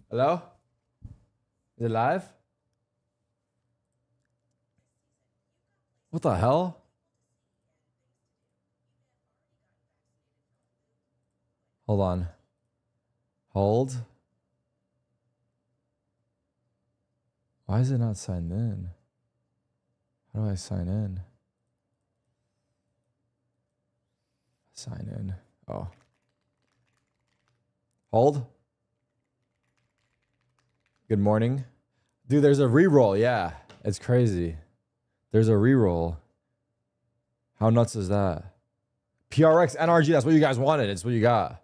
Hello? Is it live? What the hell? Hold on. Hold. Why is it not signed in? How do I sign in? Sign in. Oh. Hold. Good morning. Dude, there's a reroll. Yeah. It's crazy. There's a reroll. How nuts is that? PRX, NRG, that's what you guys wanted. It's what you got.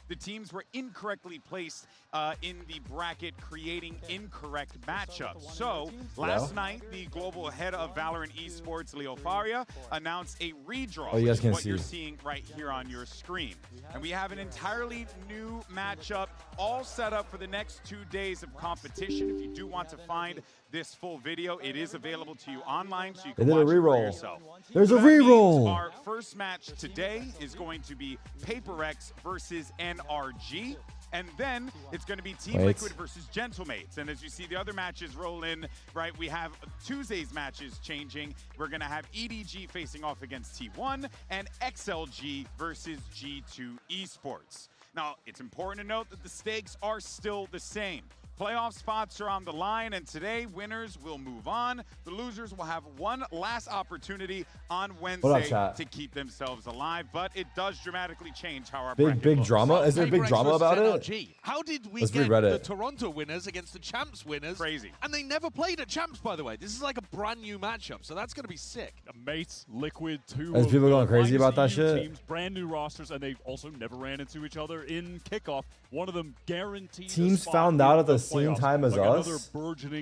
The teams were incorrectly placed in the bracket, creating incorrect matchups. So last night, the global head of Valorant Esports, Leo Faria, announced a redraw, you guys which can is what see. you're seeing right here on your screen. And we have an entirely new matchup, all set up for the next 2 days of competition. If you do want to find this full video, it is available to you online, so you can watch it for yourself. There's a So that means reroll. our first match today is going to be PaperX versus NRG. And then it's going to be Team Liquid versus Gentlemates. And as you see the other matches roll in, right, we have Tuesday's matches changing. We're going to have EDG facing off against T1 and XLG versus G2 Esports. Now, it's important to note that the stakes are still the same. Playoff spots are on the line, and today winners will move on. The losers will have one last opportunity on Wednesday to keep themselves alive, but it does dramatically change how our Big drama? Is there big drama about it? How did we Let's get read the it. Toronto winners against the Champs winners? Crazy. And they never played at Champs, by the way. This is like a brand new matchup, so that's going to be sick. Mates, Liquid, two Is of people the going crazy about that finest EU shit? teams, brand new rosters, and they also never ran into each other in kickoff. One of them guaranteed. Teams found out at the same time as us?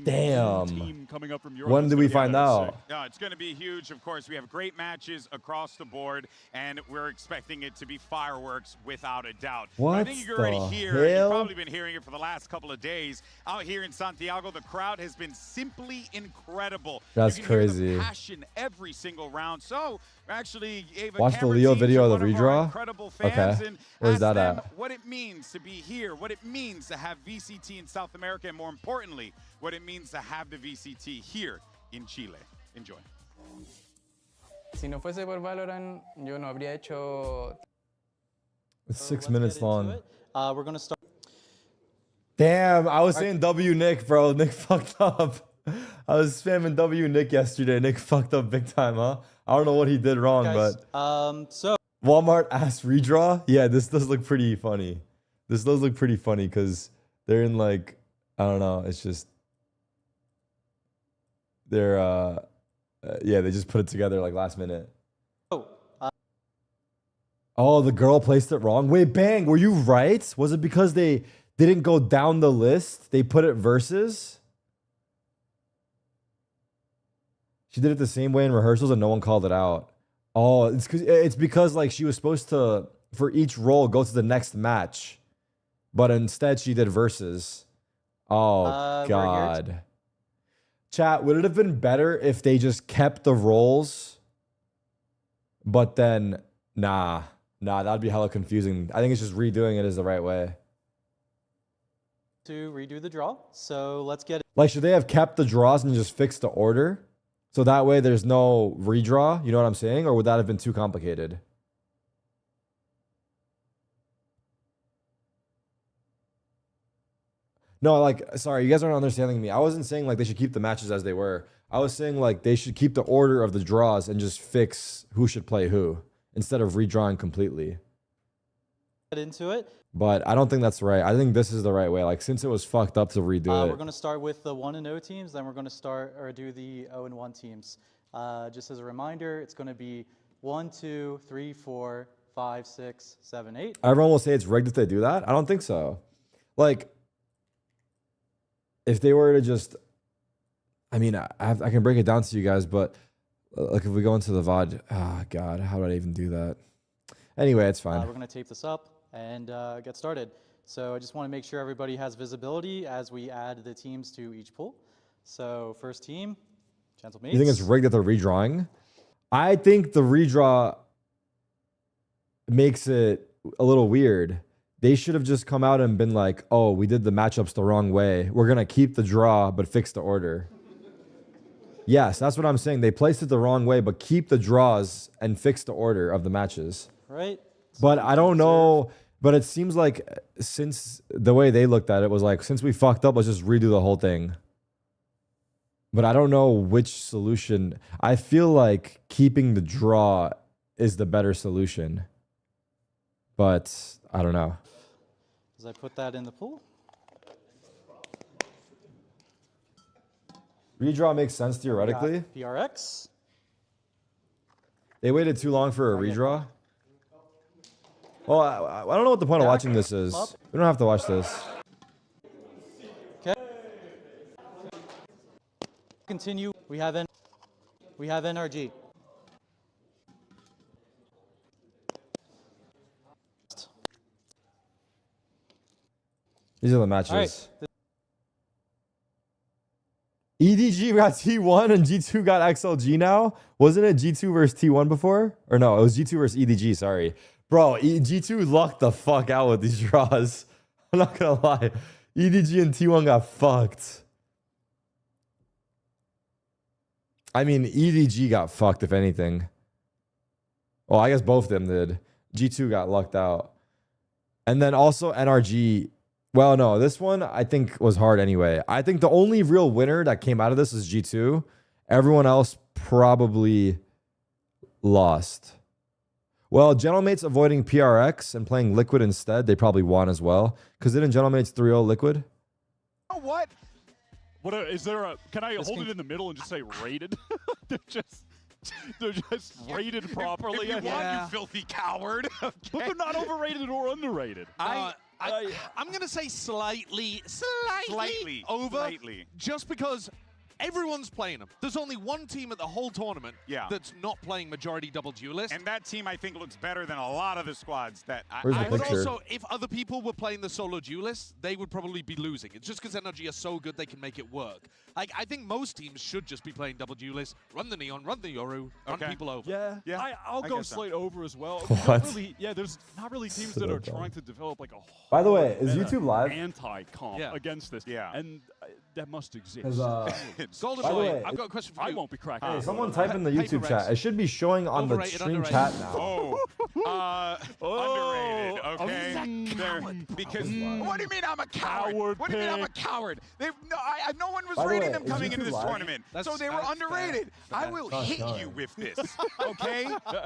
Damn. Team coming up from Europe. When did we find out? No, it's going to be huge. Of course, we have great matches across the board, and we're expecting it to be fireworks without a doubt. What I think you're already the here. hell? You've probably been hearing it for the last couple of days. Out here in Santiago, the crowd has been simply incredible. That's you can hear crazy. the passion every single round. So actually gave a Watch the camera Leo team video to of the one our redraw? incredible fans Okay. and Where's asked that them at? what it means to be here, what it means to have VCT in South America, and more importantly, what it means to have the VCT here in Chile. Enjoy. Si no fuese por Valorant, yo no habría hecho. It's 6 minutes long. We're going to start. Damn, I was saying W Nick, bro. Nick fucked up. I was spamming W Nick yesterday. Nick fucked up big time, huh? I don't know what he did wrong, Guys, but so Walmart asked redraw. Yeah, this does look pretty funny. This does look pretty funny because they're in like, I don't know. It's just they're yeah, they just put it together like last minute. Oh, the girl placed it wrong. Wait, Bang, were you right? Was it because they didn't go down the list? They put it versus? She did it the same way in rehearsals and no one called it out. Oh, it's because like she was supposed to, for each role, go to the next match. But instead she did versus. Oh, God. Chat, would it have been better if they just kept the roles? But then, nah, that'd be hella confusing. I think it's just redoing it is the right way. to redo the draw. So let's get it. Like, should they have kept the draws and just fixed the order? So that way there's no redraw? You know what I'm saying? Or would that have been too complicated? No, like, sorry, you guys aren't understanding me. I wasn't saying like they should keep the matches as they were. I was saying like they should keep the order of the draws and just fix who should play who instead of redrawing completely. Get into it. But I don't think that's right. I think this is the right way. Like, since it was fucked up to redo it. We're going to start with the 1-0 teams, then we're going to start or do the 0-1 teams. Just as a reminder, it's going to be 1, 2, 3, 4, 5, 6, 7, 8. Everyone will say it's rigged if they do that. I don't think so. Like, if they were to just, I mean, I can break it down to you guys, but like if we go into the VOD, oh God, how did I even do that? Anyway, it's fine. We're going to tape this up and get started. So I just want to make sure everybody has visibility as we add the teams to each pool. So first team, Gentlemates. You think it's rigged that they're redrawing? I think the redraw makes it a little weird. They should have just come out and been like, oh, we did the matchups the wrong way. We're going to keep the draw, but fix the order. Yes, that's what I'm saying. They placed it the wrong way, but keep the draws and fix the order of the matches. Right. But I don't know. But it seems like since the way they looked at it was like, since we fucked up, let's just redo the whole thing. But I don't know which solution. I feel like keeping the draw is the better solution. But I don't know. As I put that in the pool. Redraw makes sense theoretically. PRX. They waited too long for a redraw. Well, I don't know what the point of watching this is. We don't have to watch this. Okay. Continue. We have NRG. These are the matches. All right. EDG got T1 and G2 got XLG now. Wasn't it G2 versus T1 before? Or no, it was G2 versus EDG, sorry. Bro, G2 lucked the fuck out with these draws. I'm not gonna lie. EDG and T1 got fucked. I mean, EDG got fucked, if anything. Well, I guess both of them did. G2 got lucked out. And then also NRG. Well, no, this one I think was hard anyway. I think the only real winner that came out of this is G2. Everyone else probably lost. Well, Gentlemates avoiding PRX and playing Liquid instead, they probably won as well. Because didn't Gentlemates 3-0 Liquid? Oh, what? What is there a? Can I hold it in the middle and just say rated? they're just rated properly. If you want, you filthy coward. Okay. But they're not overrated or underrated. I'm going to say slightly over. Slightly. Just because everyone's playing them. There's only one team at the whole tournament that's not playing majority double duelist. And that team, I think, looks better than a lot of the squads that Where's the But picture? also, if other people were playing the solo duelists, they would probably be losing. It's just because NRG are so good they can make it work. Like, I think most teams should just be playing double duelists, run the Neon, run the Yoru, run people over. Yeah. I'll go Slate over as well. What? There's not really teams that are trying to develop like a whole By the way, is YouTube live? anti-comp against this. Yeah. And that must exist. Golden By the Boy, way, I've got a question for I you. won't be cracking. Hey, someone type in the YouTube chat. It should be showing on the Overrated, stream underrated. chat now. Underrated, okay? Because, what do you mean I'm a coward? What do you mean I'm a coward? No one was By the rating way, them is coming YouTube into this live? tournament, so they were That's underrated. fair. I will hit you with this, okay?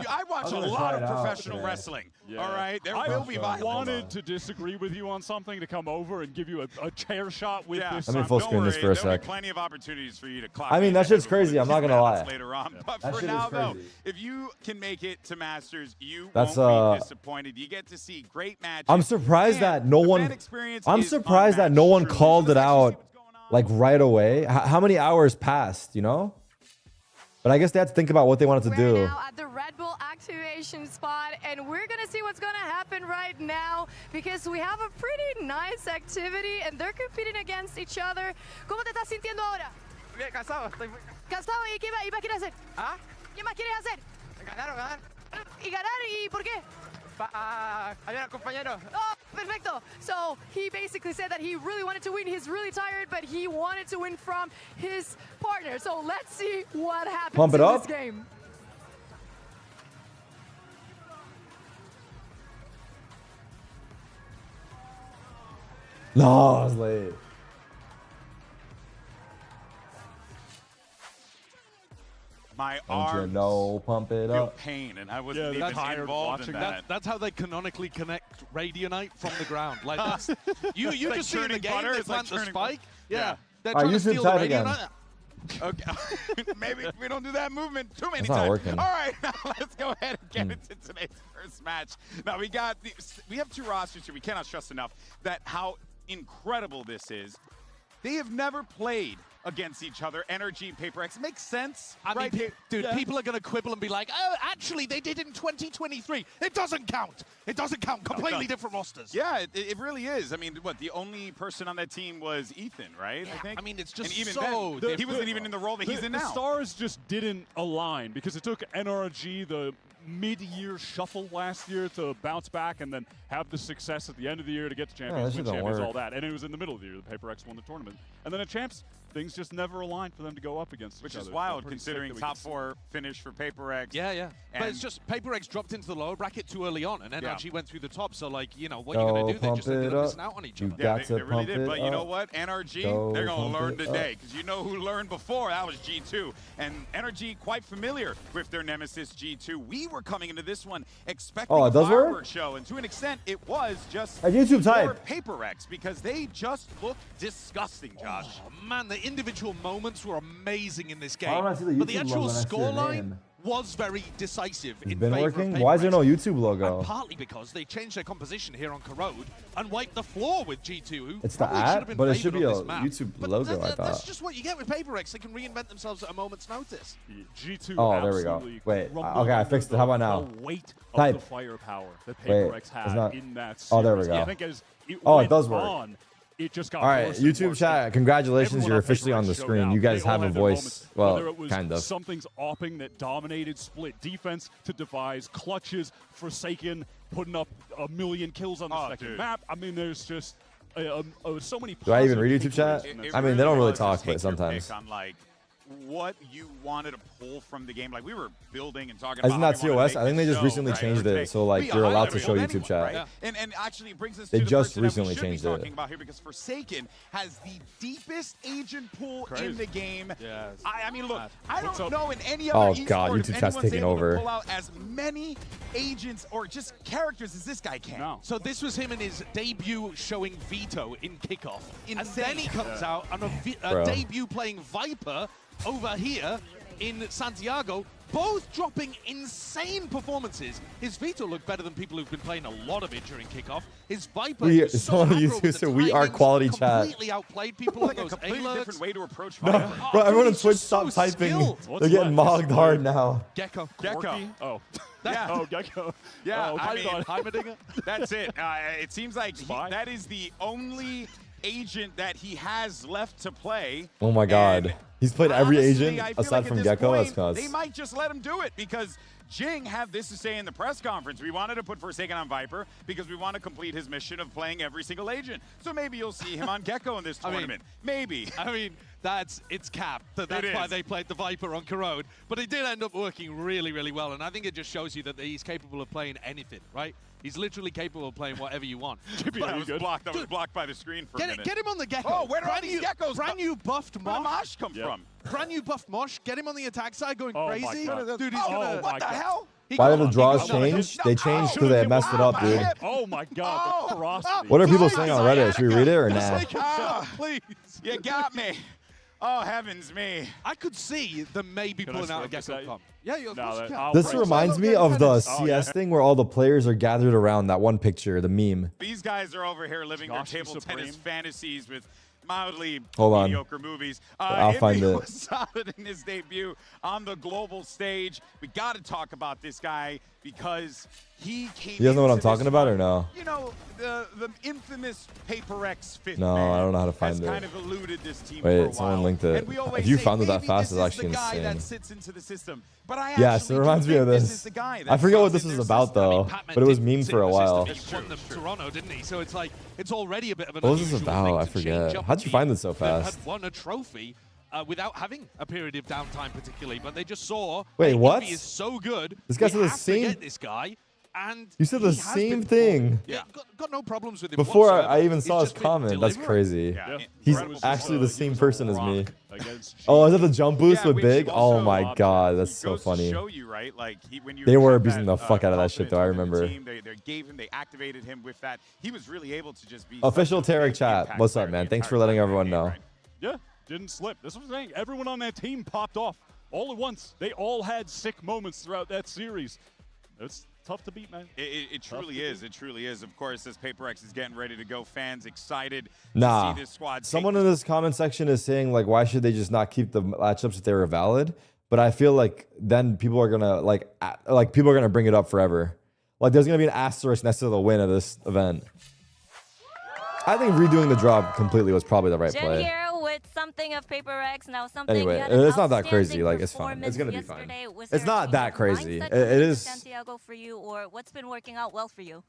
I watch a gonna lot try of it out professional today. wrestling, Yeah. all right? There I will be violence. wanted to disagree with you on something to come over and give you a chair shot with this. Let me full Don't screen this worry, for a there'll sec. be plenty of opportunities for you to clock. I mean, in that shit's ahead of crazy, I'm not gonna balance lie. Later on, but That for shit is now, though, crazy. if you can make it to Masters, you That's, won't be disappointed. You get to see great matches. I'm surprised and that no the one. fan experience I'm is surprised that no one unmatched, truly. called it Let's actually see out what's going on. like right away. How many hours passed? You know. But I guess they had to think about what they wanted to do. We're now at the Red Bull activation spot, and we're gonna see what's gonna happen right now because we have a pretty nice activity, and they're competing against each other. ¿Cómo te estás sintiendo ahora? Bien, cansado, estoy ¿Cansado? ¿Y qué más quieres hacer? ¿Ah? ¿Qué más quieres hacer? ganar. ¿Y ganar? ¿Y por qué? Ayudar al compañero. Oh, perfecto. So he basically said that he really wanted to win. He's really tired, but he wanted to win from his partner. So let's see what happens Pump it in up. this game. No, I was late. My Don't you arms know, pump it feel up. pain, and I Yeah, wasn't even tired involved in watching that. That's how they canonically connect Radionite from the ground. Like that's you like just see in the churning game butter? they It's like plant the churning spike. Yeah. They're All right, trying to YouTube steal the type again. Radionite. Okay, maybe we don't do that movement too many It's not times. working. All right, now let's go ahead and get into today's first match. Now we have two rosters here. We cannot stress enough that how incredible this is. they have never played against each other. NRG, PaperX makes sense. I mean, right? dude, people are going to quibble and be like, oh, actually, they did in 2023. It doesn't count. It doesn't count. Completely different rosters. Yeah, it really is. I mean, what, the only person on that team was Ethan, right? Yeah, I think. I mean, it's just and even so then, he wasn't even in the role that he's in The now. stars just didn't align because it took NRG the mid-year shuffle last year to bounce back and then have the success at the end of the year to get to champions, that win shit don't champions, work. all that. And it was in the middle of the year the PaperX won the tournament. And then at champs, things just never aligned for them to go up against Which each is other. wild So pretty considering sick that we top could see- 4 finish for PaperX. Yeah, yeah. But And- it's just PaperX dropped into the lower bracket too early on, and NRG went through the top. So, like, you know, what Go you're going to do, they pump just ended it up up. missing out on each You other. Yeah, got they to really pump did. it But you know up. what? NRG, Go they're going to pump learn it today up. because you know who learned before? That was G2. And NRG quite familiar with their nemesis G2. We were coming into this one expecting Oh, a it does work? fireworks show, and to an extent, it was just At YouTube for type. PaperX because they just looked disgusting, Josh. Oh, man, the individual moments were amazing in this game. Why don't I see the But the YouTube actual logo next to your scoreline name? was very decisive It's in been favor working? of Why is there no PaperX. YouTube logo? And partly because they changed their composition here on Corrode and wiped the floor with G2. who It's the probably should have ad, been but it favored should be on a this map. YouTube But logo, I That's thought. just what you get with PaperX. They can reinvent themselves at a moment's notice. G2 Oh, there we go. absolutely Wait, crumbled okay, I under fixed it. How about now? The weight Type. of the firepower that Wait, PaperX it's had not- in that series. Oh, there we go. I think as it Oh, it went does work. on, it just got All right, worse and YouTube worse. chat, congratulations, Everyone you're on officially on PaperX the showed screen. out. You guys They all have a had their voice. moments, Well, whether it was kind of. something's opping that dominated, split defense to devise clutches, Forsaken putting up a million kills on the Oh, second dude. map. I mean, there's just so many. Do I even positive read YouTube chat? takeaways from I this. mean, they don't really was talk, just but take your sometimes. pick on, like, what you wanted to pull from the game. Like, we were building and talking Isn't about that how we wanted TOS? to I make think they this just show, recently right, changed for it, today. so, like, We you're allowed to highlighted show it YouTube anyway, chat. right? Yeah. And actually brings us They to the just person that we recently should be changed talking it. about here because Forsaken has the deepest agent pool Crazy. in the game. Yes. I mean, look, I What's don't up? know in any Oh, other God, esport YouTube if chat's anyone's taking able over. to pull out as many agents or just characters as this guy can. No. So this was him in his debut showing Veto in kickoff. And Insane. then he comes out on a Bro. debut playing Viper over here in Santiago, both dropping insane performances. His Veto looked better than people who've been playing a lot of it during kickoff. His Viper was so someone aggro used to with the say we are timings, quality chat. completely outplayed people Like on a those completely A-lurks. different way to approach No, fire. bro, everyone on he's Twitch just so stop typing. skilled. What's They're getting left? mogged hard now. Gecko. Gecko. Oh. Yeah. Oh, Gecko. Yeah, Oh, I mean, Heimerdinger. That's it. It seems like Spy? that is the only agent that he has left to play. Oh my God. And He's played every honestly, agent I feel aside like from at this Gecko. That's point, nuts. they might just let him do it because Jing had this to say in the press conference. We wanted to put Forsaken on Viper because we want to complete his mission of playing every single agent. So maybe you'll see him on Gecko in this I mean, tournament. Maybe. I mean, it's capped. That's It why is. they played the Viper on Corrode. But it did end up working really, really well. And I think it just shows you that he's capable of playing anything, right? He's literally capable of playing whatever you want. That was blocked. That was blocked by the screen for a minute. Get him on the Gecko. Oh, where do all these geckos Brand new buffed Where did Mosh. Mosh come Yeah. from? Brand new buffed Mosh. Get him on the attack side going Oh my crazy. God. Dude, he's Oh, gonna... what the hell? Why did the draws he got- change? They changed because they messed it up, dude. Oh my God, the ferocity. What are people saying on Reddit? Should we read it or nah? Ah, Please. you got me. Oh, heavens me. I could see them maybe Can I pulling out a swerve this Gecko at you? comp. Yeah, of No, course you that- can. I'll This break reminds it. me of the Oh, CS yeah. thing where all the players are gathered around that one picture, the meme. These guys are over here living Josh their the table tennis Supreme. fantasies with mildly Hold on. mediocre movies. I'll find Envy it. was solid in his debut on the global stage. We got to talk about this guy because he came. You guys know what I'm into talking this about one, or no? You know, the infamous PaperX fifth No, man I don't know how to has find kind it. of eluded this team Wait, for a while. someone linked it. And we always If you say, found it that maybe fast, this it's is the actually guy that insane. sits into the system. But I Yes, actually it do reminds me think of this this. is the guy I that forget what sits this in is their about system. though, Patman but it was did meme sit for a in the while. system. He won the Toronto, didn't he? So it's like it's already a bit of an What was this unusual about? thing I to change forget. up a How'd you team find it so that fast? had won a trophy without having a period of downtime, particularly. But they just saw. Wait, hey, what? He is so good. This guy we said the have to same- get this guy. And You said he the has same been thing. performing. Yeah, got no problems with him. Before whatsoever. I even He's saw his just been comment, that's delivering. crazy. Yeah. He's Incredible actually the He same was a person as me. rock against G. Oh, is that the jump boost Yeah, with which Big? also, Oh my God, that's it so goes funny. To show you, right? Like when you They were have abusing that, the fuck out of that shit, though, I confidence within the remember. team, they gave him, they activated him with that. He was really able to just be Official such a Tarik big chat. impact What's player up, the man? Thanks entire for letting time everyone in, know. right? Yeah, didn't slip. That's what I'm saying. Everyone on that team popped off all at once. They all had sick moments throughout that series. It's tough to beat, man. It truly is. It truly is. Of course, as PaperX is getting ready to go, fans excited Nah. to see this squad. Someone in this comment section is saying, like, why should they just not keep the matchups if they were valid? But I feel like then people are gonna like people are gonna bring it up forever. Like, there's gonna be an asterisk next to the win of this event. I think redoing the drop completely was probably the right play. Here with something of PaperX, now something. Anyway, it's not that crazy. Like, it's fine. It's gonna be fine. It's not that crazy. It is. Santiago for you, or what's been working out well for you?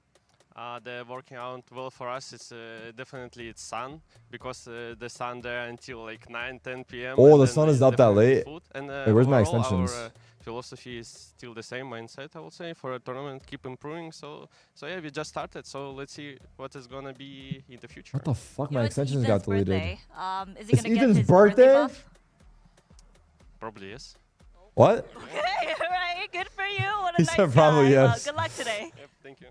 The working out well for us is definitely it's sun, because the sun there until like 9-10 p.m. Oh, the sun is up that late. And, hey, where's my extensions? Our philosophy is still the same mindset, I would say, for a tournament, keep improving. So yeah, we just started. So let's see what is gonna be in the future. What the fuck? My extensions got deleted. Is he it's gonna Ethan's get his birthday? buff? Probably yes. What? Okay, all right, good for you. What a He nice said probably guy. yes. Good luck today. Yep, thank you.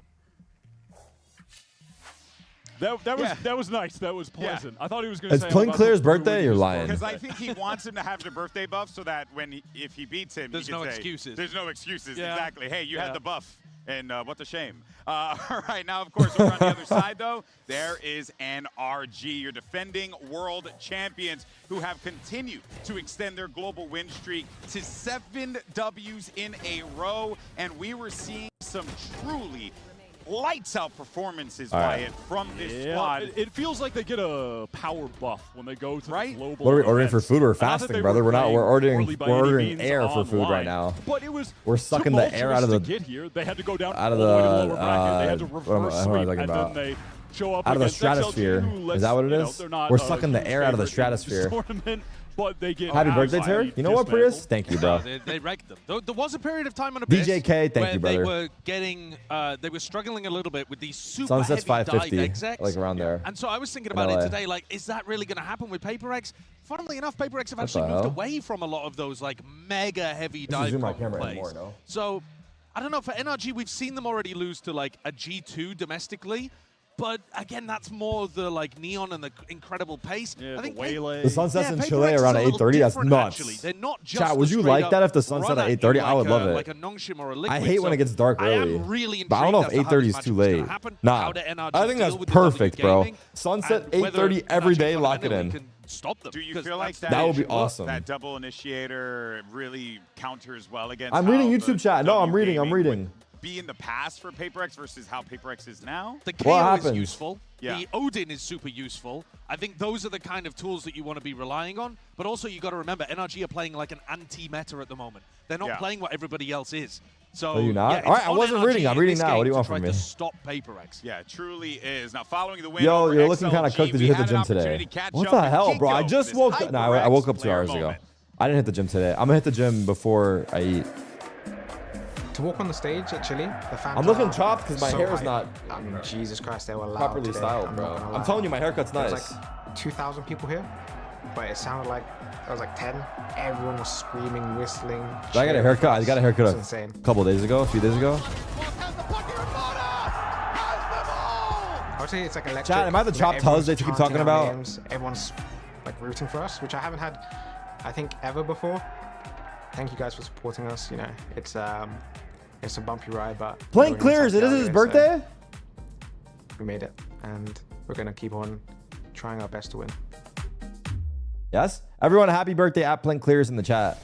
That was nice. That was pleasant. I thought he was going to It's say. Plain Clear's birthday. You're lying. Because I think he wants him to have the birthday buff so that if he beats him, there's he can no say, excuses. There's no excuses. Yeah. Exactly. Hey, you had the buff. And what a shame. All right, now, of course, over on the other side, though, there is NRG, your defending world champions, who have continued to extend their global win streak to 7 Ws in a row. And we were seeing some truly lights out performances by it from this squad. It feels like they get a power buff when they go to the global. What are we ordering for food? We're Not that fasting, they brother. were We're ordering playing poorly by any means air for food right online, now. But it was We're sucking the air out of the. to get here. They had to go down Out of all the way to the the. lower bracket. They had to What am I reverse talking sweep, and about? then they show up Out of the against XLG, stratosphere. who, Is that what it you know, is? they're not We're a sucking the huge air out of the favorite in this stratosphere. tournament, but they get Happy birthday, Terry. You know what, Prius? Thank you, bro. They wrecked them. There was a period of time on Abyss DJK, thank you, brother. They were getting, they were struggling a little bit with these super Sunset's heavy dive 550, execs. like around there. And so I was thinking In about LA. it today, like, is that really going to happen with PaperX? Funnily enough, PaperX have What actually the moved hell? away from a lot of those like mega heavy This is dive zoom my combo camera plays. more, no? So I don't know, for NRG, we've seen them already lose to like a G2 domestically. But again, that's more the like neon and the incredible pace. Yeah, I think The sunset's in PaperX Chile is around a little 8:30. That's different, nuts. actually. They're not just Chat, would the you straight like up that if the sunset run at you 8:30? I would love it. Like a Nongshim or a Liquid. I hate when it gets dark I early. am really But I don't know if intrigued as to how 8:30 this is too match is gonna late. happen, Nah. how the NRG I think that's deal with the perfect, bro. gaming, Sunset and whether 8:30 every NRG day, lock it fundamentally in. can stop them. Do you 'cause feel like that's that would be awesome. That double initiator really counters well against I'm reading how YouTube the chat. No, I'm W reading. I'm gaming reading. would Be in the past for PaperX versus how PaperX is now? The What KO is happens? useful. Yeah. The Odin is super useful. I think those are the kind of tools that you want to be relying on. But also, you got to remember, NRG are playing like an anti-meta at the moment. They're not playing what everybody else is. So, Are you not? yeah, it's All right, I on wasn't NRG reading. I'm in reading this now. game What do you to want try from to me? Stop PaperX. Yeah, it truly is. Now, following the win Yo, over you're looking kind of XLG, cooked. Did we you hit the had an gym opportunity today? to catch What up the with hell, bro? I Kiko just this woke up. No, I woke up 2 player hours ago. moment. I didn't hit the gym today. I'm gonna hit the gym before I eat. To walk on the stage at Chile, the fans I'm looking are chopped because my so hair is hyped. not I mean, Jesus Christ, they were loud properly today. styled, I'm bro. not gonna I'm lie. telling you, my haircut's There was nice. like 2,000 people here, but it sounded like there was like 10. Everyone was screaming, whistling. I got a haircut. I got a haircut It's a insane. couple days ago, a few days ago. I would say it's like electric. Chat, am I the You know, chopped everyone's huzz that you keep chanting talking our about? names. Everyone's like rooting for us, which I haven't had, I think, ever before. Thank you guys for supporting us. You know, it's a bumpy ride, but Plain we're in Clears, it is Santiago, his so birthday? we made it, and we're gonna keep on trying our best to win. Yes? Everyone, happy birthday at Plain Clears in the chat.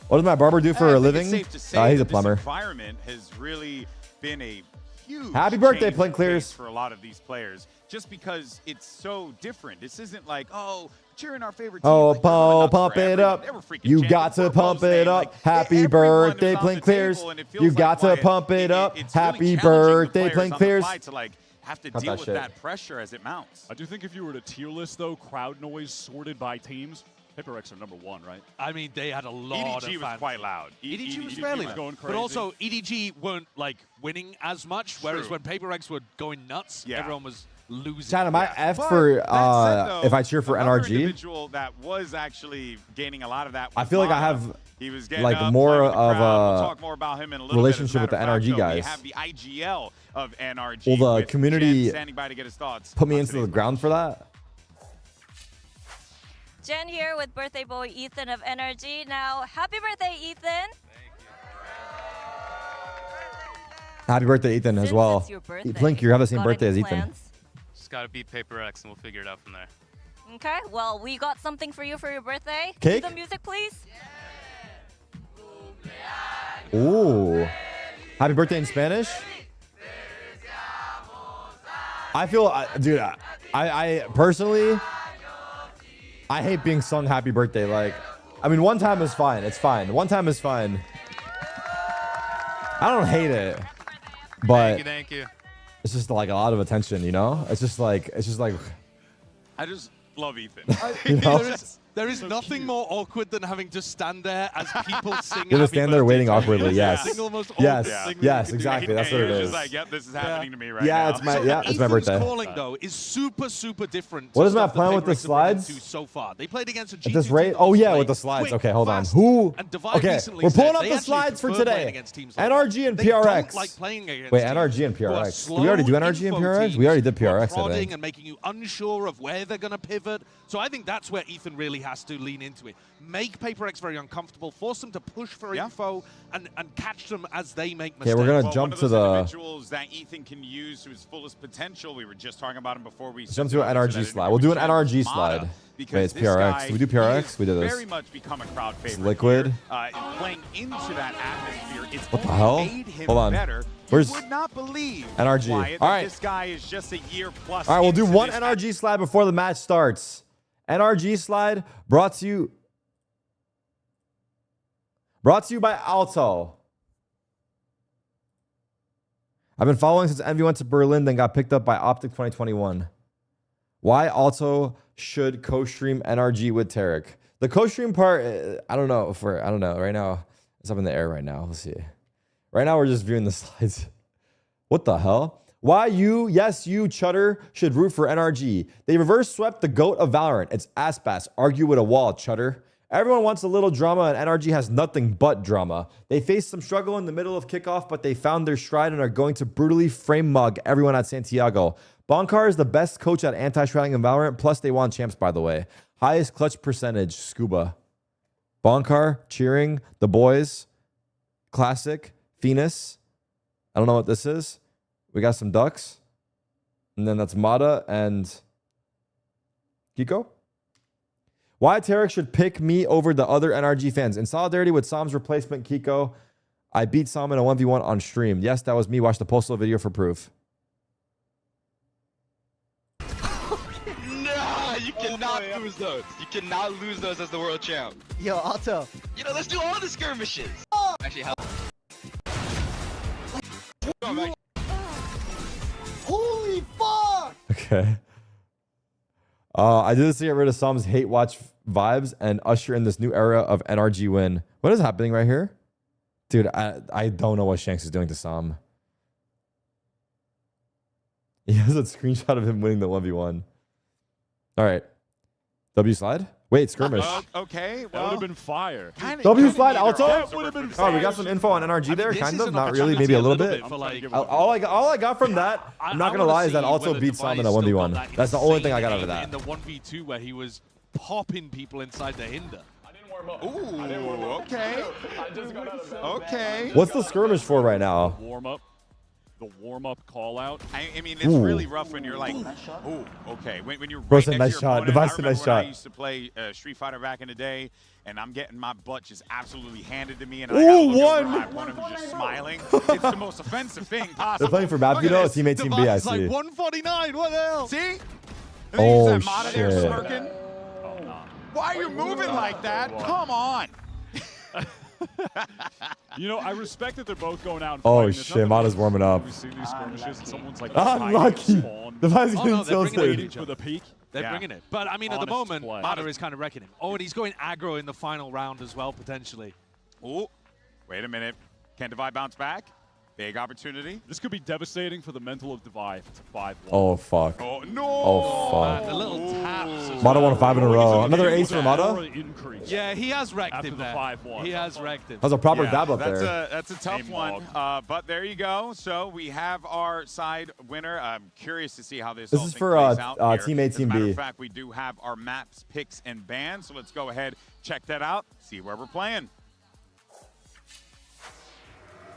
What does my barber do for I a think living? It's safe to say He's a that plumber. This environment has really been a huge Happy birthday, change Plain of Clears. pace for a lot of these players, just because it's so different. This isn't like, oh, cheering our favorite team. Oh, like, no, not pump for it everyone. up. They were freaking You champions. got to We're pump both it saying, up. like, Happy everyone birthday, is on Plain the Clears. table, and it feels You like got to Wyatt, pump it up. it's Happy really challenging the birthday, players Plain on the Clears. fly to like have to Cut deal that with shit. that pressure as it mounts. I do think if you were to tier list, though, crowd noise sorted by teams, PaperX are #1, right? I mean, they had a lot EDG of was fans. quite loud. EDG was EDG fairly was loud. going But crazy. also, EDG weren't like winning as much, whereas True. when PaperX were going nuts, Yeah. everyone was losing. Chat, am I F But for that said, though, if I cheer for another NRG? individual that was actually gaining a lot of that. I was feel like I Mara. have He was getting like up, more playing with the of crowd. We'll a talk more about him in a little relationship with bit. the As a matter NRG of fact, though, guys. We have the IGL of NRG. Will the with community Jen standing by to get his thoughts. put me on into the today's ground for that? Jen here with birthday boy Ethan of NRG. Now, happy birthday, Ethan. Happy birthday, Ethan, as Since well. it's your birthday, Blink, you have the same got birthday any as Ethan. plans? Just gotta beat Paper X and we'll figure it out from there. Okay, well, we got something for you for your birthday. Cake? Cue the music, please. Ooh. Happy birthday in Spanish? I feel, dude, I personally, I hate being sung happy birthday. Like, I mean, one time is fine. It's fine. One time is fine. I don't hate it, but Thank you. it's just like a lot of attention, you know? It's just like, I just love Ethan. you know? There is nothing more awkward than having to stand there as people sing. You have to stand there waiting awkwardly. Yes. Single most Yes. awkward thing Yes. that you can do. Exactly. That's what it He was is. just like, yep, this is happening to me right Yeah, now. it's my it's my Ethan's birthday. calling though is super different. What to is my stuff that plan with the Paper Rex have been slides? into so far? They played against a At G2 this team rate? that Oh was yeah, played with the slides. quick, Okay, hold on. fast, Who? and Divide Okay, recently we're said pulling up they the actually slides for prefer playing today. against teams like NRG and that. They don't PRX. like playing against Wait, teams NRG and who are PRX. Did we already do slow NRG and info PRX? teams We already did who are PRX, I prodding think. and making you unsure of where they're going to pivot. So I think that's where Ethan really has to lean into it. Make Paper X very uncomfortable. Force them to push for info and catch them as they make mistakes. Okay, we're gonna Well, jump one of to those the. individuals that Ethan can use to his fullest potential. We were just talking about him before we Jump to an that NRG slide. We'll do an NRG slide. because Wait, it's this PRX. guy, Did we do he PRX? has We did this. Very much become a crowd favorite. Liquid. Here, playing into that atmosphere, it's What the only hell? made him Hold on. better. Where's You would not believe NRG? Wyatt, All that right. This guy is just a year plus. All right, we'll do into one this NRG slide before the match starts. NRG slide brought to you by Alto. I've been following since Envy went to Berlin, then got picked up by Optic 2021. Why Alto should co-stream NRG with Tarik? The co-stream part, I don't know. Right now, it's up in the air right now. Let's see. Right now, we're just viewing the slides. What the hell? Why you, yes, you, Chutter, should root for NRG. They reverse swept the GOAT of Valorant. It's ass-bass. Argue with a wall, Chutter. Everyone wants a little drama, and NRG has nothing but drama. They faced some struggle in the middle of kickoff, but they found their stride and are going to brutally frame mug everyone at Santiago. Bonkar is the best coach at anti-shrouding in Valorant, plus they won champs, by the way. Highest clutch percentage, Scuba. Bonkar, cheering, the boys, classic, Phoenix. I don't know what this is. We got some ducks. And then that's Mata and Kiko. Why Tarik should pick me over the other NRG fans. In solidarity with Sam's replacement, Kiko, I beat Sam in a 1v1 on stream. Yes, that was me. Watch the postal video for proof. Nah, you cannot lose those. You cannot lose those as the world champ. Yo, Alto. You know, let's do all the skirmishes. Actually, how? Holy fuck! Okay. I did this to get rid of Sam's hate watch vibes and usher in this new era of NRG win. What is happening right here? Dude, I don't know what Shanks is doing to Sam. He has a screenshot of him winning the 1v1. All right. W slide? Wait, skirmish. Okay, That well, would have been fire. W slide Alto? That would have been Oh, we got some info on NRG there, this kind is of. an Not really, maybe a little bit. for like, All I got from that, I'm not gonna lie, is that Alto beat Sam in a 1v1. That's the only thing I got out of that. In the 1v2 where he was popping people inside the hinder. ooh, okay. Okay. What's the skirmish for right now? The warm-up call-out. I mean, it's Ooh. really rough when you're like, oh, okay. When you're Bro right said next nice to your shot. opponent. Device I said remember nice when I shot. used to play Street Fighter back in the day, and I'm getting my butt just absolutely handed to me, and I gotta look over my opponent who's just smiling. It's the most offensive thing possible. They're playing for Map Look at Veto, this. teammate Team B, I It's like see. 149, what the hell? See? And then Oh, you use that Mata there shit. smirking. Why are you moving like that? Come on. You know, I respect that they're both going out and Oh, fighting. There's shit, nothing Mata's wrong warming up. We see these skirmishes and someone's like Unlucky. Device Oh, getting no, they're bringing tilted. it with a peek. They're Yeah. bringing it. But, I mean, at the Honest moment, play. Mata is kind of wrecking him. Oh, and he's going aggro in the final round as well, potentially. Oh, wait a minute. Can Divide bounce back? Big opportunity. This could be devastating for the mental of Divide if it's a 5-1. Oh, fuck. Oh, no. Oh, And fuck. the little taps as Mata well. won 5 in a row. Another ace for Mata? Increase. Yeah, he has wrecked After him the there. 5-1. He has wrecked him. That was a proper Yeah, dab up that's there. That's a tough Hey, one. But there you go. So we have our side winner. I'm curious to see how this This whole is thing for, plays out here. teammate As a Team matter B. of fact, we do have our maps, picks, and bans. So let's go ahead, check that out, see where we're playing.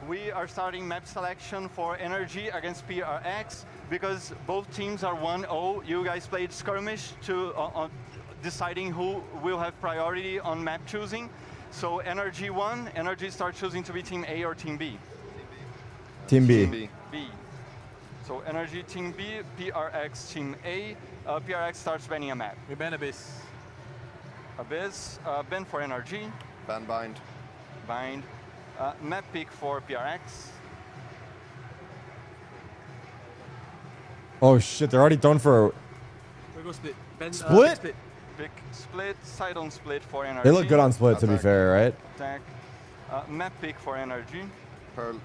we are starting map selection for Energy against PRX because both teams are 1-0. You guys played skirmish to deciding who will have priority on map choosing. So Energy won. Energy starts choosing to be Team A or Team B. Team B. B. So Energy Team B, PRX Team A. PRX starts banning a map. We ban Abyss. Abyss, ban for Energy. Ban Bind. Bind. Map pick for PRX. Oh shit, they're already thrown for We go split. Ben, split? Pick split, side on split for Energy. They look good on split, to be fair, right? Attack. Map pick for Energy. Pearl.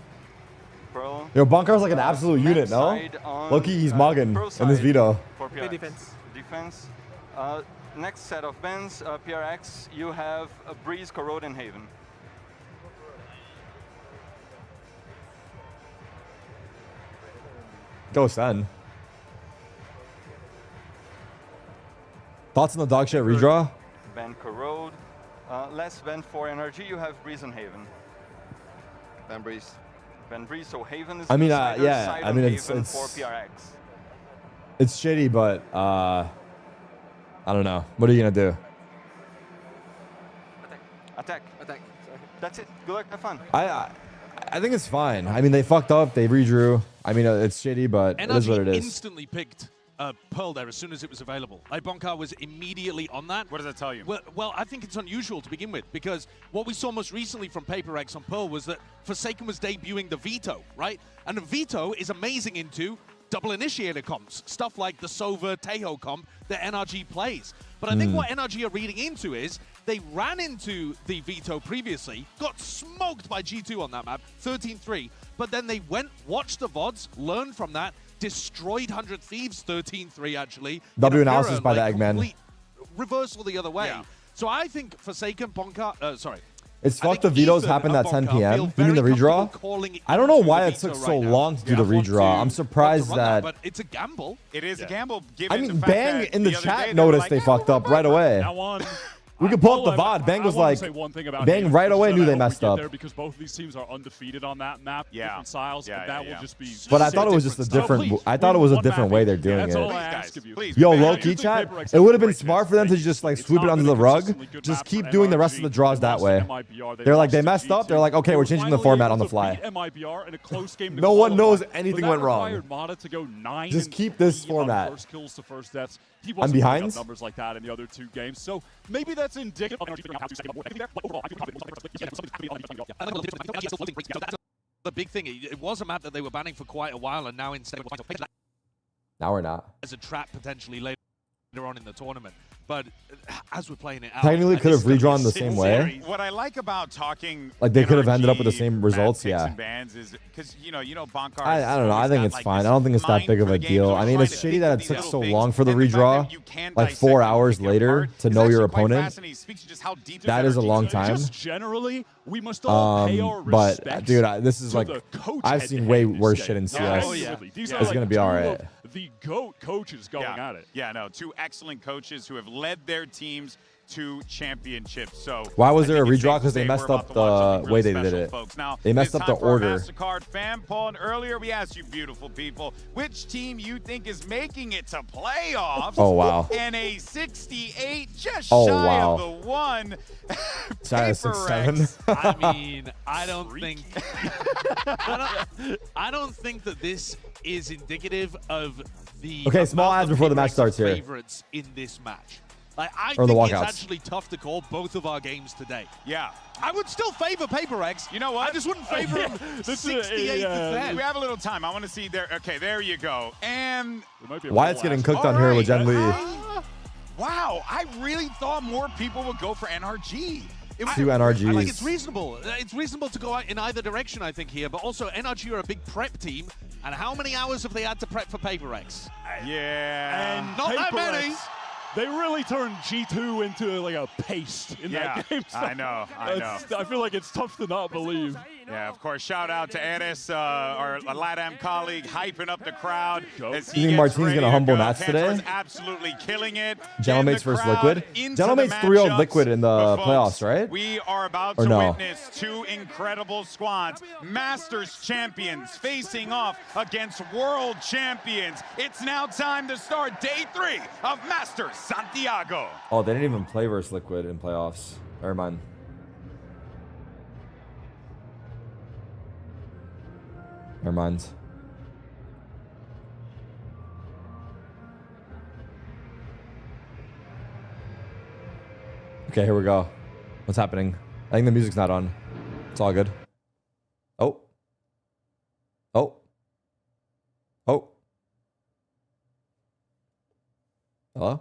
Pearl. Yo, Bunkar's like an absolute unit, no? Loki, he's mugging in this veto. For PRX. Defense. Defense. Next set of bans, PRX, you have Breeze, Corrode, and Haven. Go Sen. Thoughts on the dog shit redraw? Ban Corrode. Last ban for Energy, you have Breeze and Haven. Ban Breeze. Ban Breeze, so Haven is I mean, insider, yeah, side I on mean, Haven it's for PRX. It's shitty, but I don't know. What are you gonna do? Attack. Attack. Sorry. That's it. Good luck. Have fun. I think it's fine. I mean, they fucked up. They redrew. I mean, it's shitty, but it is what it is. Instantly picked Pearl there as soon as it was available. Bonkar was immediately on that. What does that tell you? Well, I think it's unusual to begin with, because what we saw most recently from PaperX on Pearl was that Forsaken was debuting the Veto, right? And the Veto is amazing into double initiator comps, stuff like the Sova Tejo comp that NRG plays. But I think what NRG are reading into is they ran into the Veto previously, got smoked by G2 on that map, 13-3, but then they went, watched the VODs, learned from that, destroyed 100 Thieves 13-3 actually. W analysis by the Eggman. Complete reversal the other way. Yeah. So I think Forsaken, Bonkar, sorry. It's fucked the vetoes happened at 10 p.m. You mean the redraw? I don't know why it took so long to do the redraw. I'm surprised that... But it's a gamble. It is a gamble. I mean, Bang in the chat noticed they fucked up right away. We could pull up the VOD. Bang was like, Bang right away knew they messed up. Because both of these teams are undefeated on that map, different styles, that will just be. But I thought it was just a different. I thought it was a different way they're doing that's all it. I ask of you. Yo, low-key chat. It would have been smart for them to just like sweep it under the rug. Just keep doing the rest of the draws that way. They're like, they messed up. They're like, okay, we're changing the format on the fly. No one knows anything went wrong. Just keep this format. I'm behind. Numbers like that in the other two games, so maybe that's indicative. The big thing, it was a map that they were banning for quite a while, and now instead now we're not. As a trap potentially later on in the tournament. But as we're playing it out, technically could have redrawn the same way. What I like about talking, like they could have ended up with the same results, yeah. Bans is because you know Bonkar. I don't know. I think it's fine. I don't think it's that big of a deal. I mean, it's shitty that it took so long for the redraw, like 4 hours later to know your opponent. That is a long time. Just generally, we must all pay our respects. But dude, this is like I've seen way worse shit in CS. It's gonna be all right. The GOAT coaches going at it. Yeah, no, two excellent coaches who have led their teams to championships. So why was there a redraw? Because they messed up the way they did it. Now, they messed up the order. MasterCard fan poll, and earlier we asked you beautiful people which team you think is making it to playoffs. Oh wow. And a 68 just shy of the one. Shy of 6-7. I mean, I don't think that this is indicative of the small ads before the match starts here. Favorites in this match. Like, I or think the it's walkouts. Actually tough to call both of our games today. Yeah. I would still favor PaperX. You know what? I just wouldn't favor him 68%. We have a little time. I want to see there. Okay, there you go. And Wyatt's getting cooked on here with Gen Lee. Wow, I really thought more people would go for NRG. Two NRGs. I think it's reasonable. It's reasonable to go out in either direction, I think, here. But also, NRG are a big prep team. And how many hours have they had to prep for PaperX? Yeah. And not that many. They really turned G2 into like a paste in that game. So I know. I feel like it's tough to not believe. Yeah, of course. Shout out to Enes, our LATAM colleague, hyping up the crowd. As You think Martin's going to humble Nats today? Is absolutely killing it. Gentlemates versus Liquid. Gentlemates 3-0 Liquid in the playoffs, right? We are about Or to no? witness two incredible squads. Masters champions facing off against world champions. It's now time to start day 3 of Masters Santiago. Oh, they didn't even play versus Liquid in playoffs. Never mind. Never mind. Okay, here we go. What's happening? I think the music's not on. It's all good. Oh. Oh. Oh. Hello?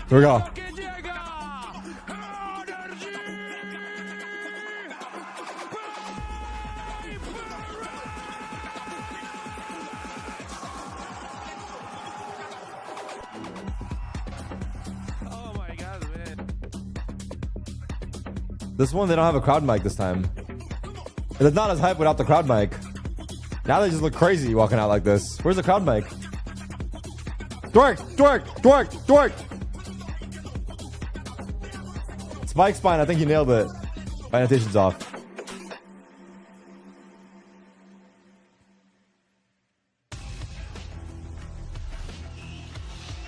Here we go. Oh my god, man. This one, they don't have a crowd mic this time. It's not as hype without the crowd mic. Now they just look crazy walking out like this. Where's the crowd mic? Dork! Dork! Dork! Dork! Spike Spine, I think you nailed it. My annotation's off.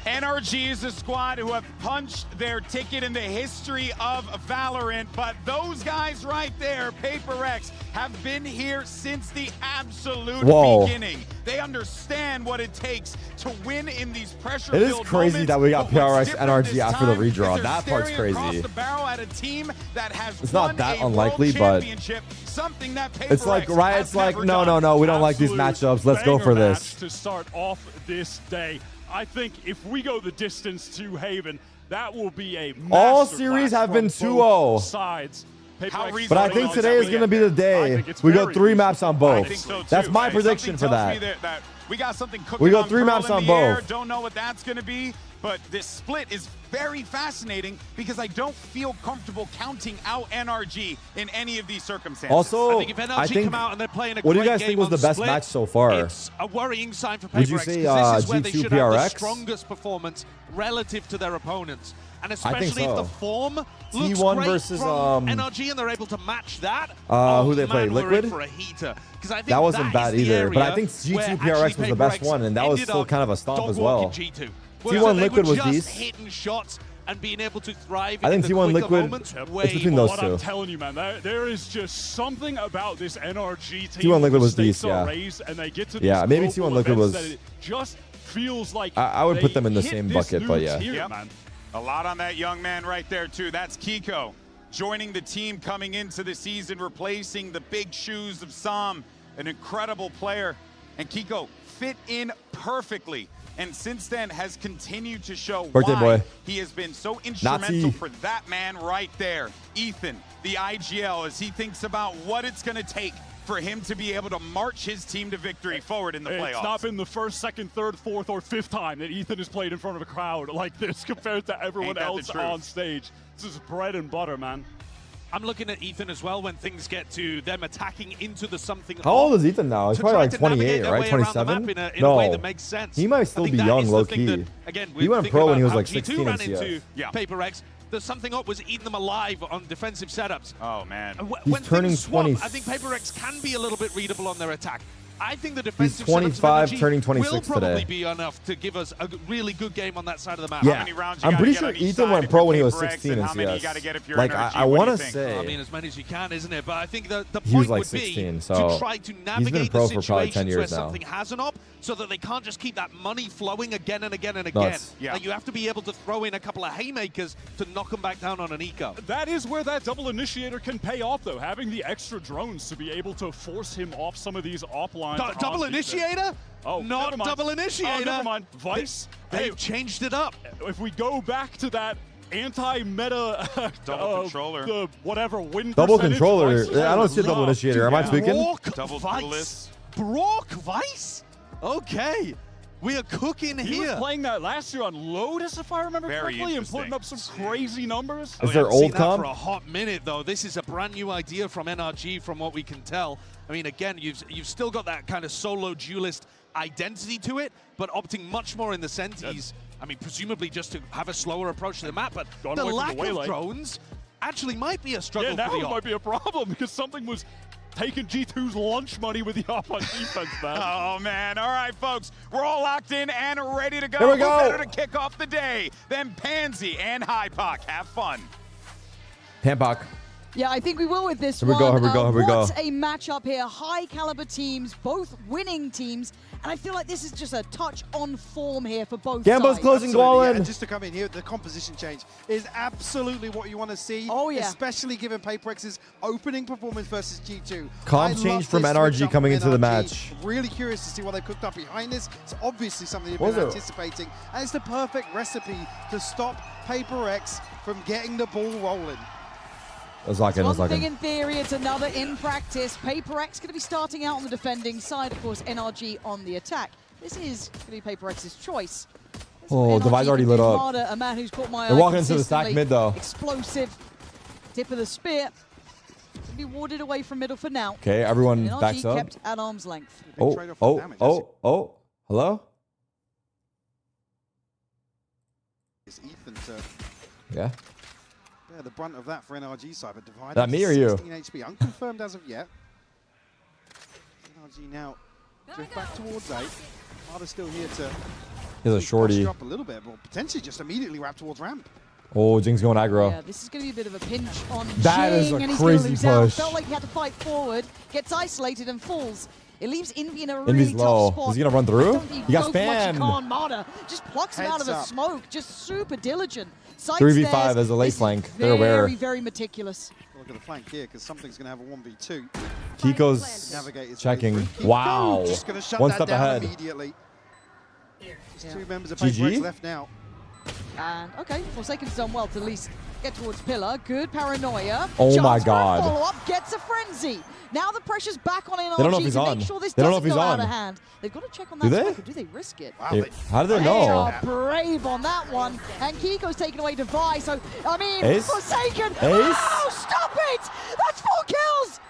NRG is a squad who have punched their ticket in the history of Valorant, but those guys right there, Paper X, have been here since the absolute beginning. They understand what it takes to win in these pressure-filled It is crazy that we got PRX NRG after the redraw. That part's crazy. It's not that unlikely, but it's like Riot's like, no, we don't like these matchups. Let's go for this. To start off this day, I think if we go the distance to Haven, that will be a all series have been 2-0. Sides. But I think today is going to be the day we go 3 maps on both. That's my prediction for that. We got something cooking. We go 3 maps on both. Don't know what that's going to be, but this split is very fascinating because I don't feel comfortable counting out NRG in any of these circumstances. Also, I think if NRG come out and they're playing a what do you great guys think game was the on best split, match so far? It's a worrying sign for Would you PaperX, say because this is where they G2 should have the PRX? strongest performance relative to their opponents. And I think especially so. if the form looks T1 great versus, from NRG and they're able to match that. Who they play? Man, we're in Liquid? for a heater. I think That wasn't bad is the either, but I area think G2 where PRX actually was the best PaperX one, and that was ended still up kind of a stomp as dog well. walking G2. T1 They Liquid were was just decent. hitting shots and being able to thrive I think in the T1 quicker Liquid, moments it's way between more. those What two. I'm telling you, man, there is just something about this NRG team. T1 Liquid was the stakes decent, are yeah. raised and they get to Yeah, these maybe global T1 Liquid events was- that it just feels like I would put them in the they same hit bucket, this but new yeah. tier, man. A lot on that young man right there, too. That's Kiko joining the team coming into the season, replacing the big shoes of Sam, an incredible player. And Kiko fit in perfectly. And since then has continued to show Birthday why boy. he has been so instrumental Nazi. for that man right there. Ethan, the IGL, as he thinks about what it's going to take for him to be able to march his team to victory forward in the playoffs. It's not been the first, second, third, fourth, or fifth time that Ethan has played in front of a crowd like this compared to everyone Ain't that the else truth? on stage. This is bread and butter, man. I'm looking at Ethan as well when things get to them attacking into the something. How old is Ethan now? He's to probably try like to navigate 28, their right? way around the 27? map in a way No. that makes sense. He might I still think be that young, is the low thing key. that, again, He went thinking pro when he about was how like G2 16 in ran CS. into Paper X. The something up was eating them alive on defensive setups. Oh, man. He's When turning things swap, 20. I think Paper X can be a little bit readable on their attack. I think the defensive 25, setups of turning NRG 26 will probably today. be enough to give us a really good game on that side of the map. Yeah, I'm pretty sure Ethan went pro when he was 16 in CS. Like, I want to say, I mean, as many as you can, isn't it? But I think the he was point like would 16, be so to try to he's been navigate pro the for probably 10 situations where years now. something has an op, so that they can't just keep that money flowing again and again and again. Nuts. Yeah. Like, you have to be able to throw in a couple of haymakers to knock them back down on an eco. That is where that double initiator can pay off, though. Having the extra drones to be able to force him off some of these op lines. Double on defense. initiator? Oh, Not never mind. double initiator. Oh, never mind. Vice. They've changed it up. If we go back to that anti-meta Double controller. the whatever win double percentage, controller. Vice I don't see a double love initiator. to Am I have. tweaking? Brock Double Vice. duelist. Brock Vice? Okay. We are cooking He here. was playing that last year on Lotus, if I remember correctly, and putting up some crazy numbers. Is there old that comp? for a hot minute, though. This is a brand new idea from NRG, from what we can tell. I mean, again, you've still got that kind of solo duelist identity to it, but opting much more in the Sentis. I mean, presumably just to have a slower approach to the map, but the lack of drones actually might be a struggle now for the it op. might be a problem because something was taking G2's lunch money with the op on defense, man. Oh, man. All right, folks. We're all locked in and ready to go. Here we go. Who better to kick off the day than Pansy and Hypoc? Have fun. Hanbok. Yeah, I think we will with this Here we go, here we go, here we go. What a matchup here. High caliber teams, both winning teams. And I feel like this is just a touch on form here for both Gambo's sides. closing goal in. And just to come in here, the composition change is absolutely what you want to see. Oh, yeah. Especially given PaperX's opening performance versus G2. Comp change from NRG coming into the match. Really curious to see what they've cooked up behind this. It's obviously something they've What been was it? anticipating. And it's the perfect recipe to stop PaperX from getting the ball rolling. Let's lock in, let's One lock thing in. in theory, it's another in practice. PaperX going to be starting out on the defending side. Of course, NRG on the attack. This is going to be PaperX's choice. Oh, Divide's already lit up. A man who's caught my eye They're walking into the stack consistently. mid, though. Explosive. Tip of the spear. To be warded away from middle for now. Okay, everyone NRG backs up. kept at arm's length. Oh. Hello? It's Ethan to Yeah. bear the brunt of that for NRG side, but Divide That me or you? 16 HP, unconfirmed as of yet. NRG now drift back towards 8. Marta's still here to He's a shorty. posture up a little bit, but potentially just immediately wrap towards ramp. Oh, Jing's going aggro. Yeah, this is going to be a bit of a pinch on That Jing, is a and he's crazy gonna lose out. push. Felt like he had to fight forward, gets isolated and falls. It leaves Envy in a Envy's really low. tough spot. Is he gonna run through? I don't think He got knows much spammed. he can't. Marta just plucks him out of the Heads up. smoke, just super diligent. 3v5 as a late flank. They're aware. Very, very meticulous. Look at the flank here, because something's going to have a 1v2. Kiko's Navigate his way checking. through. Kiko Wow. just going to shut One that step down ahead. immediately. There's two members of GG? PaperX left now. And okay, Forsaken's done well to at least get towards Pillar. Good paranoia. Oh Chance my for a God. Follow-up gets a frenzy. Now the pressure's back on NRG They don't know if he's to on. make sure this They don't know doesn't if go he's out on. of hand. They've got to check on Do that they? smoke, or do they risk it? Wow, How do they They know? are brave on that one. And Kiko's taken away Device. So, I mean, Ace? Forsaken. Ace? Oh, stop it! That's 4 kills!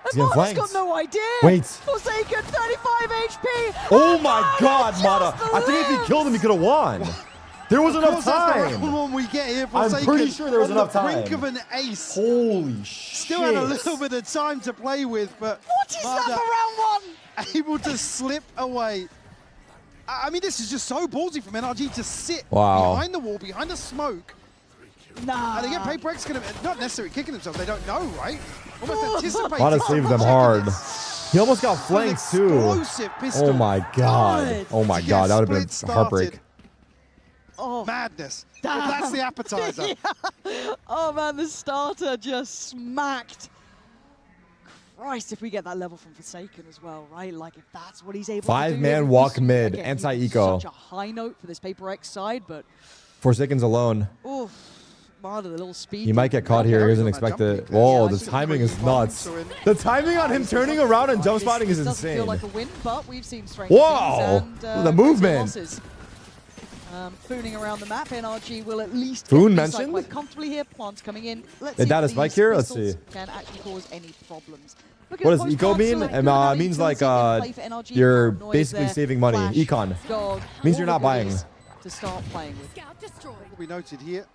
He's And getting Marta's flanked. got no idea. Wait. Forsaken, 35 HP. Oh And my Marta God, just Mata. I think if he lives. killed him, he could have won. There was Of enough course, that's the time. round one we get here. I'm Forsaken pretty sure there was on enough the brink time. of an ace. Holy shit. Still had a little bit of time to play with, but What is that for round one? able to slip away. I mean, this is just so ballsy from NRG to sit Wow. behind the wall, behind the smoke. Nah. And again, PaperX going to not necessarily kicking themselves. They don't know, right? Almost anticipating. Mata saved them hard. He almost got flanked too. Explosive pistol. Oh my God. Good. Oh my To God. get That would have been split a heartbreak. started. Oh. Madness. Well, that's the appetizer. Yeah. Oh man, the starter just smacked. Christ, if we get that level from Forsaken as well, right? Like if that's what he's able to do. 5-man it would walk be mid, again, anti-eco. Such a high note for this PaperX side, but Forsaken's alone. oof, Marta, the little speed. He might get caught here. He doesn't expect it. Whoa, the timing is nuts. The timing on him turning around and jump spotting is Doesn't feel insane. like a win, but we've seen strange Whoa! things The and, movement. losses. Fooning around the map, NRG will at least Foon get this side mentioned? quite comfortably here. Plants coming in. Let's They see died if a spike these here? Let's pistols see. Can actually cause any problems. Look at What the does post eco plant mean? select, It good amount of means like utility in play for NRG. you're Noise basically there, saving money. flash, Econ. dog, Means all you're the not buying. goodies to start playing with. What we noted here,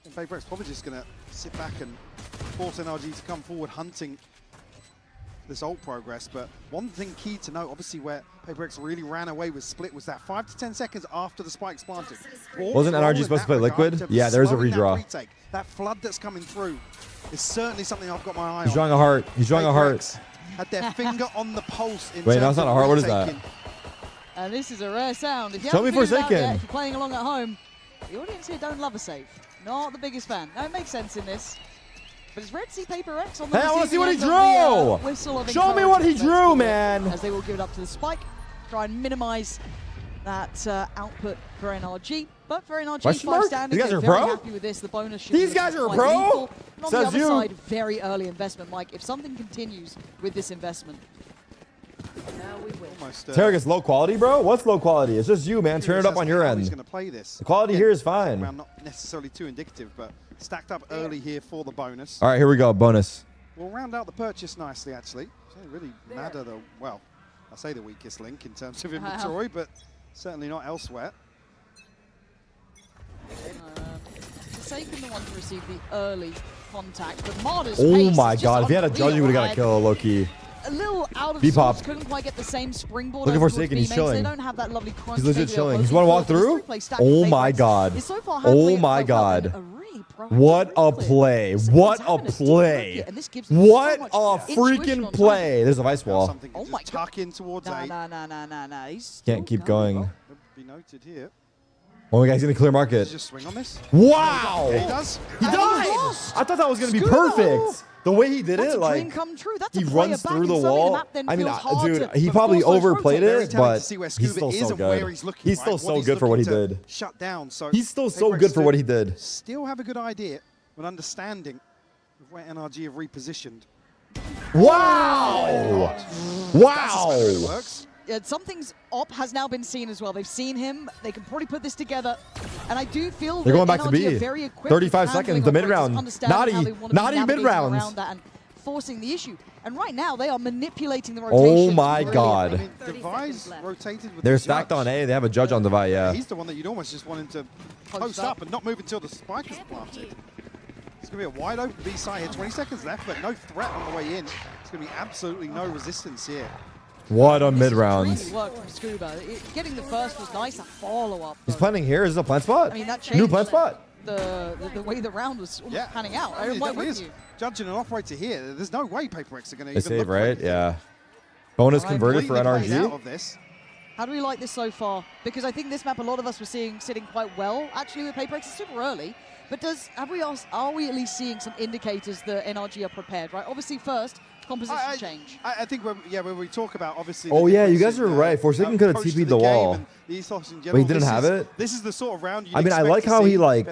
and PaperX probably just going to sit back and force NRG to come forward hunting this ult progress. But one thing key to note, obviously where PaperX really ran away with Split, was that 5 to 10 seconds after the spike's planted. Wasn't NRG supposed to play Liquid? Yeah, there's a redraw. That flood that's coming through is certainly something I've got my eye on. He's drawing a heart. He's drawing a heart. PaperX had their finger on the pulse in Wait, terms no, it's not of a heart. What is that? retaking. And this is a rare sound. If you Show haven't me figured it out Forsaken. yet, if you're playing along at home, the audience here don't love a save. Not the biggest fan. No, it makes sense in this. But it's rare to see PaperX on the Hey, I want to see receiving what he end of the, drew. whistle of Show me what he encouragement, let's drew, call it, man. As they will give it up to the spike, try and minimize that output for NRG. But for NRG, Question 5 mark? standards, These guys they're are very pro? happy with this. The bonus should These be guys are quite pro? lethal. And on the Says other you. side, very early investment, Mike. If something continues with this investment, Tarik is low quality, bro? What's low quality? It's just you, man. Turn it up on your end. He's going to play this. The quality here is fine. Not necessarily too indicative, but stacked up early here for the bonus. All right, here we go. Bonus. We'll round out the purchase nicely, actually. Really Mada, well, I say the weakest link in terms of inventory, but certainly not elsewhere. Forsaken the one to receive the early contact, but Marder's Oh my god, if he had a judge, he would have got a kill, low-key. A little out of B-pop. sorts, couldn't quite get the same springboard. Looking for towards Forsaken, he's B-mains. chilling. They don't have that lovely crunch. He's legit maybe chilling. they're He's want to walk hoping for. through? This replay stack Oh of my favorites god. is so far Oh handling my so well god. and a really What a play. What a play. What a freaking play. There's a vice wall. Oh my god. Tuck in towards A. Nah. Can't keep going. Be noted here. Oh, my guy's going to clear market. Just swing on this. Wow. He does. He does. I thought that was going to be perfect. The way he did it, like, he runs through the wall. I mean, dude, he probably overplayed it, but he's still so good. He's still so good for what he did. Shut down. So he's still so good for what he did. Still have a good idea when understanding of where NRG have repositioned. Wow! Wow! Something's up has now been seen as well. They've seen him. They can probably put this together. And I do feel they're going back NRG to B. are very equipped 35 seconds, the mid-round. Naughty mid-round. And forcing the issue. And right now, they are manipulating the rotation. Oh my god. I mean, Devi's rotated with They're the stacked judge. on A. They have a judge on Devi, yeah. He's the one that you'd almost just want him to post up and not move until the spike is planted. It's going to be a wide open B side here. 20 seconds left, but no threat on the way in. It's going to be absolutely no resistance here. What a mid-round. Really worked from Scuba. Getting the first was nice. A follow-up. He's planting here. Is this a plant spot? I mean, that changed new plant spot? The way the round was panning out. I mean, I'm with you. Judging an operator here, there's no way PaperX are going to They even save, look right? Yeah. Bonus converted for NRG. Out of this. How do we like this so far? Because I think this map, a lot of us were seeing sitting quite well, actually, with PaperX. It's super early. But are we at least seeing some indicators that NRG are prepared, right? Obviously, first, composition change. I think when we talk about, obviously... Oh, yeah, you guys are right. Forsaken could have TP'd the wall. But he didn't have it? This is the sort of round I mean, I like how he, like,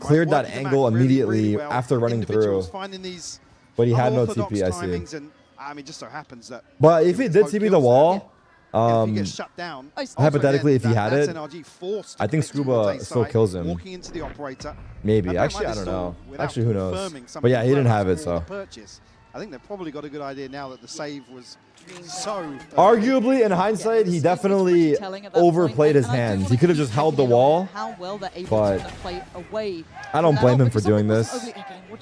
cleared that Working angle immediately really well. after running through. Finding these But he had no unorthodox TP, I see. timings and, I mean, just so happens that... But if he did TP the wall... if he gets shut down, hypothetically, if he had it, NRG forced I think Scuba still kills him. Walking into the operator. Maybe. Actually, I don't know. Actually, who knows? But yeah, he didn't have it, so. I think they've probably got a good idea now that the save was so... Arguably, in hindsight, he definitely overplayed his hands. He could have just held the wall, but I don't blame him for doing this.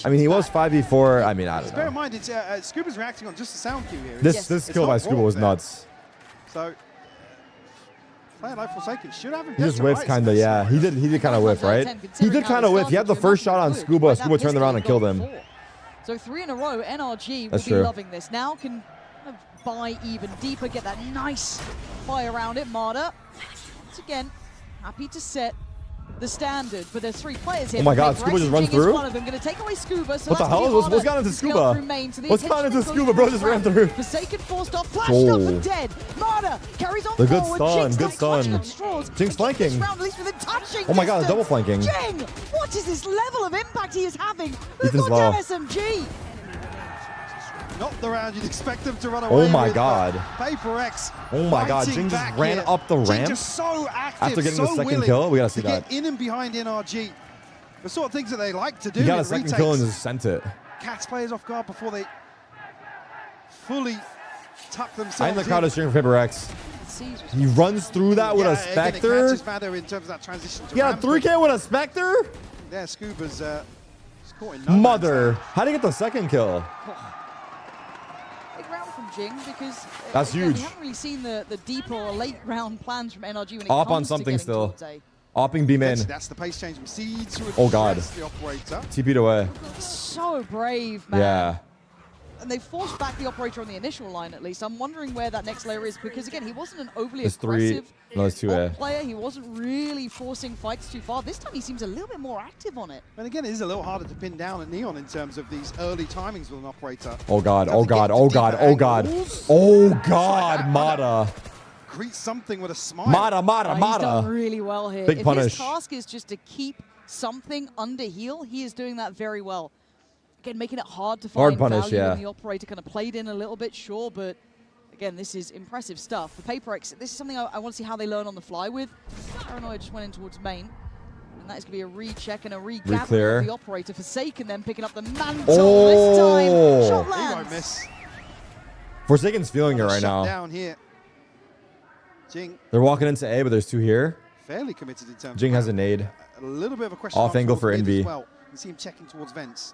I mean, he was 5v4. I mean, I don't Bear in know. mind, it's, Scuba's reacting on just the sound cue here. This kill by Scuba was nuts. So, player like Forsaken should have him. He just whiffed, kind of, yeah. He did kind of whiff, right? He did kind of whiff. He had the first shot on Scuba. Scuba turned around and killed him. So 3 in a row, NRG That's will be true. loving this. Now can buy even deeper, get that nice fire around it. Marder, once again, happy to set the standard, but there's 3 players here. Oh my god, Scuba just run through? One of them going to take away Scuba. So What the hell? What's gone into Scuba? What's gone into Scuba? Bro just ran through. Forsaken forced off, flashed up and dead. Marder carries on The good forward. stun, good stun. Jinx flanking. Oh my god, double flanking. Jing, what is this level of impact he is having? We've Ethan's got low. SMG. Not the round you'd expect them to run away Oh my with, god. PaperX. Oh my god, Jing just ran up the ramp Just so active, after getting so the second willing kill. We gotta see to that. get in and behind NRG. The sort of things that they like to do. He got in a second retakes. kill and just sent it. Catch players off guard before they fully tuck themselves I think the crowd is cheering for PaperX. Caesar's He runs through that with a Again, it Spectre. catches Veto in terms of that transition to He got a ramp. 3K with a Spectre? Yeah, Scuba's just caught in no Mother. How did he get the second kill? big round from Jing because That's again, huge. We haven't really seen the deep or late round plans from NRG when it Op comes on to something getting still. towards A. Opping B main. That's the pace change from Seeds to Oh god. address the operator. TP'd away. So brave, man. Yeah. And they forced back the operator on the initial line, at least. I'm wondering where that next layer is, because, again, he wasn't an overly There's 3. aggressive No, there's 2A. player. He wasn't really forcing fights too far. This time he seems a little bit more active on it. And again, it is a little harder to pin down at Neon in terms of these early timings with an operator. Oh god, oh god, oh god, oh god. Oh god, Mata. Greet something with a smile. Mata, Mata, He's done Mata. really well here. Big if punish. his task is just to keep something under heal, he is doing that very well. Again, making it hard to Hard find punish, value yeah. when the operator kind of played in a little bit, sure, but Again, this is impressive stuff. For PaperX, this is something I want to see how they learn on the fly with. Paranoia just went in towards main. And that is going to be a recheck and a regather of the operator. Forsaken then picking up the mantle this time. Shot lands. He won't miss. Forsaken's feeling it right now. Down here. Jing. They're walking into A, but there's 2 here. Fairly committed in terms Jing of has a nade. a little bit of a question Off angle for Envy. well. You see him checking towards vents.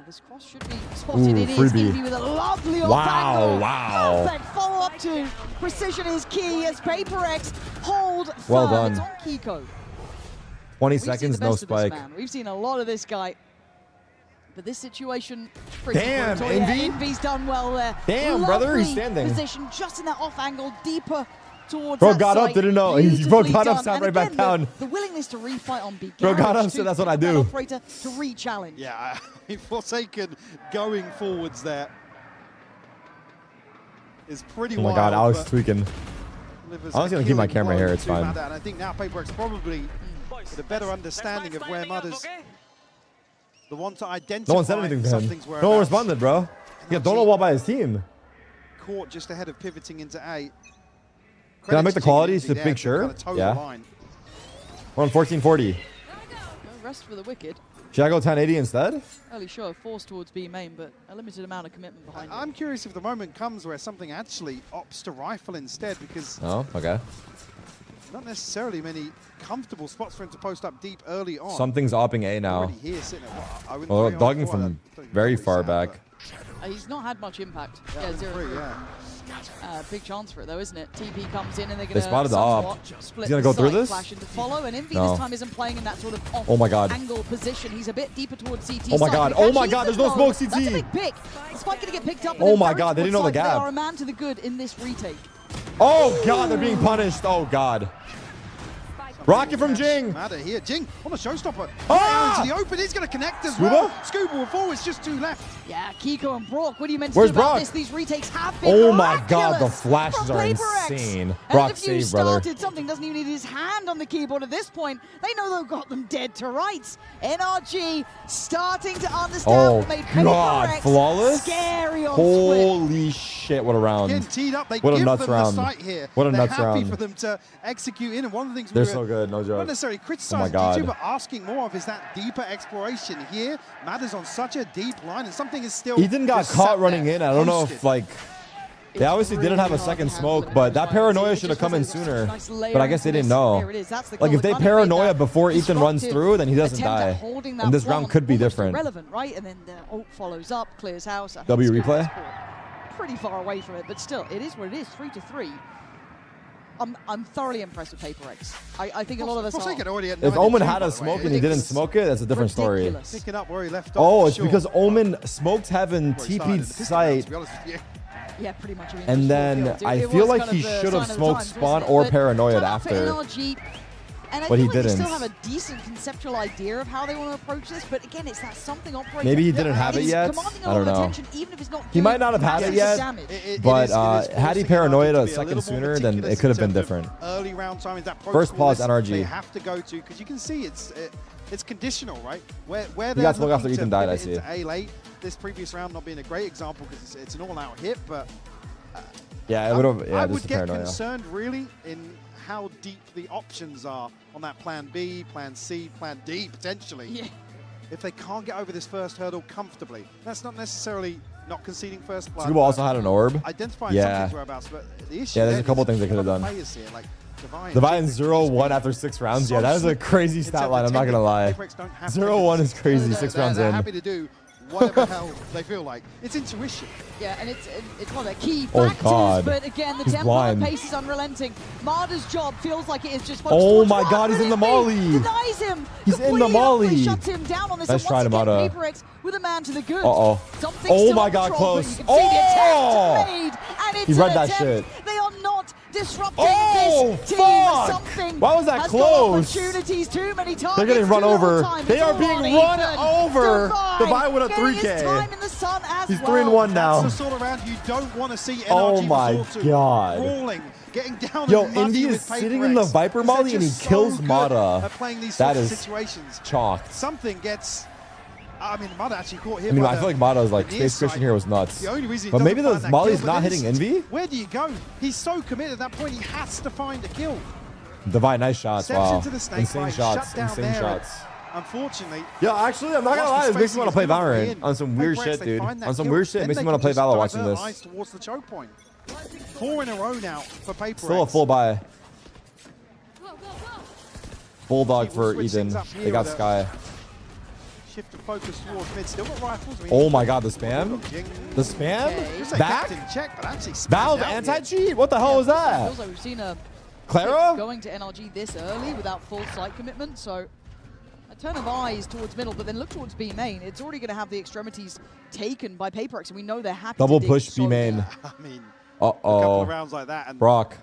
This cross should be spotted. It is Envy with a lovely off angle. Wow. Perfect follow-up to precision is key as PaperX hold firm. Well done. It's on Kiko. 20 We've seconds, seen the no best of this spike. man. We've seen a lot of this guy. But this situation, pretty Damn, brutal. Envy. Yeah, Envy's done well there. Damn, brother, he's standing. Position just in that off angle, deeper towards Bro that got up, site. didn't know. Bro got up, Done. sat And right back again, down. The willingness to refight on B. Bro got up, Garage so too, that's what I that do. Operator to re-challenge. Yeah, I mean, Forsaken going forwards there is pretty Oh my wild. god, Alex but tweaking. delivers I was a gonna keep my killing camera blow here, it's to fine. Mada, and I think now PaperX probably with a better understanding of where Mada's the one to identify. No one said anything to him. something's No one whereabouts. responded, bro. He got Donald wall by his team. Caught just ahead of pivoting into A. Can I make the qualities to there make to sure? kind of toe the Yeah. line. We're on 1440. No rest for the wicked. Should I go 1080 instead? Early show of force towards B main, but a limited amount of commitment behind it. I'm curious if the moment comes where something actually opts to rifle instead, because Oh, okay. not necessarily many comfortable spots for him to post up deep early on. Something's opping A now. Already here sitting at, I wouldn't Well, worry on dogging before, from I don't very think far sad, back. He's not had much impact. but- Yeah, 0-3. yeah. Big chance for it though, isn't it? TP comes in and they're They going to spotted the op. split He's gonna the go through site, this? flash into follow, and Envy No. this time isn't playing in that sort of off Oh my god. angle position. He's a bit deeper towards CT. Oh my side. god. He Oh can my achieve god. the There's no flow. smoke, CT. That's a big pick. The spike going to get picked up. Oh my god, they didn't know the They gap. are a man to the good in this retake. Oh god, they're being punished. Oh god. Rocket from Jing. Mada here. Jing on the showstopper. Ah! Out into the open. He's going to connect as Scuba? well. Scuba with forwards, just 2 left. Yeah, Kiko and Brock. What are you meant to Where's do about Brock? this? These retakes have been Oh my god, the miraculous flashes from are PaperX. insane. And Brock if you save, brother. started something, doesn't even need his hand on the keyboard at this point. They know they've got them dead to rights. NRG starting to understand Oh what made god, PaperX flawless. scary on Squid. Holy shit, what a round. Getting teed up. They What a give nuts them round. the site here. What a They're nuts happy round. for them to execute in. And one of the things They're we were so good, no joke. not necessarily Oh my criticizing god. G2, but asking more of is that deeper exploration here. Mada's on such a deep line, and something is still. Ethan got just caught sat running there, in. I don't know posted. if like they obviously didn't have a second smoke, but that paranoia should have come in sooner. But I guess they didn't know. Like if they paranoia before Ethan runs through, then he doesn't die. And this round could be different. Irrelevant, right? And then the ult follows up, clears house. I think W Squid replay? is pretty far away from it, but still, it is what it is. 3-3. I'm thoroughly impressed with PaperX. I think a lot of us Forsaken are. already at If 9 Omen and 2, had by a the way. smoke and he didn't smoke it, that's a different story. Ridiculous. Picking up where he left off. Oh, for it's sure. because Omen smoked heaven, Where he started. TP'd To site, be honest with you. Yeah, pretty much. I mean, and just then fulfilled. I It feel was like kind he of the should have sign of the smoked times, spawn wasn't it? or But paranoid shout out for after. NRG. And I But feel he like they didn't. still have a decent conceptual idea of how they want to approach this, but again, it's that something operator. Maybe he didn't have it is yet. commanding a I lot don't of know. attention, even if it's not He doing might not have had it massive yet, damage. but had he paranoid a to be second little sooner, more then it meticulous could have in been terms of different. Early round time is that First protocol pause, list NRG. They have to go to because you can see it's conditional, right? Where He they're got smoke after looking to Ethan died, I pivot see. into A late. This previous round not being a great example because it's an all-out hit, but Yeah, it would have. Yeah, I just would the get paranoia. concerned really in how deep the options are on that plan B, plan C, plan D potentially. Yeah. If they can't get over this first hurdle comfortably, that's not necessarily not conceding first blood. Scuba also had an orb. Identifying Yeah. something's whereabouts, but the issue Yeah, there's then a couple is things they could have other done. players here, like Divine 0-1 after 6 rounds. Yeah, that is a crazy stat line. I'm not gonna lie. 0-1 is crazy. 6 rounds they're in. happy to do whatever hell they feel like. It's intuition. Yeah, and it's one of their key Oh, factors, God. but again, the He's tempo and blind. pace is unrelenting. Marder's job feels like it is just Oh focused my towards God, one, he's in the but molly. Envy denies him. He's in the Completely molly. shuts him down on this. Nice And try, once again, Namada. PaperX with a man to the good. Uh-oh. Something Oh still my on God, control, but close. you can see the Oh! attempt made, and it's He read an that attempt. shit. They are not disrupting Oh, this team. fuck! Something Why was that has close? got opportunities, too many targets. They're getting run too little over. time. They It's are all being on run Ethan. over. Divine with a getting his 3K. time in the sun as He's well. 3-1 now. That's the sort of round you don't want to see NRG Oh my resort to. God. Crawling, getting down Yo, and muddy Indy with is sitting in the PaperX, Viper because they're molly and he just so kills good Mata. at playing these That sorts of is situations. chalked. Something gets I mean, Mada actually caught here. I mean, I feel like Mada's like space Christian here was nuts. The only reason he but maybe doesn't the find that Molly's kill, not but hitting then Envy. Where do you go? He's so committed at that point. He has to find a kill. Divine, nice shots. Steps Wow. into the snake Insane bite, shots. shut down Insane there. shots. Unfortunately. Yeah, actually, I'm not gonna lie. This makes me want to play Valorant on some weird shit, dude. On some weird shit, it makes me want to play Valor watching this. Eyes towards the choke point. 4 in a row now for Paper Still a X. full buy. Bulldog for Eden. They got Sky. Shift of focus towards mid. Still got rifles. Oh my god, the spam? The spam? Back? Check, but actually Valve anti-cheat? What the hell was that? Feels like we've seen a Clara? going to NRG this early without full site commitment, so a turn of eyes towards middle, but then look towards B main. It's already going to have the extremities taken by Paper X, and we know they're happy Double to push dig B main. I mean, uh-oh. a couple of rounds like that, and Brock.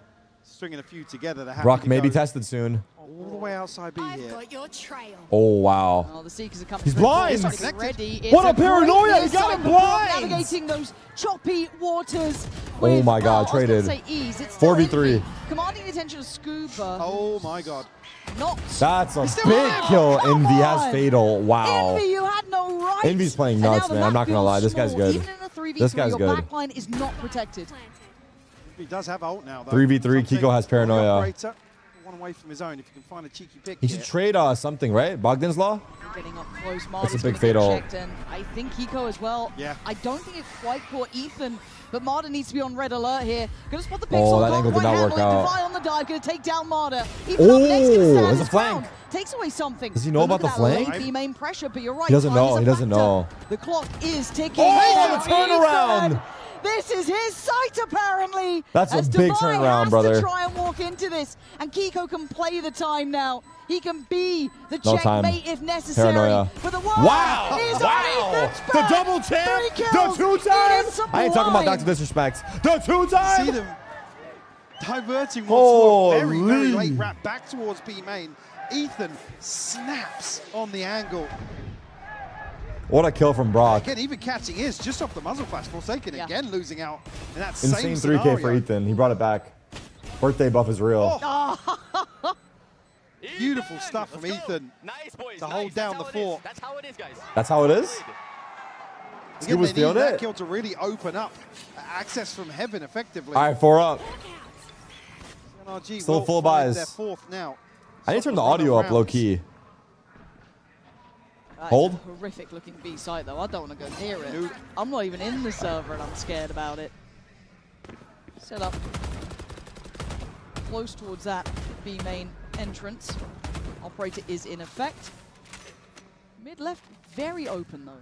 stringing a few together. They're happy Brock to may be go tested soon. all the way outside B here. Oh, wow. Oh, the Seekers are coming He's through. blind! It's ready. It's What a paranoia! great He got him side for Brock, blind! Navigating those choppy waters. Oh my god, I was traded. gonna say ease. It's still 4v3. Envy, commanding the attention of Scuba. Oh my god. Not. That's a Still big alive. kill. Come Envy has on. Fatal. Wow. Envy, you had no right. Envy's playing And now nuts, the man. I'm map not gonna lie. feels This guy's small. good. Even in a 3v3, This guy's your good. backline is not protected. He does have ult now, though. 3v3, Kiko has paranoia. Operator, one away from his own. If you can find a cheeky pick He here. should trade something, right? Bogdan's Law? Getting up close, That's a Marty's big gonna get fatal. checked, and I think Kiko as well. Yeah. I don't think it quite caught Ethan, but Marta needs to be on red alert here. Gonna spot the pixel. Oh, that can't angle did quite not work handle it. out. Defy on the dive, gonna take down Marta. Even up next, gonna Oh, stand there's a his ground. flank. Takes away something. Does he know But about look the at that flank? late main pressure, but you're right. He doesn't time is know. a He doesn't factor. know. The clock is ticking. Oh, the Ethan! turnaround! This is his sight, apparently. That's a as big Divine turnaround, has brother. To try and walk into this, and Kiko can play the time now. He can be the No time. checkmate if necessary. Paranoia. But the wall Wow! is Wow! on Ethan's The back. double champ! 3 The kills. 2-time! It is I ain't talking about sublime. Dr. Disrespect. The 2-time! See them diverting once more. Very, very Holy. late wrap back towards B main. Ethan snaps on the angle. What a kill from Brock. Again, even catching his just off the muzzle flash. Forsaken again losing out in that Insane same 3K scenario. for Ethan. He brought it back. Birthday buff is real. Beautiful stuff from Ethan to hold down the fort. That's how it is, guys. That's how it is? Again, Scuba's they need feeling that it. kill to really open up access from heaven effectively. All right, 4 up. NRG Still will full find buys. their 4th now. I need to turn the Stop the audio run up of low rounds. key. That Hold. is a horrific looking B site though. I don't want to go near it. I'm not even in the server and I'm scared about it. Set up close towards that B main entrance. Operator is in effect. Mid left very open though.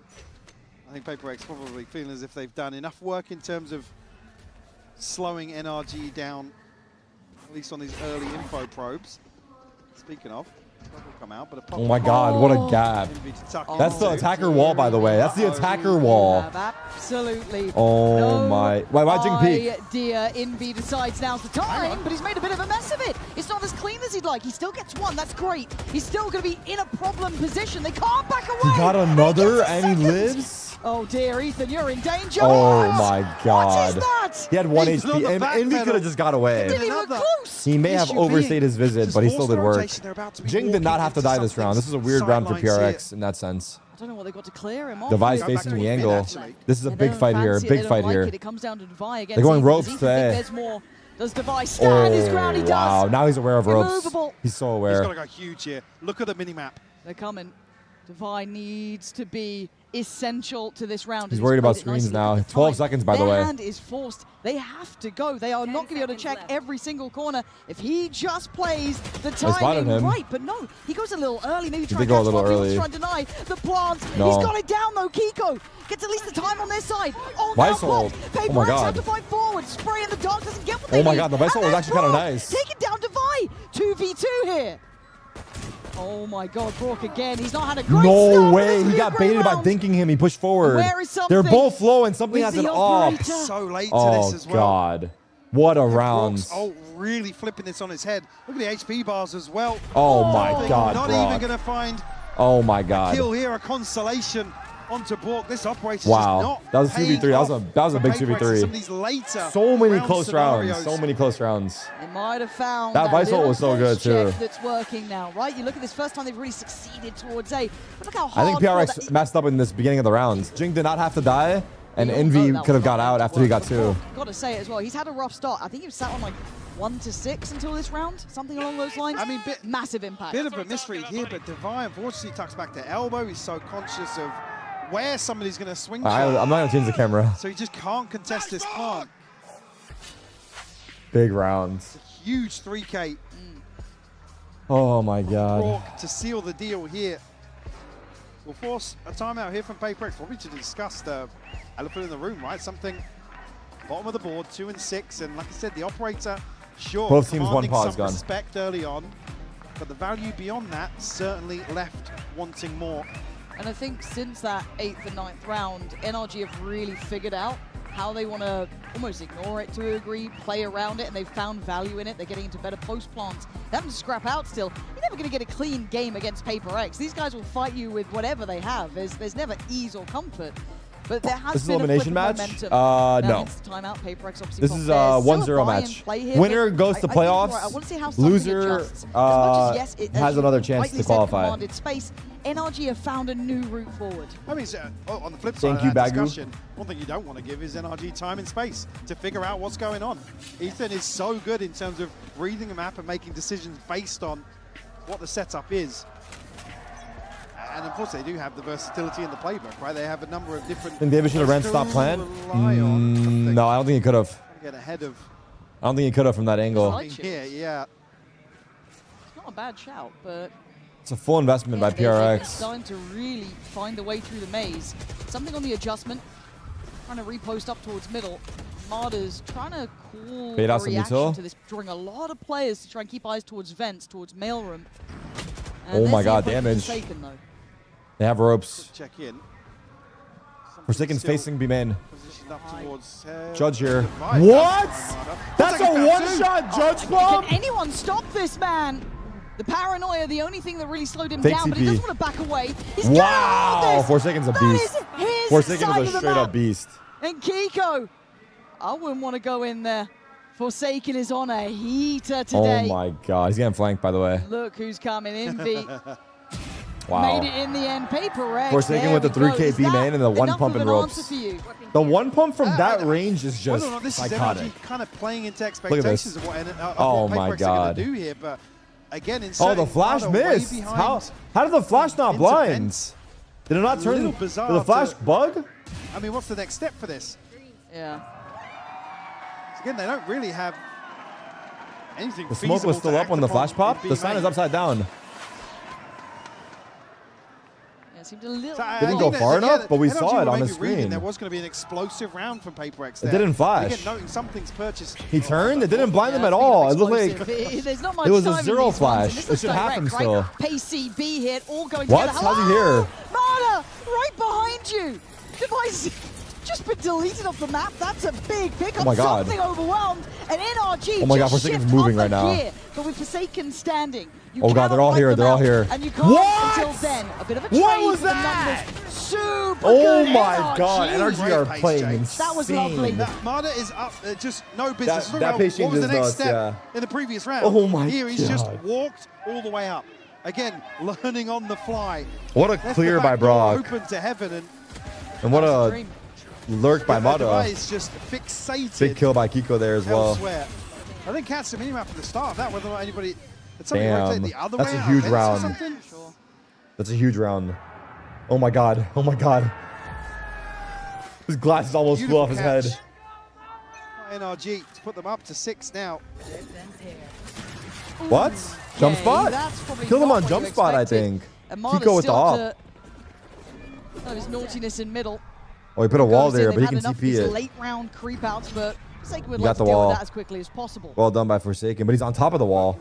I think Paper X probably feeling as if they've done enough work in terms of slowing NRG down, at least on these early info probes. Speaking of, that will come out, but a pop Oh my god, what a gap. That's the attacker wall, by the way. That's the attacker wall. Absolutely. Oh no my. Why Jing peek? idea. Envy decides now's the time, but he's made a bit of a mess of it. It's not as clean as he'd like. He still gets one. That's great. He's still going to be in a problem position. They can't back away. He got another and he lives? Oh dear, Ethan, you're in danger. Oh my god. What is that? He had 1 Ethan on the HP. back Envy pedal. could have just got away. Didn't even look close. He may have Issue overstayed being, his visit, this but he is still force did work. rotation. They're about to be Jing did not walking have to into die this round. This is a weird round for sidelines here. PRX in that sense. I don't know what they got to clear him off. Devi's with. facing the mid, angle. actually. This is a They big don't fight here. fancy it, Big they don't fight like here. It comes down to Devi against They're going Ethan. ropes Does Ethan think today. there's more? Does Devi stand his ground? He does. Wow, now he's aware of ropes. Immovable. He's so He's aware. got to go huge here. Look at the minimap. They're coming. Devi needs to be essential to this round. He's and worried played about it screens nicely now. with the 12 time. seconds, by the Their way. hand is forced. They have to go. They are not going to be able to check every single corner. If he just plays the spotted timing him. right, but no, he goes a little early. Maybe try did and go a catch little one. He wants early. to try and deny the plants. No. He's got it down though. Kiko gets at least the time on their side. Oh, Vice now hold. blocked. Oh Paper my X God. have to fight forward. Spray in the dark doesn't get what they Oh my need. God, the Vice hold And was actually kinda Brock nice. taking down Devi. 2v2 here. Oh my God, Brock again. He's not had a great No start, but way. this will He be a got great baited by round. thinking him. He pushed forward. Where is They're something both low and something with has the an up. operator? So late to Oh this as well. god. What a round. Oh, really flipping this on his head. Look at the HP bars as well. Oh my They're god, Not Brock. even going to find Oh my a god. kill here, a consolation. onto Bork. This operator Wow. just not That was a paying 2v3. off That was a big for Paper Rex in 2v3. some of these later So many round close scenarios. rounds. So many close rounds. They might have found That Vice ult little was so good, pulse check too. That's working now, right? You look at this first time they've really succeeded towards A. But look how I hard. think PRX messed up in this beginning of the rounds. Jing did not have to die, and Envy could have got out after he got 2. Got to say it as well. He's had a rough start. I think he was sat on like 1 to 6 until this round, something along those lines. I mean, massive impact. Bit of a misread here, but Divine unfortunately tucks back to elbow. He's so conscious of where somebody's going to swing. I'm not going to change the camera. So he just can't contest this plant. Big rounds. Huge 3K. Oh my god. Rourke to seal the deal here. We'll force a timeout here from PaperX, probably to discuss the elephant in the room, right? Something bottom of the board, 2 and 6, and like I said, the operator, sure, Both teams commanding 1 pause some gun. respect early on, but the value beyond that certainly left wanting more. And I think since that 8th and 9th round, NRG have really figured out how they want to almost ignore it to a degree, play around it, and they've found value in it. They're getting into better post plants. They haven't scrap out still. You're never going to get a clean game against Paper X. These guys will fight you with whatever they have. There's never ease or comfort. But there has This is been elimination a flip match? of momentum. No. Hence the timeout. Paper X obviously This is a 1-0 match. Winner goes to playoffs. I want to see how something Loser adjusts. As much as, yes, has another chance rightly to said, qualify. commanded space. NRG have found a new route forward. I mean, on the flip Thank side you, of that Bagu. discussion, one thing you don't want to give is NRG time and space to figure out what's going on. Ethan is so good in terms of reading a map and making decisions based on what the setup is. And of course, they do have the versatility in the playbook, right? They have a number of different. I think David should have ran stop plan. No, I don't think he could have. Get ahead of. I don't think he could have from that angle. Here, yeah. It's not a bad shout, but It's a full investment by they're PRX. starting to really find a way through the maze. Something on the adjustment, trying to repost up towards middle. Marta's trying to call Bait a out some reaction util. to this, drawing a lot of players to try and keep eyes towards vents, towards mailroom. Oh my god, damage. Forsaken, though. They have ropes. Check in. Forsaken's still facing B main. Positioned up towards. Judge here. Right. What? Looks That's like a he found 1-shot two. judge bomb? Can anyone stop this man? The paranoia, the only thing that really slowed him Fake down, but he CP. doesn't want to back away. He's Wow, getting this. Forsaken's a That beast. is his Forsaken side is of a the straight map. up beast. And Kiko, I wouldn't want to go in there. Forsaken is on a heater today. Oh my god, he's getting flanked by the way. Look who's coming, Envy. Wow. Made it in the end. Paper X. Forsaken with the 3K B main and the 1 pump and ropes. The 1 pump from that range is just Whether or not this psychotic. is NRG kind of playing into this. expectations of what, Oh what my PaperX are god. going to do here, but again, Oh, the flash missed. How did the flash not blind? Did it not turn? little Did bizarre the flash to- bug? I mean, what's the next step for this? Yeah. So again, they don't really have anything. The smoke was feasible still to up when the act upon flash popped. in The sign B is main. upside down. Yeah, it seemed a little. So I Didn't think go that- far yeah, enough, but we NRG saw it were on the maybe reading screen. There was going to be an explosive round from PaperX there. didn't flash. Again, noting something's purchased. He turned. It didn't blind them at all. It looked like There's not much it was a time in 0 these ones, flash. and this It looks should happen direct, still. right? PCB hit, all going What? together. How's he Hello? here? Marta, right behind you. Device just been deleted off the map. That's a big pickup. Oh my God. Something overwhelmed. And NRG Oh my God, just Forsaken's shift moving up right a now. gear, but with Forsaken standing. You Oh God, they're all cannot here. wipe They're them all out, here. And you can't What? until then. A bit of a What trade was for the that? numbers. Super Oh good my NRG. god, NRG are Great playing pace, insane. That was lovely. Marta is up, just no business. That Look, pace what was the changes next nuts, step yeah. in the previous round? Oh my Here he's just God. walked all the way up. Again, learning on the fly. What a Left the clear by back door Brock. Open to heaven, And what a lurk by Mata. Device just fixated Big kill by Kiko there as well. elsewhere. I think Cat's the minimap from the start of that, whether or not anybody had something Damn. rotate the other That's way a out, huge fence or round. something. That's a huge round. Oh my god. Oh my god. His glasses almost flew off his head. NRG to put them up to 6 now. What? Jump Yeah, spot? that's probably Killed him not on what jump you spot, I expected. think. And Marta's Kiko with the still op. up to his naughtiness in middle. Oh, he put a wall Goes in, there, they've but he had can enough of TP these it. late round creep outs, but Forsaken would You like got to the deal wall. with that as quickly as possible. Well done by Forsaken, but he's on top of the wall.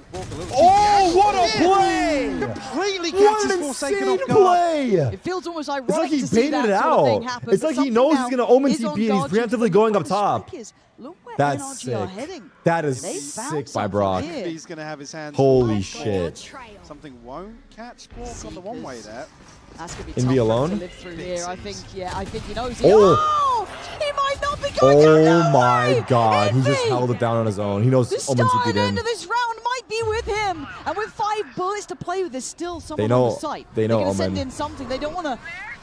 Oh! Oh, what a play! Completely What catches an Forsaken insane off guard. play! It feels almost ironic It's like he to see baited that it sort of thing out. happen, It's but like he something knows now he's going to Omen is on TP and guard. he's preemptively going up The top. strike is, look where That's NRG sick. are heading. That is They found sick by something Brock. here. He's going to have his hands. Holy full. shit. Something won't catch Brock on the one way there. That's going to be Envy tough alone? to live through here. I think he knows. Oh. He might not be going down. Oh No my way. god, he just Envy. held it down on his own. He knows The Omen start TP'd and end in. of this round might be with him. And with 5 bullets to play with, there's still someone know- on the site. they know They're going to send Omen. in something. They don't want to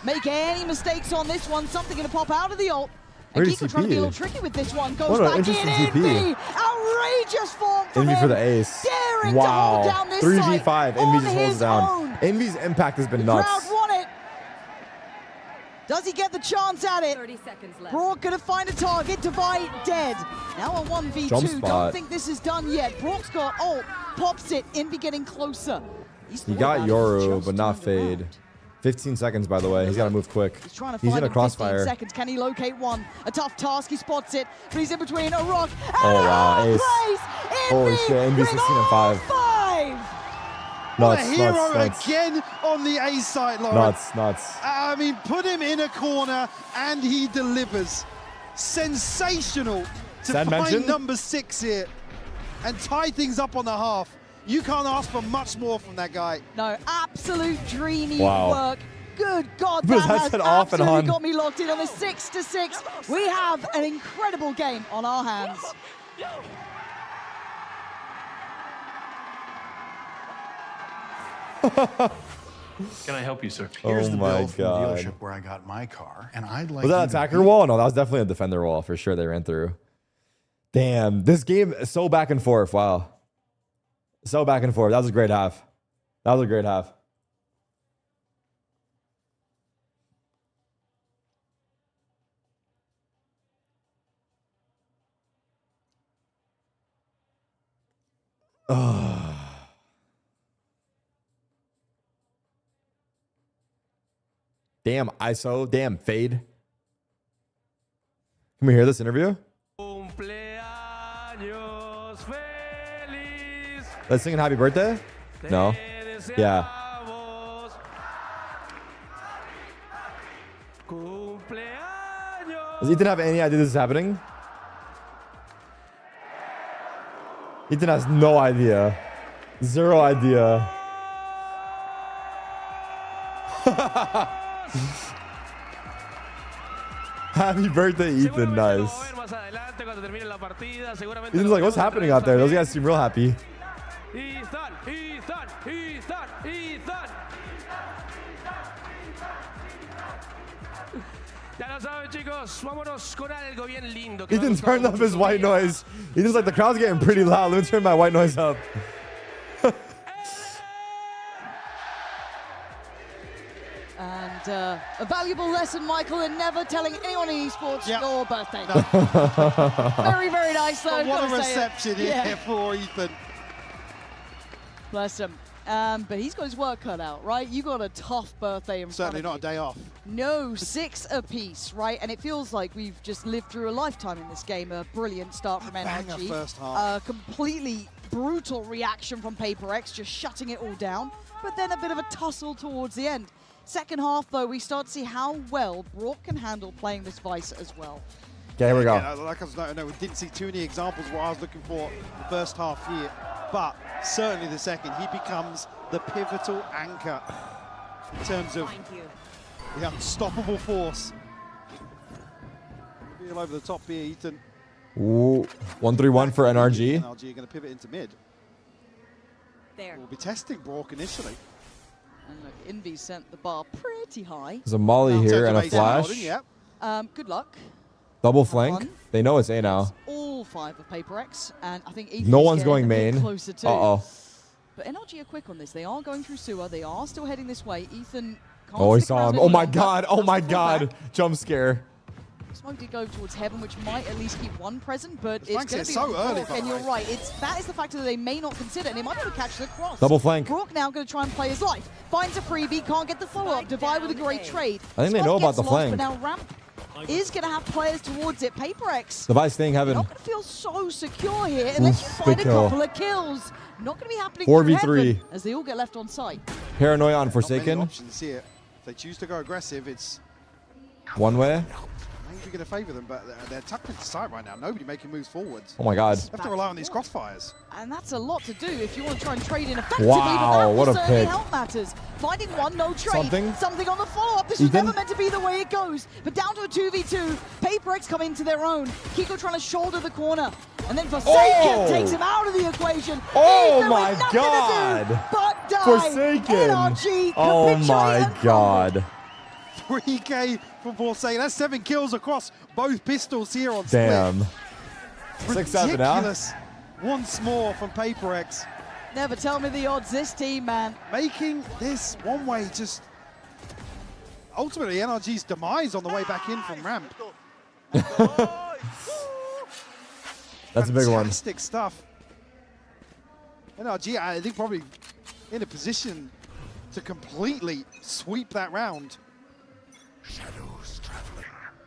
make any mistakes on this one. Something going to pop out of the ult. And Where did Kiko trying to be a TP? little tricky with this one. Goes What an back in. interesting Envy. TP. Outrageous form from Envy him. for the ace. Daring to hold Wow. down this 3v5. site Envy on just holds his down. own. Envy's impact has been Crowd nuts. won it. Does he get the chance at it? 30 seconds left. Brock gonna find a target. Divide dead. Now on 1v2. Jump Don't spot. think this is done yet. Brock's got ult. Pops it. Envy getting closer. He's He thought got about it, Yoru, just but not turned Fade. around. 15 seconds, by the way. He's got to move quick. He's trying to He's find in a him 15 crossfire. seconds. Can he locate one? A tough task. He spots it, but he's in between a rock. And Oh, wow, a ace. place. Holy Envy shit, Envy with 16 and all 5. 5. What a Nuts, hero nuts, nuts. again on the A side, Lauren. Nuts, nuts. I mean, put him in a corner and he delivers. Sensational to Sad find mention? number 6 here and tie things up on the half. You can't ask for much more from that guy. No, absolute dreamy Wow. work. Good God, Put his that has headset off and absolutely on. got me locked in on the 6-6. We have an incredible game on our hands. Can I help you, sir? Oh my god. dealership where I got my car, and I'd like Was that you an to attacker be- wall? No, that was definitely a defender wall for sure. They ran through. Damn, this game is so back and forth. Wow. So back and forth. That was a great half. That was a great half. Damn, ISO. Damn, Fade. Can we hear this interview? Let's sing happy birthday? No? Yeah. Does Ethan have any idea this is happening? Ethan has no idea. Zero idea. Happy birthday, Ethan. Nice. Ethan's like, what's happening out there? Those guys seem real happy. Ethan turned up his white noise. Ethan's like, the crowd's getting pretty loud. Let me turn my white noise up. And a valuable lesson, Michael, in never telling anyone in esports your birthday. Very, very nice, though. But what a gotta say it. reception here Yeah. for Ethan. Bless him. But he's got his work cut out, right? You got a tough birthday in Certainly front of not a day off. No, 6 apiece, right? And it feels like we've just lived through a lifetime in this game. A brilliant start from banger NRG. first half. A completely brutal reaction from Paper X, just shutting it all down. But then a bit of a tussle towards the end. Second half, though, we start to see how well Brock can handle playing this Vice as well. Okay, here we go. Yeah, like I was no, we didn't see too many examples of what I was looking for the first half here, but certainly the second, he becomes the pivotal anchor in terms of the unstoppable force. Feel over the top here, Ethan. Ooh, 1-3-1 for NRG. NRG are going to pivot into mid. There. We'll be testing Brock initially. And look, Envy sent the bar pretty high. There's a molly here and a flash. Good luck. Double flank. They know it's A now. All 5 of Paper X, and I think Ethan No is one's getting going a bit main. closer too. Uh-oh. But NRG are quick on this. They are going through sewer. They are still heading this way. Ethan can't Oh, he stick saw around him. any Oh my longer. god. Oh Does my pull god. back. Jump scare. Smoke did go towards heaven, which might at least keep one present, but it's Flanks going it to be so early, Brock, by and the you're way. right. That is the factor that they may not consider, and they might be able to catch the cross. Double flank. Brock now going to try and play his life. Finds a freebie, can't get the follow-up. Divide with a great trade. I think they Spot know about gets the lost, flank. But now ramp is going to have players towards it. PaperX, The Vice staying heaven. not going to feel so secure here unless you find a kill. couple of kills. Not going to be happening 4v3. through heaven as they all get left on site. Paranoia on Not many Forsaken. options here. If they choose to go aggressive, it's One way. maybe going to favour them, but they're tucked into sight right now. Nobody making moves forwards. Oh my God. They have to rely on these crossfires. And that's a lot to do if you want to try and trade in effectively. Wow, but what a that will certainly pick. help matters. Finding one, no trade. Something? on the follow-up. This was Ethan? never meant to be the way it goes. But down to a 2v2. PaperX come into their own. Kiko trying to shoulder the corner. And then Forsaken takes him out of the equation. Oh Ethan with my nothing to God. do but die. Forsaken. NRG Oh capitulate my and fold. God. 3K from Forsaken. That's 7 kills across both pistols here on Split. Damn. 6-7 now. Ridiculous. Once more from PaperX. Never tell me the odds, this team, man. Making this one way just ultimately NRG's demise on the way back in from ramp. That's a big one. Fantastic stuff. NRG, I think, probably in a position to completely sweep that round.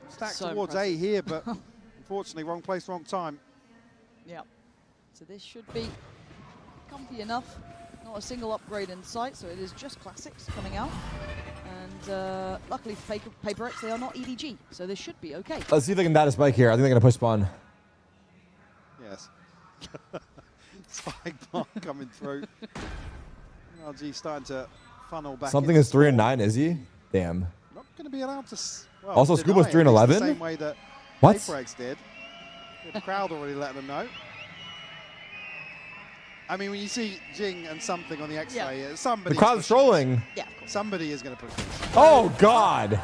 Stacked So towards impressive. A here, but unfortunately, wrong place, wrong time. Yeah. So this should be comfy enough. Not a single upgrade in sight, so it is just classics coming out. And luckily for PaperX, they are not EDG, so this should be okay. Let's see if they can data spike here. I think they're going to push spawn. Yes. Spike bomb coming through. NRG starting to funnel back. Something into is 3 and spawn. 9, is he? Damn. Not going to be allowed to. Well, Also, deny Scuba's it, 3 and at least 11? The same way that What? PaperX did. The crowd already letting them know. I mean, when you see Jing and something on the X-ray, somebody. The crowd's trolling. Yeah, of course. Somebody is going to push this. Oh, God.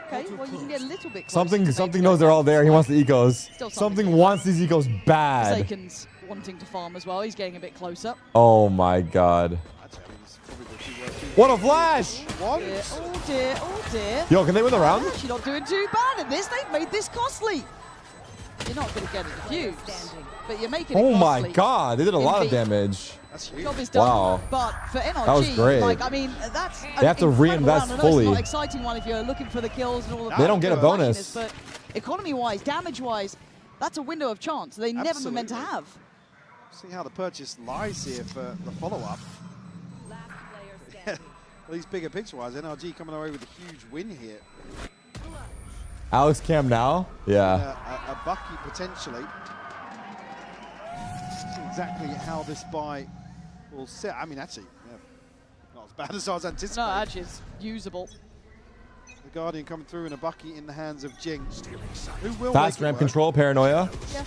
Okay, well, you can get a little bit closer Something knows they're all there. He wants the ecos. Still Something wants these ecos bad. Forsaken's wanting to farm as well. He's getting a bit closer. Oh, my God. What a flash! Oh dear, oh dear, oh dear. Yo, can they win the round? They're actually not doing too bad at this. They've made this costly. You're not going to get a defuse, but you're making it Oh, costly. my God. They did a lot of Indeed. damage. Job is done. Wow. But for NRG, That was great. like, I mean, that's They have to an incredible reinvest round. I know fully. It's not an exciting one if you're looking for the kills and all of that. They don't get a bonus. But economy-wise, damage-wise, that's a window of chance they never were meant to have. See how the purchase lies here for the follow-up. At least bigger picture-wise, NRG coming away with a huge win here. Alex Cam now? Yeah. A Bucky potentially. See exactly how this buy will set. I mean, actually, yeah, not as bad as I was anticipating. No, actually, it's usable. The Guardian coming through and a Bucky in the hands of Jing. Who will Fast make it ramp work. control, paranoia. Yeah.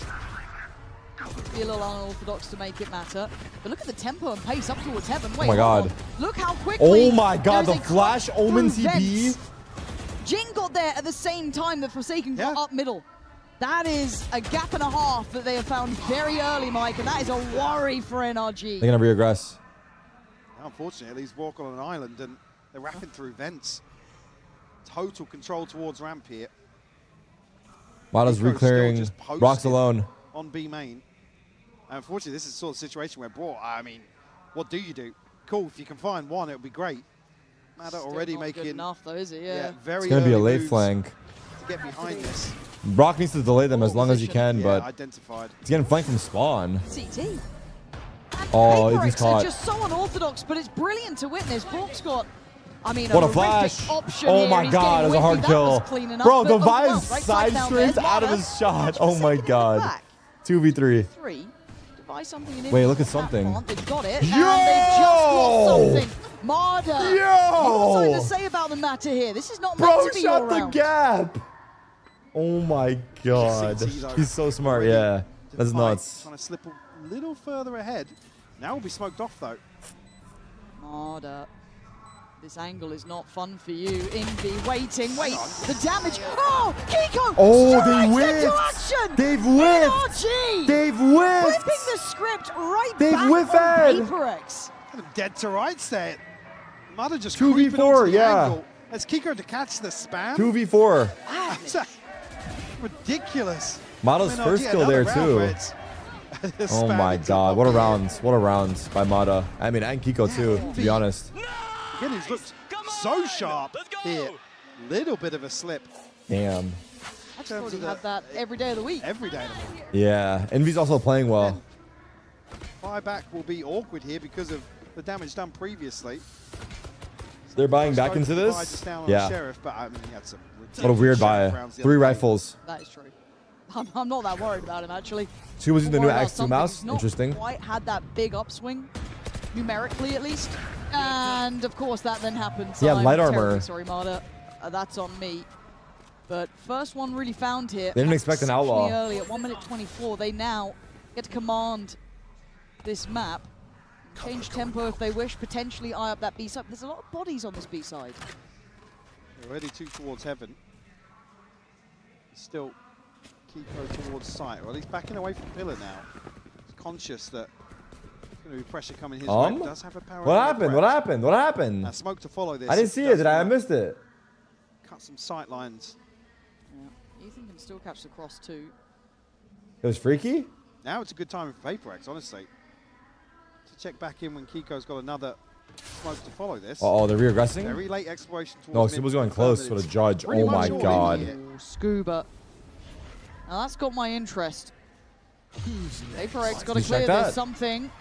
Be a little unorthodox to make it matter. But look at the tempo and pace up towards heaven. Wait, my hold God. on. Look how quickly. Oh my God, there's the a flash cut omen through CP. vents. Jing got there at the same time that Forsaken got up middle. That is a gap and a half that they have found very early, Mike, and that is a worry for NRG. They're going to reaggress. Unfortunately, he's walking on an island and they're wrapping through vents. Total control towards ramp here. Mata's Nico's still reclearing. just posted Rock's alone. On B main. And unfortunately, this is the sort of situation where, bro, I mean, what do you do? Cool, if you can find one, it would be great. Mata Still already not making good enough, though, is it? Yeah. very It's going to be a early late moves flank. to get behind this. Brock needs to delay them as long as he can, Yeah, but identified. he's getting flanked from spawn. CT. Oh, PaperX he's are caught. just so unorthodox, but it's brilliant to witness. Brock's got, I mean, What a horrific flash. option Oh here. my He's God, it getting was a hard whiffy. That kill. was clean enough, Bro, but the overwhelmed. Vi's Right side down straight there. out of his shot. Oh my God. back. 2v3. Three. Devise something in Wait, look at that something. plant. They've got it. Yo! And they just lost something. Marder. Yo! Something to say about the matter here. This is not Bro, meant to be shot your the round. gap. Oh my God. He's so smart, yeah. That's nuts. Trying to slip a little further ahead. Now will be smoked off, though. Marder. This angle is not fun for you. Invi waiting. Wait, the damage. Oh, Kiko! Oh, they strikes whiffed. into action! They've whiffed. NRG! They've whiffed. Flipping the script right They've back whiffed. on PaperX. Kind of dead to rights there. Mata just 2v4, creeping onto the yeah. angle. As Kiko to catch the spam. 2v4. That's ridiculous. Mata's I mean, first yeah, kill there, another round too. where it's a Oh spam my into God. What a Bucky. round. What a round by Mata. I mean, and Kiko too, to be honest. Again, he's looked so sharp here. Little bit of a slip. Damn. I just thought he had that every day of the week. Every day of the week. Yeah, Envy's also playing well. Buyback will be awkward here because of the damage done previously. They're buying back into this? Yeah. Sheriff, but I mean, he had some What a weird buy. 3 rifles. That is true. I'm not that worried about him, actually. She was using the new Worried about X2 something mouse. who's not Interesting. Quite had that big upswing, numerically at least. And of course, that then happens. Yeah, light armor. Sorry, Marta. That's on me. But first one really found here. They didn't expect an outlaw. Early at 1:24, they now get to command this map. Change tempo if they wish, potentially eye up that B side. There's a lot of bodies on this B side. Already 2 towards heaven. Still Kiko towards site. Well, he's backing away from Pillar now. He's conscious that there's going to be pressure coming his way. Does have a power. What happened? What happened? What happened? Now, smoke to follow this. I didn't see it. Did I? I missed it. Cut some sight lines. Yeah. Ethan can still catch the cross too. It was freaky? Now it's a good time for PaperX, honestly. To check back in when Kiko's got another smoke to follow this. Uh-oh, they're re-aggressing? Very late exploration towards No, Scuba's going close for the judge. Oh my god. Scuba. Now that's got my interest. PaperX got to Check clear that. this. Something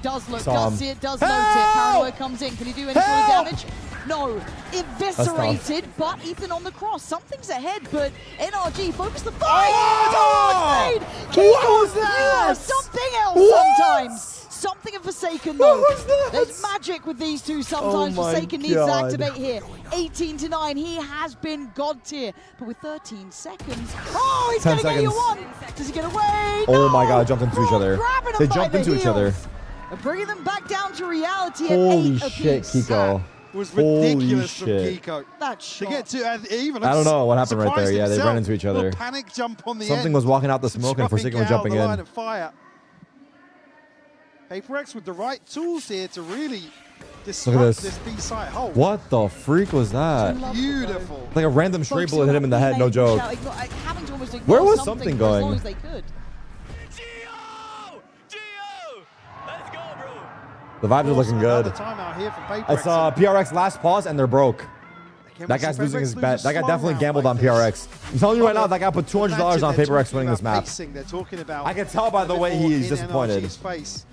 does look, Saw does him. see it, does note it. Paranoid comes in. Can he do any sort of damage? No. Eviscerated, but Ethan on the cross. Something's ahead, but NRG focus the fire. Oh! Kiko, was that? you are something else sometimes. Something of Forsaken though. What was that? There's magic with these two sometimes. Oh my Forsaken needs to God. activate here. 18-9, he has been god tier. But with 13 seconds, oh, he's 10 gonna get you seconds. one. Does he get away? Oh No! my god, jumped into each other. Grabbing They him by jumped the into each other. heels. And bringing them back down to reality Holy at 8 shit, apiece. Kiko. Was Holy ridiculous from shit. Kiko. That To shot. get to even I don't know what happened right there. surprised Yeah, they himself. ran into each other. Little panic jump on the Something end was walking out the to smoke try and Forsaken get was out jumping the in. line of fire. PaperX with the right tools here to really disrupt this B-side hole. What the freak was that? Beautiful. Like a random stray bullet hit him in the head, no joke. Having to almost Where ignore was something something for as long going? as they could. The vibes are looking good. Another timeout here from PaperX. It's PRX last pause and they're broke. Again, That we guy's see losing PaperX his lose bet. a That guy slow definitely round gambled like on this. PRX. I'm telling you right now, that guy put $200 on Imagine they're PaperX talking winning this about map. pacing. They're talking about I can tell by the a way bit more he's in disappointed. NRG's face.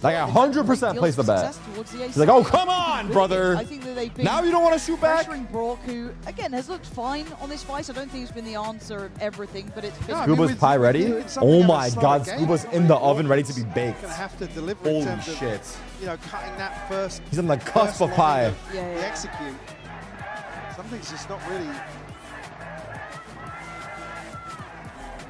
That guy 100% placed the bet. He's like, oh, come on, brother. I think that they've been Now you don't want to shoot back? pressuring Brock, who, again, has looked fine on this fight. I don't think it's been the answer of everything, but it's been... Scuba's pie ready? Oh my god, Scuba's in the oven ready to be baked. Gonna have to deliver in Holy terms shit. of, you know, cutting that first. He's on the cusp first of line pie. of the execute. Something's just not really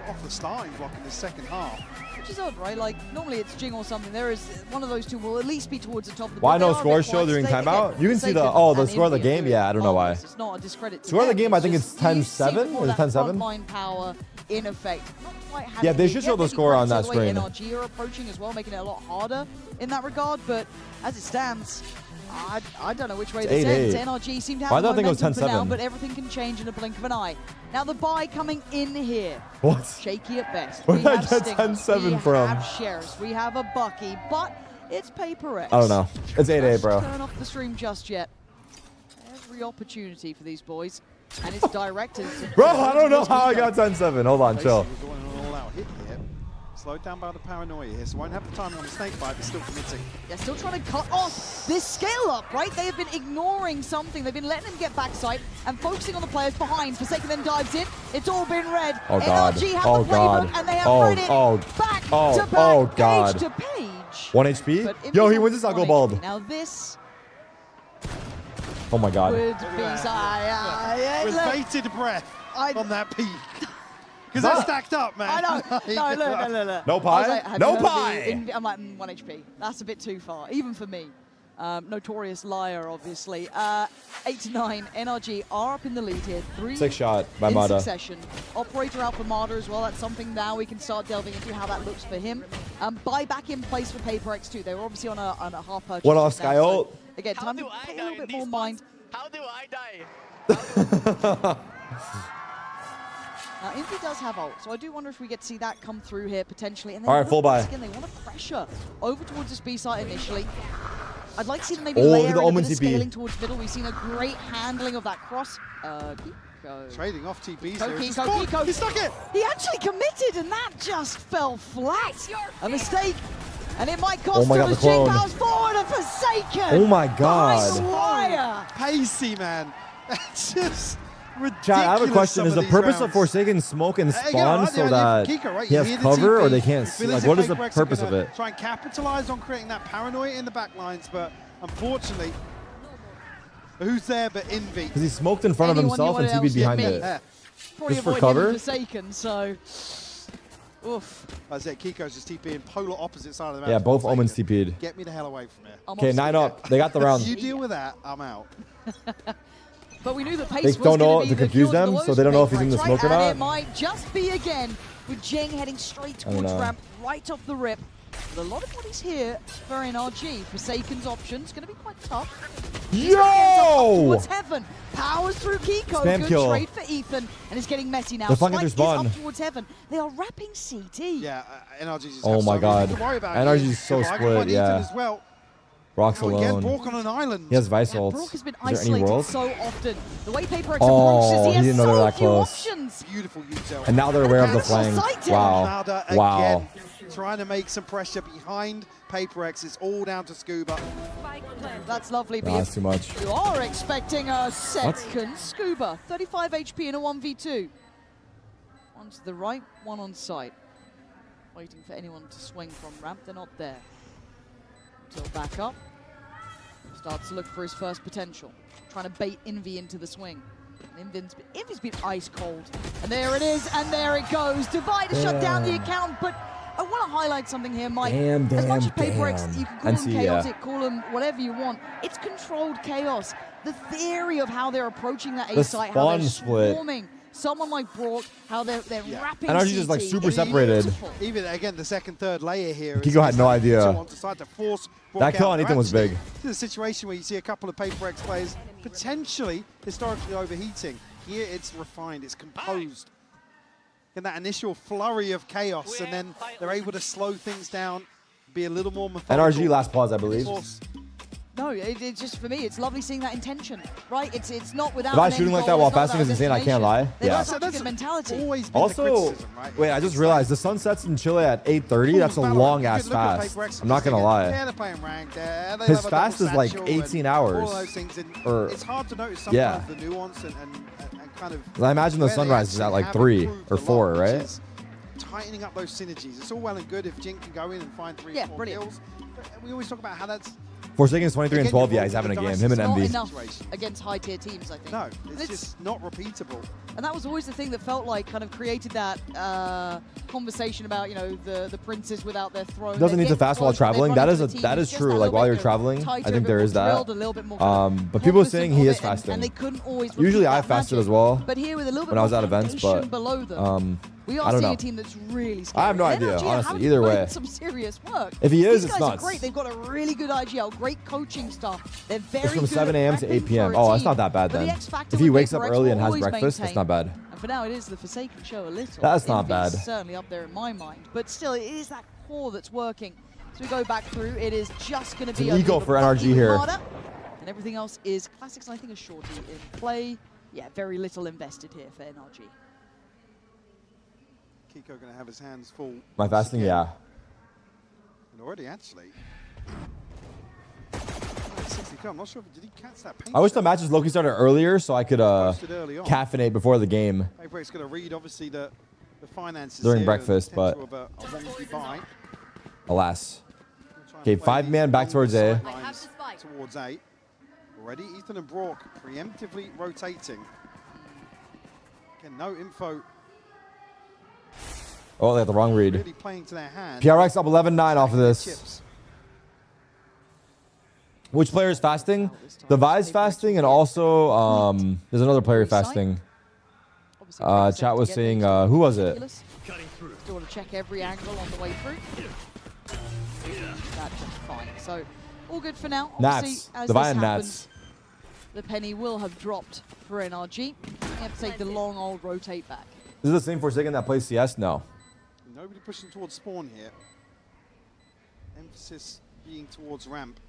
off the starting block in the second half. Which is odd, right? Like, normally it's Jing or something. There is one of those two will at least be towards the top of the Why board. no They are a bit score show quiet, during so they- timeout? again, You can see the, Forsaken oh, the and score of the India game? do it Yeah, I don't know why. marvelous. It's not a discredit to Score of the them, game, I think it's just you see 10-7 more or that 10-7? frontline power in effect. Not quite having Yeah, they it should yet. show the Maybe score on perhaps that the way screen. NRG are approaching as well, making it a lot harder in that regard. But as it stands, I don't know which way It's this ends. 8-8. NRG seem to Why have do I think it was momentum for now, 10-7? but everything can change in a blink of an eye. Now the buy coming in here. What? Shaky at best. Where We did I have get Stingers, 10-7 we from? have Sheriffs, we have a Bucky, but it's PaperX. I don't know. It's 8-8, bro. Turn off the stream just yet. Every opportunity for these boys, and it's directed. Bro, I don't know how I got 10-7. Hold on, chill. We're going on an all-out hit here. Slowed down by the paranoia here, so won't have the time on the snake bite, but still committing. They're still trying to cut off this scale up, right? They have been ignoring something. They've been letting them get backside and focusing on the players behind. Forsaken then dives in. It's all been red. Oh, God. NRG have Oh, the playbook, God. and they have Oh, read it oh, back oh, to back, oh, God. page to page. 1 HP? But Yo, he Invis wins this, I'll go 1 bald. HP. Now this Oh my god. would be... With bated breath on that peak. Because they're stacked up, man. I know. No, look. No I was pie? like, have No you heard of pie! the I'm like, 1 HP. That's a bit too far, even for me. Notorious liar, obviously. 8-9, NRG are up in the lead here. 3 Sick shot by in Mada. succession. Operator out for Mada as well. That's something now we can start delving into how that looks for him. Buy back in place for PaperX too. They were obviously on a half purchase. One off just now, Sky so ult. again, time to pay a little bit more mind. How do I die? Now, Infi does have ult, so I do wonder if we get to see that come through here potentially. And All right, full buy. Again, they want to pressure over towards this B site initially. I'd like to see them maybe Oh, look layer at the in a Omen bit of TP. scaling towards middle. We've seen a great handling of that cross. Trading off TBs Kiko, here. Kiko. He stuck it! He actually committed, and that just fell flat. A mistake. And it might cost Oh my him God, as the clone. Jing powers forward and Forsaken. Oh my God. Behind the wire. Pacey, man. That's just ridiculous. Chat, I have a question. Is the purpose of Forsaken smoke and spawn so that he has cover or they can't see? Like, what is the purpose of it? Try and capitalize on creating that paranoia in the backlines, but unfortunately, who's there but Envy? Because he smoked in front of himself and TB'd behind it. Probably Just for avoid cover? getting Forsaken, so... Oof. I said Kiko's just TPing polar opposite side of the map. Yeah, both Omens TP'd. Get me the hell away from here. Okay, 9 up. They got the round. You deal with that, I'm out. But we knew that Pace They was don't know going to to be confuse them, so they don't know if he's in the smoke or And not. it might just be again with Jing heading straight towards know. ramp right off the rip. With a lot of bodies here for NRG. Forsaken's options going to be quite tough. Yo! Towards heaven. Powers through Kiko. Spam Good kill. trade for Ethan. And it's getting messy now. They're flanking Spike through is spawn. up towards heaven. They are wrapping CT. Yeah, NRG just Oh have my so God. many to worry about. NRG Here. is so Survival split, by Ethan yeah. As well. Rock's Now again, alone. Bork on an island. He has Vice Yeah, ults. Brook has been Is there any isolated world? so often. The way Paper X Oh, approaches, he he has didn't know they were so that few close. options. Beautiful Uzel. And now they're aware of the flank. Wow. Nada Wow. again, trying to make some pressure behind Paper X. It's all down to Scuba. That's lovely. Nah, that's too much. You are expecting a second Scuba. 35 HP in a 1v2. One to the right, one on site. Waiting for anyone to swing from ramp. They're not there. Until back up. Starts to look for his first potential. Trying to bait Envy into the swing. And Envy's been ice cold. And there it is, and there it goes. Divide has shut down the account, but I want to highlight something here, Mike. As much as Paper X, you can call them chaotic, call them whatever you want. It's controlled chaos. The theory of how they're approaching that A site, how they're split. swarming someone like Brock, how they're wrapping NRG is like super separated. Even again, the second, third layer here. Kiko had no idea. That kill on Ethan was big. This is a situation where you see a couple of Paper X players potentially historically overheating. Here it's refined, it's composed. In that initial flurry of chaos, and then they're able to slow things down, be a little more methodical. NRG last pause, I believe. No, it's just, for me, it's lovely seeing that intention, right? It's not without If I an shooting end like that goal, while it's not fasting is without insane, I can't lie. They've Yeah. got such a good mentality. Always been the Also, criticism, right? wait, I just realized the sun sets in Chile at 8:30. That's a long ass fast. I'm not gonna lie. Yeah, they're playing ranked. They His have a fast double is like satchel 18 and hours. all those things, and Or- it's hard to notice yeah. sometimes the nuance and kind of. 'Cause I imagine the where they sunrise is at actually like have 3 improved or a lot, 4, which right? is tightening up those synergies. It's all well and good if Jing can go in and find 3 or 4 kills. But we always talk about how that's. Forsaken is 23 and 12. Yeah, he's having a game. Him and Not Envy. enough against high-tier teams, I think. No, it's just not repeatable. And that was always the thing that felt like kind of created that conversation about, you know, the princes without their throne. Doesn't They need to get fast while close, but they traveling. run That into is the team. that It's is just true. that Like little while bit you're of traveling, tighter, I a think bit there more is that. drilled, a little bit more But people cognizant saying of he it, is and fasting. they couldn't always Usually repeat I that fasted magic. as well. But here with a little bit when I was more at events, foundation but below them, we are I don't seeing know. a team that's really scary. I have no And idea, NRG are honestly, having either to put way. in some serious work. If he is, These it's guys nuts. are great. They've got a really good IGL, great coaching staff. They're very It's from good 7 at a.m. to prepping 8 p.m. for a Oh, that's team. not that bad But the then. X factor If he with wakes up Paper X early will and has always breakfast, that's not bad. And for now, it is the Forsaken show a little. That's not Envy's bad. certainly up there in my mind. But still, it is that core that's working. So we go back through. It is just going to It's be an a eco little for bit NRG even here. harder. And everything else is classics, and I think a shorty in play. Yeah, very little invested here for NRG. Kiko going to have his hands full. My fasting, yeah. And already, actually. 60 I'm not sure. Did he catch that paint? I wish the matches Loki started earlier so I could Posted early on. caffeinate before the game. Paper X going to read, obviously, the finances During here, breakfast, the but- potential of a wonky buy. Alas. Okay, 5-man back towards A. Towards A. Already, Ethan and Brock preemptively rotating. Again, no info. Oh, they had the wrong read. Really playing to their hand. PRX up 11-9 off of this. Which player is fasting? The Vi's fasting, and also there's another player fasting. Chat was saying, who was it? Still want to check every angle on the way through. That's just fine. So, all good for now. Obviously, Nats. as The this Vi and happens, Nats. the penny will have dropped for NRG. You have to take the long old rotate back. This is the same Forsaken that plays CS? No. Nobody pushing towards spawn here. Emphasis being towards ramp.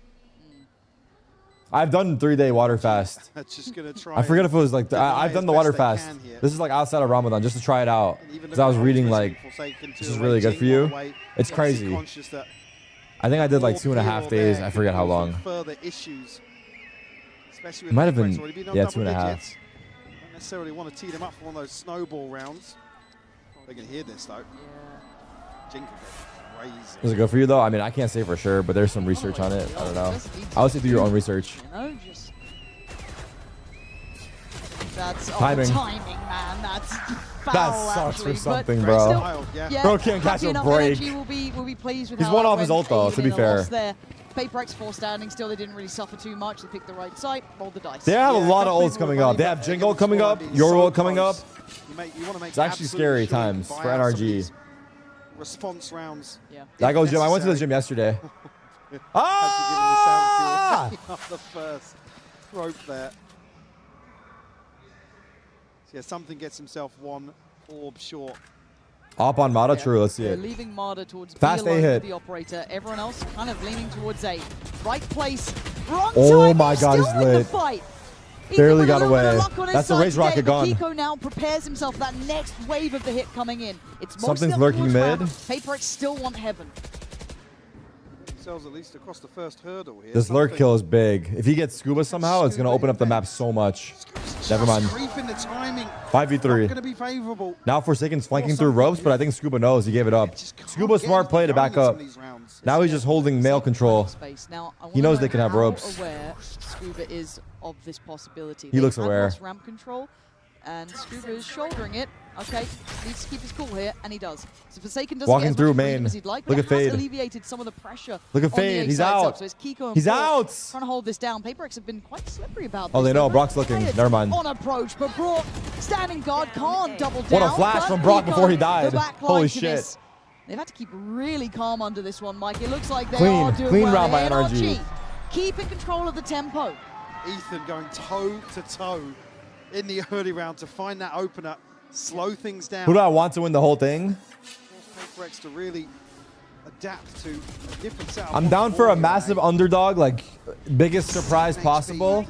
I've done 3-day water fast. Just gonna try. I forget if it was like I've done the water fast. This is like outside of Ramadan just to try it out. Because I was reading like this is really good for you. It's crazy. I think I did like 2.5 days. I forget how long. Further issues, It might have been 2.5. Don't necessarily want to tee them up for one of those snowball rounds. They can hear this though. Jing could go crazy. Does it go for you though? I mean, I can't say for sure, but there's some research on it. I don't know. I would say do your own research. That's timing. Timing, man. That's foul, that sucks actually, for something, but bro. Yeah, Bro can't catch a break. Will be pleased with He's how one that off his went, ult though, to be even in a fair. loss there. PaperX 4 standing still. They didn't really suffer too much. They picked the right site, rolled the dice. They have a lot of ults coming up. They have Jingle coming up, your ult coming up. It's actually scary times for NRG. Response rounds. Yeah. I go gym. I went to the gym yesterday. Ah! The first rope there. So yeah, something gets himself one orb short. Up on Mata, true. Let's see They're it. leaving Marder towards Fast B A alone hit. with the operator. Everyone else kind of leaning towards A. Right place, wrong Oh time. my God, Still he's in the lit. fight. Barely Even with got a little bit away. of luck on his That's the side Raise Rocket today, gone. but Kiko now prepares himself for that next wave of the hit coming in. It's mostly Something's up lurking towards mid. Ram. PaperX still want heaven. Themselves at least across the first hurdle here. This lurk kill is big. If he gets Scuba somehow, it's going to open up the map so much. Never mind. Creeping the timing. 5v3. Going to be favorable. Now Forsaken's flanking through ropes, but I think Scuba knows. He gave it up. Scuba's smart play to back up. Now he's just holding male control. Now, He knows they can have ropes. Aware Scuba is of this possibility. He looks They aware. lost ramp control, and Scuba is shouldering it. Okay, needs to keep his cool here, and he does. So Forsaken doesn't Walking get as through much freedom main. as he'd like, Look but at it has Fade. alleviated some of the pressure. Look at on the Fade. A He's side out. sub. So it's Kiko and He's Brock out. trying to hold this down. PaperX have been quite slippery about this. Oh, they know. They're Brock's very looking. tired Never mind. On approach, but Brock, standing guard, can't double What down. a flash but from Brock Kiko, before he died. the back Holy line to shit. this. They've had to keep really calm under this one, Mike. It looks like they Clean. are doing Clean well. round by NRG NRG. keeping control of the tempo. Ethan going toe to toe in the early round to find that opener, slow things down. Who do I want to win the whole thing? PaperX to really adapt to a different setup. I'm down for a massive underdog, like biggest surprise possible,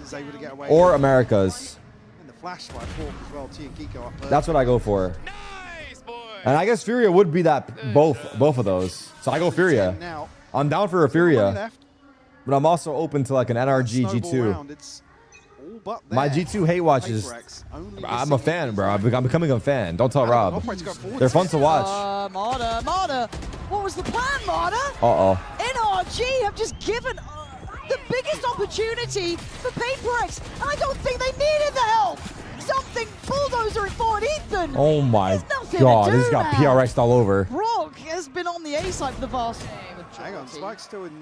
or America's. And the flash by Fork as well, T and Kiko up That's what I go for. And I guess Furia would be that both of those. So I go Furia. I'm down for a Furia, but I'm also open to like an NRG G2. My G2 hate watches. I'm a fan, bro. I'm becoming a fan. Don't tell Rob. They're fun to watch. Marder. What was the plan, Marder? Uh-oh. NRG have just given the biggest opportunity for PaperX, and I don't think they needed the help. Something bulldozering forward, Ethan. Oh my nothing God, to do, this got man. PRX'd all over. Brock has been on the A side for the vast Hang on, Spike's still in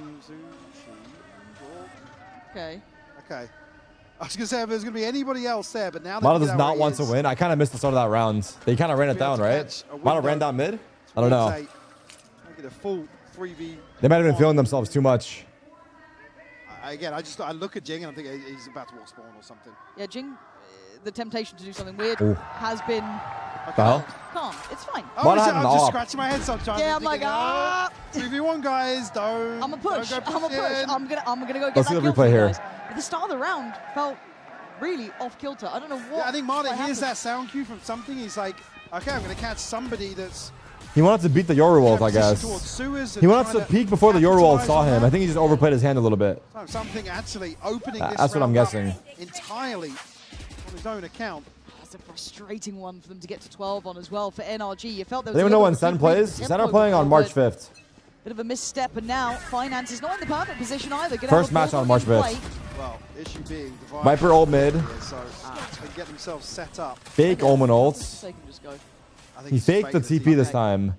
Okay. Okay. I was going to say if there's going to be anybody else there, but now Mata does not want to win. I kind of missed the start of that round. They kind of ran it down, right? Mata ran down mid? I don't know. Get a full 3v. They might have been feeling themselves too much. Again, I look at Jing and I think he's about to walk spawn or something. Yeah, Jing, the temptation to do something weird Ooh. has been The hell? calm. It's fine. Oh, I'm just scratching my head sometimes. Yeah, I'm like, 3v1 guys, don't. I'm a push. Don't go I'm a push. in. I'm gonna go get Let's see that the kill for replay you here. guys. But the start of the round felt really off kilter. I don't know what. Yeah, I think Marta what hears happened. that sound cue from something. He's like, okay, I'm going to catch somebody that's. He wanted to beat the Yorewolf, I guess. He wanted to peek before the Yorewolf saw him. I think he just overplayed his hand a little bit. Something actually opening this That's what I'm round up guessing. entirely on his own account. That's a frustrating one for them to get to 12 on as well for NRG. You felt there was They a even know little when bit Sen of plays. tempo Sen are playing on March before, 5th. Bit of a misstep, and now Finance is not in the perfect position either. Gonna First have a match ball on March in 5th. play. Well, issue being Divine Viper ult mid. here, so they get themselves set up. Fake Omen ults. They can just go. He faked the TP this time.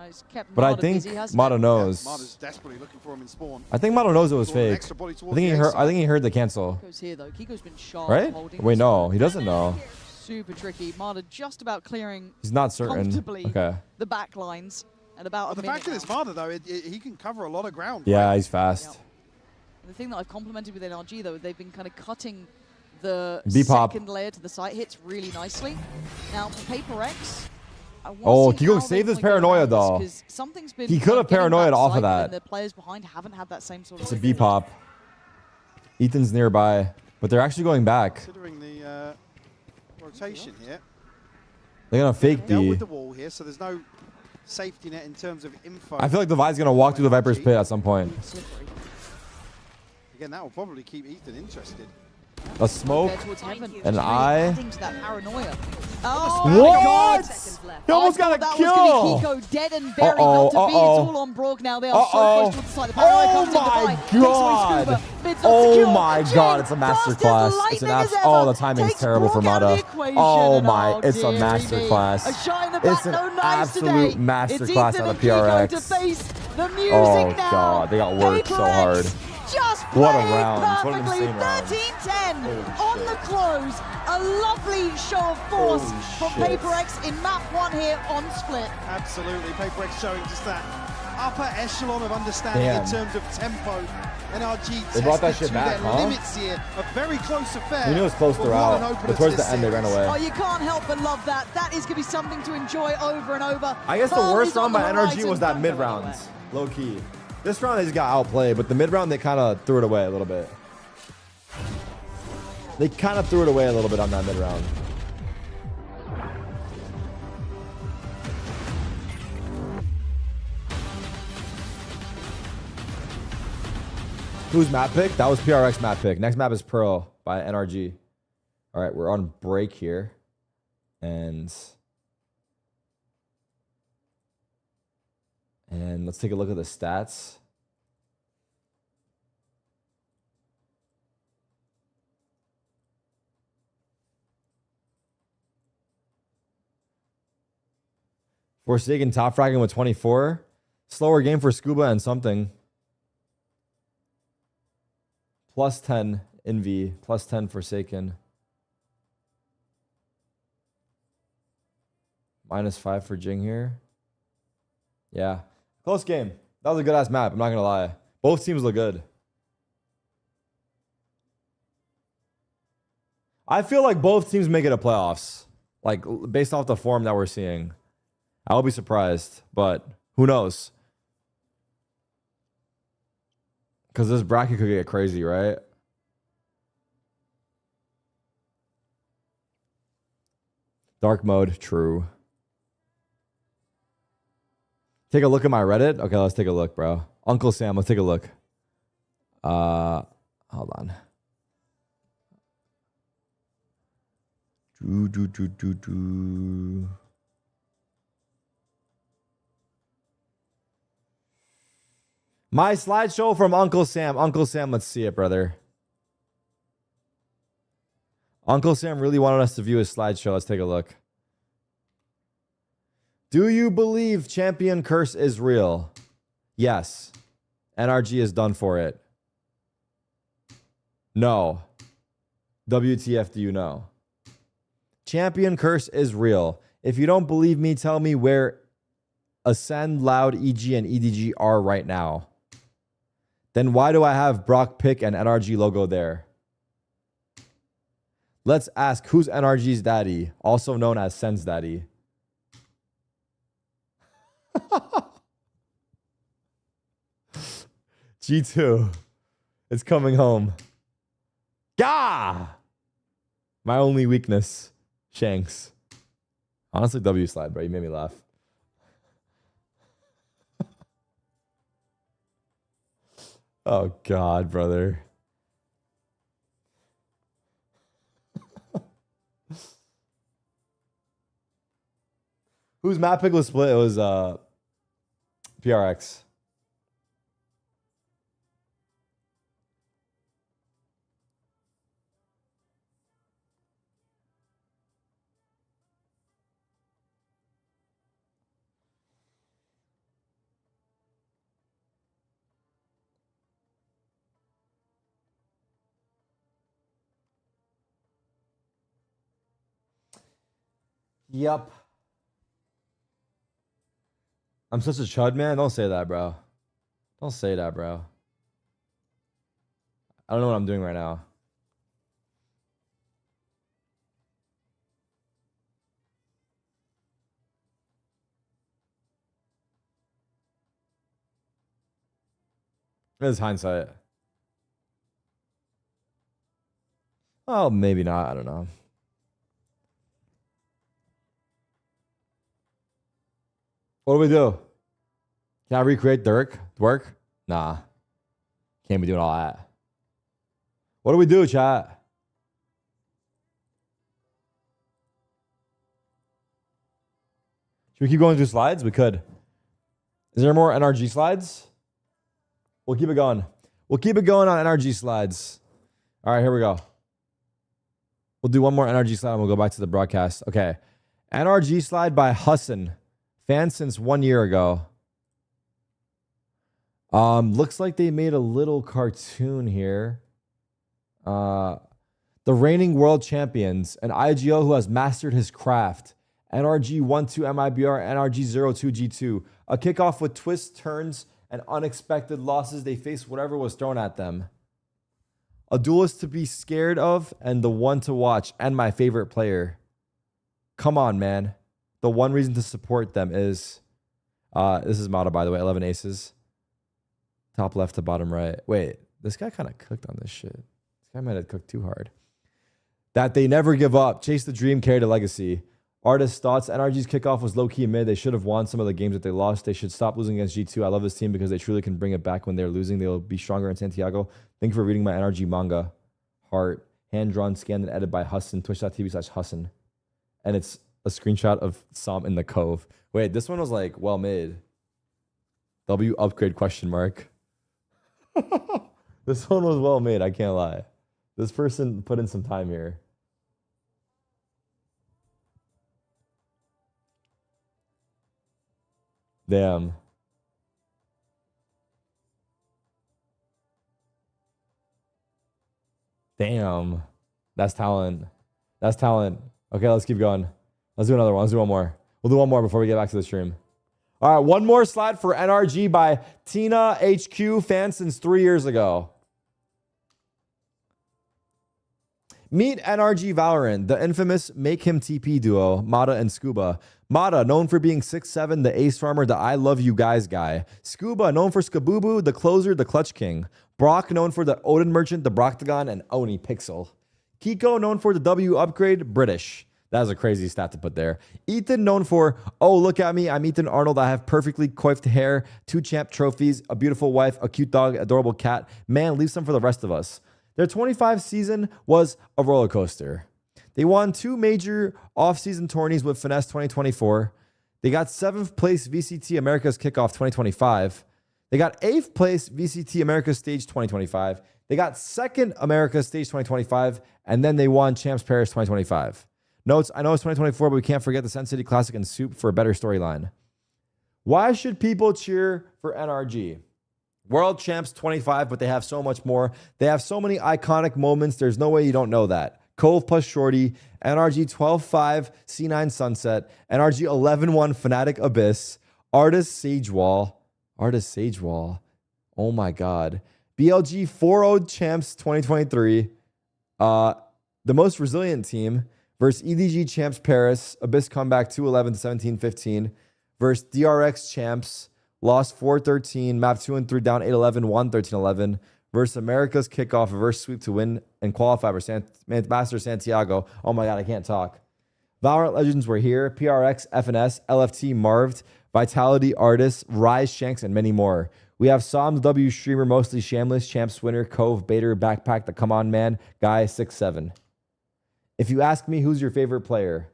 He's kept But I Mata think busy, hasn't Mata he? knows. Mata's desperately looking for him in spawn. I think Mata knows it was Sort of an fake. extra body I towards think he the heard. A I think he heard the cancel. Kiko's here though. Kiko's been sharp. Right? Holding Wait, this no, one. he doesn't know. Super tricky. Mata just about clearing. He's not certain. Comfortably Okay. the back lines at about But a the minute fact of this Mata, though, he can cover a lot of ground. Yeah, he's fast. The thing that I've complimented with NRG though, they've been kind of cutting the B-pop. second layer to the site hits really nicely. Now for PaperX, I want Oh, to see Kiko how they saved his wanna go paranoia around this, though. 'cause something's been He could have getting paranoid that off site, of that. and the players behind haven't had that same sort of. It's a B-pop. Ethan's nearby, but they're actually going back. Considering the rotation here. They're gonna fake Dealt B. with the wall here, so there's no safety net in terms of info. I feel like Divide's gonna walk through the Viper's pit at some point. Again, that will probably keep Ethan interested. A smoke, an eye. Oh, What? He almost I got thought a that was gonna kill. be Kiko dead and buried, not to be. It's all on Brog now. They are so close to the side. The paranoia comes in, Divide takes away Scuba. Mid's not Oh secure. my Jin, god, it's a fast as masterclass. It's an lightning as oh, ever, the timing's takes terrible for Brog out of the Mata. equation, Oh and my, it's a dearie me. masterclass. A shot in the back, It's an no knives absolute today. masterclass It's out Ethan of and Kiko to PRX. face the music Oh now. god, they got worked so hard. Just What a played round. What an perfectly. insane round. 13-10 on the close. A lovely show of force from shit. Paper X in map 1 here on Split. Absolutely, Paper X showing just that upper echelon of understanding Damn. in terms of tempo. NRG They brought that tested shit to back, their huh? limits here. A very close affair. We knew it was close but what an throughout, opener but towards to the end they ran series. away. Oh, you can't help but love that. That is going to be something to enjoy over and over. I guess the Pearl worst is on round by the NRG horizon. was that mid round, low key. This round they just got outplayed, but the mid round they kind of threw it away a little bit. They kind of threw it away a little bit on that mid round. Who's map pick? That was PRX map pick. Next map is Pearl by NRG. All right, we're on break here. And let's take a look at the stats. Forsaken top fragging with 24. Slower game for Scuba and something. Plus 10 Envy. Plus 10 Forsaken. Minus 5 for Jing here. Yeah. Close game. That was a good ass map. I'm not going to lie. Both teams look good. I feel like both teams make it a playoffs. Like, based off the form that we're seeing. I'll be surprised, but who knows? Because this bracket could get crazy, right? Dark mode, true. Take a look at my Reddit. Okay, let's take a look, bro. Uncle Sam, let's take a look. Hold on. My slideshow from Uncle Sam. Uncle Sam, let's see it, brother. Uncle Sam really wanted us to view his slideshow. Let's take a look. Do you believe Champion Curse is real? Yes. NRG is done for it. No. WTF do you know? Champion Curse is real. If you don't believe me, tell me where Ascend, Loud, EG, and EDG are right now. Then why do I have Brock Pick and NRG logo there? Let's ask, who's NRG's daddy, also known as Sen's daddy? G2. It's coming home. Gah! My only weakness. Shanks. Honestly, W slide, bro. You made me laugh. Oh, God, brother. Whose map pick was split? It was PRX. Yep. I'm such a chud, man. Don't say that, bro. Don't say that, bro. I don't know what I'm doing right now. It is hindsight. Oh, maybe not. I don't know. What do we do? Can I recreate Dirk? Work? Nah. Can't be doing all that. What do we do, chat? Should we keep going through slides? We could. Is there more NRG slides? We'll keep it going. We'll keep it going on NRG slides. All right, here we go. We'll do one more NRG slide and we'll go back to the broadcast. Okay. NRG slide by Hassan. Fan since 1 year ago. Looks like they made a little cartoon here. The reigning world champions, an IGO who has mastered his craft. NRG 1-2 MIBR, NRG 0-2 G2. A kickoff with twists, turns, and unexpected losses. They face whatever was thrown at them. A duelist to be scared of and the one to watch, and my favorite player. Come on, man. The one reason to support them is... this is Mata, by the way. 11 aces. Top left to bottom right. Wait, this guy kind of cooked on this shit. This guy might have cooked too hard. That they never give up. Chase the dream, carry the legacy. Artist thoughts. NRG's kickoff was low-key mid. They should have won some of the games that they lost. They should stop losing against G2. I love this team because they truly can bring it back when they're losing. They'll be stronger in Santiago. Thank you for reading my NRG manga. Heart. Hand-drawn, scanned, and edited by Hassan. Twitch.tv/Hassan. And it's a screenshot of Som in the Cove. Wait, this one was like well made. W upgrade question mark. This one was well made, I can't lie. This person put in some time here. Damn. Damn. That's talent. That's talent. Okay, let's keep going. Let's do another one. Let's do one more. We'll do one more before we get back to the stream. All right, one more slide for NRG by Tina HQ, fan since 3 years ago. Meet NRG Valorant, the infamous Make Him TP duo, Mata and Scuba. Mata, known for being 6'7", the ace farmer, the I love you guys guy. Scuba, known for Skabooboo, the closer, the clutch king. Brock, known for the Odin merchant, the Broctagon, and Oni Pixel. Kiko, known for the W upgrade, British. That was a crazy stat to put there. Ethan, known for, oh, look at me. I'm Ethan Arnold. I have perfectly coiffed hair, 2 champ trophies, a beautiful wife, a cute dog, adorable cat. Man, leave some for the rest of us. Their 25 season was a roller coaster. They won 2 major off-season tourneys with Finesse 2024. They got 7th place VCT America's Kickoff 2025. They got 8th place VCT America's Stage 2025. They got 2nd America's Stage 2025. And then they won Champs Paris 2025. Notes, I know it's 2024, but we can't forget the Sun City Classic and Soup for a better storyline. Why should people cheer for NRG? World Champs 25, but they have so much more. They have so many iconic moments. There's no way you don't know that. Cove plus Shorty, NRG 12-5, C9 Sunset, NRG 11-1 Fnatic Abyss, Artist Sagewall. Oh my God. BLG 4-0 Champs 2023. The most resilient team. Versus EDG Champs Paris, Abyss comeback 2-11 to 17-15. Versus DRX Champs, lost 4-13, map 2 and 3 down 8-11, won 13-11. Versus America's Kickoff, reverse sweep to win and qualify for Masters Santiago. Oh my God, I can't talk. Valorant Legends were here. PRX, FNS, LFT, Marved, Vitality, Artists, Rise, Shanks, and many more. We have Som, the W streamer, mostly Shamless, Champs winner, Cove, Bader, Backpack, the Come On Man, Guy, 6'7". If you ask me who's your favorite player,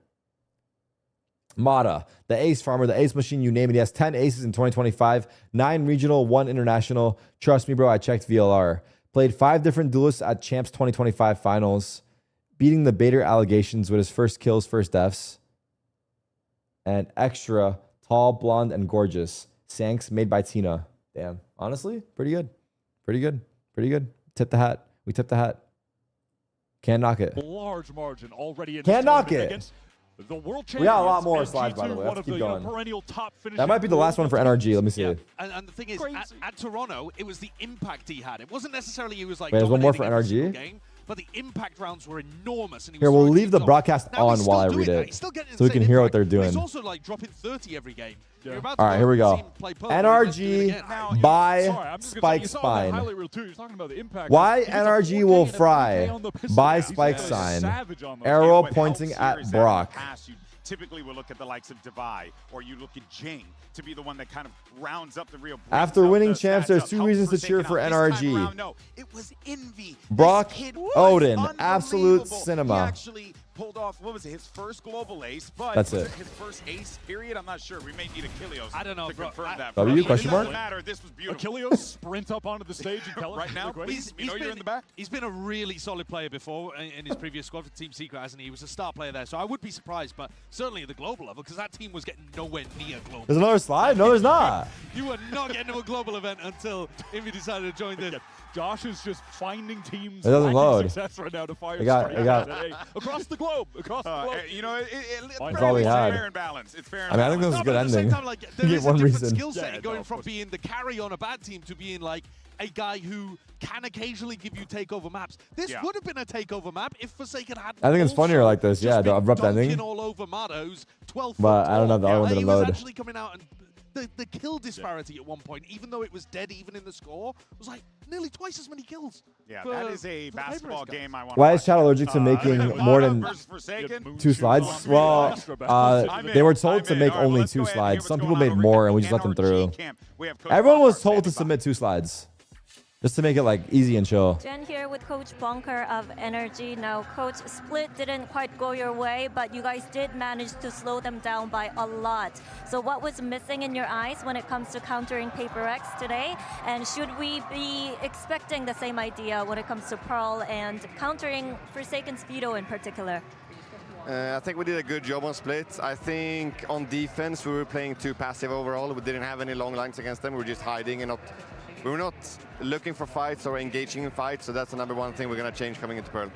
Mata, the ace farmer, the ace machine, you name it. He has 10 aces in 2025, 9 regional, 1 international. Trust me, bro, I checked VLR. Played 5 different duelists at Champs 2025 finals, beating the Bader allegations with his first kills, first deaths. And extra, tall, blonde, and gorgeous. Sanks made by Tina. Damn, honestly, pretty good. Pretty good. Pretty good. Tip the hat. We tip the hat. Can't knock it. Large margin already in Can't knock it. The world we got a lot more slides, by the way. Let's keep going. That might be the last one for NRG. Let me see. Yeah. And the thing is, at Toronto, it was the impact he had. It wasn't necessarily he was like. Wait, there's one more for dominating every NRG? single game, but the impact rounds were enormous. And he Here, was we'll throwing leave the teams off. broadcast Now he's on while I still read doing that. it, He's still getting so we can insane hear what impact, they're but doing. He's also like dropping 30 every game. Yeah. All right, here we go. NRG by Sorry, Spike Spine. Highlight reel too. You're talking about the impact. Why NRG will fry by Spike Sign. Arrow pointing at Brock. Typically, we'll look at the likes of Divide, or you look at Jing to be the one that kind of rounds up the real. After winning champs, there's two reasons to cheer for NRG. No, it was Envy. Brock Odin, absolute cinema. He actually pulled off, what was it, his first global ace, but that's was it. His first ace, period? I'm not sure. We may need Achilleos I don't know, to confirm that. W question mark? Doesn't matter. This was beautiful. Achilleos sprint up onto the stage and tell right now. Please, you're in the back. He's been a really solid player before in his previous squad for Team Secret, hasn't he? He was a star player there, so I would be surprised, but certainly at the global level, because that team was getting nowhere near global. There's another slide? No, there's not. You were not getting to a global event until Envy decided to join this. Josh is just finding teams. It doesn't load. Success right now to fire across the globe. Across the globe. You know, that's all we had. Fair and balanced. It's fair and I mean, I think this is a good ending. Time, like, there is one a different reason. skill set going from being the carry on a bad team to being like a guy who can occasionally give you takeover maps. This would have been a takeover map if Forsaken had. I think it's funnier like this. Yeah, the abrupt ending. All over Matos, 12 but I don't know if the other one didn't load. He was actually coming out and the kill disparity at one point, even though it was dead even in the score, was like nearly twice as many kills. Yeah, that is a basketball game I want. Why is Chad allergic to making more than 2 slides? Well, they were told to make only 2 slides. Some people made more, and we just let them through. Everyone was told to submit 2 slides. Just to make it like easy and chill. Jen here with Coach Bonker of Energy. Now, Coach, split didn't quite go your way, but you guys did manage to slow them down by a lot. So what was missing in your eyes when it comes to countering Paper X today? And should we be expecting the same idea when it comes to Pearl and countering Forsaken's Veto in particular? I think we did a good job on split. I think on defense we were playing too passive overall. We didn't have any long lines against them. We were just hiding and we were not looking for fights or engaging in fights, so that's the number one thing we're going to change coming into Pearl.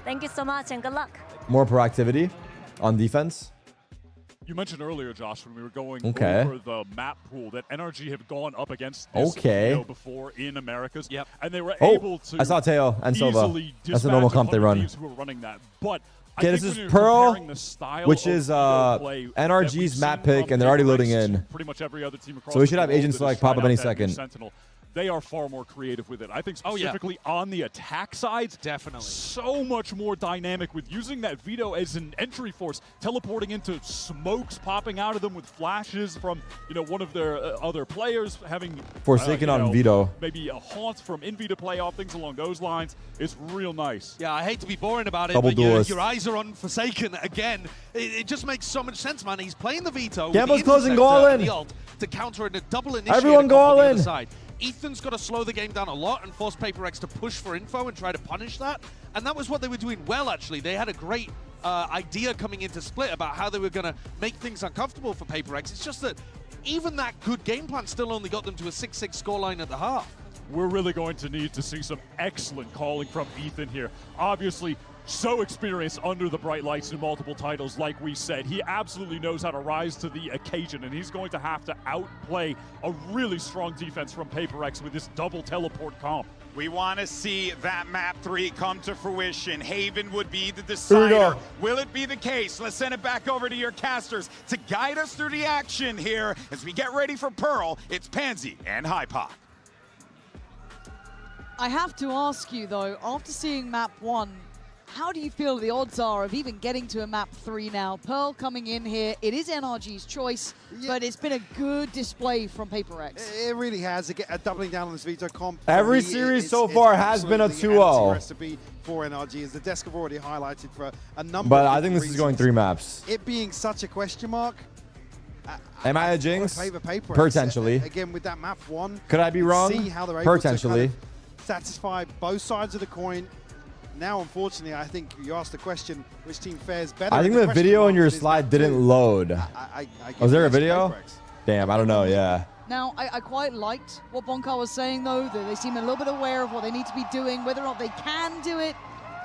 Thank you so much and good luck. More proactivity on defense. You mentioned earlier, Josh, when we were going over the map pool, that NRG have gone up against this before in Americas. Yep. And they were able to I saw Teo and Silva. That's the normal comp they run. Who were running that. But okay, this is Pearl, which is NRG's map pick, and they're already loading in. Pretty much every other team across so we should have Agent Select pop up any second. Sentinel. They are far more creative with it. I think specifically on the attack sides, definitely so much more dynamic with using that Veto as an entry force, teleporting into smokes, popping out of them with flashes from one of their other players, having Forsaken on Veto. Maybe a haunt from Envy to play off, things along those lines. It's real nice. Yeah, I hate to be boring about it, Double but your eyes are on Forsaken again. It just makes so much sense, man. He's playing the Veto. Gamble's closing, go all in. To counter and a double initiator. Everyone go all in. Ethan's got to slow the game down a lot and force Paper X to push for info and try to punish that. And that was what they were doing well, actually. They had a great idea coming into Split about how they were going to make things uncomfortable for Paper X. It's just that even that good game plan still only got them to a 6-6 scoreline at the half. We're really going to need to see some excellent calling from Ethan here. Obviously, so experienced under the bright lights in multiple titles, like we said. He absolutely knows how to rise to the occasion, and he's going to have to outplay a really strong defense from Paper X with this double teleport comp. We want to see that map 3 come to fruition. Haven would be the decider. Will it be the case? Let's send it back over to your casters to guide us through the action here as we get ready for Pearl. It's Pansy and Hypok. I have to ask you, though, after seeing map 1, how do you feel the odds are of even getting to a map 3 now? Pearl coming in here. It is NRG's choice, but it's been a good display from Paper X. It really has. Doubling down on this Veto comp. Every series so far has been a 2-0. Recipe for NRG, as the desk have already highlighted for a number but of I think this is going 3 maps. It being such a question mark. Am I a jinx? Paper Potentially. Again, with that map 1. Could I be wrong? See how they're able Potentially. to kind of satisfy both sides of the coin. Now, unfortunately, I think you asked the question, which team fares better? I think the video in your slide didn't load. Was there a video? Damn, I don't know, yeah. Now, I quite liked what Bonka was saying, though, that they seem a little bit aware of what they need to be doing. Whether or not they can do it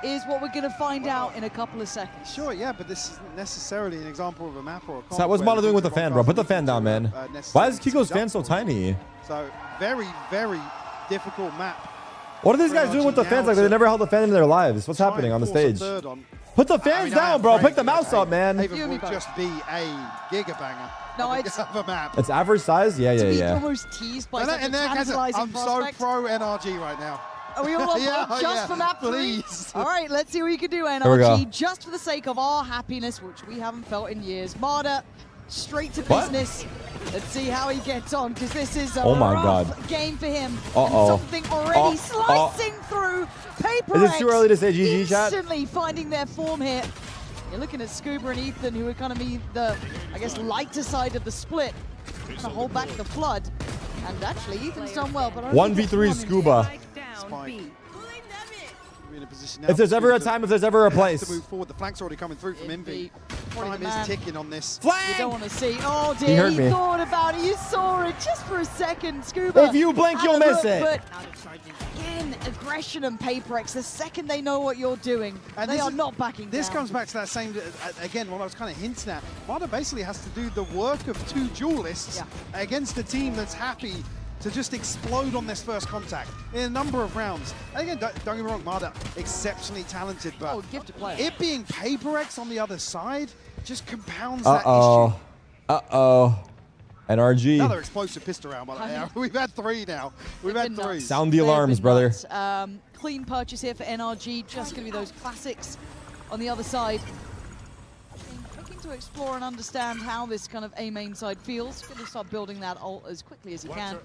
is what we're going to find out in a couple of seconds. Sure, yeah, but this isn't necessarily an example of a map or a comp. So what's Mono doing with the fan, bro? Put the fan down, man. Why is Kiko's fan so tiny? So, very, very difficult map What are these guys doing with the fans? Like they never held a fan in their lives. What's happening on the stage? Put the fans down, bro. Pick the mouse up, man. Even would just be a giga banger. No, it's a map. It's average size? Yeah, yeah, yeah. Almost teased by such a I'm tantalizing prospect. so pro NRG right now. Are we all on board just for map 3? Please. All right, let's see what you can do, we go. NRG, just for the sake of our happiness, which we haven't felt in years. Marder, straight to business. Let's see how he gets on, because this is a rough game for him. And something already slicing through. Paper Is it too early to say GG, chat? Instantly finding their form here. You're looking at Scuba and Ethan, who are going to be the, I guess, lighter side of the split. Going to hold back the flood. And actually, Ethan's done well, but 1v3 Scuba. If there's ever a time, if there's ever a place. To move forward. The flank's already coming through from Envy. Time is ticking on this. Flank! You don't want to see. Oh dear, he thought about it. You saw it just for a second, Scuba. If you blink, you'll miss it. But again, aggression and Paperex, the second they know what you're doing, and they are not backing down. This comes back to that same, again, what I was kind of hinting at. Marder basically has to do the work of 2 duelists against a team that's happy to just explode on this first contact in a number of rounds. And again, don't get me wrong, Marder, exceptionally talented, but it being Paperex on the other side just compounds that issue. NRG. Another explosive pistol round. We've had 3 now. We've had 3. Sound the alarms, brother. Clean purchase here for NRG. Just going to be those classics on the other side. Looking to explore and understand how this kind of A main side feels. Going to start building that ult as quickly as he can.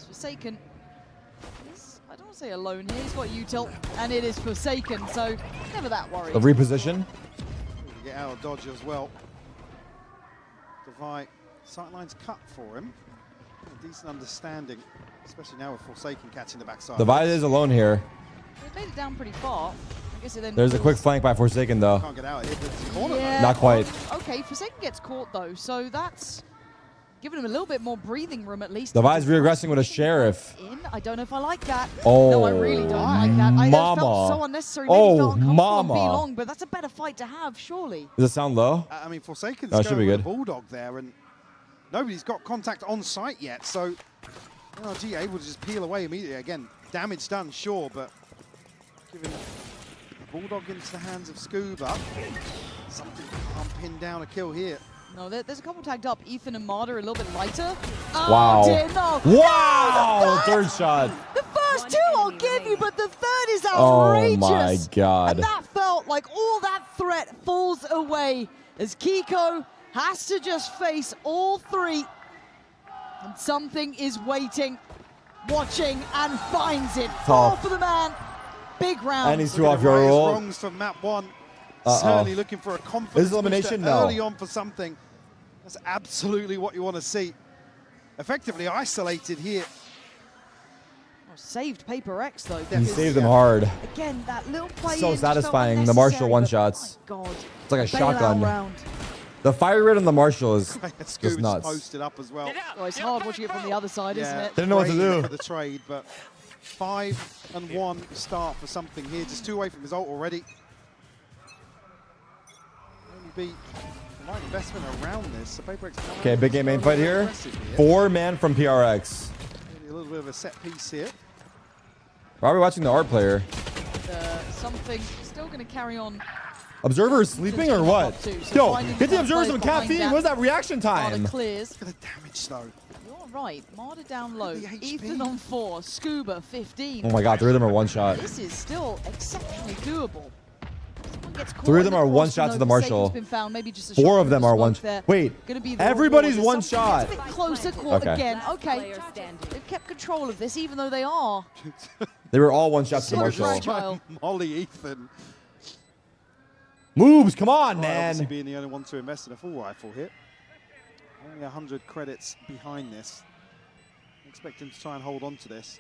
Forsaken is, I don't want to say alone here. He's got util, and it is Forsaken, so never that worried. The reposition. Get out of dodge as well. Devi, sightline's cut for him. A decent understanding, especially now with Forsaken catching the backside. Devi is alone here. They made it down pretty far. I guess it then There's a quick flank by Forsaken, though. Can't get out. It's corner, yeah, not quite. Okay, Forsaken gets caught, though, so that's giving him a little bit more breathing room, at least. Devi's regressing with a Sheriff. I don't know if I like that. Oh, no, I really don't like that. I felt so unnecessary. Maybe felt uncomfortable on B long, but that's a better fight to have, surely. Does it sound low? I mean, Forsaken's should be good. Bulldog there, and nobody's got contact on site yet, so NRG able to just peel away immediately. Again, damage done, sure, but giving Bulldog into the hands of Scuba. Something can't pin down a kill here. No, there's a couple tagged up. Ethan and Marder a little bit lighter. Wow. Oh, dear, no. Wow! No, Third shot. The first 2 I'll give you, but the third is outrageous. Oh my God. And that felt like all that threat falls away as Kiko has to just face all 3. And something is waiting, watching, and finds it. Fall for the man. Big round. And he's 2 off your roll. Wrongs from map 1. Certainly looking for a confidence Is elimination? No. early on for something. That's absolutely what you want to see. Effectively isolated here. Oh, saved Paperex, though. He saved him hard. Again, that little play So satisfying. The Marshall one-shots. Oh God. It's like a shotgun. The fire rate on the Marshall is just nuts. Posted up as well. Oh, it's hard watching it from the other side, isn't it? Didn't know what to do. For the trade, but 5-1 start for something here. Just 2 away from his ult already. Be the right investment around this. So okay, big game main fight here. 4-man from PRX. Maybe a little bit of a set piece here. Why are we watching the art player? Something still going to carry on. Observer is sleeping or what? Yo, get the observer some caffeine. What's that reaction time? Clears. Look at the damage though. You're right. Marder down low. Ethan on 4. Scuba 15. Oh my God, 3 of them are 1 shot. This is still exceptionally doable. 3 of them are 1 shot to the Marshall. 4 of them are 1 shot. Wait, everybody's 1 shot. A bit closer caught again. Okay, they've kept control of this, even though they are. They were all 1 shots to the Marshall. Molly Ethan. Moves, come on, man. Obviously being the only one to invest in a full rifle here. Only 100 credits behind this. Expect him to try and hold on to this.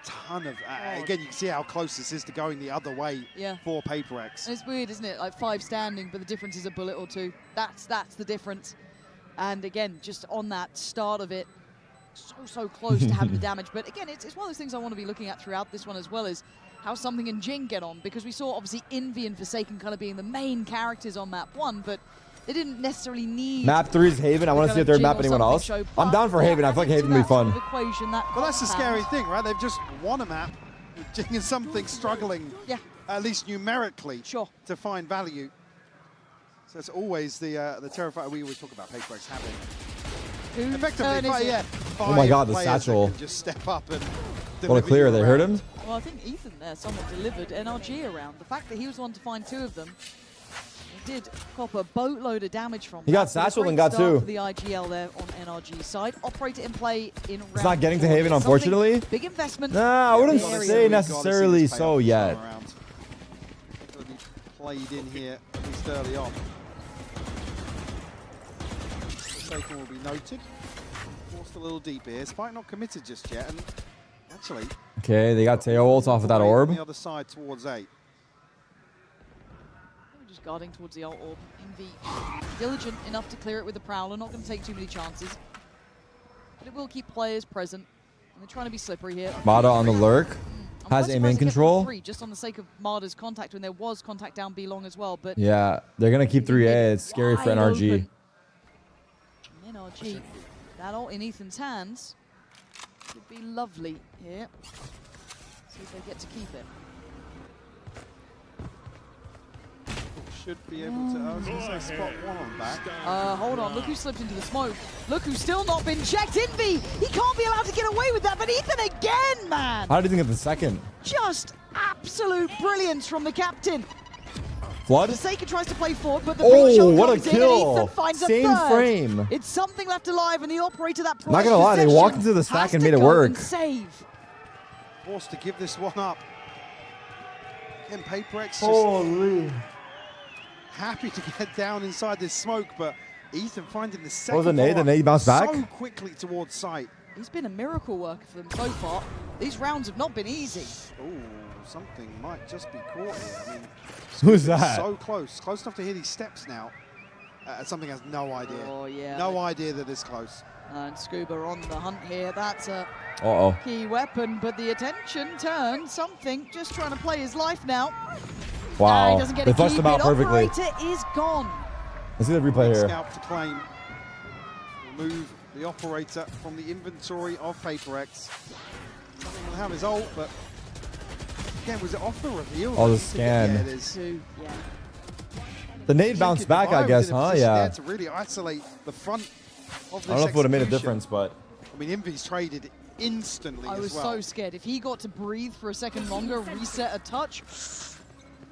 Ton of again, you can see how close this is to going the other way for Paperex. And it's weird, isn't it? Like 5 standing, but the difference is a bullet or 2. That's the difference. And again, just on that start of it, so close to having the damage. But again, it's one of those things I want to be looking at throughout this one as well, is how Something and Jing get on, because we saw obviously Envy and Forsaken kind of being the main characters on map 1, but They didn't necessarily need Map 3 is Haven. I want to see if they're map anyone else. I'm down for Haven. I feel like Haven will be fun. Well, that's the scary thing, right? They've just won a map. Jing and something struggling, at least numerically, to find value. So it's always the terrifying. We always talk about PaperX having effectively, Oh my God, the satchel. Just step up and What a clear. They heard him. Well, I think Ethan there, someone delivered NRG around. The fact that he was the one to find 2 of them, he did cop a boatload of damage from. He got satchel and got 2. For the IGL there on NRG's side. Operator in play in round. It's not getting to Haven, unfortunately. Big investment. Nah, I wouldn't say necessarily so yet. Going to be played in here at least early on. Taken will be noted. Forced a little deep here. Spike not committed just yet, and actually. Okay, they got tail ult off of that orb. On the other side towards 8. Just guarding towards the alt orb. Envy diligent enough to clear it with the Prowler. Not going to take too many chances. But it will keep players present. And they're trying to be slippery here. Mada on the lurk. Has aim in control. Just on the sake of Mada's contact when there was contact down B long as well. But yeah, they're going to keep 3A. It's scary for NRG. NRG, that ult in Ethan's hands would be lovely here. See if they get to keep it. Should be able to. I was going to say spot 1 on back. Hold on, look who slipped into the smoke. Look who's still not been checked. Envy, he can't be allowed to get away with that, but Ethan again, man. How did he think of the second? Just absolute brilliance from the captain. Flood? Forsaken tries to play forward, but the big shot what a comes in and kill. Ethan finds Same a third. frame. It's something left alive, and the operator that Not gonna lie, they walked into the stack and made it work. Save. Forced to give this one up. Again, PaperX Holy. Happy to get down inside this smoke, but Ethan finding the second. What was the nade? The nade bounced back? So quickly towards sight. He's been a miracle worker for them so far. These rounds have not been easy. Ooh, something might just be caught here. I mean, who's that? So close enough to hear these steps now. Something has no idea. Oh yeah. No idea that it's close. And Scuba on the hunt here. That's a key weapon, but the attention turned. Something just trying to play his life now. Wow. He doesn't get They a flushed keep him out it. perfectly. Operator is gone. Let's see the replay here. Scalp to claim. Remove the operator from the inventory of PaperX. Something will have his ult, but again, was it off the reveal? Oh, the scan. Yeah, it is. Yeah. The nade bounced back, I guess, huh? Yeah. To really isolate the front of this I don't know if it would have made a difference, but. I mean, Envy's traded instantly I was as well. so scared. If he got to breathe for a second longer, reset a touch.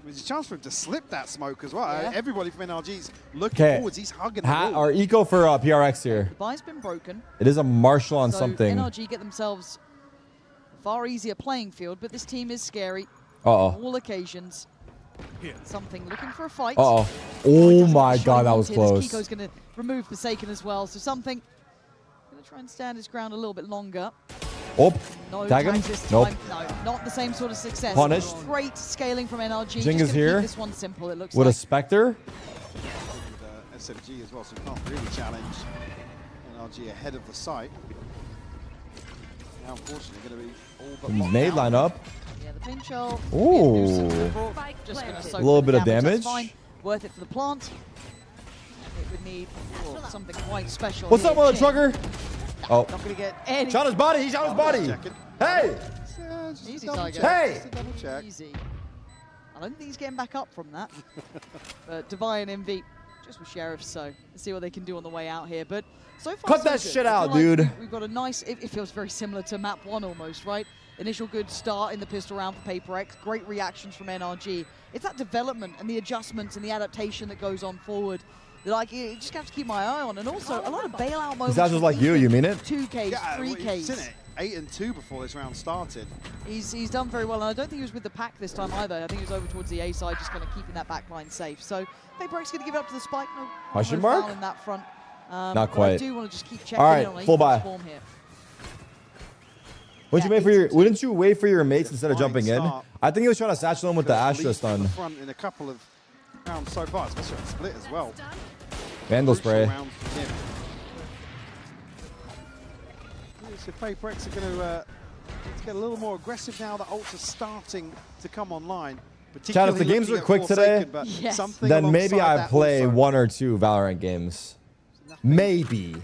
There's a chance for him to slip that smoke as well. Yeah. Everybody from NRG's looking forwards. He's hugging the wall. Our eco for PRX here. The buy's been broken. It is a Marshall on So something. NRG get themselves a far easier playing field, but this team is scary. Uh-oh. On all occasions. Something looking for a fight. Uh-oh. Oh my God, that was close. Kiko's going to remove Forsaken as well, so something going to try and stand his ground a little bit longer. Oh, No tag him? tags this Nope. time. No, not the same sort of success. Punished. Great scaling from NRG. Jing Just is gonna here. keep this one simple, it looks With like. a Spectre. With SMG as well, so can't really challenge NRG ahead of the site. Now, unfortunately, going to be all but locked Nade down. line up. Yeah, the pinch shell. Ooh. Just going to soak A little the bit of That's damage. fine. Worth it for the plant. It would need something quite special. What's here. up, mother Jing. trucker? Oh. Not going to get any. Shot his body. He shot his body. Hey. Easy, double Tiger. check, Hey. just a double check. Easy. I don't think he's getting back up from that. But Divine and MV just with Sheriff, so let's see what they can do on the way out here. But so far, Cut that so good. shit I feel out, like dude. We've got a nice, it feels very similar to map 1 almost, right? Initial good start in the pistol round for PaperX. Great reactions from NRG. It's that development and the adjustments and the adaptation that goes on forward that you just have to keep my eye on. And also a lot of bailout moments. He's just like you mean it? 2Ks, Yeah, well, 3Ks. he's in it 8 and 2 before this round started. He's done very well, and I don't think he was with the pack this time either. I think he was over towards the A side, just kind of keeping that back line safe. So PaperX going to give it up to the spike. No Question foul mark? in that front. Not but quite. I do want to just keep checking All right, in on full buy. Ethan's form here. Wouldn't you wait for your mates instead of jumping in? I think he was trying to satchel him with the Astra stun. Front in a couple of rounds so far, especially on split as well. Vandal spray. Rounds for him. So PaperX are going to get a little more aggressive now. The ults are starting to come online. Chad, if the games were quick today, Yes. then maybe I that play also. 1 or 2 Valorant games. Maybe.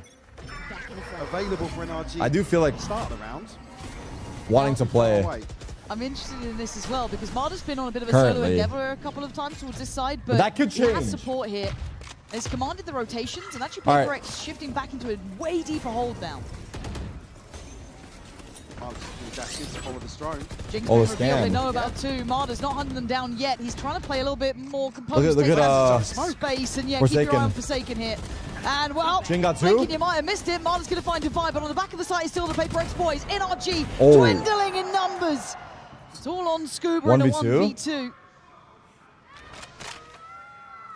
Available for NRG. I do feel like start of the round. wanting to play. I'm interested in this as well because Marder's been on a bit of a Currently. solo endeavor a couple of times towards this side, but that could he has change. support here. He's commanded the rotations, and actually All right. PaperX shifting back into a way deeper hold now. Follow this drone. Jinx Oh, being the revealed, they scan. know about 2. Marder's not hunting them down yet. He's trying to play a little bit more composed. Look at space, and yeah, keep your eye Forsaken. on Forsaken here. And well, Jin got 2. thinking you might have missed it. Marder's going to find Divide, but on the back of the site is still the PaperX boys. NRG Oh. dwindling in numbers. It's all on Scuba in a 1v2. 1v2.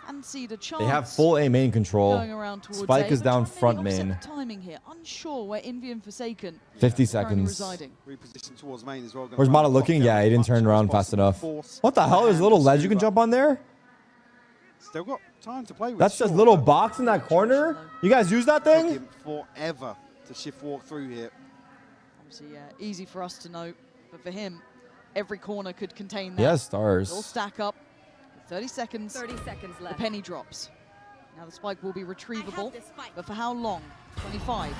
Fancy the chance. They have full A main control. Going around towards Spike A, is but down trying to front maybe offset main. the timing here. Unsure where Envy and Forsaken 50 currently seconds. residing. Reposition towards main as well. Where's Mata looking? Yeah, he didn't turn around fast enough. What the hell? There's a little ledge you can jump on there? Still got time to play with. That's just a sure, little but box in that corner? You guys use that thing? taking forever to shift walk through here. Obviously, yeah, easy for us to note, but for him, every corner could contain that. He has stars. They'll stack up. 30 seconds. 30 seconds left. The penny drops. Now the spike will be retrievable, but for how long? 25.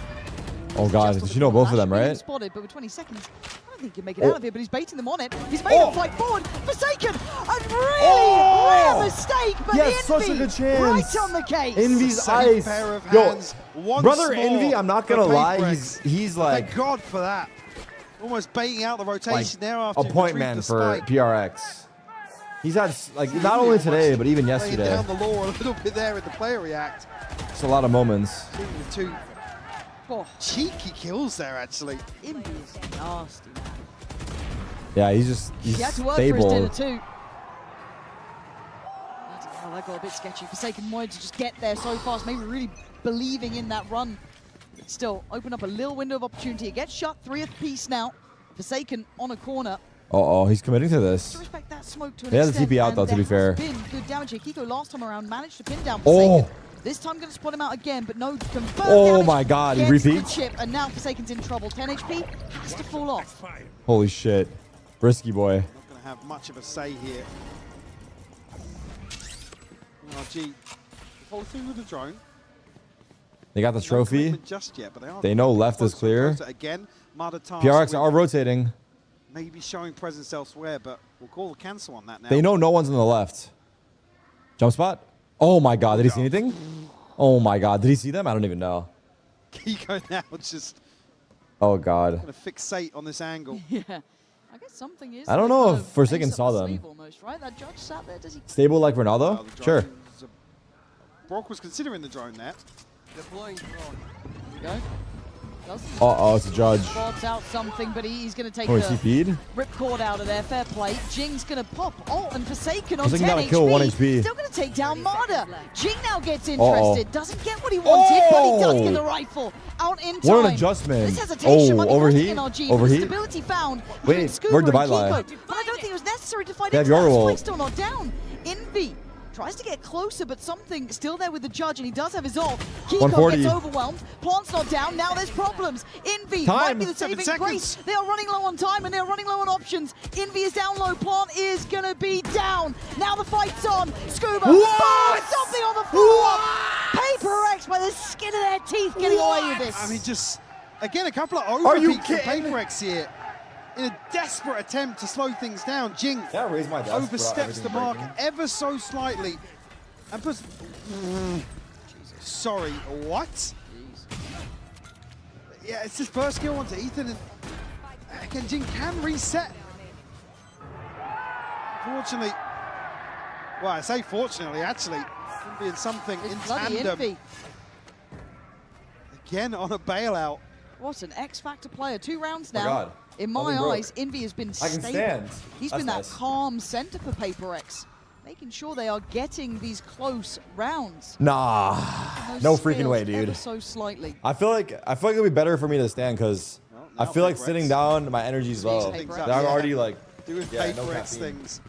Oh god, Just on you know the both of corner. them, That should be right? Spotted, but with 20 seconds, I don't think he can make it out of here, but he's baiting them on it. He's made a flight forward. Forsaken! A really rare mistake, but Yes, Envy such a good chance. right on the case. Envy's Same ice. pair of Yo, hands, once brother more Envy, I'm not gonna for lie, PaperX. he's like Thank God for that. Almost baiting out the rotation there after a point man for PRX. He's had like not only today but even yesterday. Down the law a little bit there in the player react. It's a lot of moments. With 2 cheeky kills there actually. Envy is nasty, man. Yeah, he's He had to work stable. for his dinner too. Oh, that got a bit sketchy. Forsaken wanted to just get there so fast, maybe really believing in that run. But still, open up a little window of opportunity. It gets shut, 3th piece now. Forsaken on a corner. Uh-oh, he's committing to To this. respect that smoke to an They had the extent, TP out and though, to be there fair. has been good damage here. Kiko last time around managed to pin down Oh. Forsaken. This time going to spot him out again, but no confirmed Oh damage my god, he against the repeats? chip, and now Forsaken's in trouble. 10 HP has to fall off. Holy shit. Risky boy. Not going to have much of a say here. NRG follow through with the drone. They got the No trophy. commitment just yet, but They know left is closer and clear. closer again. Mada tasked PRX with are rotating. maybe showing presence elsewhere, but we'll call the cancel on that now. They know no one's on the left. Jump spot. Oh my god, did he see anything? Oh my god, did he see them? I don't even know. Kiko now just Oh god. going to fixate on this angle. Yeah. I guess something is. I don't like know kind if of Forsaken ace up saw the them. sleeve almost, right? That judge sat there. Does he? Stable like Ronaldo? The Sure. drone's Brock was considering the drone there. Deploying drone. There we go. Uh-oh, it's a judge. Spots out something, but he's going to take Oh, is he the feed? ripcord out of there. Fair play. Jing's going to pop ult and Forsaken on Forsaken 10 got a kill, 1 HP. Still going to take down Marder. Jing now gets Uh-oh. interested. Doesn't get what he wanted, but he does get Oh! the rifle out in time. What an adjustment. This hesitation Oh, might be overheat? costing NRG, Overheat? but stability found. Wait, between Scuba where'd and Divide lie? Kiko. But I don't think it was necessary to fight They have into that. your ult. Spike's still not down. Envy tries to get closer, but something still there with the judge, and he does have his ult. Kiko 140. gets overwhelmed. Plant's not down. Now there's problems. Envy Time. might be the 7 saving grace. They are running low on time, and they're running low on options. Envy is down low. Plant is going to be down. Now the fight's on. Scuba. What? Oh, something on the floor. PaperX by the skin of their teeth getting away with this. I mean, just, again, a couple of Are you overpeaks from kidding? PaperX here. In a desperate attempt to slow things down, Jing Can I raise my desk oversteps the without mark everything ever so slightly. And puts... Sorry, what? Yeah, it's his first kill onto Ethan. And again, Jing can reset. Fortunately, well, I say fortunately, actually, being something It's in bloody tandem. Envy. Again on a bailout. What an X-Factor player. 2 rounds Oh my now. God. In my Nothing broke. eyes, Envy has been I can stable. stand. He's That's been that nice. calm center for PaperX, making sure they are getting these close rounds. Nah. Those No freaking scales way, ever dude. so slightly. I feel like it'll be better for me to stand because I feel like sitting down, my energy's low. Things I'm up, already like Doing yeah, no PaperX caffeine. things.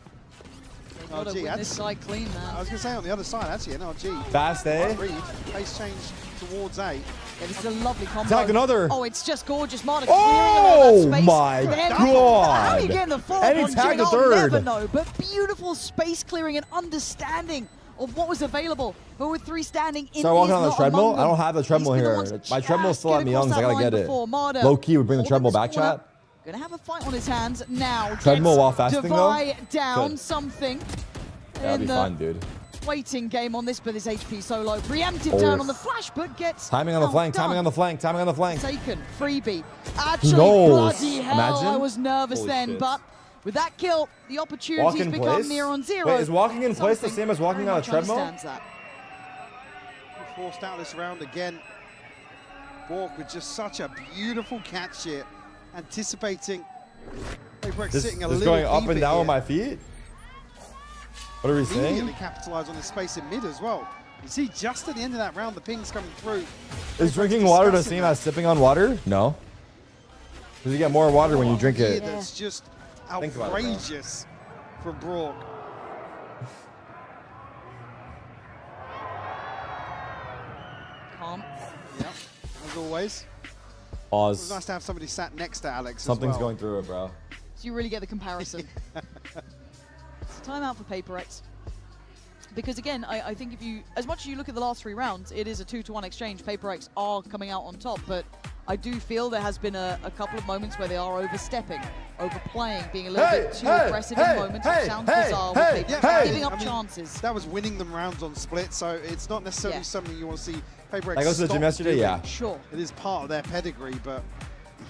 Gotta NRG. win this side clean, man. I was going to say on the other side, actually, NRG. Fast, eh? Read, pace change towards A. Yeah, this is a lovely combo. Attack another. Oh, it's just gorgeous. Marta Oh clearing all that space. my Then- God. How are you getting the follow-up And he on tagged Jing? the I'll third. never know. But beautiful space clearing and understanding of what was available. But with 3 standing in, Start walking is on the not treadmill. among I don't them. have the treadmill He's been the here. one to My treadmill's still just at me get young, so I across gotta that get line it. before. Marta Low key, we bring the holding treadmill this back, corner. chat. Gonna have a fight on his hands now. Treadmill Gets while fasting, though? Divide down Good. something. That'll in be the fun, dude. waiting game on this, but his HP solo. Preemptive turn on the flash, but gets Timing on the flank, timing on the flank, timing on the flank. taken. Freebie. Actually, knows? bloody hell, Imagine. I was nervous Holy then, shit. but with that kill, the Walk opportunities in become place? near on 0. Wait, is walking in place the Something same as walking very on a much treadmill? understands that. Forced out this round again. Bork with just such a beautiful catch here. Anticipating. Paper X sitting a This little going up deeper and down here. with my feet? What are we Immediately saying? capitalize on the space in mid as well. You see, just at the end of that round, the ping's coming through. Is drinking water the same as sipping on water? No. Because you get more water when you drink it. That's just Think about it, bro. outrageous from Brock. Calm. Yeah, as always. It Pause. was nice to have somebody sat next to Alex Something's as well. going through it, bro. So you really get the comparison. It's a timeout for Paper X. Because again, I think if you, as much as you look at the last 3 rounds, it is a 2-to-1 exchange. Paper X are coming out on top, but I do feel there has been a couple of moments where they are overstepping, overplaying, being a little bit too aggressive in moments, which sounds bizarre with Paper X, giving up chances. That was winning them rounds on split, so it's not necessarily something you want to see Paper X I go to the gym stop yesterday, doing. yeah. Sure. It is part of their pedigree, but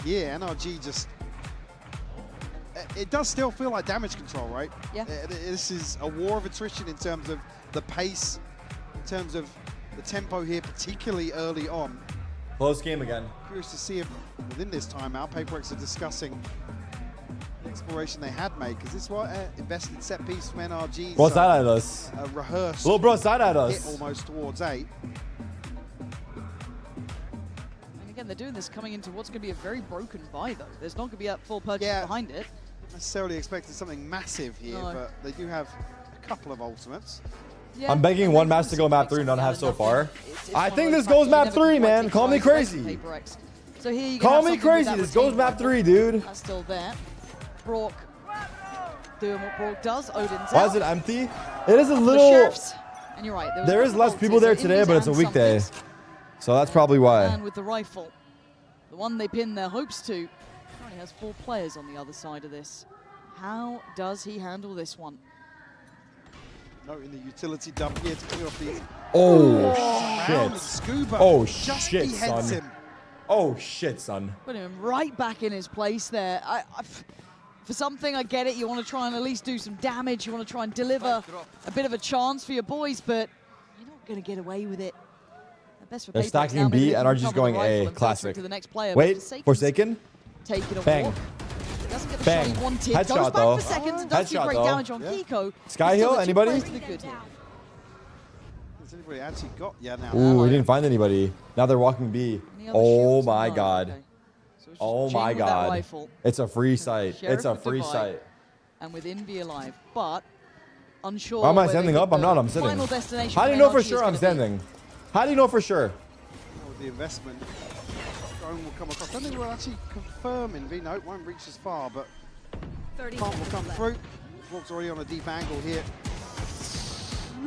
yeah, NRG just... It does still feel like damage control, right? Yeah. This is a war of attrition in terms of the pace, in terms of the tempo here, particularly early on. Close game again. Curious to see if within this timeout, Paper X are discussing the exploration they had made, because this is what invested set piece from NRG. Bro, so side at us. a rehearsed Little bro, side at hit us. almost towards 8. And again, they're doing this coming into what's going to be a very broken buy, though. There's not going to be a full purchase behind it. Not necessarily expecting something massive here, No. but they do have a couple of ultimates. Yeah, I'm begging one match to go map 3, none have so far. I think this goes map 3, man. Call me crazy. So here you Call me crazy. This goes map 3, dude. That's still there. Brock doing what Brock does. Odin's Why out. is it empty? It is a The little... Sheriffs. And you're right. There is less people there today, but it's a weekday. So that's probably why. And with the rifle, the one they pin their hopes to, currently has 4 players on the other side of this. How does he handle this one? Noting the utility dump here to clear off the... Oh, Round shit. and Scuba Oh, just shit, beheads son. him. Oh, shit, son. Put him right back in his place there. For something, I get it. You want to try and at least do some damage. You want to try and deliver a bit of a chance for your boys, but you're not going to get away with it. At best for They're Paper X stacking now, maybe B, they can NRG's recover going the rifle A. and filter it Classic. to the next player, but Wait, Forsaken's Forsaken? taking a Bang. walk. Doesn't get the Bang. shot he wanted. Headshot, Goes back though. for seconds and does do Headshot, great though. damage on Kiko. Sky But still, Hill, the 2 anybody? players to the good here. Has anybody actually got... Yeah, now. Ooh, we didn't find anybody. Now they're walking B. Any other Oh shields? my No, god. okay. So it's just Oh Jing my with that god. rifle. It's a free site. Sheriff It's a with free Divide. site. And with Envy alive, but unsure. Why am I whether standing they up? get I'm not. the I'm sitting. Final destination How do you know for NRG is sure I'm gonna be. standing? How do you know for sure? With the investment, drone will come across. I don't think we'll actually confirm in V-Note. Won't reach as far, but plant will come through. Walk's already on a deep angle here.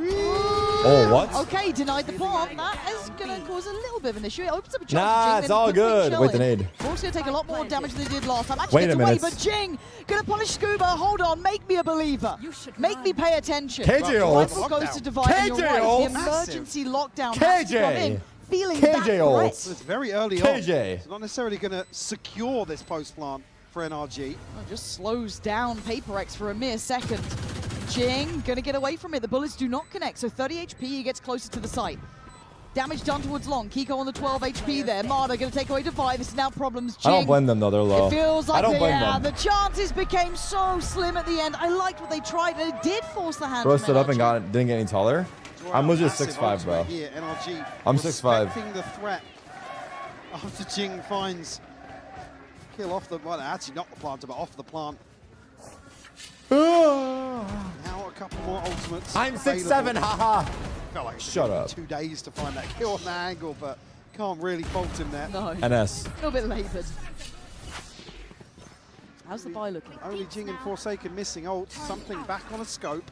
Oh, what? Okay, denied the plant. That is going to cause a little bit of an issue. It opens up a chance Nah, for Jing, it's then all quickly good. chill Wait, the in. nade. Walk's going to take a lot more damage than they did last time. Actually Wait gets a away, minute. but Jing going to punish Scuba. Hold on, make me a believer. Make me pay attention. KJ The ult. rifle goes to Divide, and you're KJ right. ult. The emergency lockdown has to come in. Feeling that KJ ult. threat. So it's very early KJ. on. It's not necessarily going to secure this post plant for NRG. Oh, just slows down Paper X for a mere second. Jing gonna get away from it. The bullets do not connect, so 30 HP, he gets closer to the site. Damage done towards Long. Kiko on the 12 HP there. Marta gonna take away Divide. This is now problems. Jing. I don't blame them though. They're low. It feels like I don't blame them. the chances became so slim at the end. I liked what they tried, and it did force the hand. Bro from stood up and NRG. didn't get any taller. I'm legit Massive 6'5", bro. ultimate here. NRG I'm 6'5". respecting the threat after Jing finds kill off the, well, actually not the planter, but off the plant. Now a couple more ultimates. I'm available. 6'7", haha. Felt like it Shut took up. 2 days to find that kill on the angle, but can't really fault him there. No. NS. A little bit laboured. How's the buy looking? Only Jing and Forsaken missing ult. Something back on a scope.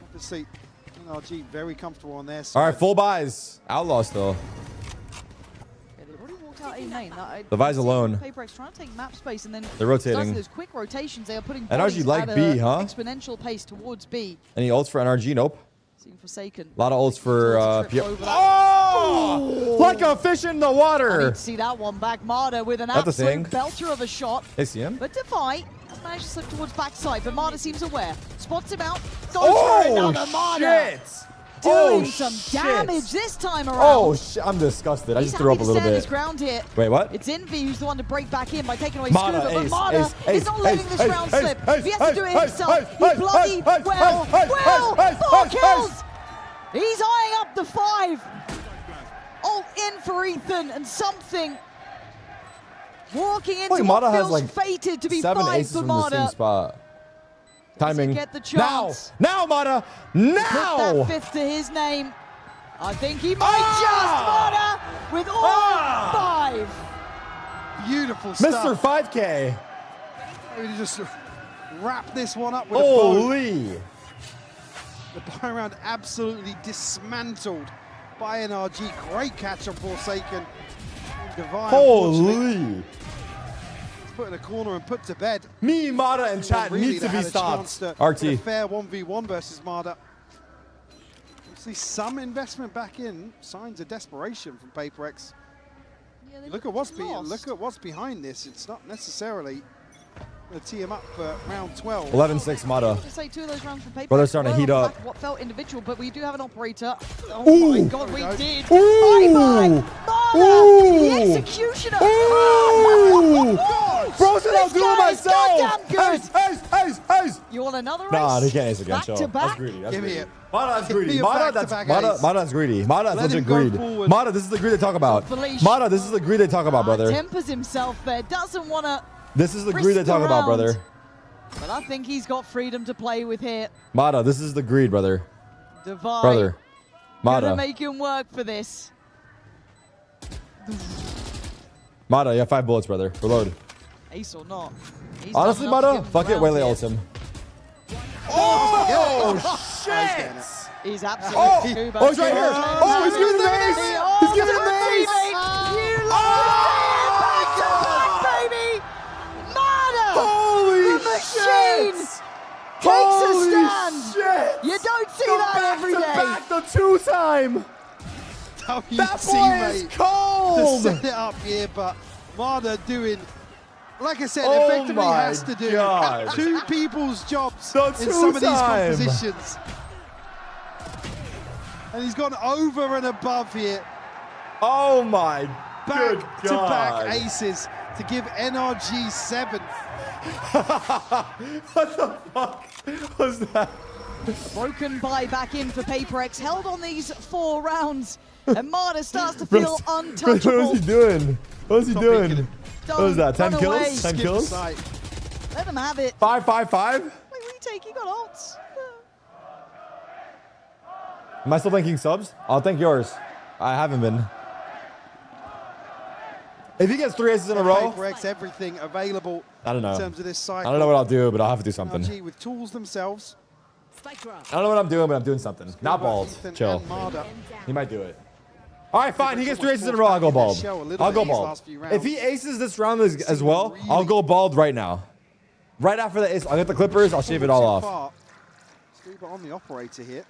Obviously, NRG very comfortable on their side. All right, full buys. Outlaw still. Yeah, they've already walked out A main. The Vi's alone. Paperex trying to take map space and then They're rotating. starting those quick rotations. They are putting NRG bodies like at B, a huh? exponential pace towards B. Any ults for NRG? Nope. Seeing Forsaken. A lot of ults for P. Oh! Like a fish in the I water. need to see that one back. Marta with an That's the thing. absolute belter of a shot. They see him. But Defy has managed to slip towards backside, but Marta seems aware. Spots him out. Goes Oh, for another Marta. shit. Doing Oh, some shit. damage this time around. Oh, shit. I'm disgusted. I He's just threw up happy a to little stand his bit. ground here. Wait, what? It's Envy who's the one to break back in by taking away Marta, Scuba, but ace, Marta ace, is ace, not letting ace, this ace, round ace, slip. ace, He has to ace, do it ace, himself. ace, He ace, bloody ace, well. ace, ace, Will! ace, 4 ace, kills! He's eyeing up the 5. Ult in for Ethan and something. Walking into Wait, what Marta has feels like fated to be 7 5 aces for from the same Marta. spot. Does he Timing. get the chance? Now, Marta. Put Now. that 5th to his name. I think he might just Marta with all 5. Beautiful stuff. Mr. 5K. Maybe just wrap this one up with a bow. Holy. The buy round absolutely dismantled by NRG. Great catch on Forsaken. Divine, Holy. put in a corner and put to bed. Me, Marta, and chat Really, needs to they be had a chance stopped. to RT. get a fair 1v1 versus Marta. See some investment back in. Signs of desperation from Paperex. Yeah, look at what's behind this. It's not necessarily going to tee him up for round 12. 11-6 Marta. To say 2 of those rounds from Paperex. Brother's starting to were heat on up. What felt individual, but we do have an operator. Oh Ooh. my God, we did. Ooh. Bye-bye. Marta, Ooh. the executioner. Ooh. Oh, Bro said I'll do it myself. Goddamn good. Ace. You want another race? Nah, they can't ace again. Back Chill. to back. That's greedy. That's Give me greedy. it. Marta, that's Give me greedy. a Marta, back-to-back that's ace. Marta, that's greedy. Marta, that's Let legit him go greed. forward. Marta, this is the greed they talk about. Felicia. Marta, this is the greed they talk about, brother. Tempers himself there. Doesn't want to. This is the greed they talk about, brother. But I think he's got freedom to play with here. Marta, this is the greed, brother. Divide. Brother. Gonna Marta. make him work for this. Marta, you have 5 bullets, brother. Reload. Ace or not. He's Honestly, done enough to Marta, give him fuck it, round Waylay here. ults him. Oh, shit! He's absolutely Oh, Scuba. oh, he's right here. Oh, he's giving him the ace. He's giving him the ace. You love it. Baby. Marta. Holy the machine. shit. Takes a Holy stand. shit. You don't see Go that back every to day. back the 2-time. WT, That boy is mate, cold. to set it up here, but Marta doing, like I said, Oh effectively my has to do God. 2 people's jobs The in some of these two-time. compositions. And he's gone over and above here. Oh my good God. Back-to-back aces to give NRG 7. What the fuck was that? Broken buy back in for Paperex. Held on these 4 rounds. And Marta starts to feel What untouchable. is he doing? What is he doing? What was that? 10 run kills? away. 10 kills? Let them have it. 5, 5, 5? Wait, what do you take? You got ults. Am I still thanking subs? I'll thank yours. I haven't been. If he gets 3 aces in a row, Paperex, everything available I don't know. in terms of this cycle. I don't know what I'll do, but I'll have to do something. NRG with tools themselves. I don't know what I'm doing, but I'm doing something. Not bald. Ethan Chill. and Marta. He might do it. All right, fine. He gets 3 aces in a row. I'll go bald. Show a little I'll bit go these bald. last few rounds. If he aces this round as well, I'll go bald right now. Right after the ace, I'll get the clippers. I'll shave it all off. Scuba on the operator here.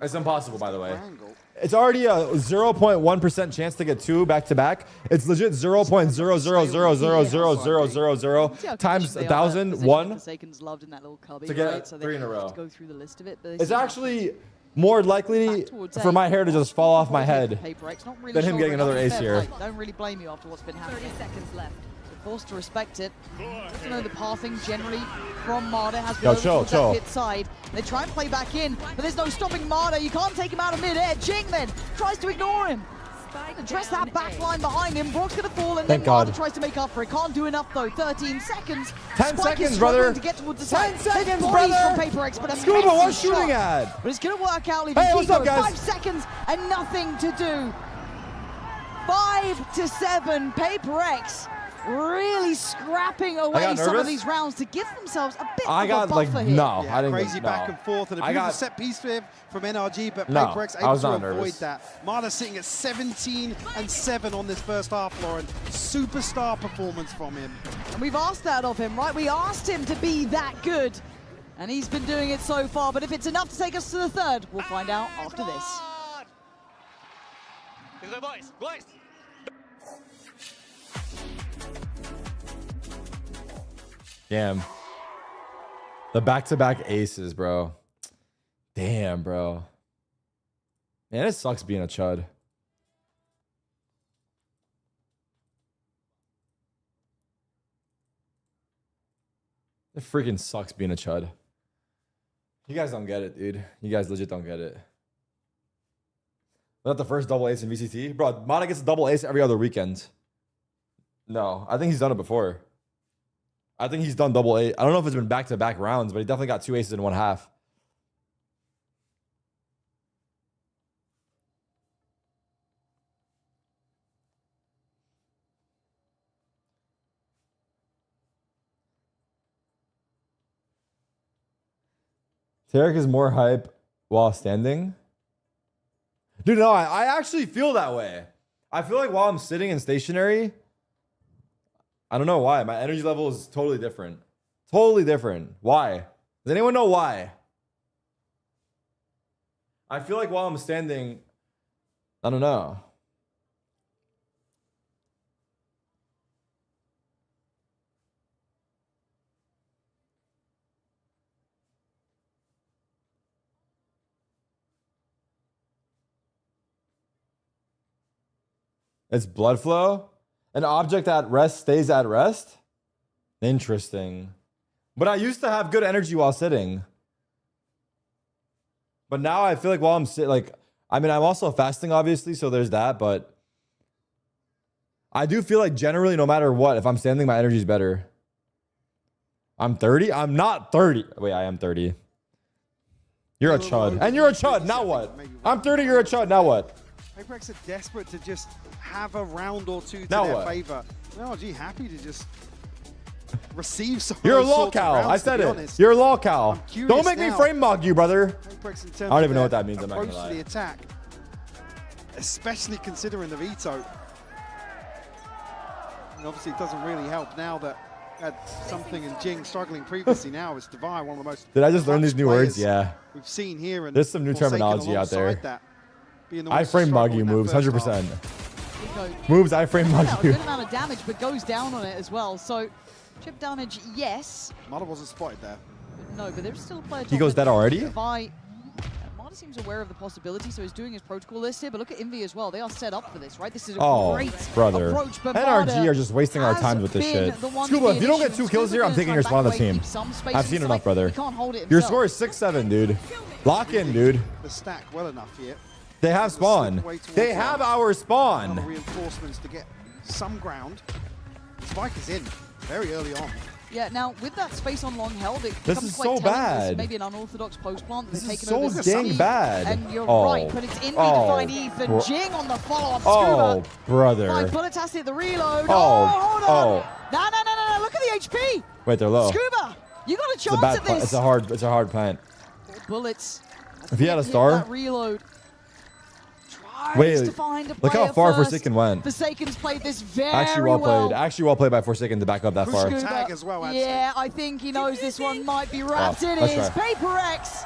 It's impossible, by the way. Angle. It's already a 0.1% chance to get 2 back to back. It's legit 0.000000000 times 1,000, 1 Forsaken's loved in that little cubby, to get right? So 3 in a row. to go through the list of it, but It's actually more likely for my hair to just fall off my head Not really than him getting another ace here. Don't really blame you after what's been happening. 30 seconds left. Forced to respect it. Doesn't know the pathing generally from Marta. Has been over towards that hit side. They try and play back in, but there's no stopping Marta. You can't take him out of mid-air. Jing then tries to ignore him. Address that back line behind him. Brock's going to fall, and Thank then Marta God. tries to make up for it. Can't do enough, though. 13 seconds. 10 Spike seconds, is brother. struggling to get towards the 10 side. There's seconds, bodies brother. from Paper X, but a Scuba, messy what's shooting shot. at? But it's going to work out, leaving Hey, what's up, Kiko guys? 5 seconds and nothing to do. 5-7. Paper X really scrapping away some of these rounds to give themselves a bit of a buffer here. No, Yeah, I didn't crazy get, back no. and forth, and a I beautiful got- set piece from NRG, but No, Paper X I able was to not avoid nervous. that. Marta sitting at 17-7 on this first half, Lauren. Superstar performance from him. And we've asked that of him, right? We asked him to be that good, and he's been doing it so far. But if it's enough to take us to the third, we'll find out after this. Boys. Damn. The back-to-back aces, bro. Damn, bro. Man, it sucks being a chud. It freaking sucks being a chud. You guys don't get it, dude. You guys legit don't get it. Not the first double ace in VCT? Bro, Mata gets a double ace every other weekend. No, I think he's done it before. I think he's done double ace. I don't know if it's been back-to-back rounds, but he definitely got 2 aces in 1 half. Tarik is more hype while standing. Dude, no, I actually feel that way. I feel like while I'm sitting and stationary, I don't know why. My energy level is totally different. Totally different. Why? Does anyone know why? I feel like while I'm standing, I don't know. It's blood flow. An object at rest stays at rest. Interesting. But I used to have good energy while sitting. But now I feel like while I'm sitting, like, I mean, I'm also fasting, obviously, so there's that. But I do feel like generally, no matter what, if I'm standing, my energy is better. I'm 30? I'm not 30. Wait, I am 30. You're a chud. And you're a chud. Now what? I'm 30. You're a chud. Now what? Paper X are desperate to just have a round or two to Now their what? favor. NRG happy to just receive some You're a of those sorts of lolcow. rounds, I to said be it. honest. You're a lolcow. I'm curious Don't make me now. frame mug you, brother. Paper X in terms I don't of even know what their that means. I'm not gonna approach to lie. the attack, especially considering the veto. And obviously, it doesn't really help now that had something and Jing struggling previously. Now it's Divine, one of the most. Did I just learn clutch these new words? players Yeah. we've seen here. And There's some new Forsaken terminology out there. alongside that, being the I ones to frame struggle mug you in that moves, first 100%. Kiko Moves, I frame mug a you. good amount of damage, but goes down on it as well. So chip damage, yes. Mata wasn't spotted there. No, but there's still a player. He goes dead already? Marta seems aware of the possibility, so he's doing his protocol list here. But look at Envy as well. They are set up for this, right? This is a great brother. approach. But NRG Marta are just wasting our has time with this been shit. the one Scuba, in if you don't get initial. 2 kills here, I'm Scuba's taking gonna your try spot on the back away, team. keep some space I've seen inside. enough, brother. He can't hold it Your himself. score is 6-7, dude. Lock in, dude. The stack well enough here. They have spawn. They have our spawn. Reinforcements to get some ground. Spike is in very early on. Yeah, now with that space on long held, it This becomes is quite so telling. bad. This maybe an unorthodox post plant that This they've is taken over so the dang speed. bad. And you're Oh. right, but it's Envy to Oh, find Ethan. bro. Jing on the follow-up. Oh, Scuba. brother. 5 bullets has to hit the reload. Oh, hold on. oh. No. Look at the HP. Wait, they're low. Scuba, you got a It's a chance bad at this. It's a hard plant. Bullets. If he had a Hit star. that reload. Wait, To find a look how player far first. Forsaken went. Forsaken's played this very Actually well played. Actually well played by Forsaken to back up that far. Scuba, Tag as well, I'd yeah, I think he knows this one might be wrapped. Oh, It let's is. try. Paper X.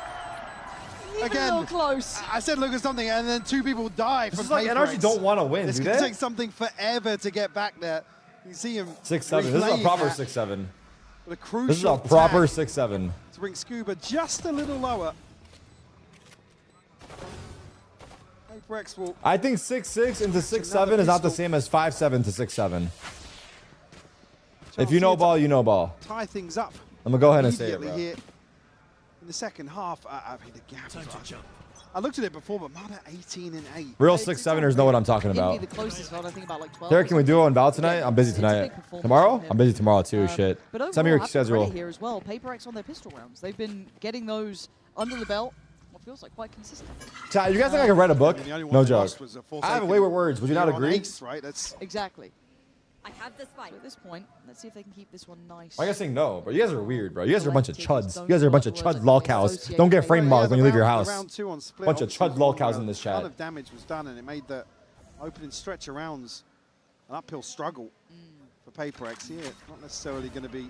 Even Again, a little close. I said look at something, and then 2 people die This from is like Paper NRG X. don't want to win, It's do going to they? take something forever to get back there. You see him 6-7. This is a replaying proper that 6-7. with a crucial This is a proper tag 6-7. to bring Scuba just a little lower. Paper X will I think 6-6 into 6-7 is not the same as 5-7 to 6-7. If you know ball, you know ball. tie things up. I'm gonna go ahead and say it, immediately bro. here in the second half. I mean, the gap is I looked at it before, but Marta 18-8. Real 6-7ers know what I'm talking about. The closest vote, I think about like 12. Derek, can we do it on Val tonight? I'm busy tonight. Tomorrow? I'm busy tomorrow too. Shit. But Send me your overall, schedule. here as well. PaperX on their pistol rounds. They've been getting those under the belt. What feels like quite consistent. Chat, you guys think I can write a book? No joke. I have way with words. Would you not agree? Ace, right? That's exactly. I have this fight. So at this point, let's see if they can keep this one nice. I guess saying no, but you guys are weird, bro. You guys are a bunch of chuds. You guys are a bunch of chud lolcows. Don't get frame mugged when you leave your house. Bunch of chud lolcows in this A lot chat. of damage was done, and it made the opening stretch of rounds an uphill struggle for PaperX here. Not necessarily going to be.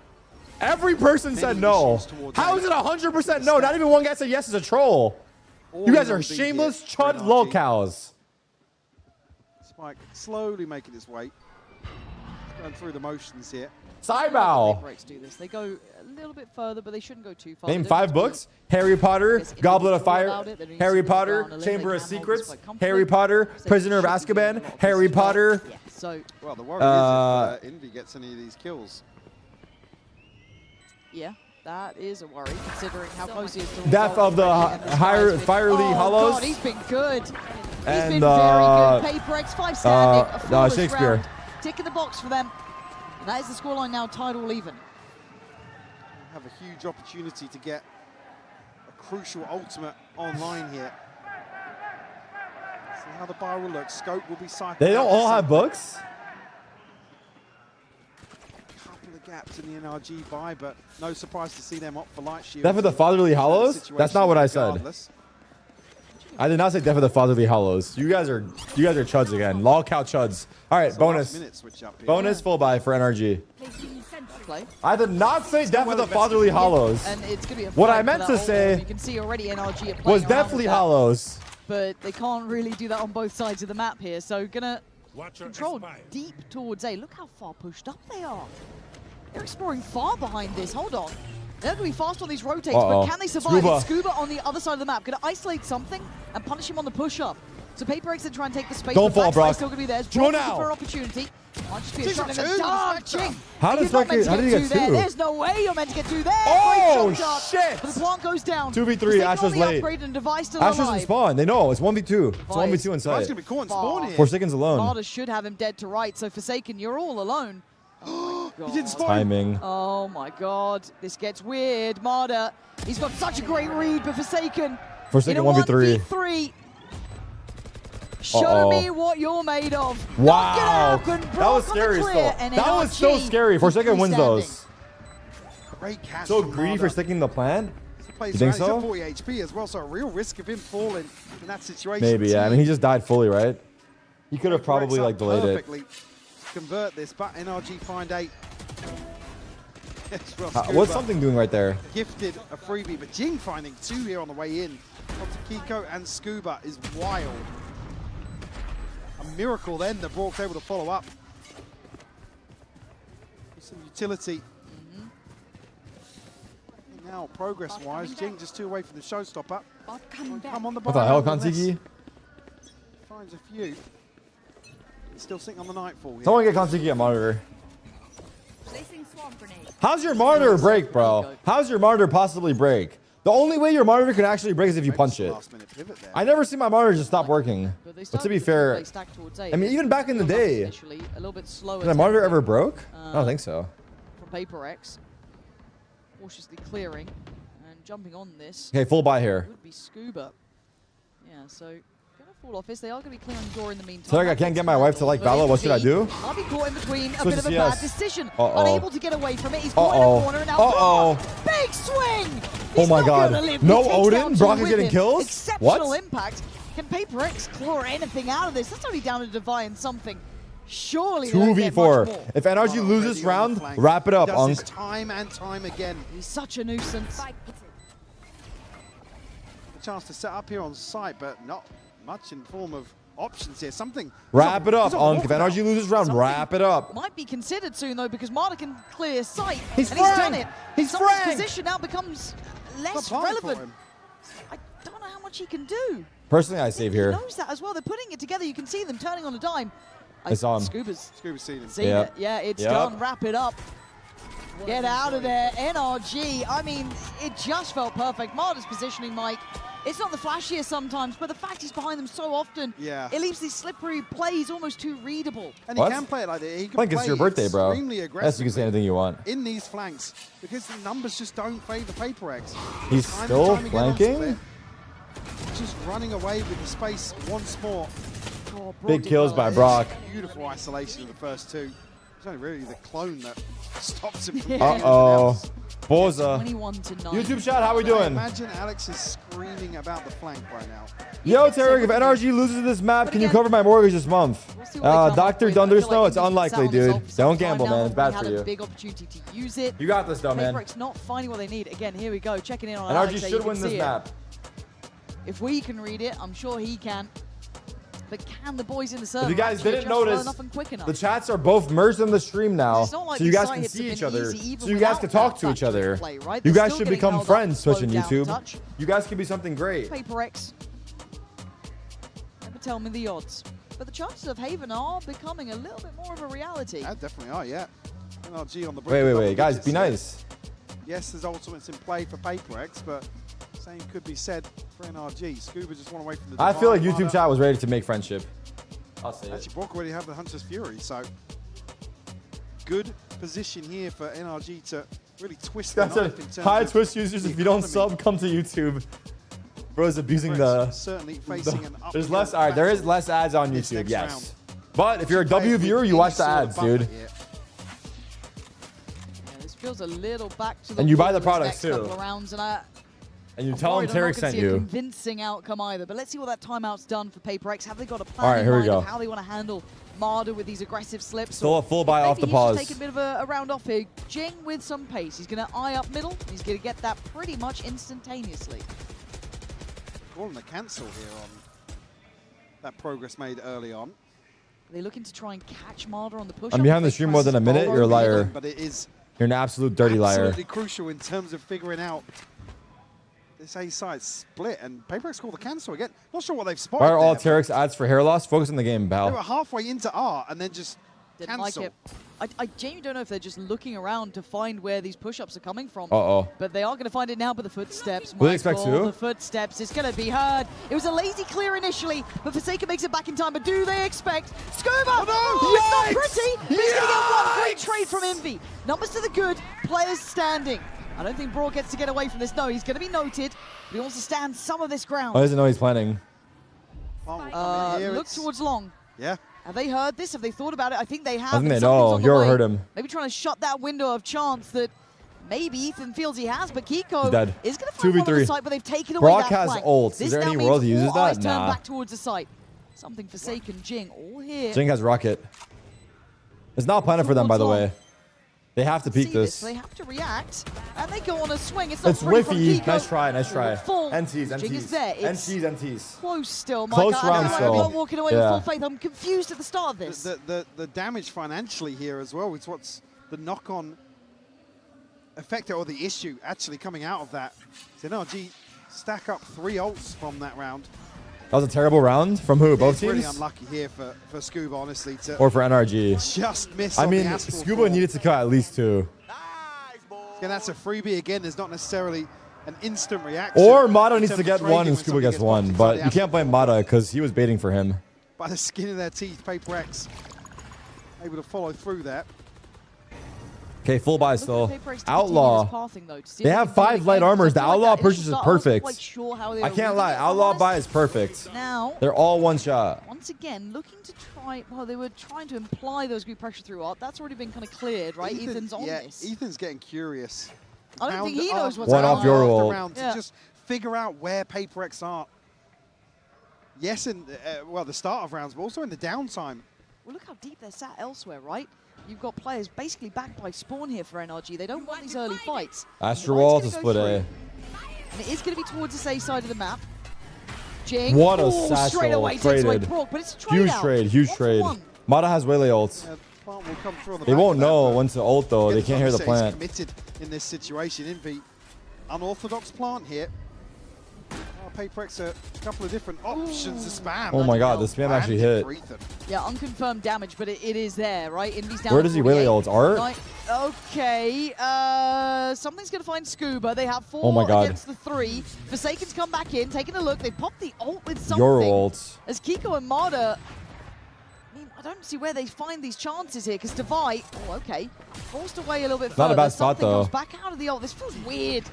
Every person said no. How is it 100% no? Not even one guy said yes is a troll. You guys are shameless chud lolcows. Spike slowly making its way. Going through the motions here. Sidebow. PaperX do this. They go a little bit further, but they shouldn't go too far. Name 5 books: Harry Potter, Goblet of Fire, Harry Potter, Chamber of Secrets, Harry Potter, Prisoner of Azkaban, Harry Potter. So, well, the worry is if Envy gets any of these kills. Yeah, that is a worry considering how close he is to Death of the Firely Hollows. God, he's been good. He's And, been very good. PaperX 5 standing. A flawless Shakespeare. round. Tick in the box for them. And that is the scoreline now, tied all even. Have a huge opportunity to get a crucial ultimate online here. See how the bar will look. Scope will be cycled. They don't all have books? A couple of gaps in the NRG buy, but no surprise to see them opt for Light Shield. Death of the Fatherly Hollows? That's not what I said. I did not say Death of the Fatherly Hollows. You guys are chuds again. Lolcow chuds. All right, bonus. Bonus full buy for NRG. I did not say Death of the Fatherly Hollows. And it's gonna be a What fight I meant for to that say you can see already NRG are playing was around definitely with that, Hollows. but they can't really do that on both sides of the map here. So gonna control deep towards A. Look how far pushed up they are. They're exploring far behind this. Hold on. They're going to be fast on these rotates, but can they survive? Scuba. Scuba on the other side of the map. Going to isolate something and punish him on the push-up. So PaperX then try and take the space. Don't but fall, Blackside Brock. still going to be there. Go Brock now. looking for an opportunity. Might just be a Two shot in for the two. dark. Ching. How You're did not meant to he get there. two? There's no way you're meant to get two there. Oh, Great shot. shit. But the plant goes down. 2v3, Asher's late. Upgrade and device still Asher's in alive. spawn. They know. It's 1v2. It's 1v2 inside. He's going to be caught in spawn here. Forsaken's alone. Marta should have him dead to right. So Forsaken, you're all alone. Oh my God. He didn't spawn. Timing. Oh my God, this gets weird. Marta, he's got such a great read, but Forsaken. Forsaken in a 1v3. 1v3. Show me what you're made of. Wow. Knock it out, and That Brock was on the scary clear, still. and That was so NRG scary. Forsaken wins freestanding. those. Great catch So from greedy Marta. for sticking the plan? Plays You think around. He's so? at 40 HP as well, so a real risk of him falling in that situation. Maybe, yeah. I mean, he just died fully, right? He could have probably like delayed it. Perfectly to convert this, but NRG find 8. What's something doing right there? Gifted a freebie, but Jing finding 2 here on the way in. Onto Kiko and Scuba is wild. A miracle then that Brock's able to follow up. With some utility. Now, progress-wise, Jing just 2 away from the showstopper. Come on the What the hell, Kontiki? Finds a few. Still sitting on the Nightfall here. Someone get Kontiki a monitor. How's your monitor break, bro? How's your monitor possibly break? The only way your monitor can actually break is if you punch it. I never see my monitor just stop working. But to be fair, I mean, even back in the day, a little bit slower. has my monitor ever broke? I don't think so. From PaperX, cautiously clearing and jumping on this. Okay, full buy here. Would be Scuba. Yeah, so gonna fall off this. They are gonna be clearing the door in the meantime. Sorry, I can't get my wife to like Valor. What should I do? I'll be caught in between. A Switch bit of to a bad CS. decision. Uh-oh. Unable to get away from it. He's caught in a corner and now Brock. Big swing. Oh He's my not God. gonna live. No He takes Odin? down two Brock is with getting him. kills? Exceptional What? impact. Can PaperX claw anything out of this? That's only down to Divine something. Surely they don't get much 2v4. more. If NRG loses this round, wrap it up, Does Unk. this time and time again. He's such a nuisance. A chance to set up here on site, but not much in form of options here. Something. Wrap it up, there's a Unk. If walkout. NRG loses this round, wrap it up. Might be considered soon though because Marta can clear sight. He's and he's done franked. it. He's Someone's franked. position now becomes less Not planning for relevant. him. I don't know how much he can do. Personally, I save here. He knows that as well. They're putting it together. You can see them turning on a dime. I saw him. Scuba's seen him. seen Yep. it. Yeah, it's Yep. done. Wrap it up. Get out of there, NRG. I mean, it just felt perfect. Marta's positioning, Mike. It's not the flashiest sometimes, but the fact he's behind them so often, it leaves these slippery plays almost too readable. And he can play it like that. He can Like play it's your birthday, bro. extremely Yes, you can aggressively say anything you want. in these flanks because the numbers just don't favor Paper X. He's Time and still time again on flanking? Split, just running away with the space once more. Oh, Big kills by Brock. Beautiful isolation of the first two. It's only really the clone that stops him from Uh-oh. Boza. 21 to 9. YouTube chat, how we I doing? imagine Alex is screaming about the flank right now. Yo, Tarik, if NRG loses this map, can you cover my mortgage this month? Dr. Dundersnow, it's unlikely, dude. Don't gamble, man. It's bad for Had a you. big opportunity to use it. You got this, though, man. Paper X not finding what they need. Again, here we go. Checking in on NRG Alex. should win this map. If we can read it, I'm sure he can. But can the boys in the server If you guys actually didn't adjust well notice, enough and quick enough? the chats are both merged in the stream now, It's not like so you these guys side can hits have see been each other, easy, even so you guys without can talk that to each other. play, right? You They're guys still should getting become held up, friends, Twitch slowed and down YouTube. touch. You guys could be something great. Paper X. Never tell me the odds. But the chances of Haven are becoming a little bit more of a reality. Yeah, definitely are, yeah. NRG on the brink Wait, of wait, double wait. Guys, digits be here. nice. Yes, there's ultimates in play for Paper X, but same could be said for NRG. Scuba just one away from the I feel like divide. YouTube chat was ready to make friendship. I'll say it. Actually, Brock already have the Hunter's Fury, so good position here for NRG to really twist the That's knife a in terms hi of Twitch users. the If you don't economy. sub, come to YouTube. Bro's abusing Paper the. X certainly facing an There's uphill less. All right, there is battle less ads on this YouTube. next Yes, round. but if you're a Players W with viewer, you any watch the sort of ads, buffer dude. here. Yeah, this feels a little back to the And you buy wall the this products, next too. couple of rounds, and And you I'm tell them worried I'm not Tarik gonna sent see a you. convincing outcome either. But let's see what that timeout's done for Paper X. Have they got a plan All right, in here we mind go. of how they want to handle Marder with these aggressive slips? Still Or a full buy maybe off the he's pause. just taking a bit of a round off here. Jing with some pace. He's going to eye up middle. He's going to get that pretty much instantaneously. Calling the cancel here on that progress made early on. Are they looking to try and catch Marder on the push? I'm behind the stream more than a minute. You're a liar. But it is You're an absolute dirty liar. absolutely crucial in terms of figuring out this A side split, and Paper X called the cancel again. Not sure what they've spotted. Why are all there, Tarik's ads for hair loss? Focus on the game, but they were pal. halfway into R and then just Didn't cancel. like it. I genuinely don't know if they're just looking around to find where these push-ups are coming from. Uh-oh. But they are going to find it now by the footsteps. What do they expect Michael, to? The footsteps. It's going to be heard. It was a lazy clear initially, but Forsaken makes it back in time. But do they expect Scuba? Oh, it's not pretty. But he's going to get one. Great trade from Envy. Numbers to the good. Players standing. I don't think Brawl gets to get away from this. No, he's going to be noted. But he wants to stand some of this ground. Oh, he doesn't know he's planning. Look towards long. Yeah. Have they heard this? Have they thought about it? I think they have. I think and they something's know. on the Hero way. heard him. Maybe trying to shut that window of chance that maybe Ethan feels he has, but He's Kiko dead. is going to find one on the 2v3. site, but they've taken away Brock that has flank. ult. Is This there now any means world he uses all eyes that? turn Nah. back towards the site. Something Forsaken, Jing, all here. Jing has rocket. It's not planning for them, by the way. They have to peek See this. They have to react, and they go on a swing. It's not It's pretty from whiffy. Kiko. Nice try, nice try. Full. NTs, Jing is NTs. there. It's NTs, NTs. close still, Mike. Close I don't round know why still. I'm not walking away Yeah. with full faith. I'm confused at the start of this. The damage financially here as well is what's the knock-on effect or the issue actually coming out of that. So NRG stack up 3 ults from that round. That was a terrible round. From who? Both It's really teams? unlucky here for Scuba, honestly, to Or for NRG? just miss I on the mean, Astral Scuba Fall. needed to cut at least 2. Again, that's a freebie. Again, there's not necessarily an instant reaction. Or Mata in needs to terms of get trading 1 and when Scuba somebody gets 1. popped But inside you the can't blame Mata because he was baiting for him. By the skin of their teeth, Paper X able to follow through that. Okay, full buy still. Paper X to Outlaw. continue this pathing, though, to see They if have can do it 5 light again. armors. The I feel like Outlaw that purchase initial is start, I wasn't perfect. quite sure how they I were can't reading lie. it, if I'm Outlaw honest. buy is perfect. Now, They're all one shot. once again, looking to try. Well, they were trying to imply those group pressure through art. That's already been kind of cleared, right? Ethan's on this. Ethan's getting curious. I don't think he Round knows what's One going off on. your after ult. round to Yeah. just figure out where Paper X are. Yes, in well, the start of rounds, but also in the downtime. Well, look how deep they're sat elsewhere, right? You've got players basically backed by Spawn here for NRG. They don't want these early fights. Astral The light's Wall's a gonna split go A. through, and it is going to be towards the A side of the map. Jing. What a Ooh, satchel. straight away takes away Traded. Brock, but it's a trade Huge out. trade, huge 1 for trade. 1. Mata has Waylay ults. Plant will come through on the They back won't of that, know but when to ult though. They again, can't hear the he's plant. committed in this situation. Envy, unorthodox plant here. PaperX a couple of different options to spam. Oh my god, the spam actually hit. Yeah, unconfirmed damage, but it is there, right? Indy's down. Where does he waylay ults? Art? Okay, something's going to find Scuba. They have 4 Oh my god. against the 3. Forsaken's come back in, taking a look. They popped the ult with something. Your ults. As Kiko and Marder, I mean, I don't see where they find these chances here, because Devi, oh, okay, forced away a little bit Not further. a bad spot, Something though. comes back out of the ult. This feels weird.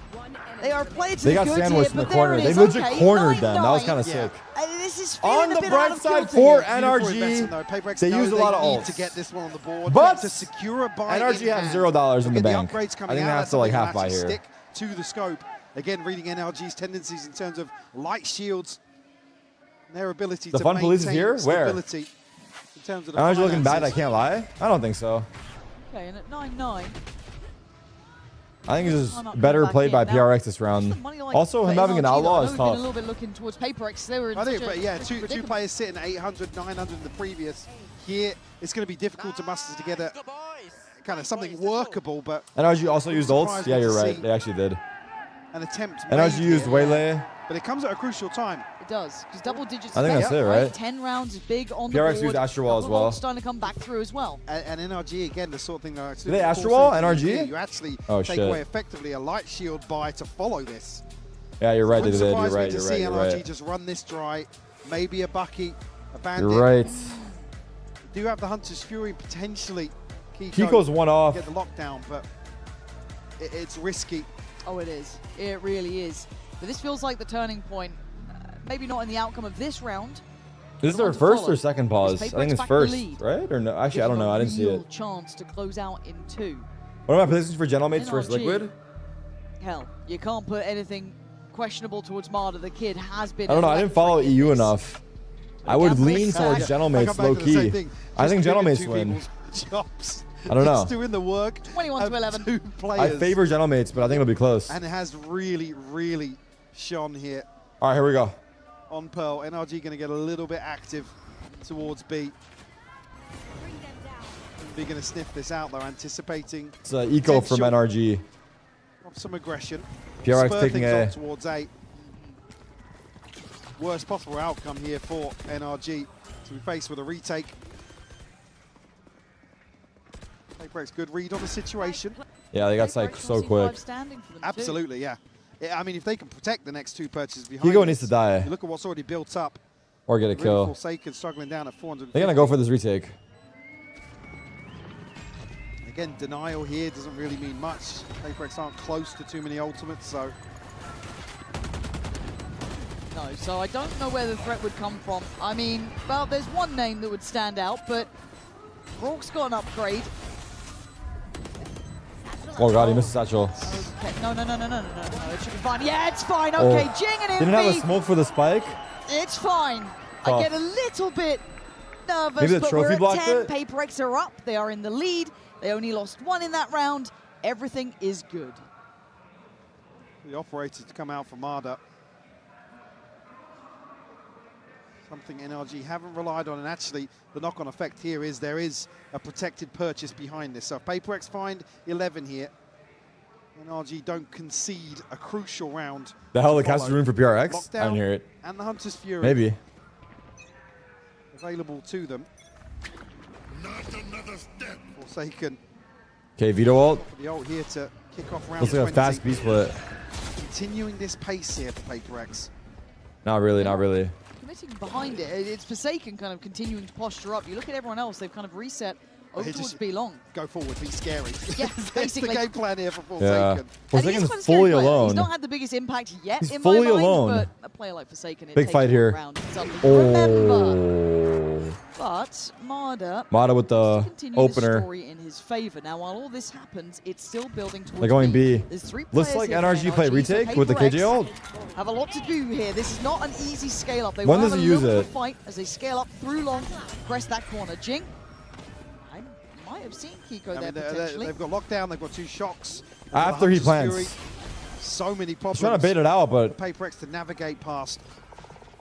They are playing to They the got goods sandwiched here, in the but there corner. it They is. legit Okay, cornered them. That was 9-9. kind of sick. This is feeling On a the bit bright out of side kilter for here. NRG, they used a lot of ults. to get this one on the board, But to secure a buy. NRG has $0 in the bank. I Upgrades think coming they out, have to like half buy actually here. stick to the scope. Again, reading NRG's tendencies in terms of light shields, and their ability The to fun police is maintain here? Where? stability in terms of the NRG looking bad, I finances. can't lie. I don't think so. Okay, and at 9-9. I think it's Why not just better come back played in? by Now, PRX this round. Also, him having an outlaw is We've been a tough. little bit looking towards PaperX. They were in I think, such but a yeah, two predicament. players sitting at 800, 900 in the previous. Here, it's going to be difficult to muster together kind of something workable, but NRG also used ults? surprising Yeah, you're to right. see They actually did. an attempt NRG made used here. waylay. But it comes at a crucial time. It does, because double digits. I think that's it, right? 10 rounds is big on the PRX board. used Astro Wall as Couple of well. ults starting to come back through as well. And NRG, again, the sort of thing that Did they Astro Wall, NRG? You actually Oh, take shit. away effectively a light shield buy to follow this. Yeah, you're right. They Wouldn't did. surprise You're me right. to You're see right. You're NRG right. just run this dry. Maybe a Bucky, a Bandit. You're right. Do have the Hunter's Fury potentially. Kiko's one off. Get the lockdown, but it's risky. Oh, it is. It really is. But this feels like the turning point. Maybe not in the outcome of this round. Is this their first or second pause? I think it's first, right? Or no? Actually, I don't know. I didn't see it. Chance to close out in 2. What are my predictions for General Mates versus NRG. Liquid? Hell, you can't put anything questionable towards Marder. The kid has been. I don't know. I didn't follow EU enough. I would lean towards General Mates low key. I think General Mates win. I don't know. It's doing the work. 21 to 11. 2 players. I favor General Mates, but I think it'll be close. And it has really, really shone here All right, here we go. on Pearl. NRG going to get a little bit active towards B. B going to sniff this out, though, anticipating It's eco from potential NRG. of some aggression. PRX Spur taking things A. on towards A. Worst possible outcome here for NRG to be faced with a retake. PaperX, good read on the situation. Yeah, they got psyched so quick. Absolutely, yeah. I mean, if they can protect the next 2 purchases behind Higo this, needs to die. you look at what's already built up. Or get a Really kill. Forsaken struggling down at 400. They're going to go for this retake. Again, denial here doesn't really mean much. PaperX aren't close to too many ultimates, so No, so I don't know where the threat would come from. I mean, well, there's one name that would stand out, but Rourke's got an upgrade. Oh god, he missed Satchel. Okay. No, it should be fine. Yeah, it's fine. Okay, Oh. Jing and Didn't have a Envy. smoke for the spike. It's fine. I Tough. get a little bit nervous, Maybe the but trophy we're at blocked 10. it? PaperX are up. They are in the lead. They only lost 1 in that round. Everything is good. the operator to come out for Marder. Something NRG haven't relied on, and actually the knock-on effect here is there is a protected purchase behind this. So if PaperX find 11 here, NRG don't concede a crucial round. The hell, to the cast is follow. room for PRX? I Lockdown didn't hear it. And the Hunter's Fury. Maybe. Available to them. Forsaken. Okay, Veto ult. For the ult here to kick off round Looks like 20. a fast B split. Continuing this pace here for PaperX. Not really, not really. Committing behind it. It's Forsaken kind of continuing to posture up. You look at everyone else, they've kind of reset over towards B long. Go forward, be scary. Yeah, That's basically. the game plan here for Yeah. Forsaken. Forsaken's fully alone. He's not had the biggest impact yet He's in fully my mind, alone. but a player like Forsaken, it Big takes fight one here. round to suddenly remember. Oh. But Marder Mata with the continue opener. the story in his favor. Now, while all this happens, it's still building towards They're going B. There's 3 Looks players like here for NRG played NRG, so retake with the PaperX KJ ult. have a lot to do here. This is not an easy scale up. They When will does have he a use little it? fight as they scale up through long, press that corner. Jing, I might have seen Kiko I there mean, potentially. they've got lockdown, they've got 2 shocks. They've got After he Hunter's plants. Fury. So many problems. He's trying to bait it out, but for PaperX to navigate past.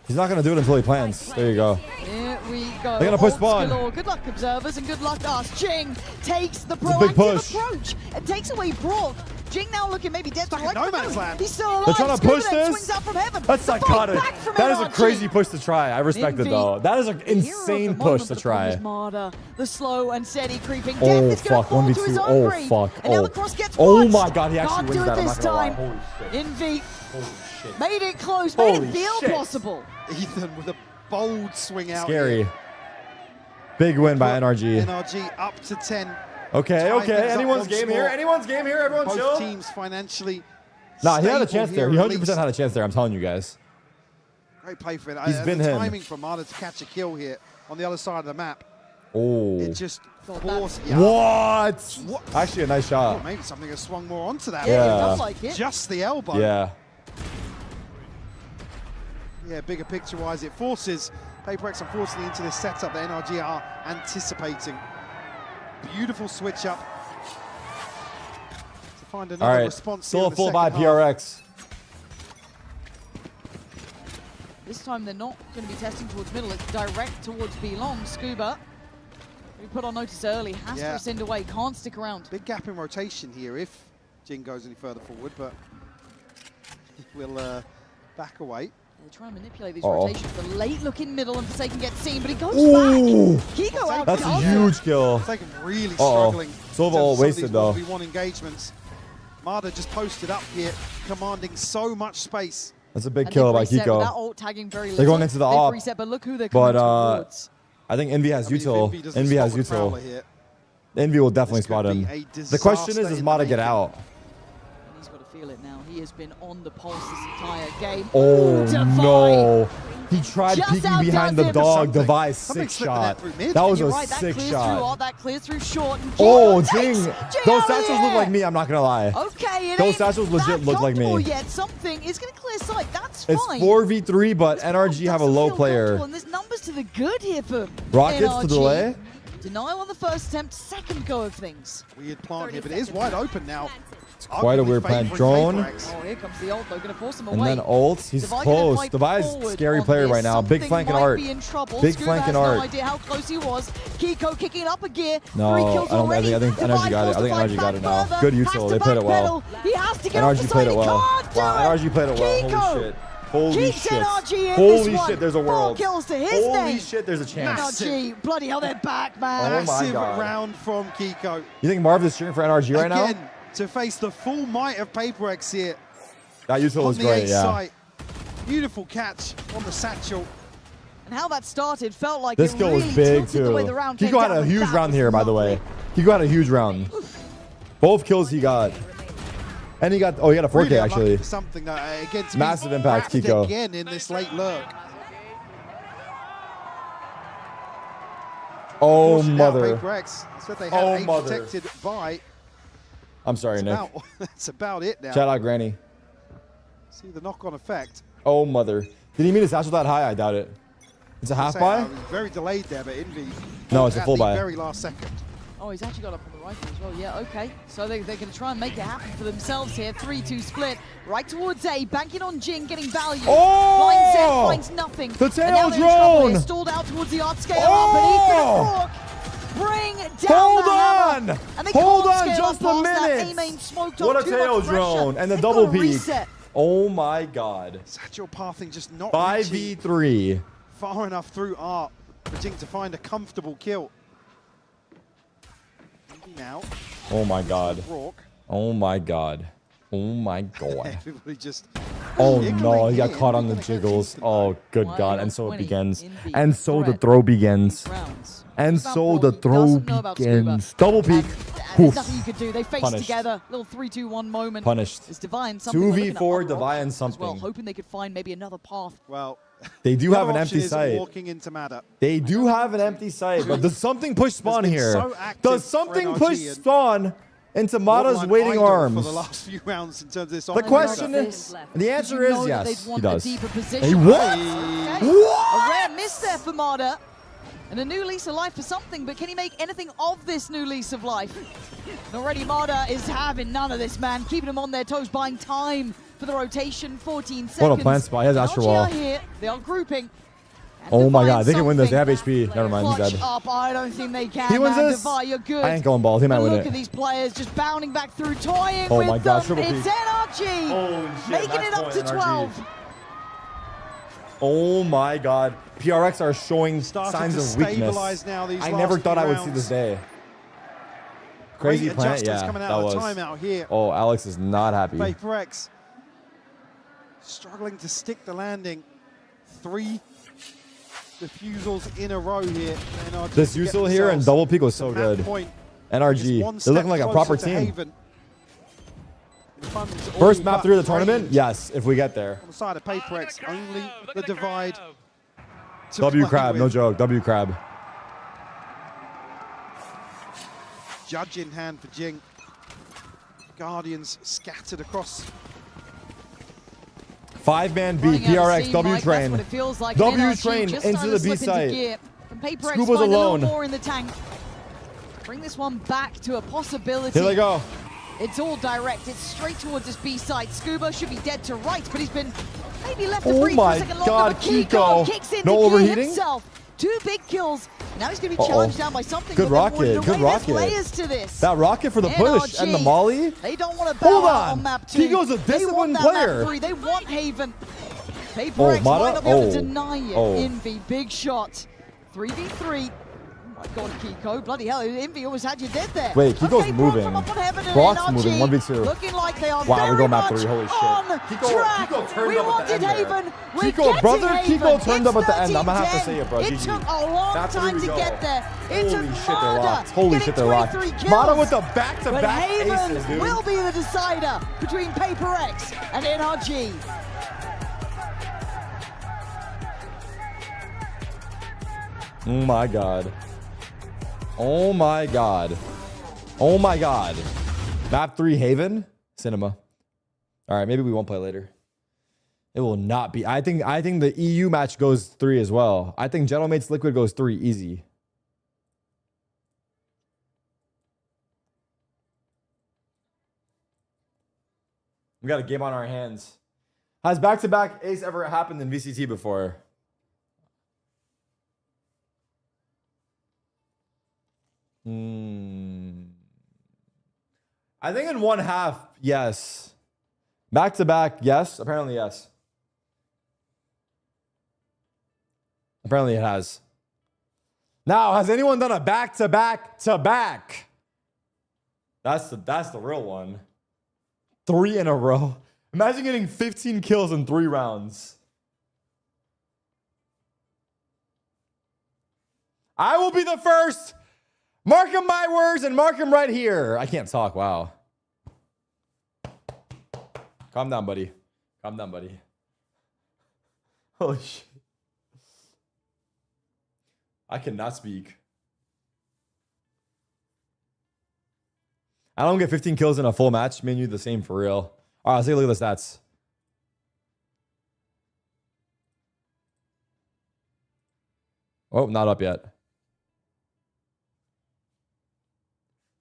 he's not going to do it until he plants. There you go. Here we go. They're gonna push Ults spawn. galore. Good luck, observers, and good luck us. Jing takes the a big proactive push. approach and takes away Brock. Jing now looking maybe dead to right. no man's land. He's still alive. They're trying to Scuba push then this. swings out from heaven. That's The fight psychotic. back from That is a NRG. crazy push to try. I respect it, Envy. though. That is an The hero of the insane moment, push but to the problem is try. Marder, the slow and steady creeping. Oh, Death is going fuck. to fall to his 1v2. own Oh, grave. fuck. And now Oh. the cross gets Oh, watched. my God. He actually Can't wins do that. it I'm this not gonna lie. time. Holy shit. Envy Holy shit. made it close, made Holy it feel shit. possible. Ethan with a bold swing out. Scary. Here. Big win by NRG. NRG up to 10. Okay, Tie okay. things up Anyone's once game more. here? Anyone's game here? Everyone Both chill? teams financially Nah, he had a stable chance there. here He at 100% least. had a chance there. I'm telling you guys. Great play for it. He's been the him. timing from Marder to catch a kill here on the other side of the map. Oh. It just forced. What? Actually, a nice shot. Oh, maybe something has swung more onto that. Yeah, it does like it. Just the elbow. Yeah. Yeah, bigger picture-wise, it forces PaperX, unfortunately, into this setup that NRG are anticipating. Beautiful switch up to find All another right. response. Still here a in the full buy second half. PRX. This time they're not going to be testing towards middle. It's direct towards B long. Scuba, we put on notice early, has to rescind away, can't stick around. Big gap in rotation here if Jing goes any further forward, but we'll back away. They try and manipulate these Uh-oh. rotations. The late look in middle and Forsaken gets seen, but he goes Ooh. back. Kiko out. That's a huge kill. Forsaken really Uh-oh. struggling. Silva all wasted, though. 1v1 engagements. Marder just posted up here, commanding so much space. That's a big And kill they've by reset Kiko. without ult tagging very They're little. going into the They've op. reset, but look who they're coming But towards. I think Envy has I mean, if util. Envy doesn't Envy has spot with Prowler util. here, Envy will definitely this could spot him. be a The question is, disaster does in Mata the get making. out? He's got to feel it now. He has been on the pulse this entire game. Oh, Defy. no. He tried Just peeking behind outdoes the him. dog. Device, Something sick slipped in that shot. through mid. That was You're a right, that sick clears through shot. alt, that clears through short. And Oh, takes Jing. Jing Those out of satchels the look air. like me. I'm not going to lie. Okay, it Those ain't satchels legit that look like me. comfortable Yet. Something is going to clear sight. That's It's fine. 4v3, but NRG have a low player. And there's numbers to the good here for Rockets NRG. to delay. Denial on the first attempt, second go of things. Weird plant here, but it is wide open now. It's quite a weird plan. Drone. Oh, here comes the ult. They're going to force him And away. then ult. He's Devi gonna close. fight Devi's forward scary on player this. right now. Big Something flanking might art. be in trouble. Big Scuba flanking has art. no idea how close he was. Kiko kicking up a gear. No, 3 kills I don't- I already. think Devi NRG got it. I think forced to NRG got fight it now. back Good further. util. Has They to played it well. backpedal. He has to get off NRG the played side. it well. He can't do Wow, it. NRG played it well. Kiko Holy shit. Holy keeps shit. NRG in Holy this one. shit, there's a 4 world. kills to his Holy name. shit, there's a chance. NRG, bloody hell, they're back, man. Oh my Massive God. round from Kiko. You think Marv is cheering for NRG right now? Again, to face the full might of PaperX here. That util On was the great, A yeah. site. Beautiful catch on the satchel. And how that started felt like This it kill really was big tilted the too. way the round came Kiko had down, a and huge that round was here, by the lovely. way. Kiko had a huge round. Both kills he got. And he got, oh, he got a 4K Really unlucky actually. for something against Massive impact, Kiko. Again in this late lurk. Oh, Fortunately now, mother. PaperX, said they had Oh, a mother. protected by. I'm sorry, Nick. That's about it now. Shout out Granny. See the knock-on effect. Oh, mother. Did he mean his satchel that high? I doubt it. It's a half buy? It was very delayed there, but Envy. No, it's a at full the buy. very last second. Oh, he's actually got up on the rifle as well. Yeah, okay. So they're going to try and make it happen for themselves here. 3-2 split. Right towards A. Banking on Jing, getting value. Oh! Blind set finds nothing. The And now tail they're in trouble. drone! They're stalled out towards the art scale Oh! up. And Ethan Rourke bring down Hold the on! hammer. And they Hold can't on scale just up a past that. minute! A-main smoked What off a too tail much pressure. drone and the They've double got a peek. reset. Oh my God. Satchel pathing just not reaching 5v3. far enough through art for Jing to find a comfortable kill. Envy now. Oh my God. Rourke. Oh my God. Oh my God. Everybody just. Oh jiggling no, he got in. caught on the jiggles. Oh good Why God. not And so it 20 begins. in the And so the threat throw begins. rounds? And It's about so the Brawl. He throw doesn't know about Scuba. begins. Double peek. There's Poof. nothing you could do. They face Punished. together. Little 3-2-1 moment. Punished. It's Divine something. They're looking at 2v4 other Divine options as well, something. hoping they could find maybe another path. Well, They do the have other an option empty is site. walking into Mada. They do have an empty site, but does something push spawn been here? so active Does for something NRG push and spawn into Mada's borderline waiting idle arms? For the last few rounds in terms of this The offense. question is, the answer You know is that yes, they'd he want a does. deeper position. Hey, what? Okay. What? A rare miss there for Marder. And a new lease of life for something, but can he make anything of this new lease of life? And already Marder is having none of this, man. Keeping them on their toes, buying time for the rotation, 14 seconds. What a plant spot. He has Astro NRG Wall. are here. They are grouping. Oh my god, they can win this. They have HP. Never mind, he's Clutch dead. up. I don't think they can. He wins this? Divide, you're good. I ain't going balls. He might But win look it. at these players just bounding back through, toying Oh with my god, them. triple It's peak. NRG. Holy shit, making match it up point, to NRG. 12. Oh my god. PRX are showing Starting signs to of weakness. stabilize now these I last never thought few I would see rounds. this day. Crazy Great plant, adjustments yeah, coming out that of was. the timeout here. Oh, Alex is not happy. VaporX struggling to stick the landing. 3 defusals in a row here. NRG This to get Usul here and themselves double peak was so to good. that point. NRG, Just one they're looking step like a proper closer to team. Haven. The fun's all First map but 3 of the tournament? drained. Yes, if we get there. On the side of VaporX, only the divide. to W play crab, no with. joke. W crab. Judge in hand for Jing. Guardians scattered across. 5-man B, Running out of PRX, steam, W Mike, train. That's what it feels like. W NRG train just into starting the to B slip into site. gear. Can PaperX Scuba's find alone. a little more in the tank? Bring this one back to a possibility. Here they go. It's all direct. It's straight towards this B side. Scuba should be dead to right, but he's been maybe left to Oh breathe for my a second longer. God, But Kiko Kiko. kicks in No to gear overheating? himself. 2 big kills. Now he's going to be Uh-oh. challenged down by something. Good but then wanted rocket, good away. There's rocket. layers to this. That rocket for the push and the NRG, molly. They don't want to bow Hold out on. on map 2. Kiko's a They want disciplined that player. Map 3. They want Haven. Oh, VaporX Mata? might not be able to Oh. deny it. Oh. Envy, big shot. 3v3. Oh my god, Kiko. Bloody hell, Envy almost had you dead there. Wait, Kiko's okay, moving. From up on Heaven and Brock's NRG, moving, 1v2. Looking like they are Wow, we very go map much 3, holy shit. on Kiko track. turned We up at the wanted end there. Haven. We're Kiko, getting brother, Haven. Kiko turned It's up at the end. I'm gonna have to 13-10. say it, bro. It GG. took a long Map 3 time we to go. get there. It Holy took shit, they're Mada locked. Holy getting shit, they're locked. 23 kills. Mada with the But back-to-back Haven aces, dude. will be the decider between PaperX and NRG. Oh my god. Oh my god. Oh my god. Map 3 Haven? Cinema. Alright, maybe we won't play later. It will not be. I think the EU match goes 3 as well. I think Gentlemates Liquid goes 3 easy. We got a game on our hands. Has back-to-back ace ever happened in VCT before? I think in one half, yes. Back-to-back, yes. Apparently, yes. Apparently, it has. Now, has anyone done a back-to-back-to-back? That's the real one. 3 in a row. Imagine getting 15 kills in 3 rounds. I will be the first. Mark him my words and mark him right here. I can't talk. Wow. Calm down, buddy. Calm down, buddy. Holy shit. I cannot speak. I don't get 15 kills in a full match. Me and you the same for real. All right, let's take a look at the stats. Oh, not up yet.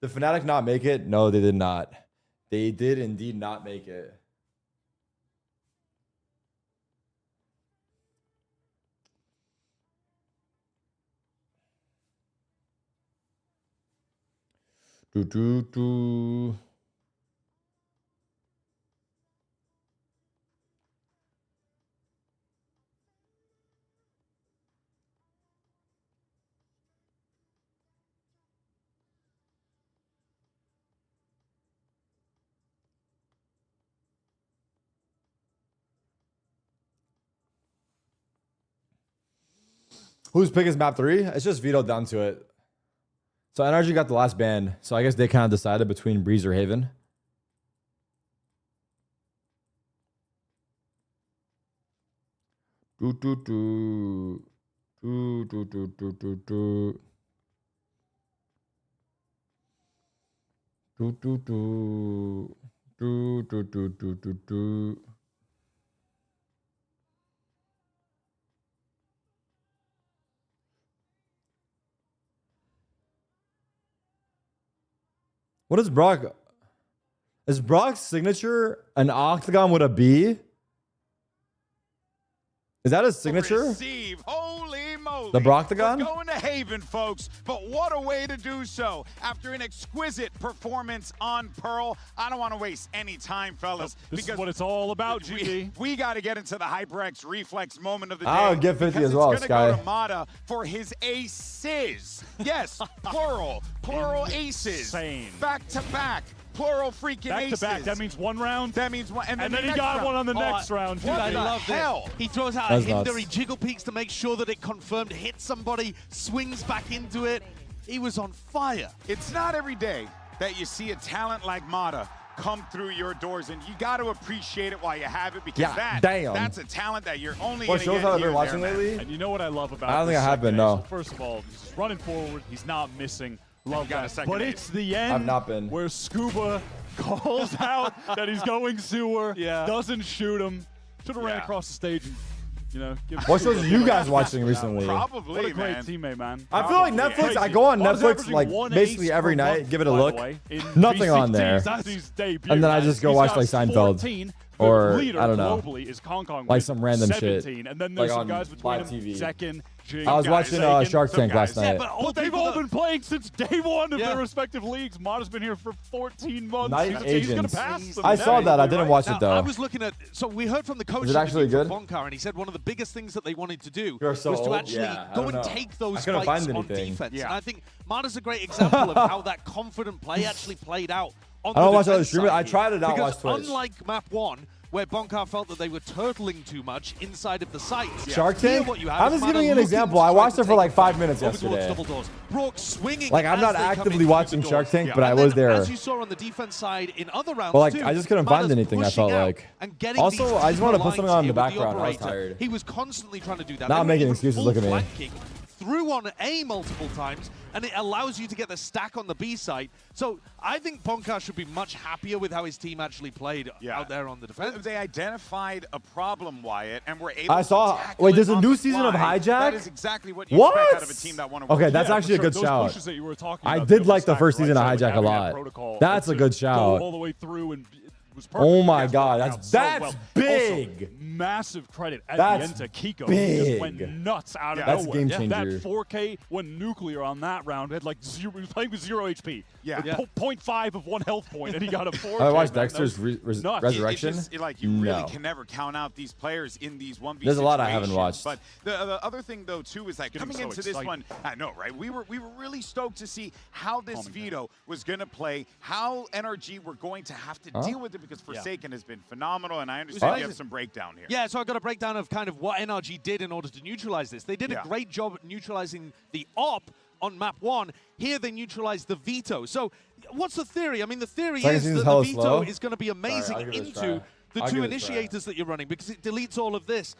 Did Fnatic not make it? No, they did not. They did indeed not make it. Do. Whose pick is map 3? It's just Veto down to it. So NRG got the last ban. So I guess they kind of decided between Breeze or Haven. What is Brock? Is Brock's signature an octagon with a B? Is that his signature? Receive. Holy slowly. The Broctagon? We're going to Haven, folks, but what a way to do so. After an exquisite performance on Pearl, I don't want to waste any time, fellas. This is what it's all about, GB. We got to get into the HyperX Reflex moment of the day. I'll give 50 as well, Sky. It's going to go to Mata for his aces. Yes, plural aces. Insane. Back to back. Plural freaking aces. Back to back, that means one round? That means one. And then he got one on the next round. Dude, I love hell? this. He throws out a hinder, he jiggle peeks to make sure that it confirmed hits somebody, swings back into it. He was on fire. It's not every day that you see a talent like Mata come through your doors, and you got to appreciate it while you have it, because that's a talent that you're only going to get shows I've been watching there, lately? And you know what I love about I don't this think I have been, segment? no. So first of all, he's just running forward. He's not missing. Love got a that. second But ace. it's the end I've not been. where Scuba calls out that he's going sewer, doesn't shoot him. Should have ran across the stage and, you know, give What shows are you guys watching recently? Probably, What a great man. teammate, man. I feel like Netflix, I go on Mata's Netflix averaging like one basically ace every per night, month, give it a by the look. way, in Nothing on VCT, there. That's his debut, And then I guys. just go He's watch got like Seinfeld. 14. Or, The leader I don't know. globally is Kong Kong Like with some random 17, shit. And then there's Like some on guys between live them, TV. Zekin, Jing, I was watching Shark Tank last night. But they've all been playing since day one of their respective leagues. Mata's been here for 14 months. Night He's going Agents. to pass them. I saw that. I didn't watch it though. I was looking at, so we heard from the coach Is it actually good? Bonkar, and he said one of the biggest things that they wanted to do You're so was to old. actually Yeah, I go don't and know. take those I couldn't fights find on anything. defense. Yeah. And I think Mata's a great example of how that confident play actually played out on I don't the watch other defense streamers. side I try to not because watch Twitch. unlike map 1, where Bonkar felt that they were turtling too much inside of the sites. Shark Here Tank? what you have I'm is just Mata giving you an looking example. to I try watched to it for take like the 5 fight minutes over towards yesterday. double doors. Brook swinging Like, I'm as not they come actively in watching through the Shark doors. Tank, but I And was then, there. As you saw on the defense side in other rounds But like, too, I just couldn't find Mata's anything, I pushing felt out like. and getting Also, these I just wanted to put lines something on in here the with background. I was operator. tired. He was constantly trying to do that. Not They were making even excuses, full look at me. flanking through on A multiple times, and it allows you to get the stack on the B side. So I think Bonkar should be much happier with how his team actually played out there on the defense. They identified a problem, Wyatt, and were able I saw. to tackle Wait, it there's a on new the season of fly. Hijack? That is exactly what you What? expect out of a team that won a World Okay, that's Cup. actually a good Those shout. pushes that you were talking I about, did they like the were first stacked season of right side Hijack a with having that lot. protocol That's a to good go shout. all the way through, and it was perfect. Oh my Against God, Walkout that's so well. big. Also, massive credit at That's the end to Kiko. He just big. went nuts out of That's nowhere. game That changer. 4K went nuclear on that round. Had like zero, he was playing with 0 HP. Yeah. With Yeah. 0.5 of 1 health point, and he got a 4K. I watched man. Dexter's That was nuts. Resurrection. It's just, like, you really No. can never count out these players in these 1v There's a lot I haven't situations. watched. But the other thing, though, too, is like Getting coming so into this excited. one, I know, right? We were really stoked to see how this Veto was going to play, how NRG were going to have to deal with it, because Forsaken has been phenomenal, and I understand you have some breakdown here. Yeah, so I got a breakdown of kind of what NRG did in order to neutralize this. They did a great job at neutralizing the op on map 1. Here they neutralized the Veto. So what's the theory? I mean, the theory Second is that season's the hella Veto slow. is going to be amazing I'll give it a into try. the I'll two give it a try. initiators that you're running, because it deletes all of this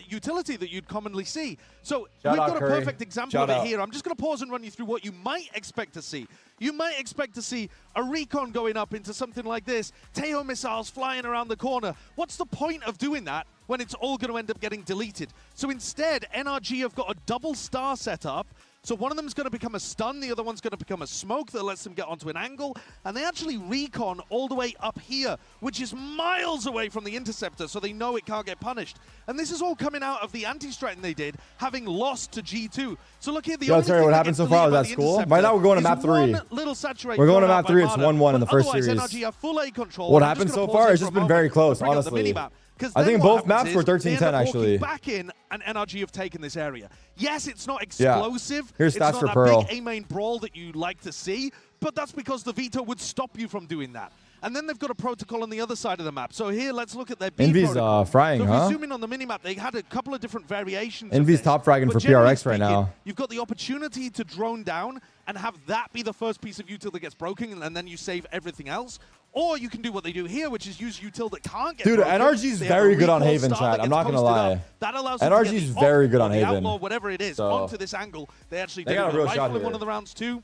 utility that you'd commonly see. So Shout we've out, got a Curry. perfect example Shout of it out. here. I'm just going to pause and run you through what you might expect to see. You might expect to see a recon going up into something like this, Teo missiles flying around the corner. What's the point of doing that when it's all going to end up getting deleted? So instead, NRG have got a double star set up. So one of them is going to become a stun, the other one's going to become a smoke that lets them get onto an angle, and they actually recon all the way up here, which is miles away from the interceptor, so they know it can't get punished. And this is all coming out of the anti-stratton they did, having lost to G2. So look here, the Yo, only Terry, thing what that happened gets so far? deleted by Was the that cool? interceptor Right now we're going to is map 3. one little saturate We're going to thrown out map by 3. It's Mata, 1-1 in the but first otherwise, series. NRG have full A control. What I'm happened just so gonna pause far? here It's for just a been moment very close, and bring up the honestly. minimap, 'cause I then think what both maps happens were is they 13-10 end up walking actually. back in, and NRG have taken this area. Yes, it's not Yeah. explosive. Here's it's stats not for that Pearl. big A-main brawl that you like to see, but that's because the Veto would stop you from doing that. And then they've got a protocol on the other side of the map. So here, let's look at their B Envy's protocol. frying, so if huh? we zoom in on the minimap, they had a couple of different variations of Envy's this. top fragging But for generally PRX right speaking, now. You've got the opportunity to drone down and have that be the first piece of util that gets broken, and then you save everything else. Or you can do what they do here, which is use util that can't get Dude, broken. NRG's They have a very good on recall Haven, star chat. that I'm gets not gonna posted lie. up. That allows them to get NRG's the very op good or on the Haven. outlaw, whatever it is, So- onto this angle. They actually They did got it a with real rifle shot in here. one of the rounds too.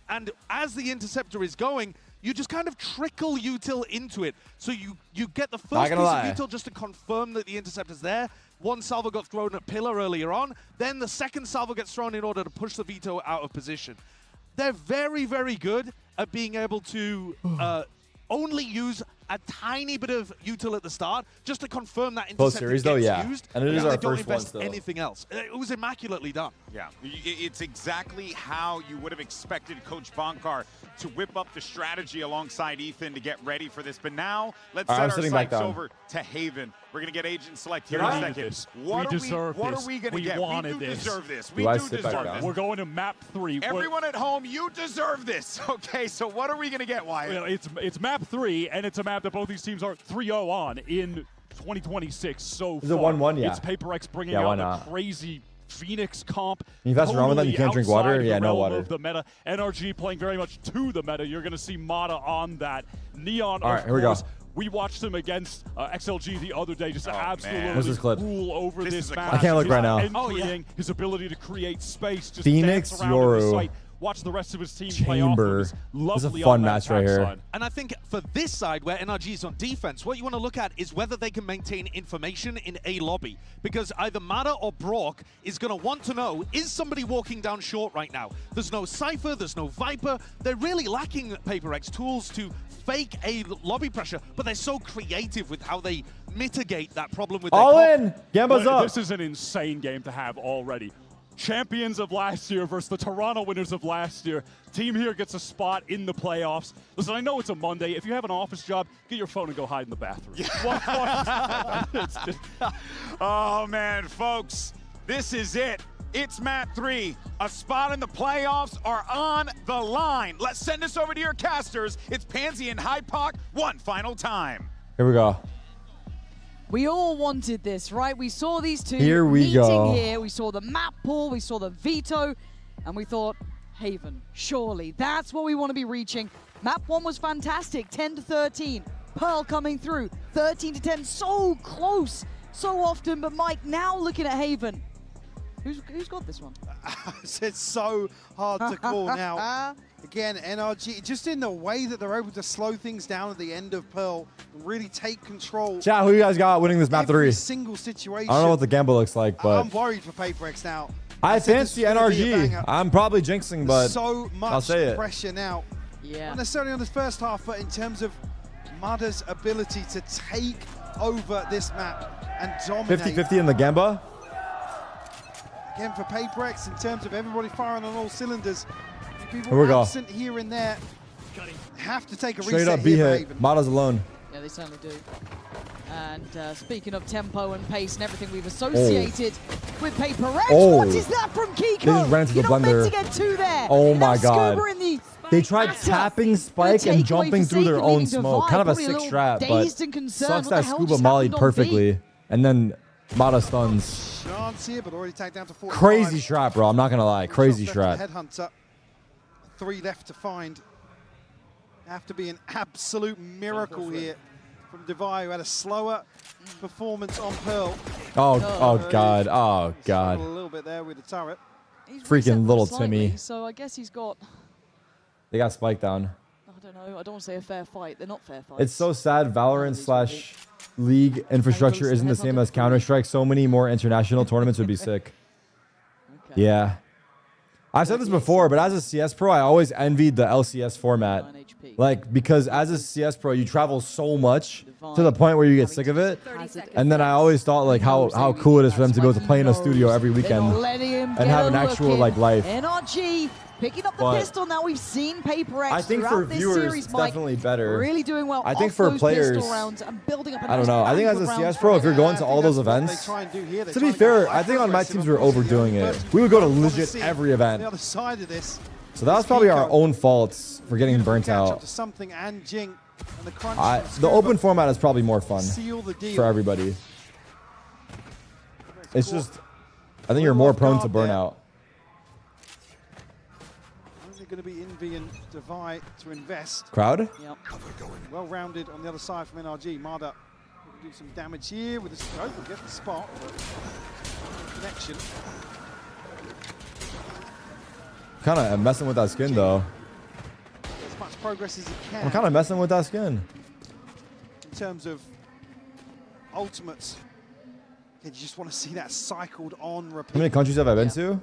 And as the interceptor is going, you just kind of trickle util into it. So you get the first Not piece gonna lie. of util just to confirm that the interceptor's there. One salvo got thrown at pillar earlier on. Then the second salvo gets thrown in order to push the Veto out of position. They're very, very good at being able to only use a tiny bit of util at the start, just to confirm that Close intercept series, though, yeah. used. And it is our they don't first one invest still. anything else. It was immaculately done. Yeah, it's exactly how you would have expected Coach Bonkar to whip up the strategy alongside Ethan to get ready for this. But now, let's set our sights over to Haven. We're going to get agent select here in a second. What are we going to get? We do deserve this. We do deserve this. We're going to map 3. Everyone at home, you deserve this. Okay, so what are we going to get, Wyatt? Well, it's map 3, and it's a map that both these teams are 3-0 on in 2026 so Is it far. 1-1? Yeah. It's PaperX bringing Yeah, why out not? a crazy Phoenix comp. Can you pass around with that? You can't drink water? Outside Yeah, the no realm water. Of the meta. NRG playing very much to the meta. You're going to see Mata on that. Neon, All right, of here we go. course. We watched him against XLG the other day, just absolutely What's this clip? rule over this match. I can't look right now. Entering, his ability to create space, just Phoenix, dance around in the Yoru. sight. Watch the rest of his team play off Chamber. of his This lovely is a fun on that match right here. backside. And I think for this side, where NRG is on defense, what you want to look at is whether they can maintain information in a lobby. Because either Mata or Brock is going to want to know, is somebody walking down short right now? There's no Cypher, there's no Viper. They're really lacking PaperX tools to fake a lobby pressure, but they're so creative with how they mitigate that problem with All their in! Gamba's up! This is an insane game to have already. Champions of last year versus the Toronto winners of last year. Team here gets a spot in the playoffs. Listen, I know it's a Monday. If you have an office job, get your phone and go hide in the bathroom. Oh, man, folks, this is it. It's map 3. A spot in the playoffs are on the line. Let's send this over to your casters. It's Pansy and Hypoc one final time. Here we go. We all wanted this, right? We saw these two Here we meeting go. here. We saw the map pool, we saw the veto, and we thought, Haven, surely that's what we want to be reaching. Map 1 was fantastic, 10-13. Pearl coming through, 13-10, so close, so often. But Mike, now looking at Haven, who's got this one? It's so hard to call now. Again, NRG, just in the way that they're able to slow things down at the end of Pearl, and really take control. Chat, who you guys got winning this map 3? Every single situation. I don't know what the gamble looks like, but I'm worried for PaperX now. I said fancy this was gonna be a NRG. banger. I'm probably jinxing, but So I'll much say it. pressure now. Yeah. Not necessarily on this first half, but in terms of Mada's ability to take over this map and dominate. 50-50 in the Gamba. Again, for PaperX, in terms of everybody firing on all cylinders, people Here we go. absent here and there have to take a Straight reset up B here for hit. Haven. Mata's alone. Yeah, they certainly do. And speaking of tempo and pace and everything we've associated with PaperX, Oh. what is that from Kiko? They just ran into You're the not meant blender. to get two there. Oh And my now God. Scuba in the They tried Mata. tapping Spike and takeaway jumping for through their Sake, own leading smoke. Divide. Kind of a Probably sick little strat, but dazed and concerned. sucks What the that hell Scuba just mollied happened on B? perfectly. And then Mata stuns. Chance here, but already tagged down to 45. Crazy strat, bro. I'm not going to lie. Crazy Shots left strat. to Headhunter. 3 left to find. Have to be an absolute miracle here from Devi, who had a slower performance on Pearl. Oh, God. Oh, God. A little bit there with the turret. He's Freaking reset little slightly, Timmy. So I guess he's got, They got Spike down. I don't know, I don't want to say a fair fight. They're not fair fights. It's so sad Valorant / League infrastructure isn't the same as Counter-Strike. So many more international tournaments would be sick. Yeah. I've said this before, but as a CS pro, I always envied the LCS format. Like, because as a CS pro, you travel so much to the point where you get sick of it. And then I always thought, like, how cool it is for them to go to play in a studio every weekend and have an actual, like, life. NRG picking up the But pistol. Now we've seen PaperX I think for throughout this viewers, series, it's Mike, definitely better. really doing well. I think off for those players, pistol rounds and building up a I don't nice know. I think bank as a of CS rounds pro, if you're for going it. to all those events, to be fair, I think on my teams we were overdoing it. We would go to legit every event. The other side of this. So that was probably our own faults for getting burnt out. To something and Jing. And the crunch The open format is probably more fun Seal the deal. for everybody. It's just, I think you're more prone to burnout. Only going to be Envy and Devi to invest. Crowd? Yep. Well rounded on the other side from NRG. Mada will do some damage here with the scope. Will get the spot. But connection. Kind of messing with that skin though. As much progress as he can. I'm kind of messing with that skin. In terms of ultimates. You just want to see that cycled on repeat. How many countries have I been to?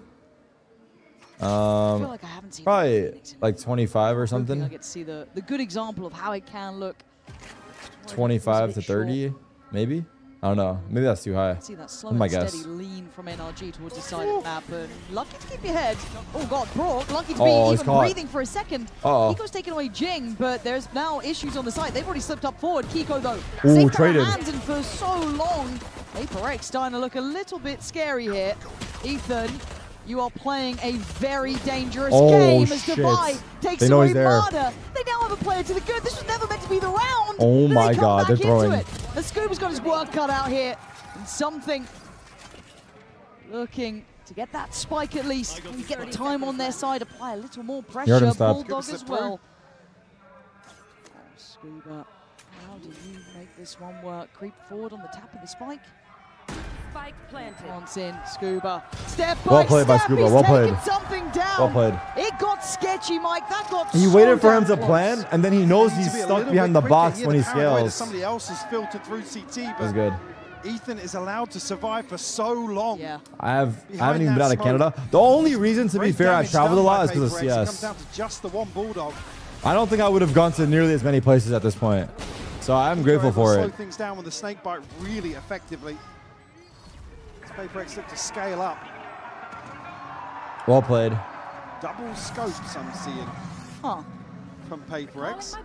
I feel like I haven't seen Probably like 25 or I something. get to see the good example of how it can look. 25 to 30, maybe. I don't know. Maybe that's too high. See that slow That's my and guess. steady lean from NRG towards the side of the map, and lucky to keep your head. Oh god, Brock, lucky to be he's even caught. breathing for a second. Kiko's taking away Jing, but there's now issues on the side. They've already slipped up forward. Kiko though, safe pair of hands, and for so long, VaporX starting to look a little bit scary here. Ethan, you are playing a very dangerous game as Devi takes away Marder. They now have a player to the good. This was never meant to be the round. Oh my god, they're throwing. And Scuba's got his work cut out here. And something looking to get that spike at least. Can we get the time on their side, apply a little more pressure. Bulldog as well. Oh, Scuba, how do you make this one work? Creep forward on the tap of the spike. Spike planted. Once in, Scuba. Step by Well played by step, Scuba, he's well taking played. something down. Well played. It got sketchy, Mike. That got He so waited for him damn to close. plan, and then he knows he's stuck behind the box when he scales. Somebody else has filtered through CT, but That's good. Ethan is allowed to survive for so long. Yeah. I haven't even been out of Canada. The only reason, to be fair, I traveled a lot is because of It comes CS. down to just the one Bulldog. I don't think I would have gone to nearly as many places at this point. So I'm grateful for Slow it. things down with the snake bite really effectively. VaporX look to scale up. Well played. Double scopes I'm seeing from VaporX.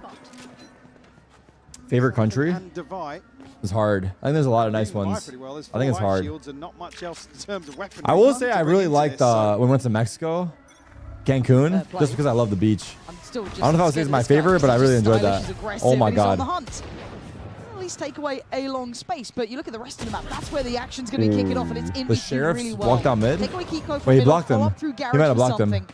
Favorite country? And Devi. It's hard. I think there's a lot of nice ones. Pretty well. There's I think it's 4 hard. shields and not much else in terms of weaponry. I will None say to I bring really into liked this, so when we went to Mexico, Cancun, just because I love the beach. I'm still just I don't know if I would say it's my favorite, but I really enjoyed that. Oh my god. At least take away a long space, but you look at the rest of the map, that's where the action's going to be kicking off, and it's in The between sheriff's really well. walked down mid? Take away Kiko from Wait, he middle, blocked follow him. up through He Garage might have with blocked him. something.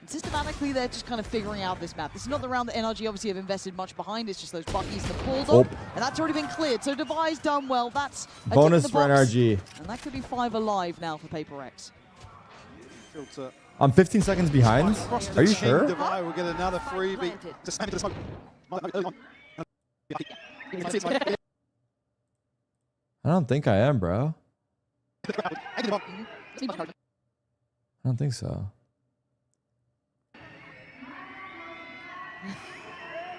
Systematically, they're just kind of figuring out this map. This is not the round that NRG obviously have invested much behind. It's just those Buckies and the Bulldog, and that's already been cleared. So Devi's done well. That's a Bonus tick in for the box. NRG. And that could be 5 alive now for VaporX. Filter. I'm 15 seconds behind. Across the Are you chin, sure? Devi will get another freebie. Just stand into the smoke. I don't think I am, bro. I don't think so.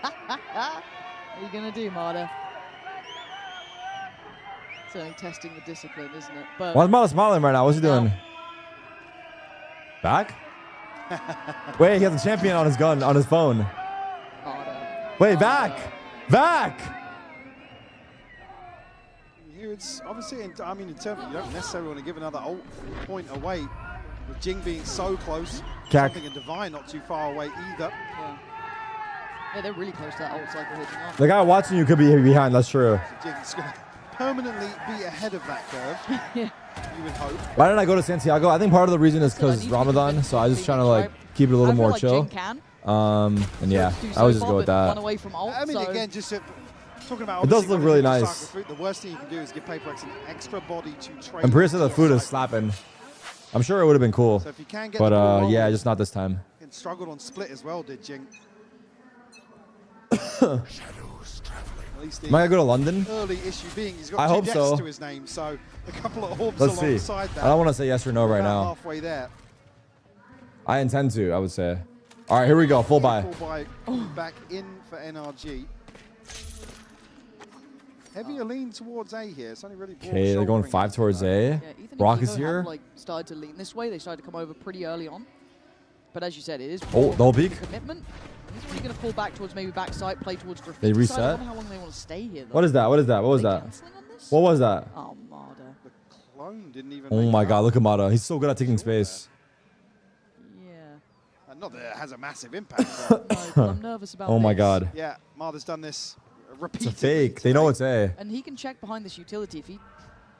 What are you going to do, Marta? Certainly testing the discipline, isn't it? But Why is Mala smiling right now? What's he doing? Back? Wait, he has a champion on his gun, on his phone. Wait, back! Back! Here it's obviously, in terms of, you don't necessarily want to give another ult point away. With Jing being so close, Cac. something in Divine not too far away either. Yeah, they're really close to that ult cycle hitting off. The guy watching you could be behind, that's true. Jing's going to permanently be ahead of that curve. Yeah. You would hope. Why didn't I go to Santiago? I think part of the reason is because it's Ramadan, so I was just trying to like keep it a little more chill. And yeah, I would just go with that. Away from ult, again, just talking about It does look really nice. the worst thing you can do is give VaporX an extra body to trade. I'm pretty sure the food is slapping. I'm sure it would have been cool. So if you can get But the ball yeah, rolling- just not this time. And struggled on split as well, did Jing. At least the Might I go to London? early issue being he's got I two hope deaths so. to his name, so a couple of orbs Let's see. alongside that. I don't want to say yes or no right About now. halfway there. I intend to, I would say. All right, here we go. Full buy. Full buy back in for NRG. Heavier lean towards A here. It's only really broad Okay, they're going shouldering. 5 towards A. Yeah, Ethan and Rock Kiko is have, here. like, started to lean this way. They started to come over pretty early on. But as you said, it is Oh, double peek. commitment. He's really going to fall back towards maybe backside, play towards graffiti. They side. I reset? wonder how long they want to stay here. Though. What is that? What is that? What was that? What was that? Oh, Marder. Clone didn't even Oh make my it god, up. look at Mata. He's so good at taking space. Not that it has a massive impact. But I'm nervous about Oh my this. god. Yeah, Marder's done this It's repeatedly. a fake. They know it's A. And he can check behind this utility if he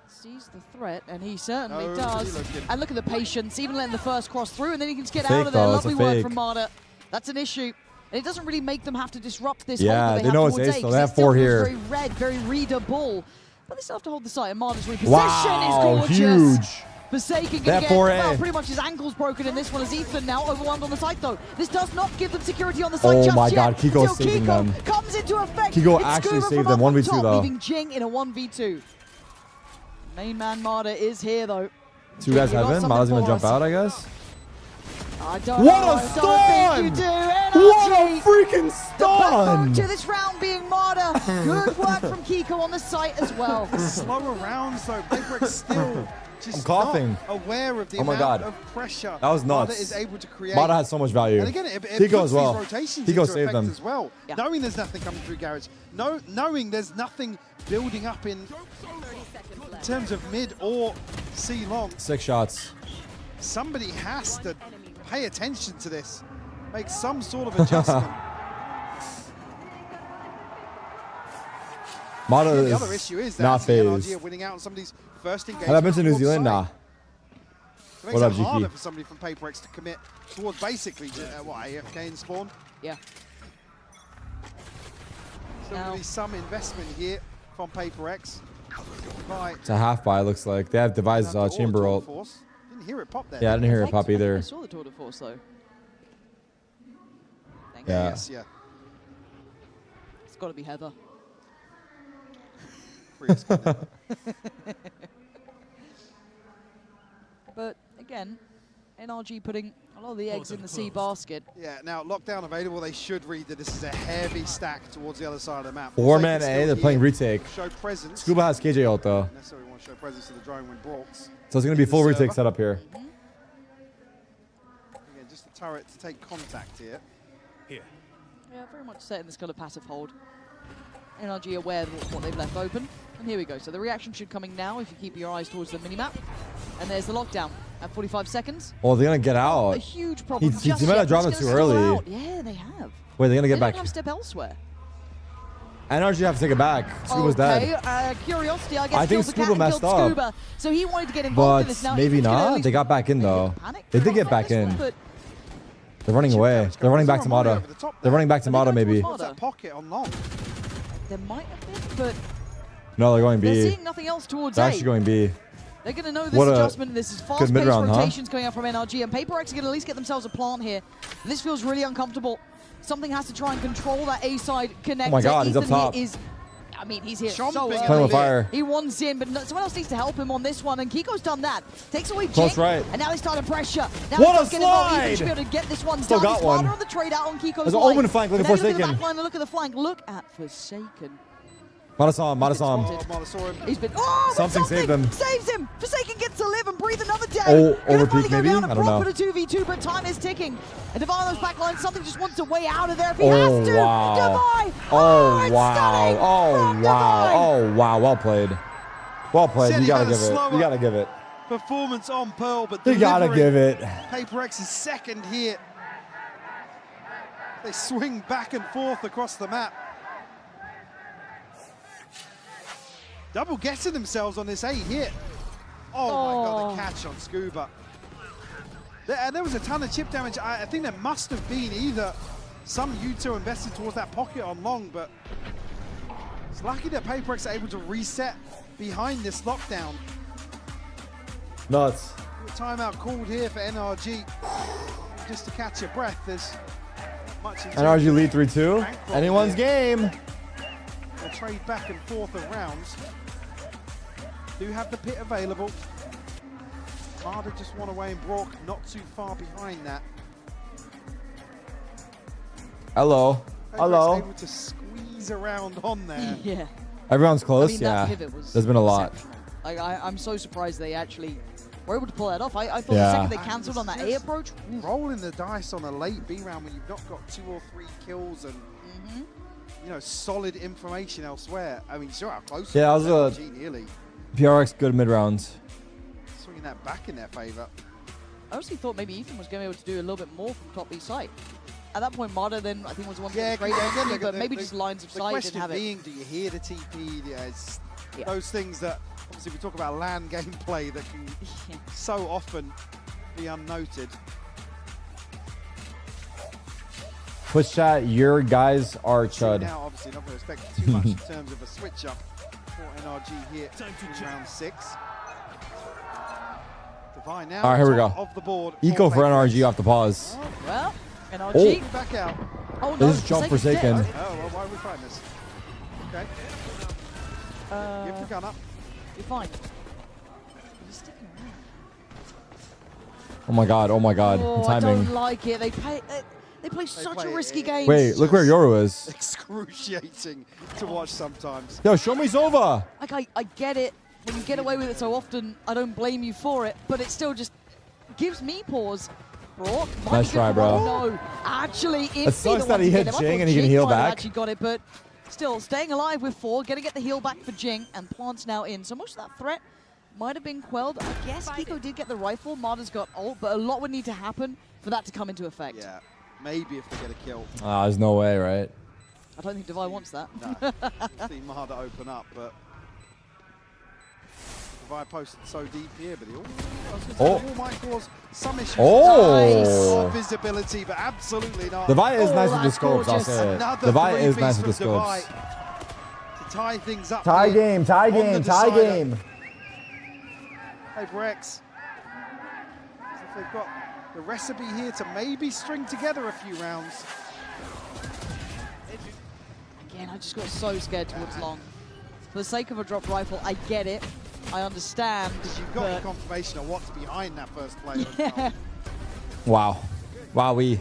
sees the threat, and he certainly No, does. really looking. And look at the patience, even letting the first cross through, and then he can just get Fake out of there. though, it's a Lovely work fake. from Marder. That's an issue. And it doesn't really make them have to disrupt this Yeah, hold that they know have it's towards ace, A, so 'cause they it have still 4 feels here. very red, very readable. But they still have to hold the site, and Marder's repossession Wow, is gorgeous. huge. Forsaken They can have get, 4A. well, pretty much his ankle's broken in this one as Ethan now overwhelmed on the side though. This does not give them security on the side Oh just my yet. god, Kiko's Until saving Kiko them. comes into effect. Kiko It's actually Scuba saved from them, up on 1v2 top, though. leaving Jing in a 1v2. Main man Marder is here though. Two guys Jing, you got heaven. something Mata's gonna for jump us. out, I guess. I don't What know. a I don't think you stun! do. What a NRG. freaking The backbone stun! to this round being Marta. Good work from Kiko on the site as well. Slower rounds though. Paper still just I'm coughing. not aware of the Oh my amount God. of pressure That was Marta nuts. is able to create. Mata had so much value. And again, it Kiko puts as well. these rotations Kiko into saved effect them. as well. Yeah. Knowing there's nothing coming through garage, knowing there's nothing building up in terms of mid or C long. 6 shots. Somebody has to pay attention to this, make some sort of adjustment. Mata The is other issue is that not the NRG phased. are winning out on some of these first engagements. Have I been to New towards Zealand? site. Nah. It makes What up, it harder GP? for somebody from PaperX to commit towards basically what, AFK in spawn. Yeah. So there'll be some investment here from PaperX. Right. It's a half buy, looks like. They have devised chamber ult. Didn't hear it pop there. Yeah, I didn't hear it pop I either. saw the tour de force though. Yeah. Yes, yeah. It's got to be Heather. But again, NRG putting a lot of the eggs in the C basket. Yeah, now lockdown available. They should read that this is a heavy stack towards the other side of the map. 4-man They can A, still they're playing here, retake. Show presence. Scuba has KJ ult though. Necessarily want to show presence to the drone when Brock's. So it's going to be full retake setup here. Again, just the turret to take contact here. Here. Yeah, very much set in this kind of passive hold. NRG aware of what they've left open. And here we go. So the reaction should coming now if you keep your eyes towards the minimap. And there's the lockdown at 45 seconds. Oh, they're going to get A out. huge problem. He just might yet, have dropped but it it's too gonna stall early. out. Yeah, they have. Wait, they're going to They get don't back. have step elsewhere. NRG have to take it back. Scuba's Okay, dead. Curiosity, I guess, I think killed the Scuba cat and messed killed up. Scuba. So he wanted to get involved in this But now. maybe Ethan's gonna at not. least They got back in though. panic They for did get on back this one, in. but They're running away. They're running back to Mata. They're running back to Mata maybe. What's that pocket on long? there might have been, but No, they're going they're B. seeing nothing else towards They're A. actually going B. They're going to know this What a adjustment. This is good fast-paced mid-round, huh? rotations coming out from NRG, and PaperX are going to at least get themselves a plant here. And this feels really uncomfortable. Something has to try and control that A-side connector. Oh my God, he's up Ethan here top. is, I mean, he's here Chomping so at Playing early. with fire. He wants in, but someone else needs to help him on this one, and Kiko's done that. Takes away Close Jake, right. and now he's starting pressure. Now What he's a getting involved. Ethan slide! should be able to get this one Still done. got He's harder one. on the trade out on Kiko's There's an line. open flank looking But for now look at the Forsaken. back line and look at the flank. Look at Forsaken. Mata saw him. Mata saw him. Mata saw him. He's been, oh, but Something saved him. Saves him. Forsaken gets to live and breathe another day. Oh, Gonna overpeak finally go maybe? down I to don't know. Brock with a 2v2, but time is ticking. And Divino's back line, something just wants a way out of there if he Oh, has to. wow. Devi! Oh, it's wow. stunning Oh, from wow. Devi. Oh, wow. Well played. Well played. Said You he got to had a give it. slower- You got to give it. Performance on Pearl, but You got to delivering. give it. PaperX's second here. They swing back and forth across the map. Double getting themselves on this A hit. Oh my God, the catch on Scuba. There was a ton of chip damage. I think there must have been either some U2 invested towards that pocket on long, but it's lucky that PaperX are able to reset behind this lockdown. Nuts. Timeout called here for NRG. Just to catch your breath, there's not much. NRG lead 3-2. Anyone's game. They'll trade back and forth of rounds. Do have the pit available. Harder just one away, and Brock not too far behind that. Hello. PaperX Hello. able to squeeze around on there. Yeah. Everyone's close. I mean, that Yeah. pivot was There's been a lot. exceptional. Like, I'm so surprised they actually were able to pull that off. I thought Yeah. the second they cancelled on that A approach, Rolling the dice on a late B round when you've not got 2 or 3 kills and you know solid information elsewhere. I mean, sure how close. Yeah, it that was NRG nearly PRX good mid rounds. swinging that back in their favor. I honestly thought maybe Ethan was going to be able to do a little bit more from top B site. At that point, Marta then I think was the one to Yeah, get the trade again, early, look, but the- maybe the- just lines of the sight question didn't have being, it. do you hear the TP? Yeah, it's those things that obviously we talk about LAN gameplay that can so often be unnoted. Twitch chat, your guys are chud. Now, obviously, not going to expect too much in terms of a switch up for NRG here in round 6. Divine now All right, here we go. top of the board. Eco for PaperX. NRG off the pause. Well, NRG. Oh. Back out. Oh no, This is jump Forsaken. dead. Oh, well, why are we fighting this? Okay. Give the gun up. You're fine. He's sticking around. Oh my god. Oh my god. Oh, The I timing. don't like it. They play such a risky game. Wait, look where Yoru is. Excruciating to watch sometimes. Yo, show me Zova. Like, I get it. When you get away with it so often, I don't blame you for it, but it still just gives me pause. Brock, Nice try, bro. No, actually, It sucks that he hit Jing and he can heal back. Actually got it, but still staying alive with 4, gonna get the heal back for Jing, and Plant's now in. So most of that threat might have been quelled. I guess Kiko did get the rifle. Marta's got ult, but a lot would need to happen for that to come into effect. Yeah, maybe if they get a kill. Ah, there's no way, right? I don't think Devi wants that. No. See Marta open up, but Devi posted so deep here, but he might cause some issues. Oh! Visibility, but absolutely not. Devi is nice with the scopes, I'll say it. Devi is nice with the scopes. To tie things up. Tie game, tie game, tie game. HyperX. If they've got the recipe here to maybe string together a few rounds. Again, I just got so scared towards long. For the sake of a dropped rifle, I get it. I understand. You've got the confirmation of what's behind that first play. Yeah. Wow. Wowee.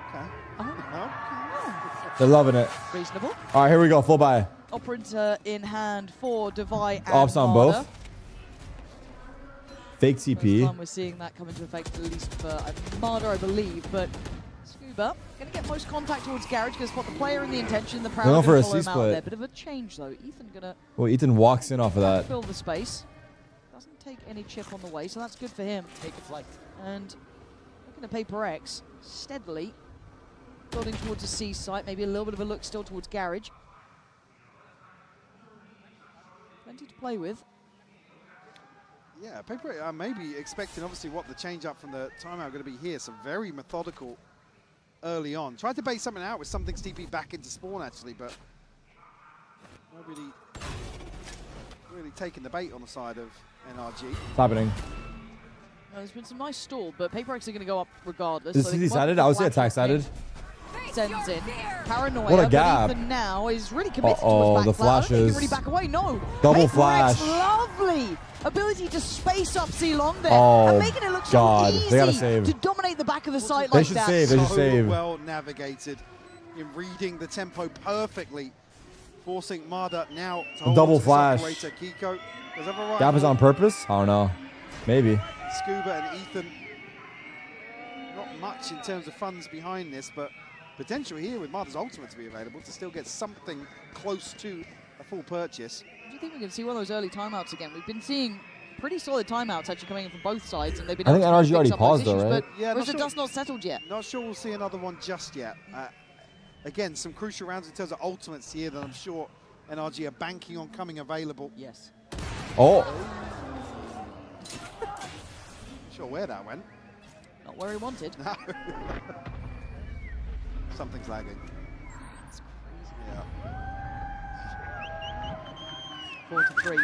Okay. They're loving it. Reasonable. All right, here we go. Full buy. Operator in hand for Devi and Ops on Marta. both. Fake First TP. time we're seeing that come into effect, at least for Marta, I believe. But Scuba going to get most contact towards Garage because what the player and the intention, the They're proud going for a follow him out C-split. there. Bit of a change though. Ethan going to Well, Ethan walks in off of that. fill the space. Doesn't take any chip on the way, so that's good for him. Take a flight. And looking at Paper X steadily building towards the C site. Maybe a little bit of a look still towards Garage. Plenty to play with. Yeah, Paper maybe expecting obviously what the change up from the timeout going to be here. So very methodical early on. Tried to bait something out with something TP back into spawn actually, but not really taking the bait on the side of NRG. It's happening. No, there's been some nice stall, but Paper X are going to go up regardless. Is so he they come up sided? with I the would say flat attack sided. Sends in. Paranoia. What a gap. But Ethan now is really committed Uh-oh, towards the back flat. I don't think he flashes. can really back away. No. Double Paper X, flash. lovely ability to space up C-Long there. Oh, and making it look God. so easy They gotta save. to dominate the back of the site They like should that. save. They should So save. well navigated in reading the tempo perfectly, forcing Marta now to hold Double on to the flash. operator. Kiko does have a right Gap is on purpose? I don't know. Maybe. Scuba and Ethan, not much in terms of funds behind this, but potential here with Marta's ultimate to be available to still get something close to a full purchase. Do you think we can see one of those early timeouts again? We've been seeing pretty solid timeouts actually coming in from both sides, and they've been I think able to NRG fix already up those paused though, issues, right? But Yeah, whereas not the sure. dust not settled yet. Not sure we'll see another one just yet. Again, some crucial rounds in terms of ultimates here that I'm sure NRG are banking on coming available. Yes. Oh. Not sure where that went. Not where he wanted. No. Something's lagging. Yeah. 43.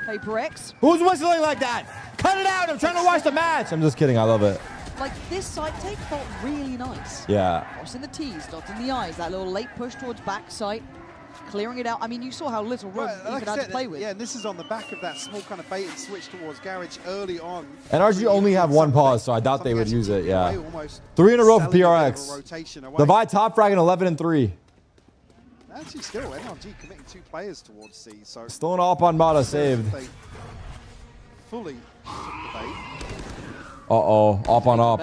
Paper X. Who's whistling like that? Cut it out. I'm trying to watch the match. I'm just kidding. I love it. Like, this side take felt really nice. Yeah. Crossing the T's, dotting the I's. That little late push towards back sight. Clearing it out. I mean, you saw how little room Like Ethan I had to said, play with. yeah, and this is on the back of that small kind of bait and switch towards Garage early on. NRG only have one pause, so I doubt they would use it. Yeah. Almost 3 in a row for selling a bit of a PRX. rotation away. Divide top fragging 11-3. Actually, still NRG committing 2 players towards C. So Still an up on Mata saved. they fully took the bait. Uh-oh. Up on up.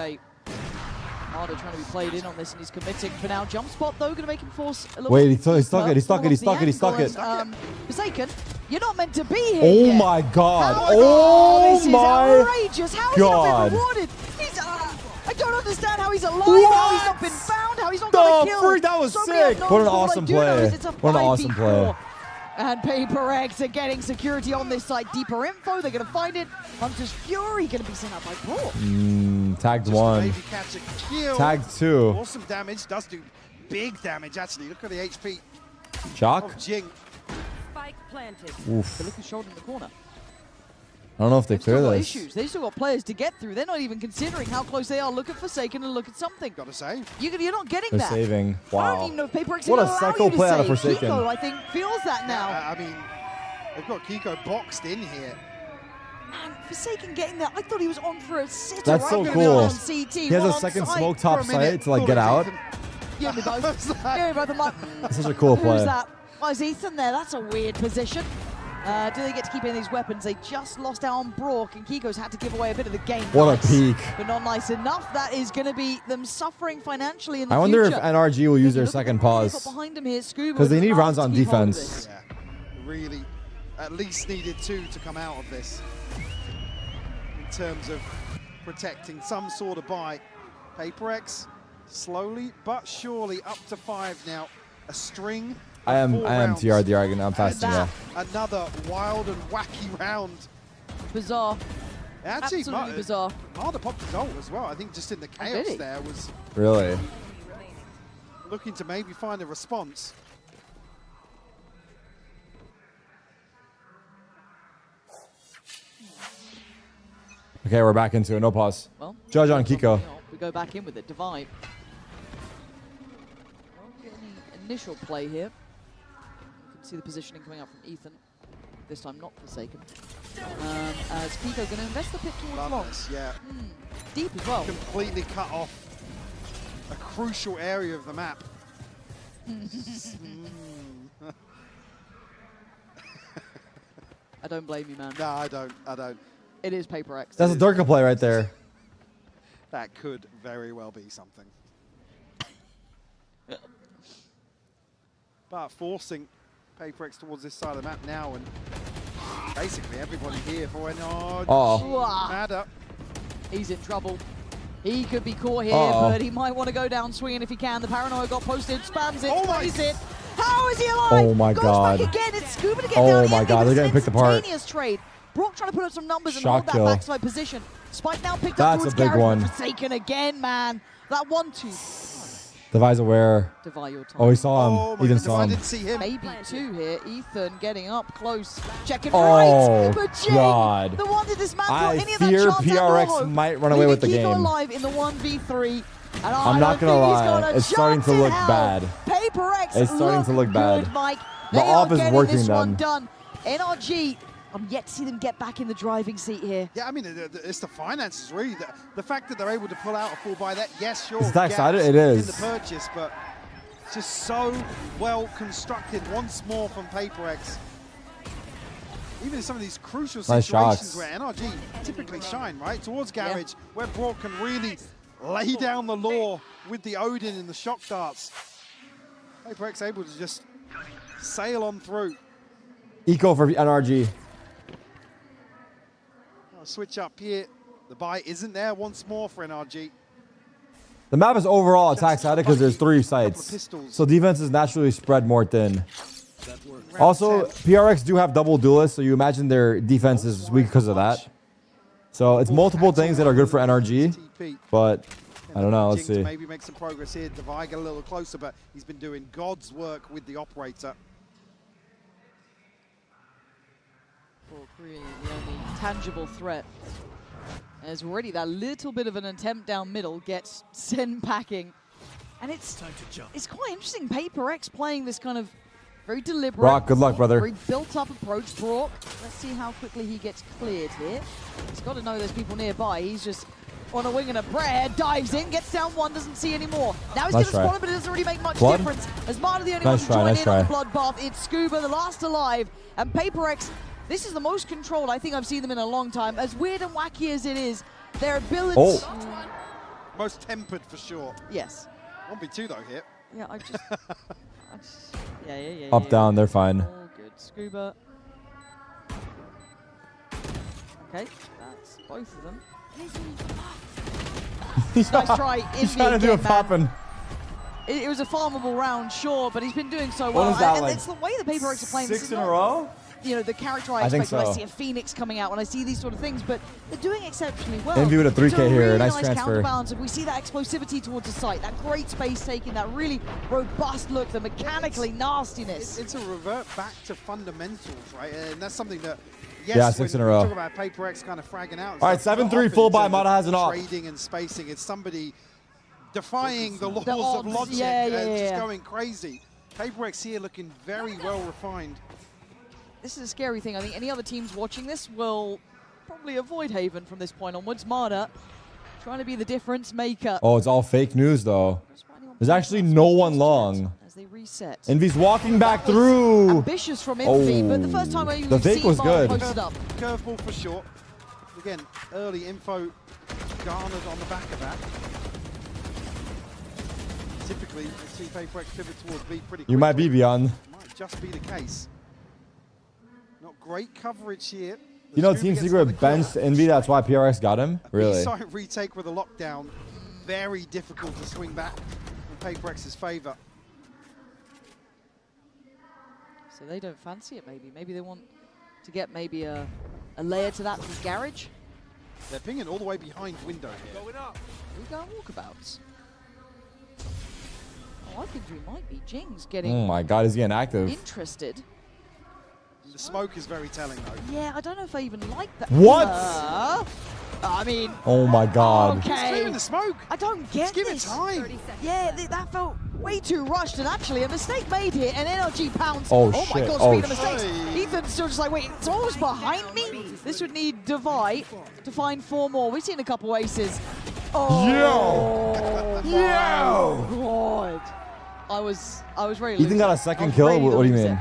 Marta trying to be played in on this, and he's committing for now. Jump spot, though, going to make him force a little Wait, bit he stuck it. He stuck it. He stuck it. He stuck it. Forsaken, you're not meant to be here Oh yet. my God. How- Oh this is my outrageous. How has God. he not been rewarded? He's, I don't understand how he's alive, how he's not been found, how he's not got a kill. freak, that was So many sick. unknowns, What an but all I awesome do know play. is it's a What an awesome 5v4. play. And Paper X are getting security on this side. Deeper info, they're going to find it. Hunter's Fury going to be sent out by Brock. Tagged Just 1. maybe catch a kill. Tagged 2. Awesome damage. Does do big damage, actually. Look at the HP Shock? of Jing. Spike planted. Oof. They're looking shoulder in the corner. I don't know if they clear Still got this. issues. They've still got players to get through. They're not even considering how close they are. Look at Forsaken and look at something. Gotta say. You're not getting They're that. saving. I Wow. don't even know if Paper X What will a allow psycho you to play out of save. Forsaken. Kiko, I think, feels that now. I mean, they've got Kiko boxed in here. Man, Forsaken getting there. I thought he was on for a sitter. That's right? so Gonna be cool. on CT. He has a One second side smoke for top a minute. sight to like get out. Give me both. Give me both. I'm like, That's such a cool play. who's that? Oh, is Ethan there? That's a weird position. Do they get to keep in these weapons? They just lost out on Brock, and Kiko's had to give away a bit of the game. What nice, a peak. but not nice enough. That is going to be them suffering financially in the I wonder future. if NRG will use their second pause. Behind him here, Scuba. Because they need rounds on keep hold of defense. this. Yeah, really, at least needed 2 to come out of this in terms of protecting some sort of buy. PaperX slowly but surely up to 5 now. A string. I am rounds. TRDR. I'm fasting, yeah. Another wild and wacky round. Bizarre. Actually, Absolutely bizarre. Marder popped his ult as well. I think just in the chaos really? there was Really? looking to maybe find a response. Okay, we're back into it. No pause. Well, Judge on Kiko. We go back in with it. Divide. Won't get any initial play here. You can see the positioning coming up from Ethan. This time not Forsaken. As Kiko going to invest the pick towards long. Yeah. Deep as well. Completely cut off a crucial area of the map. I don't blame you, man. No, I don't. It is PaperX. That's a Durka play right there. That could very well be something. But forcing PaperX towards this side of the map now, and basically everybody here for an Madder. He's in trouble. He could be caught here, but he might want to go down swinging if he can. The Paranoia got posted, spams it, sprays it. How is he alive? Oh my God. Goes back again. It's Scuba to get Oh down. my God, they're getting picked apart. Instantaneous trade. Brock trying to put up some numbers and Shot hold that kill. backside position. Spike now picked up That's towards a big Garrett, one. Forsaken again, man. That 1-2. Devi's aware. Divide your time. Oh, he saw him. He didn't saw him. Didn't see him. Maybe 2 here. Ethan getting up close. Checking Oh, right. But Jay, God. the one to dismantle I any of that fear chance and PRX hope, might run away with the leaving Kiko game. alive in the 1v3. And I'm not gonna lie, it's starting to look bad. PaperX It's starting to look bad. Good, Mike. The They are off is getting working this one them. done. NRG, I'm yet to see them get back in the driving seat here. Yeah, I mean, it's the finances, really. The fact that they're able to pull out a full buy, that, yes, sure, Is that gaps excited? It is. in the purchase, but just so well constructed once more from PaperX. Even in some of these crucial Nice situations shots. where NRG typically shine, right? Towards Garage, where Brock can really lay down the law with the Odin and the shock darts. PaperX able to just sail on through. Eco for NRG. I'll switch up here. The buy isn't there once more for NRG. The map is overall attack sided because there's 3 sites. So defense is naturally spread more thin. Also, PRX do have double duelists, so you imagine their defense is weak because of that. So it's multiple things that are good for NRG, but I don't know. Let's see. Maybe make some progress here. Devi get a little closer, but he's been doing God's work with the operator. Brock really the only tangible threat. There's already that little bit of an attempt down middle gets sent packing. And it's quite interesting. PaperX playing this kind of very deliberate. Brock, good luck, brother. Very built-up approach. Brock, let's see how quickly he gets cleared here. He's got to know there's people nearby. He's just on a wing and a prayer, dives in, gets down 1, doesn't see anymore. Now he's going to spawn him, but it doesn't really make much difference. As Marta the only one to join in on the bloodbath, it's Scuba, the last alive. And PaperX, this is the most controlled I think I've seen them in a long time. As weird and wacky as it is, their ability... Most tempered for sure. Yes. 1v2 though here. Yeah, I just... Yeah. Up, down, they're fine. All good. Scuba. Okay, that's both of them. Nice try. He's trying to do a poppin'. It was a farmable round, sure, but he's been doing so What well. is that, and like it's the way the PaperX are playing. 6 in a row? You know, the character I I think expect when I so. see a Phoenix coming out, when I see these sort of things, but they're doing exceptionally well. Envy with a 3K So here, really nice nice transfer. counterbalance. If we see that explosivity towards the site, that great space taking, that really robust look, the mechanically nastiness. It's a revert back to fundamentals, right? And that's something that, Yeah, yes, 6 when in a row. we talk about PaperX kind of fragging out. All right, 7-3 full buy. Mata has an op. Trading and spacing. It's somebody defying the laws of odds, logic yeah, and just yeah. going crazy. PaperX here looking very well refined. This is a scary thing. I think any other teams watching this will probably avoid Haven from this point onwards. Marta trying to be the difference maker. Oh, it's all fake news though. There's actually no one long. As they reset. Envy's walking back through. Ambitious from Envy, but the first time the fake was good. Posted up. Curveball for short. Again, early info garnered on the back of that. Typically, we see PaperX pivot towards B pretty quickly. You might be beyond. Might just be the case. Not great coverage here. You know, Team Secret benched Envy. That's why PRX got him. Really? Side retake with a lockdown. Very difficult to swing back in PaperX's favor. So they don't fancy it, maybe. Maybe they want to get maybe a layer to that from Garage. They're pinging all the way behind window here. Going up. We got walkabouts. Oh, I think we might be Jing's getting. Oh my God, he's getting active. Interested. The smoke is very telling, though. Yeah, I don't know if I even like that. What? I mean. Oh my God. Okay. The smoke. I don't get Just give this. it time. Yeah, that felt way too rushed, and actually a mistake made here, and NRG pounds. Oh, my shit. God, Oh, speed of mistakes. Ethan's still just like, wait, it's almost behind me. This would need Devi to find 4 more. We've seen a couple aces. Oh. Yo. Yo. God. I was ready to Ethan lose got it. a second I was kill. ready to What do you lose mean? it.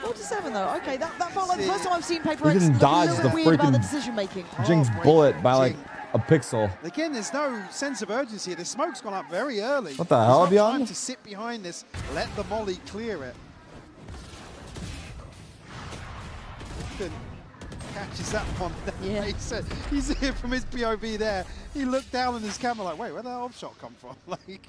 4-7 though. Okay, that felt like the first time I've seen PaperX Ethan look a dodged little the bit weird about the freaking decision making. Jing's bullet by like a pixel. Again, there's no sense of urgency. The smoke's gone up very early. What the hell, There's no time Beyond? to sit behind this. Let the molly clear it. Ethan catches that one. Yeah. He said he's here from his POV there. He looked down on his camera like, wait, where did that off shot come from? Like.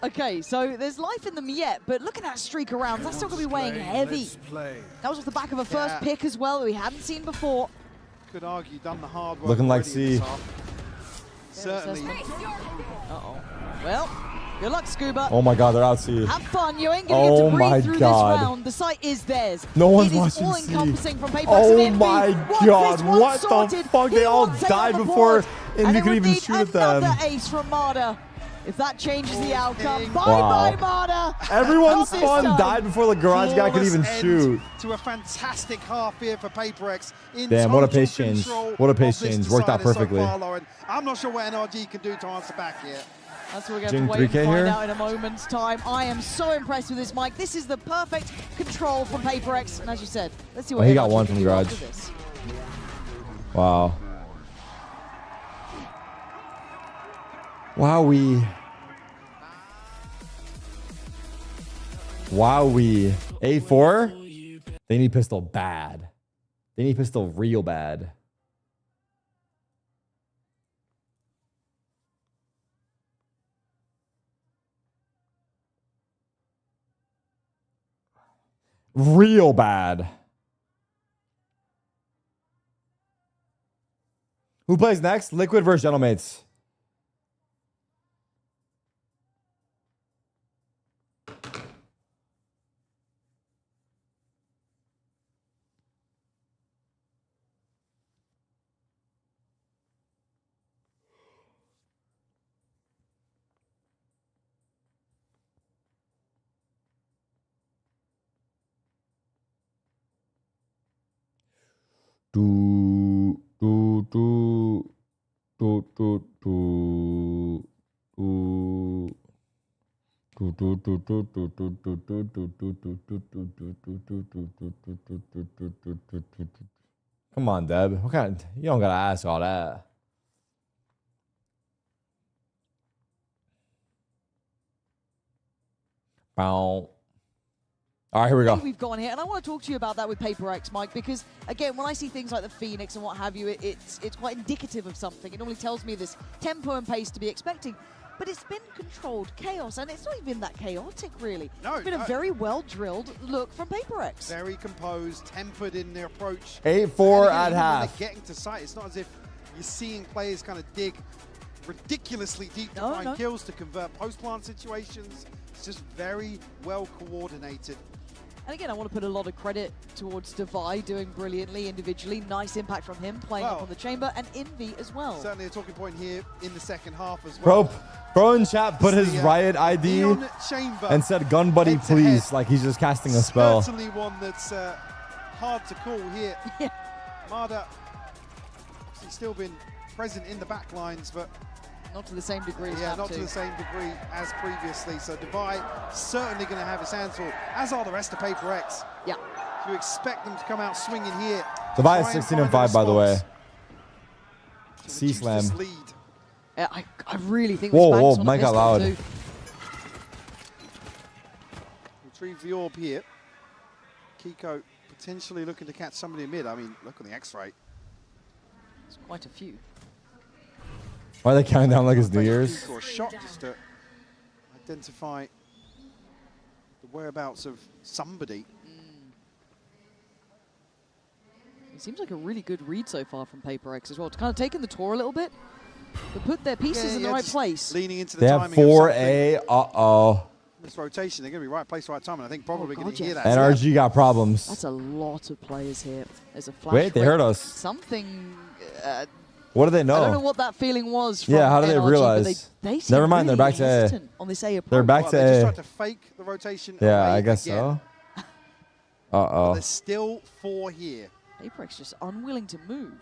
Okay, so there's life in them yet, but look at that streak around. That's still going to be weighing heavy. That was off the back of a first pick as well that we hadn't seen before. Could argue done the hard work. Looking like already in C. this half. Certainly. Uh-oh. Well, good luck, Scuba. Oh my God, they're out C. Have fun. You ain't going to get to my breathe through God. this round. The site is theirs. No one's it is watching all-encompassing C. from PaperX Oh and Envy. my Once God, this one's what the sorted, fuck? he They all wants it died on the before board. Envy And it could would even need shoot at them. another ace from Marta. If that changes the outcome, Wow. bye-bye, Marta. Everyone Not this spawned time. died before the garage guy could even Flawless shoot. end to a fantastic half here for PaperX. In Damn, what a total pace change. control What a pace of this change. Worked out decider so perfectly. far, Lauren. I'm not sure what NRG can do to answer back here. That's what we're going Jing to wait and 3K find here? out in a moment's time. I am so impressed with this mic. This is the perfect control from PaperX. And as you said, let's see what he got NRG one can from do garage. after this. Wow. Wowee. Wowee. A4? They need pistol bad. They need pistol real bad. Real bad. Who plays next? Liquid versus Gentlemates. Do do do do do do do. Come on, Deb. What kind? You don't gotta ask all that. Bow. All right, here we go. We've gone here, and I want to talk to you about that with PaperX, Mike, because again, when I see things like the Phoenix and what have you, it's quite indicative of something. It normally tells me this tempo and pace to be expecting, but it's been controlled chaos, and it's not even that chaotic, really. No, it's been a very well-drilled look from PaperX. Very composed, tempered in their approach. 8-4 And again, at even when half. they're getting to sight, it's not as if you're seeing players kind of dig ridiculously deep to find kills to convert post-plant situations. It's just very well coordinated. And again, I want to put a lot of credit towards Devi doing brilliantly individually. Nice impact from him, playing up on the chamber, and Envy as well. Certainly a talking point here in the second half as well. Bro in chat put his Riot ID Neon Chamber and said, "Gun buddy, please." Like he's just casting a spell. Certainly one that's hard to call here. Marder, he's still been present in the back lines, but not to the same degree. Yeah, not to the same degree as previously. So Divide certainly going to have his hands full, as are the rest of Paper X. Yeah. You expect them to come out swinging here. Divide is 16-5, by the way. C-slam. Yeah, I really think whoa, Mike got loud. Too. Retrieve the orb here. Kiko potentially looking to catch somebody in mid. I mean, look at the X-ray. It's quite a few. Why are they counting down like it's New Year's? Or a shot just to identify the whereabouts of somebody. It seems like a really good read so far from Paper X as well. It's kind of taken the tour a little bit, but put their pieces in the right place. Leaning into the they have timing 4A. Uh-oh. This rotation, they're going to be right place, right time, and I think probably going to yeah. hear that. NRG got problems. That's a lot of players here. There's a flash. Wait, they heard us. Something. What do they know? I don't know what that feeling was. From yeah, how do they NRG, realize? They seem Never mind, really they're back to A. on this A approach. They're back to they A. just tried to fake the rotation. Yeah, I away guess again. so. Uh-oh. There's still 4 here. Paper-X just unwilling to move,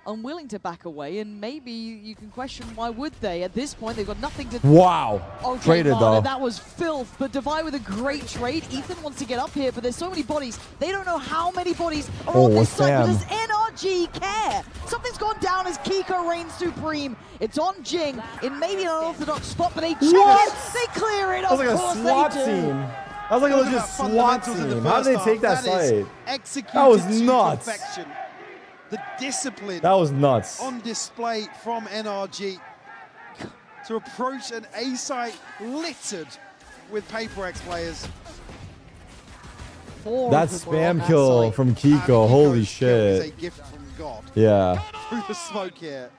unwilling to back away, and maybe you can question why would they? At this point, they've got nothing to... Wow. Okay, Traded, though. That was filth, but Divide with a great trade. Ethan wants to get up here, but there's so many bodies. They don't know how many bodies are on this side, but does NRG care? Something's gone down as Kiko reigns supreme. It's on Jing in maybe an unorthodox spot, but they check it. They clear it. That was like a SWAT scene. That was like a legit SWAT team. How did they take that site? That was nuts. Perfection. The discipline. That was nuts. On display from NRG to approach an A site littered with Paper X players. That spam kill from Kiko. Holy shit. Is a gift from God. Yeah. Through the smoke here.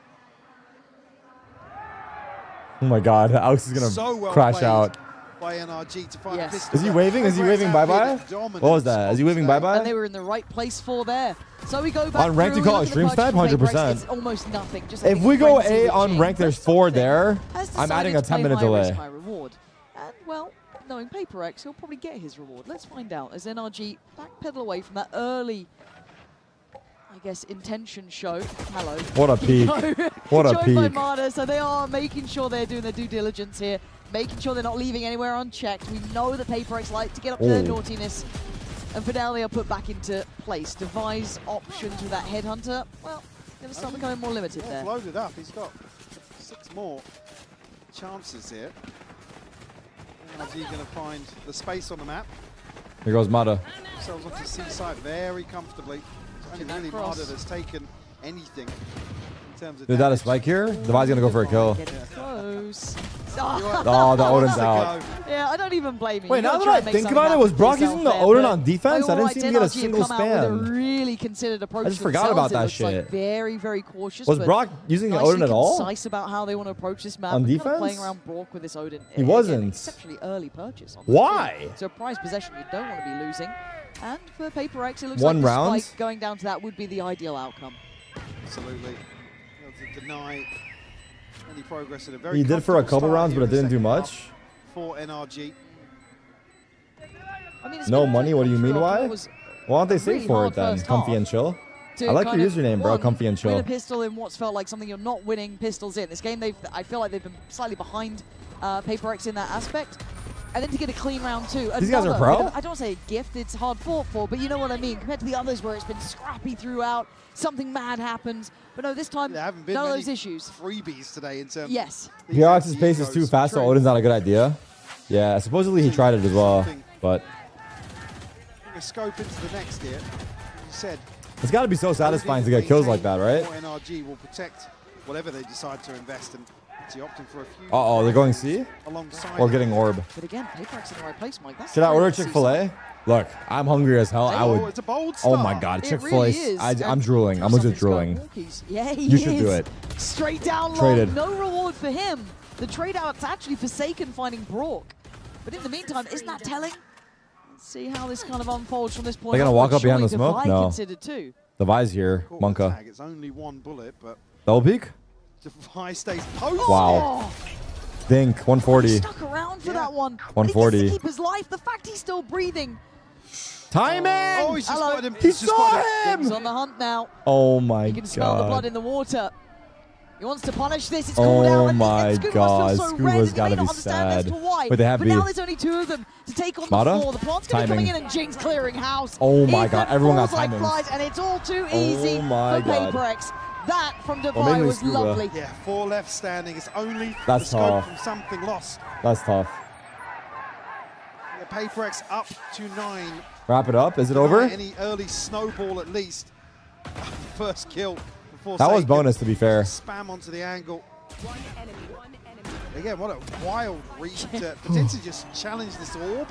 Oh my God. Alex is gonna So well crash played out. By NRG to find a pistol. Is he waving? Is he waving bye-bye? What was that? Is he waving bye-bye? And they were in the right place for there. So we go back on ranked, you call it stream snipe? 100%. It's almost nothing. Just if we go A on ranked, there's 4 there. I'm adding a 10-minute delay. High reward. And well, knowing Paper X, he'll probably get his reward. Let's find out as NRG backpedal away from that early, I guess, intention show. Hello. What a peak. What a peak. By Marder, so they are making sure they're doing their due diligence here, making sure they're not leaving anywhere unchecked. We know that Paper X like to get up to their naughtiness. And Fidelity are put back into place. Devise options with that Headhunter. Well, going to start becoming more limited there. Loaded up. He's got 6 more chances here. NRG going to find the space on the map. Here goes Mada. Themselves onto C side very comfortably. It's only really Mada that's taken anything in terms of Dude, that a spike here? Devi's gonna go for a kill. Close. Oh, the Odin's out. Yeah, I don't even blame you. Wait, now that I think about it, was Brock using the Odin on defense? I didn't see him get a single spam. With a really considered approach. I just forgot about that shit. Like very, very cautious. Was Brock using the Odin at all? Concise about how they want to approach this map. On Kind of defense? playing around Brock with this Odin. He wasn't. Again, exceptionally early purchase. Why? So a prize possession you don't want to be losing. And for Paper X, it looks One like the round? spike going down to that would be the ideal outcome. Absolutely. To deny any progress in a very He did for a couple rounds, but it didn't do much. For NRG. I mean, No money? What do you mean why? Was Why don't they save really for hard it then? first Comfy half and chill. to I like kind your of, username, bro. one, Comfy and win chill. a pistol in what's felt like something you're not winning pistols in. This game, I feel like they've been slightly behind Paper X in that aspect. And then to get a clean round 2. These guys are pro? I don't want to say a gift, it's hard fought for, but you know what I mean. Compared to the others where it's been scrappy throughout, something mad happens. But no, this time, There haven't been none of many those issues. freebies today in terms Yes. of PRX's pace is too fast, so Odin's not a good idea. Yeah, supposedly he tried it as well, but Bring a scope into the next here. As you said, it's got to be so satisfying to get kills like that, right? NRG will protect whatever they decide to invest in. Actually opting for a few. Uh-oh, they're going C? Alongside Or getting orb. But again, Paper X in the right place, Mike. That's Should I great order to see Chick-fil-A? Look, I'm hungry as hell. I would. It's a bold Oh start. my God, It Chick-fil-A. really is. I'm drooling. I'm legit drooling. Yeah, he You should is. do it. Straight down Traded. long, no reward for him. The trade out's actually Forsaken finding Brock. But in the meantime, isn't that telling? Let's see how this kind of unfolds from this point. They're gonna walk up behind the Surely smoke? Divide No. considered too. Devi's here. Caught the Monka. tag. It's only 1 bullet, but Double peek? Devi stays posted. Wow. Dink. 140. Stuck around for that one. 140. He gets to keep his life. The fact he's still breathing. Timing! Oh, he's just spotted him. He saw him! He's on the hunt now. Oh my You can smell the blood god. in the water. He wants to punish this. It's called out. Oh and my Scuba god. must feel so red, Scuba's and gotta he may be not understand as sad. to why. But they have But B. now there's only 2 of them to take on Mata? the 4. The plant's going to be Timing. coming in, and Jing's clearing house. Oh my Ethan god, everyone got falls like timings. flies, and it's all too easy my for god. PaperX. That from Well, Divide mainly was Scuba. lovely. Yeah, 4 left standing. It's only That's the scope tough. from something lost. That's tough. Yeah, PaperX up to 9. Wrap it up. Is it over? Any early snowball at least. First kill before That was Sagan. bonus, to be fair. Spam onto the angle. Again, what a wild read to potentially just challenge this orb.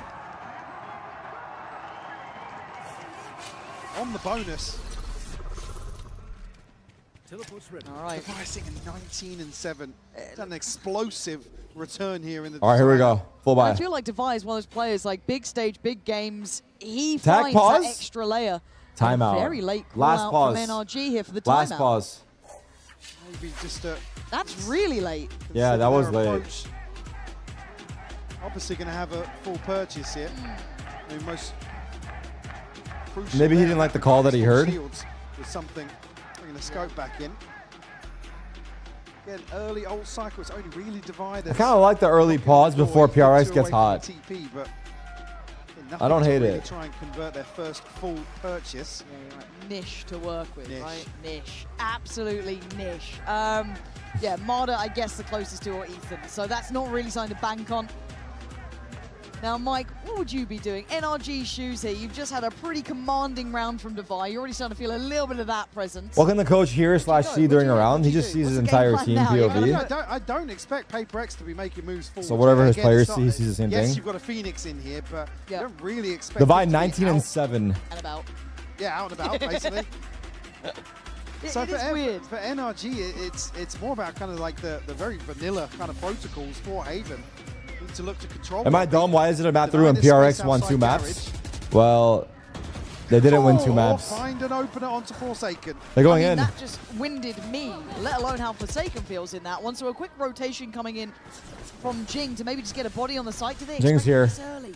On the bonus. All right. Devising a 19-7. It's an explosive return here in the All right, here we go. Full buy. I feel like Divide is one of those players, like big stage, big games. He Tag finds pause? that extra layer. Timeout. Very late call Last out pause. from NRG here for the Last timeout. pause. Maybe just a... That's really late. Yeah, that was late. Approach. Obviously going to have a full purchase here. I mean, most crucial Maybe he there, didn't like the call that he heard. Shields with something, bringing the scope back in. Again, early old cycle, it's only really divided. I kind of like the early pause before PRX gets hot. TP, but I don't hate really it. Try and convert their first full purchase. Yeah, right. Niche to work with, Niche. right? Niche. Absolutely niche. Yeah, Marder, I guess the closest to, or Ethan. So that's not really something to bank on. Now, Mike, what would you be doing? NRG shoes here. You've just had a pretty commanding round from Divide. You're already starting to feel a little bit of that presence. What can the coach hear / see during a round? He just sees his entire team POV. I don't expect PaperX to be making moves forward. So whatever his Again, players it's not- see, he sees the same yes, thing. you've got a Phoenix in here, but you don't really expect Divide him to be 19 and 7. And about. Yeah, out and about, basically. So it is weird. For NRG, it's more about kind of like the very vanilla kind of protocols for Haven. Need to look to control. Am I dumb? Why is it a map through and PRX won 2 maps? Well, they didn't win 2 maps. Find an opener onto Forsaken. They're going in. That just winded me, let alone how Forsaken feels in that one. So a quick rotation coming in from Jing to maybe just get a body on the site. Do they Jing's expect here. this early?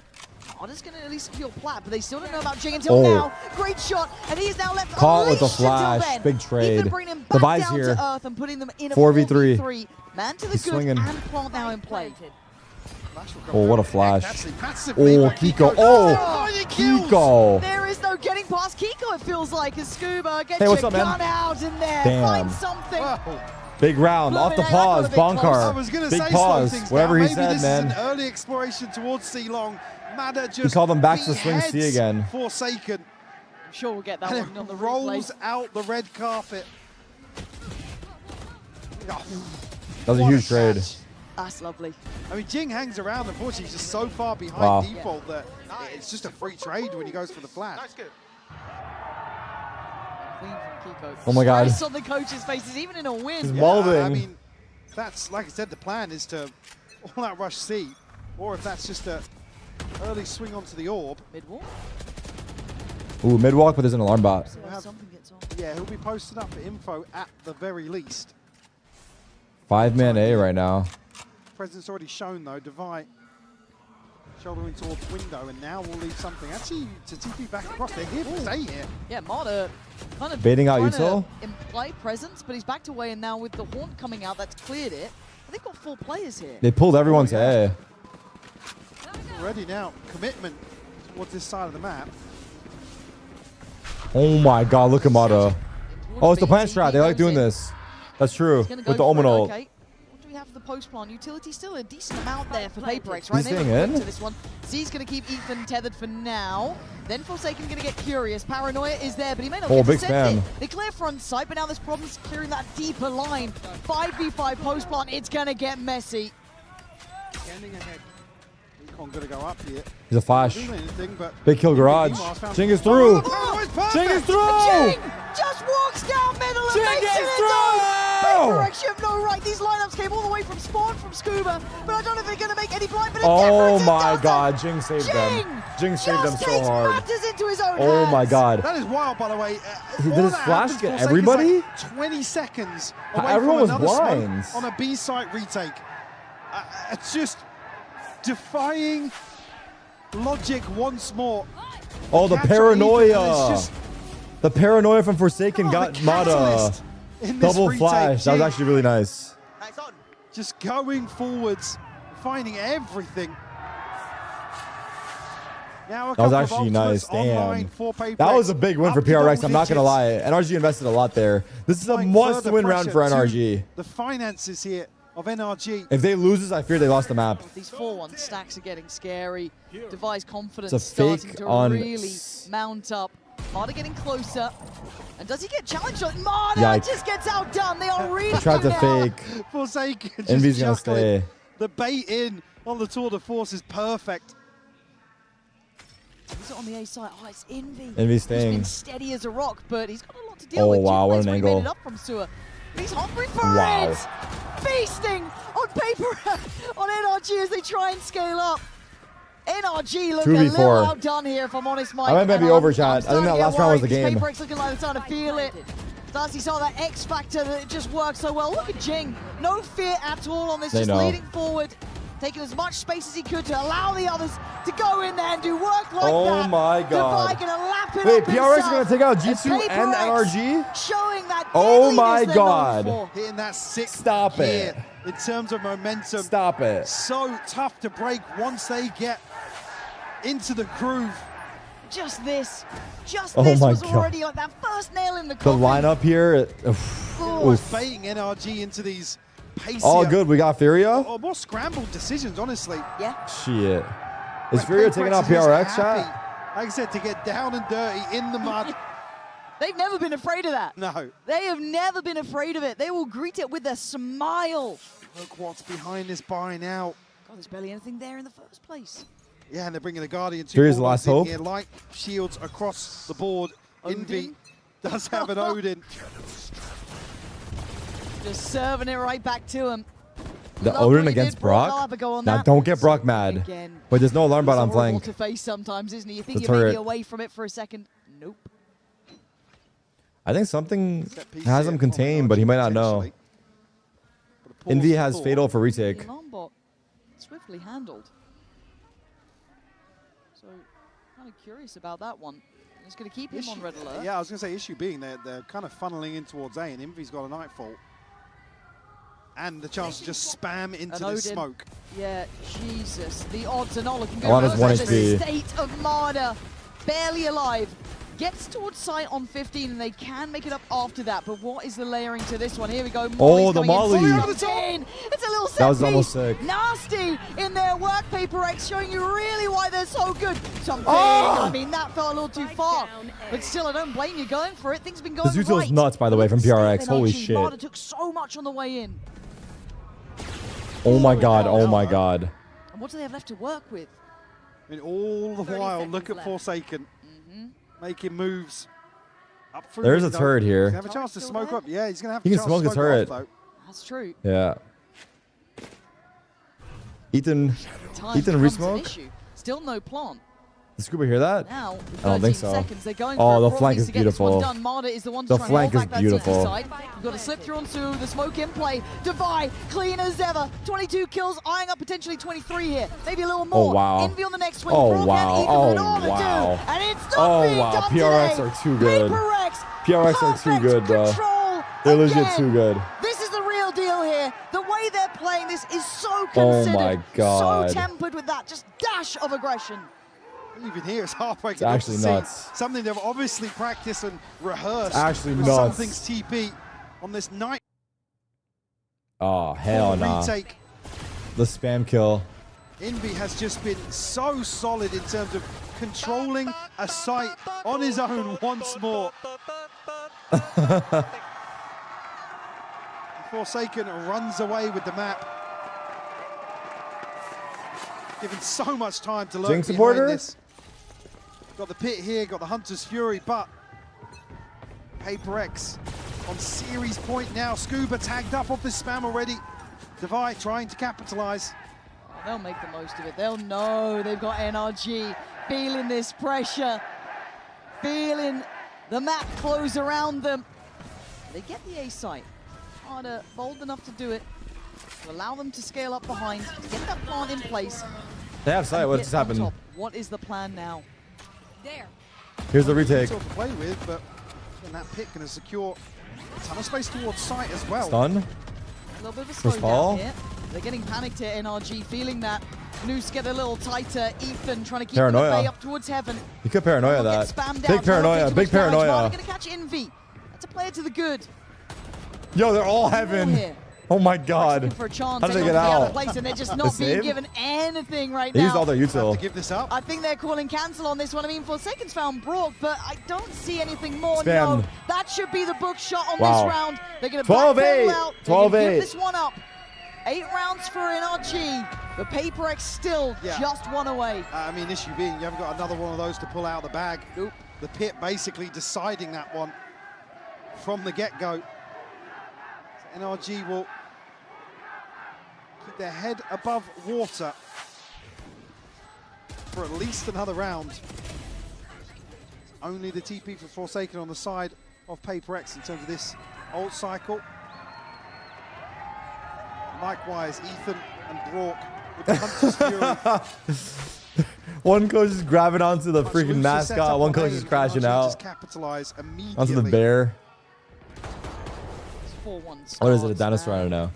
Marder's going to at least secure plat, but they still don't know about Jing until Oh. now. Great shot, and he's now left Caught with the unleashed until flash. then. Big trade. Ethan bringing him back Divide's down here. to earth and putting them in a 4v3. 4v3. Man to the He's good swinging. and plant now in play. Oh, what a flash. Massively, Oh, but Kiko. Oh, Oh, he kills. Kiko. There is no getting past Kiko, it feels like, as Scuba gets Hey, what's your up, man? gun out in there. Damn. Find something. Big round. Off the Flipping heck, pause. that got a bit close. I Bonkar. was going to Big say slow pause. things Whatever down. he Maybe said, this man. is an early exploration towards C-Long. Mada just He called them back to swing C beheads again. Forsaken. I'm sure we'll get that And one on the rolls replay. out the red carpet. Oh, That was a what huge trade. catch. That's lovely. I mean, Jing hangs around. Unfortunately, he's just so far behind Wow. default that it's just a free trade when he goes for the flash. Clean from Kiko. Oh my God. Stress on the coaches' faces, even in a win. He's molding. I mean, that's, like I said, the plan is to all-out rush C, or if that's just a early swing onto the orb. Mid-walk. Ooh, mid walk, but there's an alarm bot. Something gets on. Yeah, he'll be posted up for info at the very least. 5-man A right now. Presence already shown though. Divide shouldering towards window, and now we'll leave something actually to TP back across. They're here to stay here. Yeah, Marder kind of Baiting out trying to Util? imply presence, but he's backed away, and now with the Haunt coming out, that's cleared it. They've got 4 players here. They pulled everyone to A. Already now commitment towards this side of the map. Oh my God, look at Mata. Oh, it's the plant strat. They like doing this. That's true. He's gonna With the go for Omen it, ult. okay. What do we have for the post plant? Utility still a decent amount there for PaperX, right? He's They staying look in? quick to this one. Z's going to keep Ethan tethered for now. Then Forsaken going to get curious. Paranoia is there, but he may not Oh, get to big send spam. it. They clear front sight, but now there's problems clearing that deeper line. 5v5 post plant. It's going to get messy. Standing ahead. Econ gonna go up here. He's a flash. Not doing anything, but Big kill garage. Jing is through. Jing is through. Jing just walks down middle and Jing makes is it into through! PaperX. You have no right. These lineups came all the way from spawn from Scuba, but I don't know if they're going to make any blind. But Oh it my does it. God, Jing saved them. Jing saved them Just so takes hard. matters into his own Oh hands. my God. that is wild, by the way. Did all his that flash happens, get Forsaken's everybody? Like 20 seconds How away everyone from was another smoke blinds. on a B site retake. It's just defying logic once more. Oh, the Catch on paranoia. Ethan is just The paranoia from Forsaken got Mata. catalyst in this Double retake. flash. That was Jing actually really nice. just going forwards, finding everything. Now a That was couple of actually nice. ultimates online Damn. for PaperX. That was a big win for Up to PRX. double I'm not going to digits. lie. NRG invested a lot there. This is a Applying must-win further round for pressure to NRG. The finances here of NRG. If they lose this, I fear they lost the map. These 4-1 stacks are getting scary. Devi's confidence It's a fake starting to on- really mount up. Marta getting closer. And does he get challenged? Marta Yikes. just gets outdone. They are really He tried to now. fake. Forsaken just Envy's going to chuckling. stay. The bait in on the tour de force is perfect. He's on the A side. Oh, it's Envy. Envy's He's been staying. steady as a rock, but he's got a lot to deal Oh, with. wow, what an He made angle. it up from Sewer. He's hungry for Wow. it. Feasting on paper on NRG as they try and scale up. NRG looking a 2v4. little outdone here, if I'm honest, Mike. I might and be over, chat. I think starting that to get last round was the worried game. because PaperX looking like they're starting to feel it. Darcy saw that X factor that it just works so well. Look at Jing. No fear at all on this, They just know. leading forward. Taking as much space as he could to allow the others to go in there and do work like Oh that. my God. Devi gonna lap it Wait, up PRX is himself. going to take out G2 and PaperX NRG? Showing that Oh deadliness my they're known God. for. Hitting that sixth Stop gear it. in terms of momentum. Stop it. So tough to break once they get into the groove. Just this Oh this my was God. already like that first nail in the The coffin. lineup here. Oh, baiting NRG into these pacier. All good. We got Furia. Or more scrambled decisions, honestly. Yeah. Shit. Is Like, Furia PaperX taking out is just PRX, happy, chat? like I said, to get down and dirty in the mud. They've never been afraid of that. No. They have never been afraid of it. They will greet it with a smile. Look what's behind this buy now. God, there's barely anything there in the first place. Yeah, and they're bringing the Guardian. Furia's the last hope. Here. Light shields across the board. Envy does have an Odin. Just serving it right back to him. The Love Odin what he against did, Brock. I'll Brock? have a go on Now, that. don't get Brock mad. Again. But there's no alarm bot on It's horrible flank. to face sometimes, isn't it? You think The you may be turret. away from it for a second. Nope. I think something has him contained, but he might not know. Envy has Fatal for retake. The alarm bot swiftly handled. So, kind of curious about that one. It's going to keep him on red alert. Yeah, I was going to say, issue being they're kind of funneling in towards A, and Envy's got a Nightfall. And the chance to just spam into An the Odin. smoke. Yeah, Jesus. The odds are not looking good. Alana's 1 The HP. state of Marder, barely alive. Gets towards sight on 15, and they can make it up after that. But what is the layering to this one? Here we go. Oh, the Molly's coming in. Molly. Fully on 10. It's a little set That was piece. almost sick. Nasty in their work, PaperX, showing you really why they're so good. Something, Oh! I mean, that fell a little too far. But still, I don't blame you going for it. Things have been The going Zuto's right. nuts, by the way, from PRX. Holy shit. Marder took so much on the way in. Oh my God. Oh my God. And what do they have left to work with? I mean, all the while, look at Forsaken. Making moves. Up through There's a window. turret here. He's gonna have a chance to smoke up. Yeah, he's going to have He a can chance smoke to the smoke turret. off, though. That's true. Yeah. Ethan Time Ethan becomes an resmoke? issue. Still no plant. Did Scuba hear that? Now, I don't think 13 so. seconds. They're going Oh, for the it. flank Needs is to get this one beautiful. done. Marder is the one The to try and flank hold is back that beautiful. CT side. You've got to slip through onto the smoke in play. Devi, clean as ever. 22 kills, eyeing up potentially 23 here. Maybe a little more. Oh, wow. Envy on the next swing. Oh, Brock wow. and Ethan Oh, with all to wow. do. And it's not Oh, being wow. done PRX today. are too good. PaperX, PRX are too good, bro. control They're legit again. too good. This is the real deal here. The way they're playing this is so Oh considered. my God. So tempered with that just dash of aggression. Even here, it's heartbreaking. It's actually to see nuts. Something they've obviously practiced and rehearsed. It's actually with nuts. Something's TP on this night. Oh, hell nah. Retake. The spam kill. Envy has just been so solid in terms of controlling a site on his own once more. Forsaken runs away with the map. Given so much time to learn Jinx behind supporter? this. Got the pit here, got the Hunter's Fury, but PaperX on series point now. Scuba tagged up off this spam already. Devi trying to capitalize. Oh, they'll make the most of it. They'll know they've got NRG, feeling this pressure, feeling the map close around them. They get the A site. Harder, bold enough to do it, to allow them to scale up behind, to get that plant in place. They have sight. and What get just on happened? top. What is the plan now? Here's the retake. To play with, but and that pick going to secure a ton of space towards site as well. Stun. A little bit of a First slowdown ball. here. They're getting panicked here, NRG, feeling that Noose get a little tighter. Ethan trying to keep Paranoia. the bay up towards heaven. You could paranoia that. Spammed Big out, paranoia. Big paranoia. Going to catch Envy. That's a player to the good. Yo, they're all heaven. Here. Oh my god. Looking for a chance. How did they They're get not out? of place and they're just The not being save? given anything right They now. used all their util. Give this up. I think they're calling cancel on this one. I mean, Forsaken's found Brock, but I don't see anything more. Spam. No, that should be the book shot on Wow. this round. They're going to 12-8. backpedal out. They're gonna 12-8. give this one up. 8 rounds for NRG, but PaperX still just one away. I mean, issue being, you haven't got another one of those to pull out of the bag. Nope. The pit basically deciding that one from the get-go. So NRG will keep their head above water for at least another round. Only the TP for Forsaken on the side of PaperX in terms of this ult cycle. Likewise, Ethan and Brock with the Hunter's Fury. One coach is grabbing onto the Much freaking looser mascot. setup One on coach A, is and crashing NRG out just capitalize immediately. onto the bear. It's 4-1 What is it? A starts, dinosaur? I man. don't know.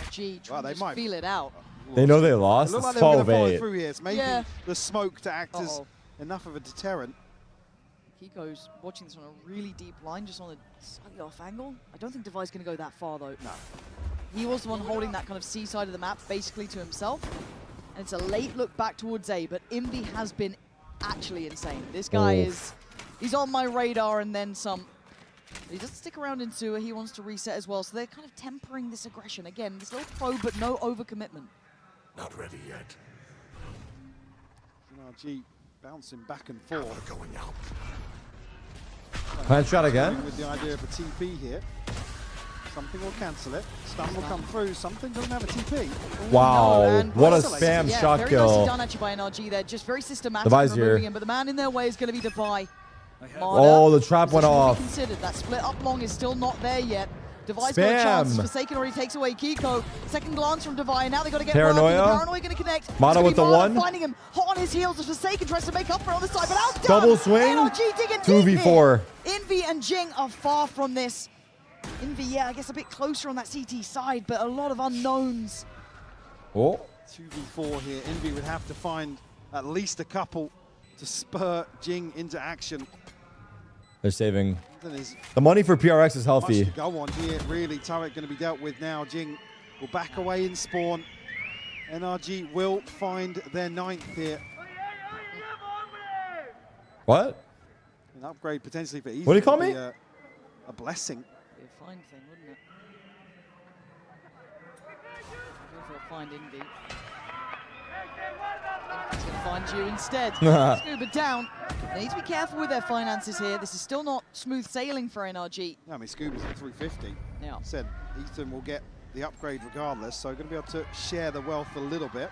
NRG trying they to might- feel it out. They know they It lost. looked like It's they were going to follow 12-8. through here. It's maybe Yeah. the smoke to act as enough of a deterrent. Kiko's watching this on a really deep line, just on a slightly off angle. I don't think Devi's going to go that far, though. No. He was the one holding that kind of C side of the map, basically to himself. And it's a late look back towards A, but Envy has been actually insane. This guy he's on my radar and then some. He doesn't stick around in sewer, he wants to reset as well. So they're kind of tempering this aggression. Again, this little probe, but no overcommitment. Not ready yet. NRG bouncing back and forth. Going out. Plant shot again. With the idea of a TP here. Something will cancel it. Stun will come through. Something doesn't have a TP. Wow. And What a isolated. spam Yeah, shot very kill. nicely done actually by NRG there. Just very systematic Devi's in removing here. him, but the man in their way is going to be Devi. Oh, the trap went Position will be off. Considered. That split up long is still not there yet. Devi's got a chance. Spam. Forsaken already takes away Kiko. Second glance from Devi, and now they got to get Paranoia. working. The Paranoia going to connect. It's Mata gonna with be the Mata one. finding him hot on his heels as Forsaken tries to make up for it on the side, but outdone. Double swing. NRG digging deep 2v4. here. Envy and Jing are far from this. Envy, yeah, I guess a bit closer on that CT side, but a lot of unknowns. Oh. 2v4 here. Envy would have to find at least a couple to spur Jing into action. They're saving. There's The money for PRX is much healthy. to go on here, really. Tarik going to be dealt with now. Jing will back away in spawn. NRG will find their 9th here. What? An upgrade potentially for Ethan. What do you call would me? be a blessing. Be a fine thing, wouldn't it? If they'll find Envy. He's going to find you instead. Scuba down. They need to be careful with their finances here. This is still not smooth sailing for NRG. Yeah, I mean, Scuba's at 350. Yeah. Said Ethan will get the upgrade regardless, so going to be able to share the wealth a little bit.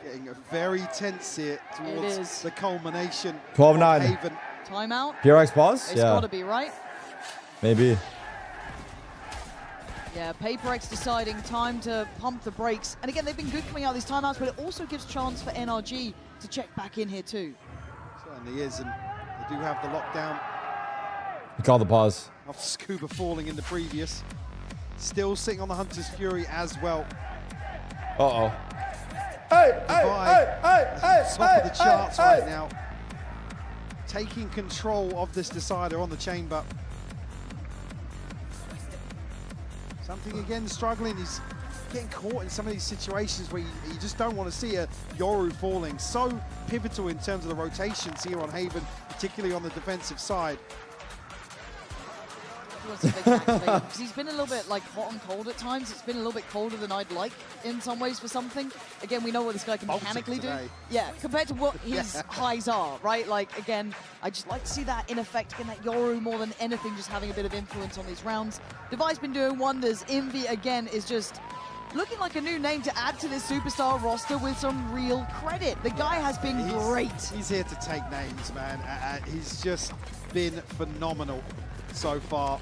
Getting a very tense here towards is. the culmination. 12-9. of Haven. Timeout. PRX pause? It's Yeah. got to be, right? Maybe. Yeah, PaperX deciding time to pump the brakes. And again, they've been good coming out of these timeouts, but it also gives chance for NRG to check back in here too. Certainly is, and they do have the lockdown You call the pause. after Scuba falling in the previous. Still sitting on the Hunter's Fury as well. Uh-oh. Hey, Top of the charts right now. Taking control of this decider on the chamber. Something again struggling. He's getting caught in some of these situations where you just don't want to see a Yoru falling. So pivotal in terms of the rotations here on Haven, particularly on the defensive side. He wants to make an activate, because he's been a little bit like hot and cold at times. It's been a little bit colder than I'd like in some ways for something. Again, we know what this guy can mechanically do. today. Yeah, compared to what his highs are, right? Like, again, I just like to see that in effect, again, that Yoru more than anything just having a bit of influence on these rounds. Devi's been doing wonders. Envy, again, is just looking like a new name to add to this superstar roster with some real credit. The guy has been great. He's here to take names, man. He's just been phenomenal so far.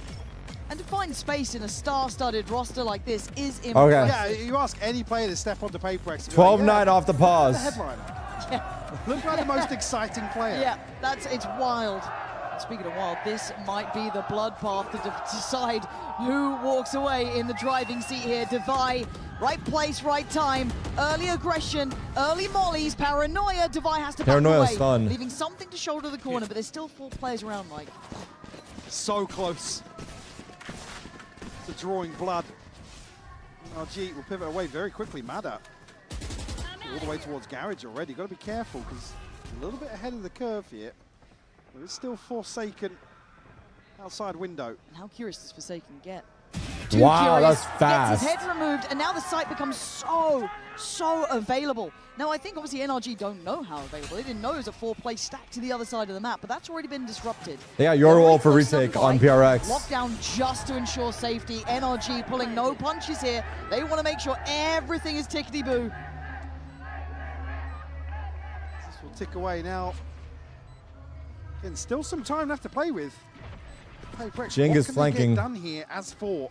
And to find space in a star-studded roster like this is impressive. Okay. Yeah, you ask any player to step onto PaperX. 12-9 off the pause. The headliner. Yeah. Look like the most exciting player. Yeah, it's wild. Speaking of wild, this might be the bloodbath to decide who walks away in the driving seat here. Devi, right place, right time. Early aggression, early mollies, paranoia. Devi has to back Paranoia away, stun. leaving something to shoulder the corner, but there's still 4 players around, Mike. So close to drawing blood. RG will pivot away very quickly. Mada all the way towards Garage already. Got to be careful because a little bit ahead of the curve here. There is still Forsaken outside window. And how curious does Forsaken get? Wow, curious. that's fast. Gets his head removed, and now the site becomes so available. Now, I think obviously NRG don't know how available. They didn't know it was a 4-play stack to the other side of the map, but that's already been disrupted. They got your wall for retake on PRX. Lockdown just to ensure safety. NRG pulling no punches here. They want to make sure everything is tickety-boo. This will tick away now. And still some time left to play with. Jing is flanking. Done here as for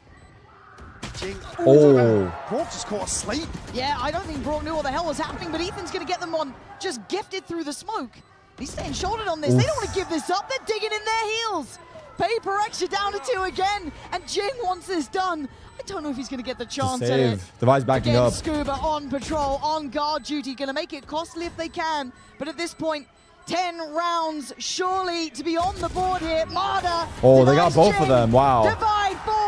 Jing. Oh. Brock just caught asleep. Yeah, I don't think Brock knew what the hell was happening, but Ethan's going to get them on just gifted through the smoke. He's staying shouldered on this. Oof. They don't want to give this up. They're digging in their heels. PaperX are down to 2 again, and Jing wants this done. I don't know if he's going to get the chance at it. Devi's backing Again, up. Scuba on patrol, on guard duty, going to make it costly if they can. But at this point, 10 rounds surely to be on the board here. Mada. Oh, they got both of them. Wow.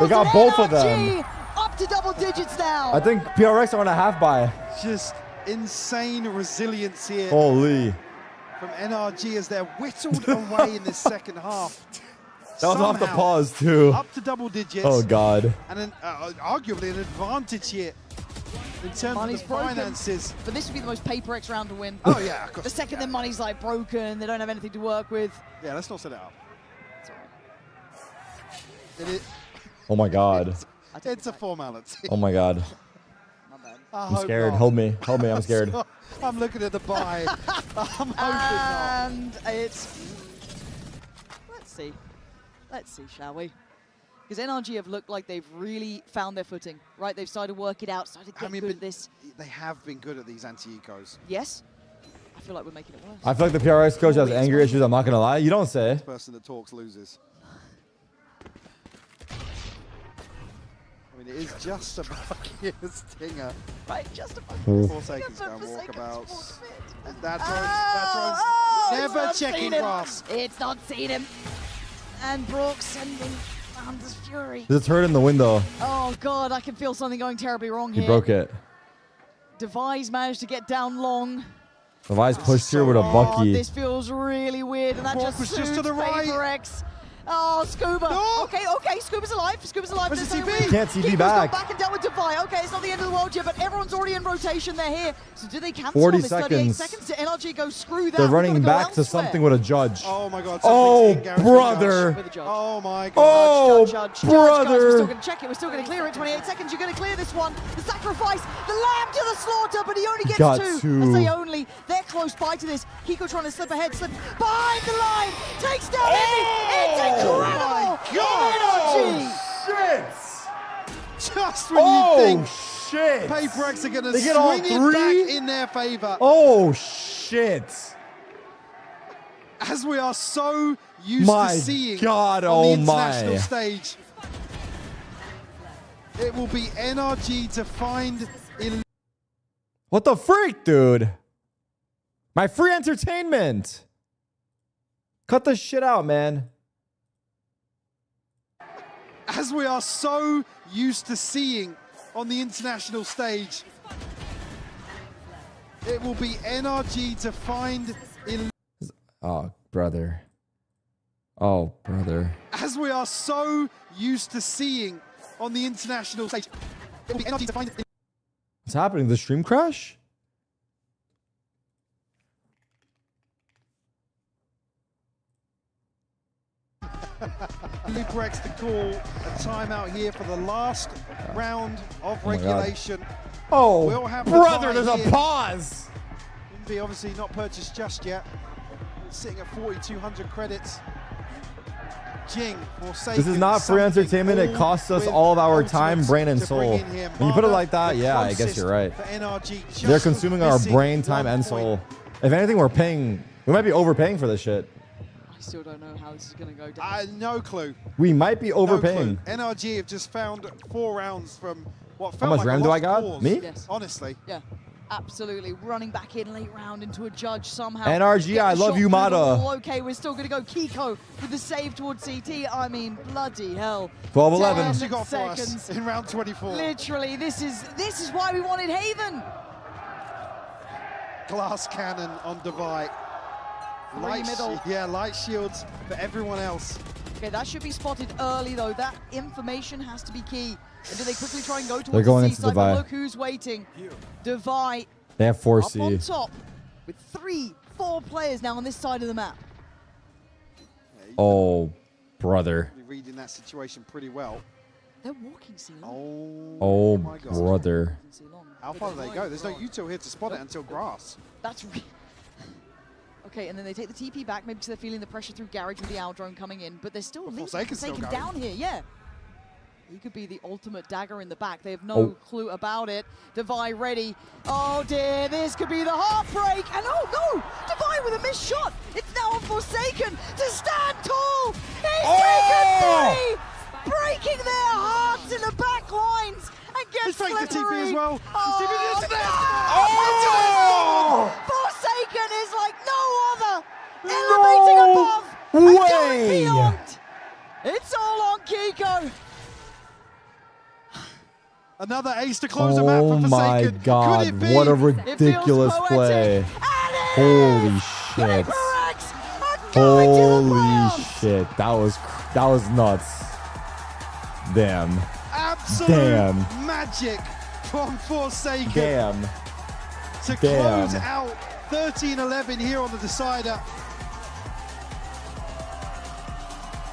They got both of them. Up to double digits now. I think PRX are on a half buy. Just insane resilience here. Holy. From NRG as they're whittled away in this second half. That was off the pause too. Up to double digits. Oh God. And arguably an advantage here in terms Money's of the finances. Broken, but this would be the most PaperX round to win. Oh yeah, of course. The second their money's like broken, they don't have anything to work with. Yeah, let's not set it up. It is. Oh my God. It's a formality. Oh my God. I'm scared. Not. Hold me. Hold me. I'm scared. I'm looking at the buy. I'm hoping and it's. Let's see, shall we? Because NRG have looked like they've really found their footing, right? They've started to work it out, started to get good at this. They have been good at these anti-ecos. Yes. I feel like we're making it worse. I feel like the PRX coach has anger issues. I'm not going to lie. You don't say. The person that talks loses. I mean, it is just a bucket stinger. Right, just a bucket. Forsaken's going walkabouts. That's never checking grass. It's not seen him. And Brooks sending Anders Fury. There's a turret in the window. Oh God, I can feel something going terribly wrong here. He broke it. Devi's managed to get down long. Devi's pushed here with a Bucky. This feels really weird, and that Brock was just to the right. PaperX. Oh, Scuba. No. Okay, Scuba's alive. Scuba's alive. Where's the TP? He can't TP back. back. And dealt with Devi. Okay, it's not the end of the world yet, but everyone's already in rotation. They're here. So do they cancel 40 on this? 38 seconds. seconds to NRG go screw that. They're running back to something with a judge. Oh my God. Oh, brother. Oh my God. Oh, judge, brother. Guys, we're still going to check it. We're still going to clear it. 28 seconds. You're going to clear this one. The sacrifice. The lamb to the slaughter, but he only gets two. I say only. They're close by to this. Kiko trying to slip ahead. Slip behind the line. Takes down Envy. It's incredible. Oh, shit! Just when you think shit! PaperX are going to swing it back in their favor. Oh shit! As we are so used to seeing on the international stage, it will be NRG to find. What the freak, dude? My free entertainment. Cut the shit out, man. As we are so used to seeing on the international stage, it will be NRG to find. Oh, brother. Oh, brother. As we are so used to seeing on the international stage, it will be NRG to find. What's happening? The stream crash? PaperX to call a timeout here for the last round of regulation. Oh, we'll have brother, there's a pause. Be obviously not purchased just yet. It's sitting at 4,200 credits. Jing, This is not free entertainment. It costs us all of our time, brain, and soul. When you put it like that, yeah, I guess you're right. They're consuming our brain, time, and soul. If anything, we're paying. We might be overpaying for this shit. I still don't know how this is going to go down. No clue. We might be overpaying. NRG have just found 4 rounds from what How felt much like RAM a do I lost got? cause, Me? Yes. Honestly. Yeah, absolutely. Running back in late round into a judge somehow. NRG, I love you, Mata. Okay, we're still going to go Kiko with the save towards CT. I mean, bloody hell. 12-11. 10 got for us seconds. in round 24. Literally, this is why we wanted Haven. Glass cannon on Devi. Light shields for everyone else. Okay, that should be spotted early though. That information has to be key. And do they quickly try and go towards They're going the into C-side? But Devi. look who's waiting. Devi They have up on 4C. top with 4 players now on this side of the map. Oh, brother. You're reading that situation pretty well. They're walking Ceylon. Oh, my God. brother. How far do they go? There's no util here to spot it until grass. That's okay, and then they take the TP back, maybe because they're feeling the pressure through Garage with the Owl drone coming in, but they're still Forsaken's still going. down here, yeah. He could be the ultimate dagger in the back. They have no clue about it. Devi ready. Oh dear, this could be the heartbreak. And oh no, Devi with a missed shot. It's now on Forsaken to stand tall. He's taken 3, breaking their hearts in the back lines. And gets He's taking the TP as slippery. well. Forsaken is like no other. Elevating above and going beyond. It's all on Kiko. Another ace to close the map for Oh Forsaken. my God, Could it be? what a ridiculous play. Holy shit. Holy shit. That was nuts. Damn. Absolute magic from Forsaken. Damn. To close out 13-11 here on the decider.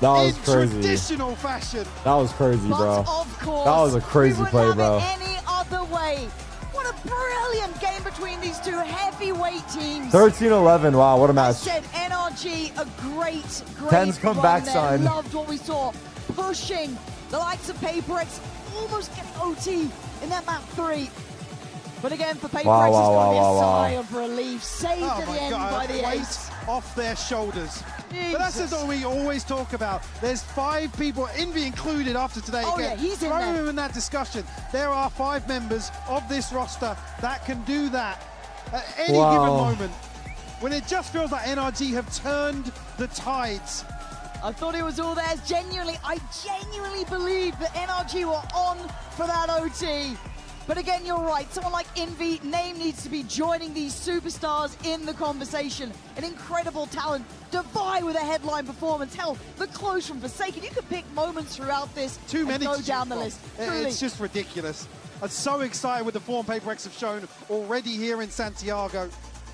That was in crazy. traditional fashion. That was crazy, bro. But of course, that was a crazy we wouldn't play, have bro. it any other way. What a brilliant game between these two heavyweight teams. 13-11. Wow, what a I match. said NRG, a great Ten's run comeback there. sign. Loved what we saw. Pushing the likes of PaperX, almost get OT in that map 3. But again, for PaperX, it's going to be a sigh of relief. Saved at the end by the ace. Off their shoulders. Jesus. But that's what we always talk about. There's 5 people, Envy included after today. Oh, again. yeah, he's in Throw there. him in that discussion. There are 5 members of this roster that can do that at any given moment. When it just feels like NRG have turned the tides. I thought it was all theirs. I genuinely believe that NRG were on for that OT. But again, you're right. Someone like Envy, Name needs to be joining these superstars in the conversation. An incredible talent. Devi with a headline performance. Hell, the close from Forsaken. You could pick moments throughout this Too many and go to down the choose list. from. Truly. It's just ridiculous. I'm so excited with the form PaperX have shown already here in Santiago.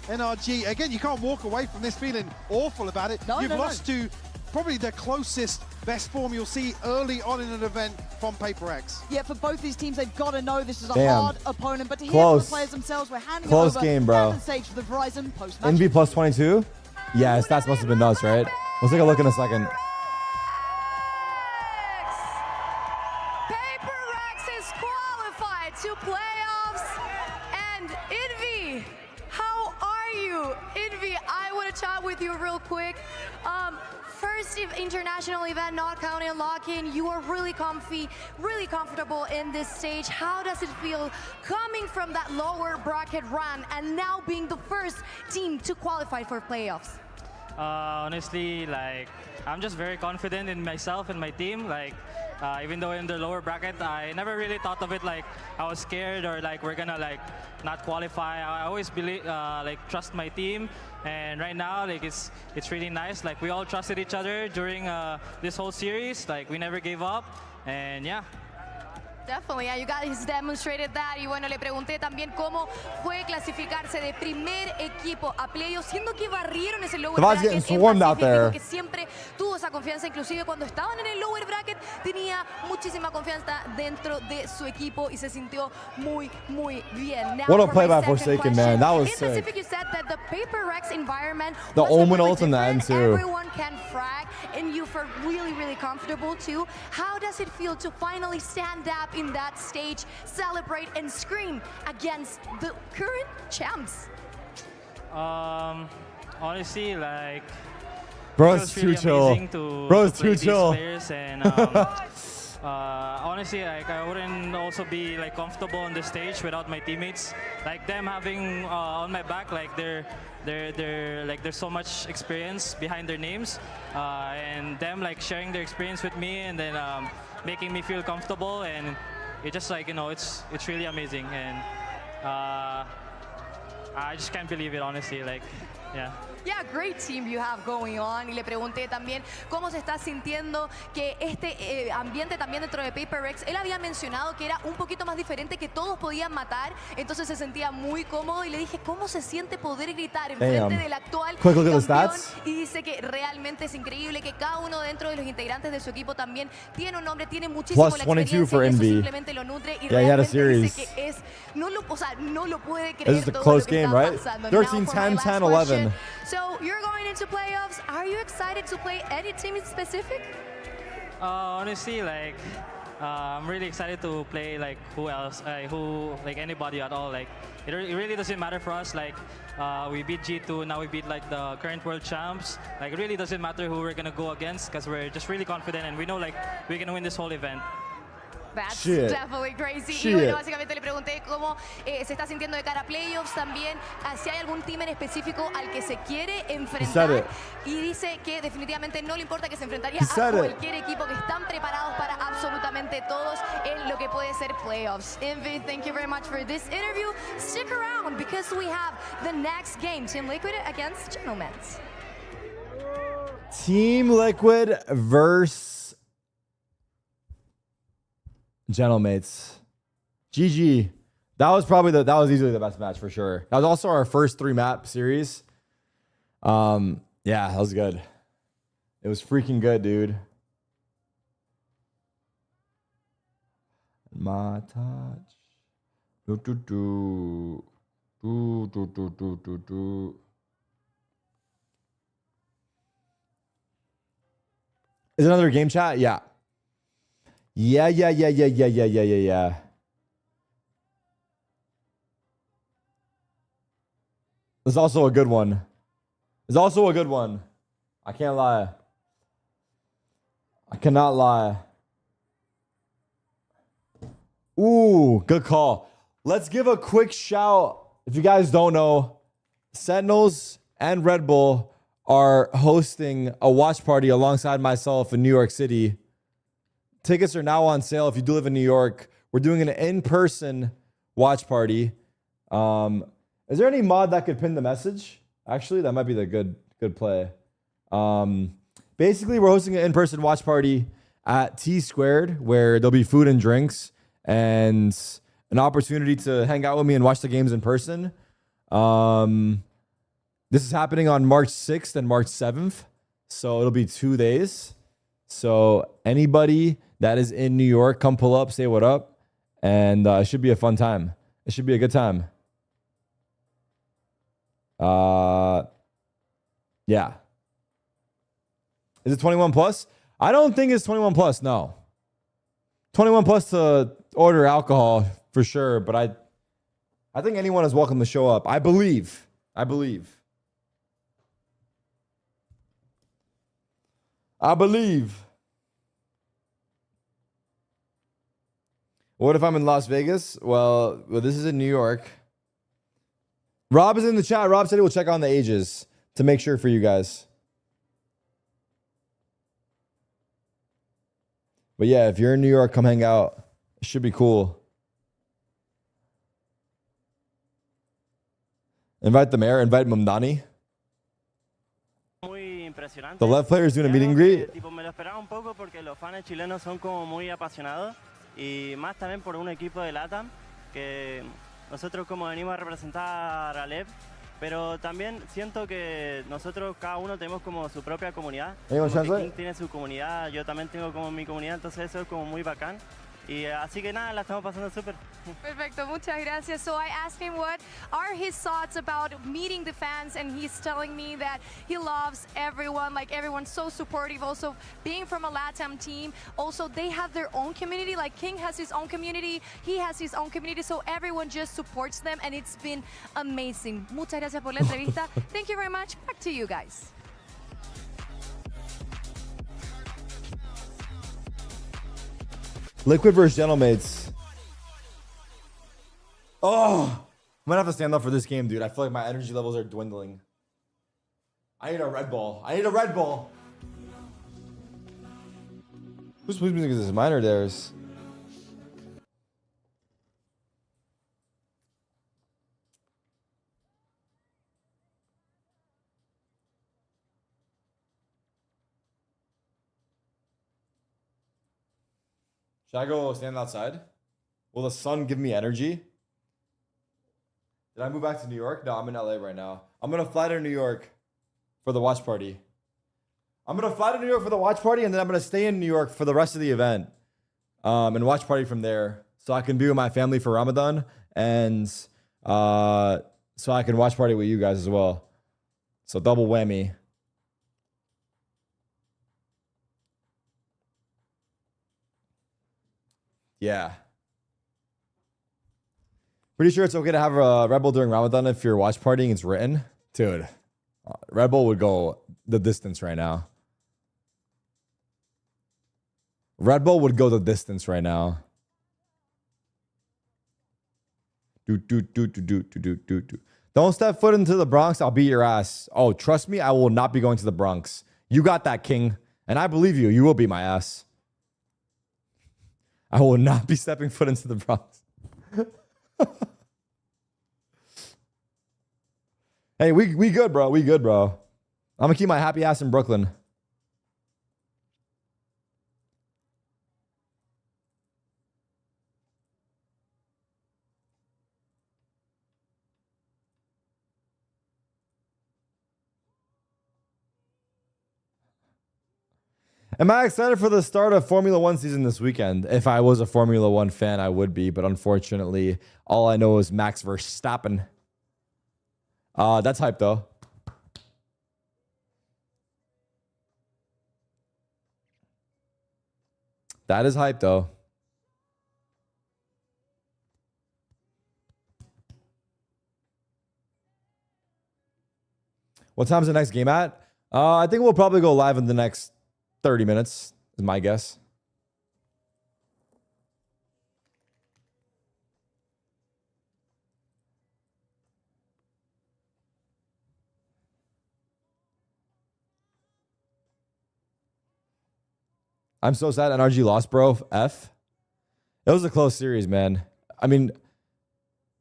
NRG, again, you can't walk away from this feeling awful about it. You've lost to probably the closest best form you'll see early on in an event from PaperX. Yeah, for both these teams, they've got to know this is a Damn. hard opponent. But to hear Close. from the players themselves, we're handing Close it over game, bro. down the stage for the Verizon post-match. NV plus 22? Yeah, stats must have been nuts, right? Let's take a look in a second. PaperX is qualified to playoffs. And Envy, how are you? Envy, I want to chat with you real quick. First international event, not counting lock-in. You are really comfy, really comfortable in this stage. How does it feel coming from that lower bracket run and now being the first team to qualify for playoffs? Honestly, like, I'm just very confident in myself and my team. Like, even though in the lower bracket, I never really thought of it like I was scared or like we're gonna like not qualify. I always believe, like, trust my team. And right now, like, it's really nice. Like, we all trusted each other during this whole series. Like, we never gave up. And yeah. Definitely, yeah, you guys demonstrated that. Y bueno, le pregunté también cómo fue clasificarse de primer equipo a playoffs, siendo que barrieron ese lower bracket en Pacific. Dijo que siempre tuvo esa confianza, inclusive cuando estaban en el lower bracket, tenía muchísima confianza dentro de su equipo y se sintió muy, muy bien. Now, what a play by Forsaken, man. That was sick. Pacific, you said that the Paper Rex environment the Omen ult in the end, too. Everyone can frag, and you felt really, really comfortable, too. How does it feel to finally stand up in that stage, celebrate and scream against the current champs? Honestly, like, bro's too chill. Bro's too chill. And, honestly, like, I wouldn't also be like comfortable on the stage without my teammates. Like them having on my back, like they're like there's so much experience behind their names, and them like sharing their experience with me, and then making me feel comfortable, and it just like, you know, it's really amazing, and I just can't believe it, honestly. Like, yeah. Yeah, great team you have going on. Y le pregunté también cómo se está sintiendo que este ambiente también dentro de Paper Rex. Él había mencionado que era un poquito más diferente, que todos podían matar, entonces se sentía muy cómodo. Y le dije, ¿cómo se siente poder gritar en frente del actual campeón? Y dice que realmente es increíble, que cada uno dentro de los integrantes de su equipo también tiene un nombre, tiene muchísimo la experiencia, y eso simplemente lo nutre. Y realmente dice que es, no lo puede creer todo lo que está pasando. 13-10, 10-11. So you're going into playoffs. Are you excited to play any team in specific? Honestly, like, I'm really excited to play like who else, like anybody at all. Like, it really doesn't matter for us. Like, we beat G2, now we beat like the current world champs. Like, it really doesn't matter who we're gonna go against, because we're just really confident and we know like we can win this whole event. That's definitely crazy. Y bueno, básicamente le pregunté cómo se está sintiendo de cara a playoffs, también si hay algún team en específico al que se quiere enfrentar. Y dice que definitivamente no le importa, que se enfrentaría a cualquier equipo, que están preparados para absolutamente todos en lo que puede ser playoffs. Envy, thank you very much for this interview. Stick around because we have the next game, Team Liquid against Gentlemen. Team Liquid versus Gentlemates. GG. That was easily the best match for sure. That was also our first 3-map series. Yeah, that was good. It was freaking good, dude. My touch. Do do do. Do do do do do do. Is it another game chat? Yeah. Yeah. There's also a good one. I can't lie. I cannot lie. Ooh, good call. Let's give a quick shout. If you guys don't know, Sentinels and Red Bull are hosting a watch party alongside myself in New York City. Tickets are now on sale if you do live in New York. We're doing an in-person watch party. Is there any mod that could pin the message? Actually, that might be the good play. Basically, we're hosting an in-person watch party at T-Squared, where there'll be food and drinks and an opportunity to hang out with me and watch the games in person. This is happening on March 6th and March 7th. So it'll be 2 days. So anybody that is in New York, come pull up, say what up. And it should be a fun time. It should be a good time. Yeah. Is it 21 plus? I don't think it's 21 plus, no. 21 plus to order alcohol for sure, but I think anyone is welcome to show up. I believe. What if I'm in Las Vegas? Well, this is in New York. Rob is in the chat. Rob said he will check on the ages to make sure for you guys. But yeah, if you're in New York, come hang out. It should be cool. Invite the mayor. Invite Mumdani. The left player is doing a meet and greet. Me lo esperaba un poco porque los fans chilenos son como muy apasionados y más también por un equipo de LATAM, que nosotros como venimos a representar a LEV, pero también siento que nosotros cada uno tenemos como su propia comunidad. Como que King tiene su comunidad, yo también tengo como mi comunidad, entonces eso es como muy bacán. Y así que nada, la estamos pasando súper. Perfecto, muchas gracias. So I asked him what are his thoughts about meeting the fans, and he's telling me that he loves everyone, like everyone's so supportive. Also, being from a LATAM team, also they have their own community, like King has his own community, he has his own community, so everyone just supports them, and it's been amazing. Muchas gracias por la entrevista. Thank you very much. Back to you guys. Liquid versus Gentlemates. Oh, I'm gonna have to stand up for this game, dude. I feel like my energy levels are dwindling. I need a Red Bull. I need a Red Bull. Whose music is this? Mine or theirs? Should I go stand outside? Will the sun give me energy? Did I move back to New York? No, I'm in LA right now. I'm going to fly to New York for the watch party. I'm going to fly to New York for the watch party, and then I'm going to stay in New York for the rest of the event and watch party from there so I can be with my family for Ramadan and so I can watch party with you guys as well. So double whammy. Yeah. Pretty sure it's okay to have a Red Bull during Ramadan if you're watch partying. It's written. Dude, Red Bull would go the distance right now. Red Bull would go the distance right now. Don't step foot into the Bronx. I'll beat your ass. Oh, trust me, I will not be going to the Bronx. You got that, King. And I believe you. You will beat my ass. I will not be stepping foot into the Bronx. Hey, we good, bro. We good, bro. I'm gonna keep my happy ass in Brooklyn. Am I excited for the start of Formula One season this weekend? If I was a Formula One fan, I would be, but unfortunately, all I know is Max Verstappen. That's hype, though. That is hype, though. What time's the next game at? I think we'll probably go live in the next 30 minutes, is my guess. I'm so sad NRG lost, bro. F. It was a close series, man. I mean,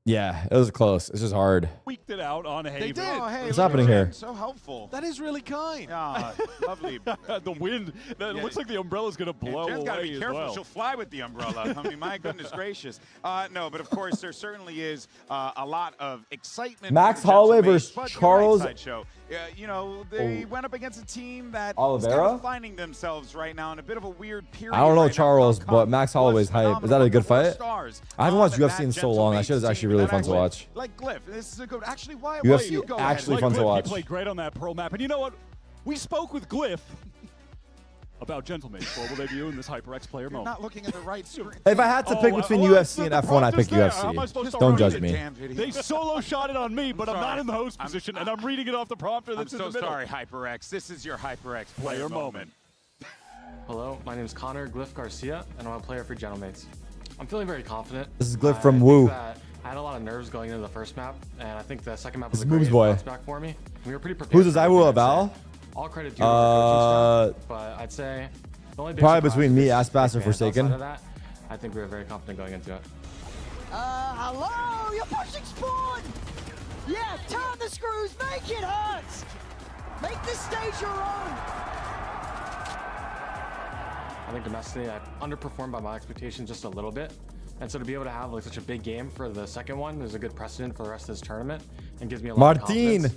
yeah, it was close. It's just hard. Tweaked it out on Haven. They did. Oh, hey, what's happening here? So helpful. That is really kind. Lovely. The wind. That looks like the umbrella's going to blow Jen's away got to be careful. as well. She'll fly with the umbrella. I mean, my goodness gracious. No, but of course, there certainly is a lot of excitement. Max Holloway versus Charles. You know, they went up against a team that is Oliveira? kind of finding themselves right now in a bit of a weird period. I don't know right Charles, now. but Max Holloway's hype. Is that a good fight? Stars I haven't watched that UFC in so long. That shit is actually really fun to watch. Like Glyph, this is a good. Actually, why UFC you go actually ahead? fun to watch. He played great on that pro map. And you know what? We spoke with Glyph about Gentlemen. What will they be doing this HyperX player mode? Not looking at the right screen. If I had to pick between UFC and F1, I pick UFC. Don't judge me. They solo shot it on me, but I'm not in the host position, and I'm reading it off the prompter that's in the I'm middle. so sorry, HyperX. This is your HyperX player moment. Hello, my name is Connor Glyph Garcia, and I'm a player for Gentlemates. I'm feeling very confident. This is Glyph from Woo. I had a lot of nerves going into the first map, and I think the second map was This a great Moves boy. bounce back for me. We were pretty prepared. Who's this? Iwu Abal? All credit due to our coaching staff, but I'd say the only big Probably surprise between me, is Aspas, or fans Forsaken. outside of that, I think we were very confident going into it. Hello, you're pushing spawn! Yeah, turn the screws, make it hurt! Make this stage your own! I think domestically I underperformed by my expectations just a little bit. And so to be able to have like such a big game for the second one is a good precedent for the rest of this tournament and gives me a lot of confidence.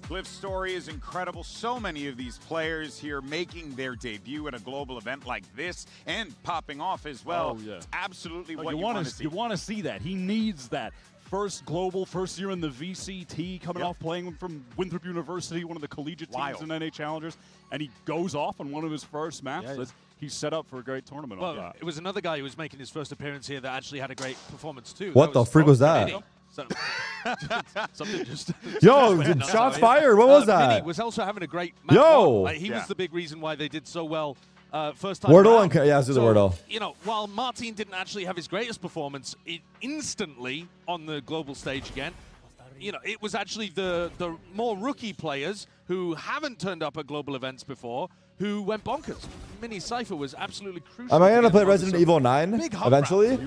Glyph's story is incredible. So many of these players here making their debut at a global event like this and popping off as well. Oh, yeah. It's absolutely what you want to see. You want to see that. He needs that. First global, first year in the VCT, coming off playing from Winthrop University, one of the collegiate teams in NA Challengers, and he goes off on one of his first maps. Yeah. He's set up for a great tournament. Well, it was another guy who was making his first appearance here that actually had a great performance too. What the freak was that? Something just Yo, shots fired. What was that? Vinny was also having a great match. Yo! He was the big reason why they did so well first time Wordle around. and let's do the Wordle. You know, while Martin didn't actually have his greatest performance instantly on the global stage again, you know, it was actually the more rookie players who haven't turned up at global events before who went bonkers. Mini Cypher was absolutely crucial. Am I going to play Resident Evil 9 eventually?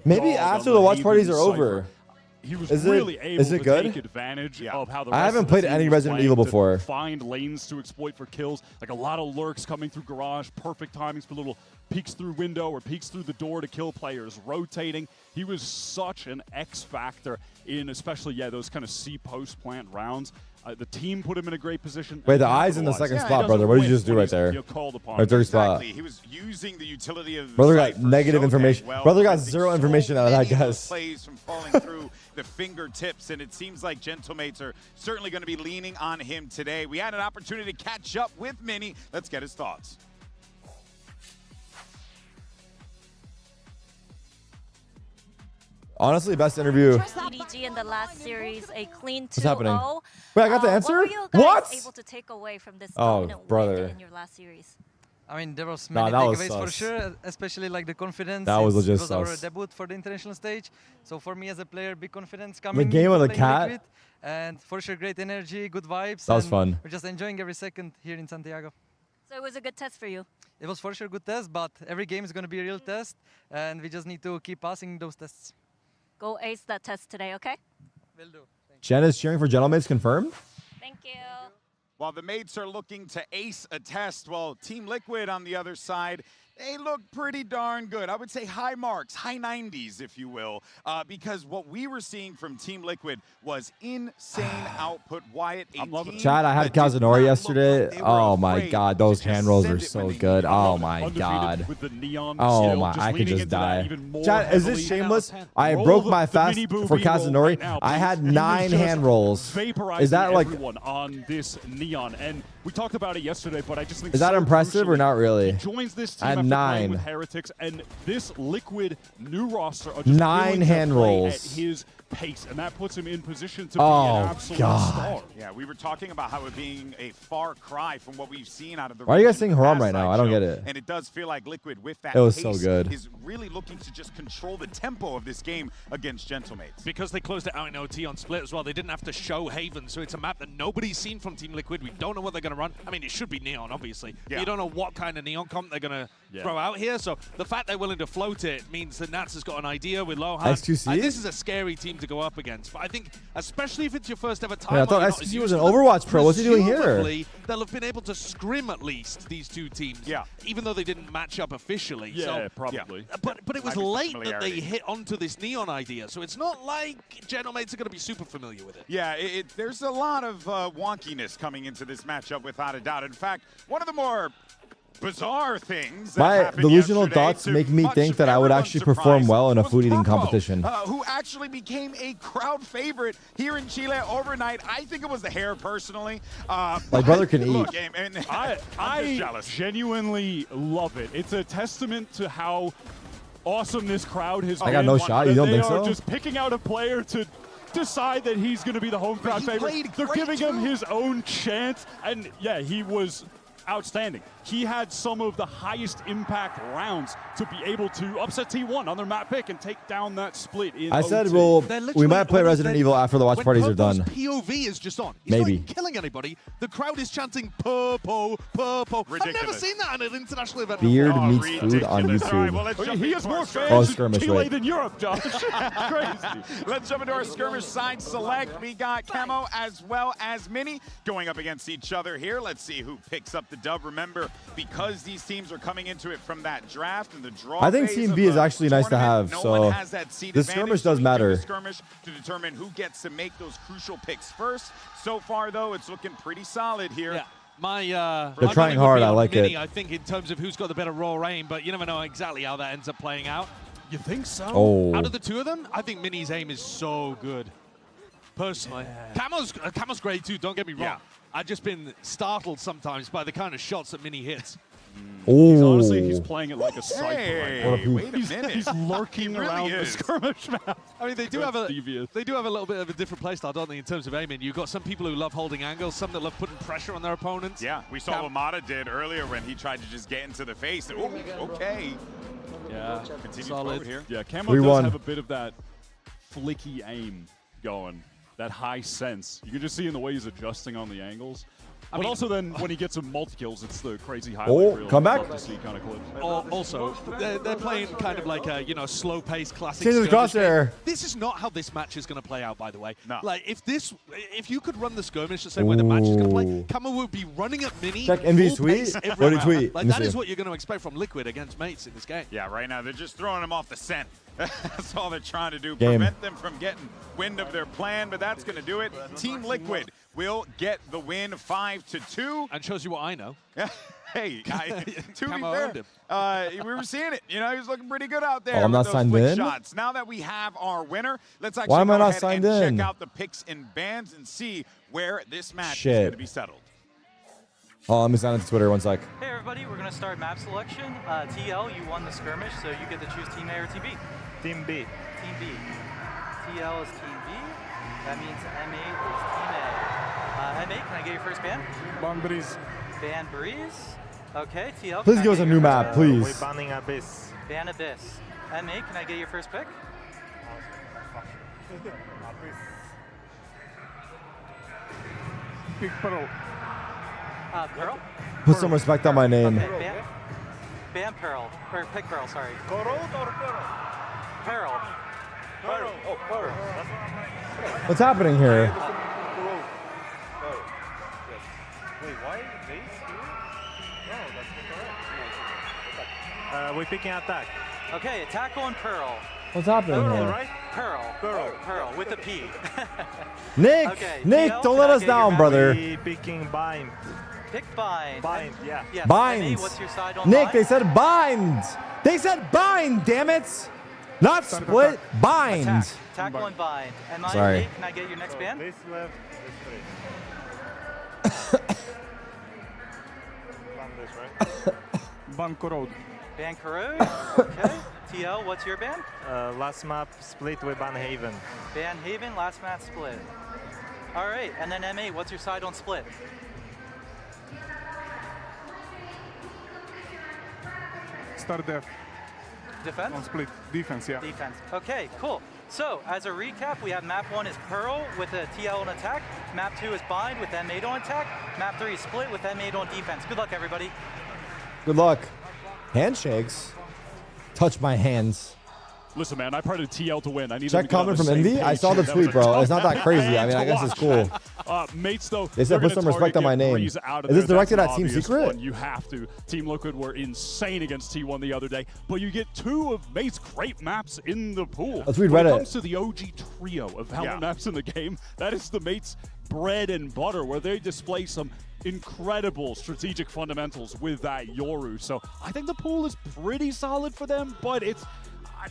Maybe after the watch parties are over. He was really able to take advantage of how the rest I haven't of the played team any was Resident playing Evil to before. Find lanes to exploit for kills, like a lot of lurks coming through garage, perfect timings for little peeks through window or peeks through the door to kill players, rotating. He was such an X factor in especially those kind of C post plant rounds. The team put him in a great position. Wait, the eye's in the second spot, brother. What did you just do right there? Or third spot. He was using the utility of Brother got negative information. Brother got zero information out of that, guys. Plays from falling through the fingertips, and it seems like Gentlemates are certainly going to be leaning on him today. We had an opportunity to catch up with Mini. Let's get his thoughts. Honestly, best interview. EDG in the last series, a clean 2-0. What's happening? Wait, I got the answer? What were you guys able to take away from this dominant win in your last series? I mean, there was many takeaways for sure, especially like the confidence. That was legit It was our sus. debut for the international stage. So for me as a player, big confidence coming. The game of the playing cat. Liquid, and for sure, great energy, good vibes. That was and fun. We're just enjoying every second here in Santiago. So it was a good test for you? It was for sure a good test, but every game is going to be a real test, and we just need to keep passing those tests. Go ace that test today, okay? Will do. Jen is cheering for Gentlemates confirmed. Thank you. While the mates are looking to ace a test, well, Team Liquid on the other side, they look pretty darn good. I would say high marks, high 90s, if you will, because what we were seeing from Team Liquid was insane output. Wyatt, Chad, I had Kazunori yesterday. Oh my god, those hand rolls are so good. Oh my god. Oh my, I could just die. Chad, is this shameless? I broke my fast for Kazunori. I had 9 hand rolls. Is that like on this Neon? And we talked about it yesterday, but I just think is that impressive or not really? He joins this team At after playing 9. with Heretics, and this Liquid new roster are just 9 hand rolls at his pace, and that puts him in position to be an absolute star. Yeah, we were talking about how it being a far cry from what we've seen out of the. Why are you guys saying Haram right now? I don't get it. And it does feel like Liquid with that It was pace so good. is really looking to just control the tempo of this game against Gentlemates. Because they closed it out in OT on Split as well, they didn't have to show Haven, so it's a map that nobody's seen from Team Liquid. We don't know what they're going to run. I mean, it should be Neon, obviously. Yeah. But you don't know what kind of Neon comp they're going to throw out here, so the fact they're willing to float it means that Nats has got an idea with Lohan. XQC? This is a scary team to go up against. But I think, especially if it's your first ever time, Yeah, I thought XQC was an Overwatch pro. What's he doing here? presumably they'll have been able to scrim at least, these two teams. Yeah. Even though they didn't match up officially. Yeah, so, probably. But it was Might be late that they familiarity. hit onto this Neon idea, so it's not like Gentlemates are going to be super familiar with it. Yeah, there's a lot of wonkiness coming into this matchup without a doubt. In fact, one of the more bizarre things that my happened delusional yesterday, thoughts to make me much think of that I would everyone's actually perform surprise, well in a was food eating Purple, competition. who actually became a crowd favorite here in Chile overnight. I think it was the hair personally. My brother can look, eat. And I I'm just jealous. genuinely love it. It's a testament to how awesome this crowd has been. I got no shot. You don't think so? They are just picking out a player to decide that he's going to be the home crowd favorite. They're giving him his own chance, and yeah, he was outstanding. He had some of the highest impact rounds to be able to upset T1 on their map pick and take down that split in I said, OT. well, we might play Resident Evil after the watch parties are done. POV is just on. He's Maybe. not even killing anybody. The crowd is chanting purple, purple. Ridiculous. I've never seen that at an international event. Beard before. meets food on All right, well, YouTube. let's jump He into has our more skirmish. fans skirmish, in Chile wait. than Europe, Josh. Crazy. Let's jump into our skirmish side select. We got Camo as well as Mini going up against each other here. Let's see who picks up the dub. Remember, because these teams are coming into it from that draft and the draw I think phase Team of B is the actually nice to tournament, have, no so one has that seed the advantage, skirmish so does we do matter. the skirmish to determine who gets to make those crucial picks first. So far, though, it's looking pretty solid here. Yeah. My, They're my trying voting would hard, be I on like Mini, it. I think in terms of who's got the better raw aim, but you never know exactly how that ends up playing out. You think so? Oh. Out of the two of them, I think Mini's aim is so good. Personally, Camo's great too. Don't get me wrong. Yeah. I've just been startled sometimes by the kind of shots that Mini hits. Honestly, he's Oh. playing it like a sniper Hey, right now. wait a minute. He's lurking He really around the is. skirmish map. I mean, they do That's have a devious. they do have a little bit of a different playstyle, don't they, in terms of aiming? You've got some people who love holding angles, some that love putting pressure on their opponents. Yeah, we saw what Mata did earlier when he tried to just get into the face. And, okay. Yeah, Continue solid forward here. Yeah, Camo 3-1. does have a bit of that flicky aim going, that high sense. You can just see in the way he's adjusting on the angles. But also then when he gets some multi-kills, it's the crazy highlight Oh, reel. come back. Love to see kind of clips. Also, they're playing kind of like a slow-paced classic. Change the skirmish game. crosshair. This is not how this match is going to play out, by the way. No. Like if you could run the skirmish the same way the match is going to play, Ooh. Camo would be running at Mini. Check NV full pace tweet. every What did he round. tweet? Like Let me that is see. what you're going to expect from Liquid against mates in this game. Yeah, right now they're just throwing them off the scent. That's all they're trying to do. Game. Prevent them from getting wind of their plan, but that's going to do it. Team Liquid will get the win 5-2. And shows you what I know. Hey, to be Camo fair, earned him. we were seeing it. You know, he was looking pretty good out there. Oh, I'm with not those signed flick in? shots. Now that we have our winner, let's actually Why am I go not ahead signed and in? check out the picks and bans and see where this match is Shit. going to be settled. Oh, let me sign into Twitter 1 sec. Hey everybody, we're gonna start map selection. TL, you won the skirmish, so you get to choose Team A or Team B. Team B. Team B. TL is Team B. That means MA is Team A. MA, can I get your first ban? Ban Breeze. Ban Breeze. Okay, TL. Please can I give us get a your new first map, ban? please. We're banning Abyss. Ban Abyss. MA, can I get your first pick? Big Pearl. Pearl? Put some respect on my name. Okay, ban Pearl. Or pick Pearl, sorry. Pearl. Pearl. Oh, Pearl. What's happening here? Wait, why they here? No, that's not correct. We're picking attack. Okay, attack on Pearl. What's happening Pearl, here? right? Pearl. Pearl. Pearl with a P. Nick! Okay, Nick, TL, don't can let I us get your down, map? brother. We picking Bind. Pick Bind. Bind, yeah. Yes. Bind. MA, what's your side on Nick, Bind? they said bind! They said bind, damn it! Not split, bind! Attack on Bind. Am I Sorry. okay? Can I get your next ban? This left, this straight. Ban this, right? Ban Corrode. Ban Corrode. Okay. TL, what's your ban? Last map split with Ban Haven. Ban Haven, last match split. All right, and then MA, what's your side on split? Start def. Defense? On split. Defense, yeah. Defense. Okay, cool. So, as a recap, we have map 1 is Pearl with a TL on attack. Map 2 is Bind with M8 on attack. Map 3 is Split with M8 on defense. Good luck, everybody. Good luck. Handshakes. Touch my hands. Listen, man, I prided TL to win. I need Check them to get on comment from the same Envy. I page saw the here. That was tweet, a bro. tough It's not that crazy. I mean, I guess to it's cool. watch. Mates, though, They said they're put some gonna respect on my target name. Breeze out of Is this there. directed That's at an Team obvious Secret? one. You have to. Team Liquid were insane against T1 the other day, but you get 2 of Mate's great maps in the pool. Let's read when Reddit. it comes to the OG trio of Valorant maps in the game, that is the Mate's bread and butter, where they display some incredible strategic fundamentals with that Yoru. So I think the pool is pretty solid for them, but it's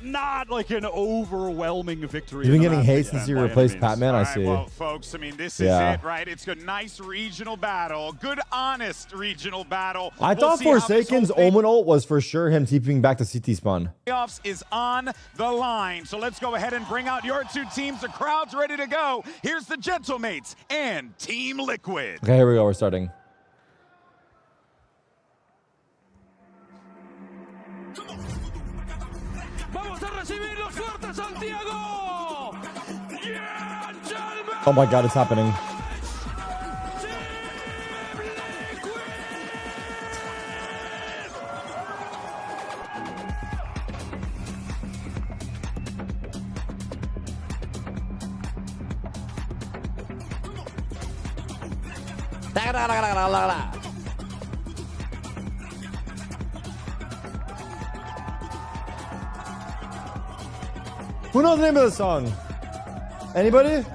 not like an overwhelming victory. You've been in the getting map hate again since you by any replaced means. Patman, I All right, see. well, folks, I mean, this is it, right? It's a nice regional battle, good, honest regional battle. I We'll thought see how this Forsaken's whole thing Omen ult was for sure him TPing back to CT spawn. playoffs is on the line. So let's go ahead and bring out your 2 teams. The crowd's ready to go. Here's the Gentlemates and Team Liquid. Okay, here we go. We're starting. Oh my god, it's happening. Who knows the name of the song? Anybody?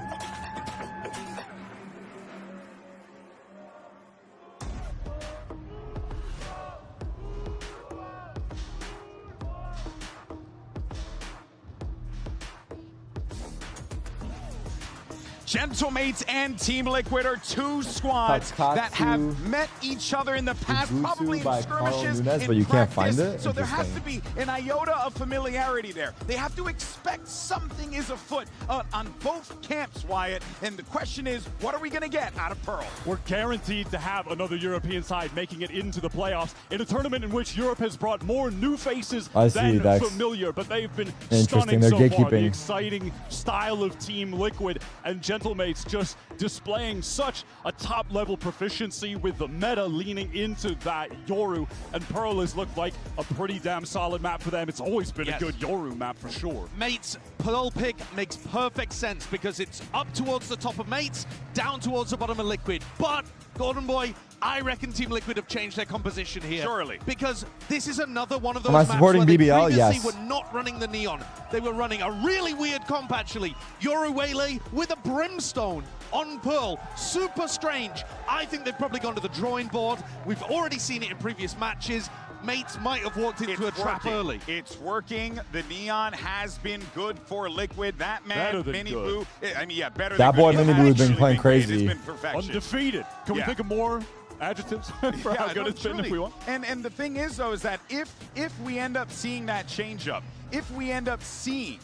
Gentlemates and Team Liquid are two squads that have met each other in the past, probably in skirmishes, in but you can't practice. find it? So there has to be an iota of familiarity there. They have to expect something is afoot on both camps, Wyatt. And the question is, what are we going to get out of Pearl? We're guaranteed to have another European side making it into the playoffs in a tournament in which Europe has brought more new faces than familiar, but they've been stunning so far. The exciting style of Team Liquid and Gentlemates just displaying such a top-level proficiency with the meta leaning into that Yoru, and Pearl has looked like a pretty damn solid map for them. It's always been a good Yoru map for sure. Mates, Pearl pick makes perfect sense because it's up towards the top of Mates, down towards the bottom of Liquid. But, Golden Boy, I reckon Team Liquid have changed their composition here. Surely. Because this is another one of those Am I maps supporting where they BBL? previously Yes. were not running the Neon. They were running a really weird comp, actually. Yoru Waylay with a Brimstone on Pearl. Super strange. I think they've probably gone to the drawing board. We've already seen it in previous matches. Mates might have walked into a trap early. It's working. The Neon has been good for Liquid. That man, Mini Blue, I mean, yeah, better that than boy good. Mini Blue has been playing crazy. Undefeated. Can we think of more adjectives for how good it's been if we want? And the thing is, though, is that if we end up seeing that change up, if we end up seeing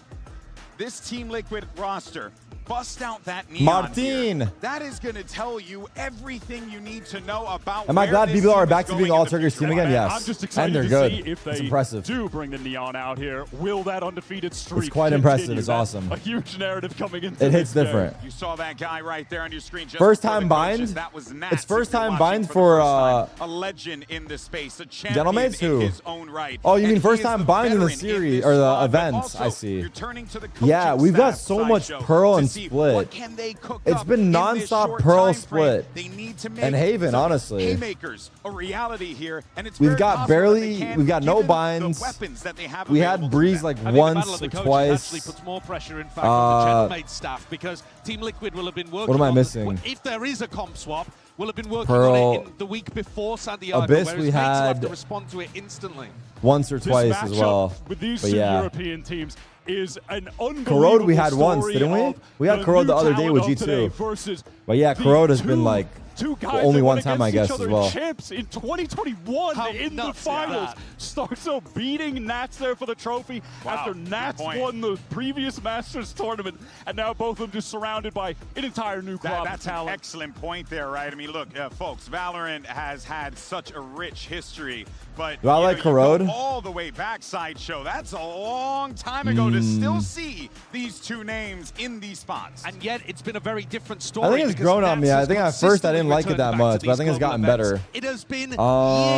this Team Liquid roster bust out that Neon Martin, here, that is going to tell you everything you need to know about. Am I glad BBL are back to being all Turkish team again? Yes. I'm just excited and they're to good. see if they it's impressive. do bring the Neon out here. Will that undefeated streak It's quite continue? impressive. It's That's awesome. a huge narrative coming into It hits this different. You saw that guy right there on your screen. Just First time bind. That was Nats. It's first time Watching bind for for a legend in the space, a champion Gentlemates in who? his own right. Oh, you And mean first he is time bind in the veteran series this or the squad, but events? also I see. You're turning to the Yeah, we've got staff so much sideshow Pearl to and see Split. what can they cook It's up been in this nonstop short Pearl time frame. Split They need to make and Haven, some honestly. haymakers a reality here, and it's We've very got possible barely, that they can, we've got no given binds. the weapons that they have We available had to Breeze them. like I think the once battle of or the coaches twice. actually puts more pressure, in fact, on the Gentlemates staff because Team Liquid will have been working What am I on missing? if there is a comp swap, will have been working Pearl, on it in the week before Santiago, Abyss whereas we Mates will have had to respond to it instantly. Once or This twice as matchup well. with these But two yeah. European teams is an unbelievable Corrode we had once, story didn't we? of We had Corrode the other day with new talent of today G2. versus But yeah, the Corrode has been like two guys only that one went time, I against guess, each as other well. Champs in 2021 How in the nuts is finals. that? Starso beating Nats there for the trophy after Nats won the previous Masters tournament, and now both of them just surrounded by an entire new crop That's of talent. an excellent point there, right? I mean, look, folks, Valorant has had such a rich history, but Do I like Corrode? you go all the way back, Sideshow. That's a long time ago to still see these two names in these spots. And yet, it's been a very different story. I think it's because grown on Nats me. I has think at first I didn't like it consistently that returned much, back to but I these think it's global gotten events. better. It has been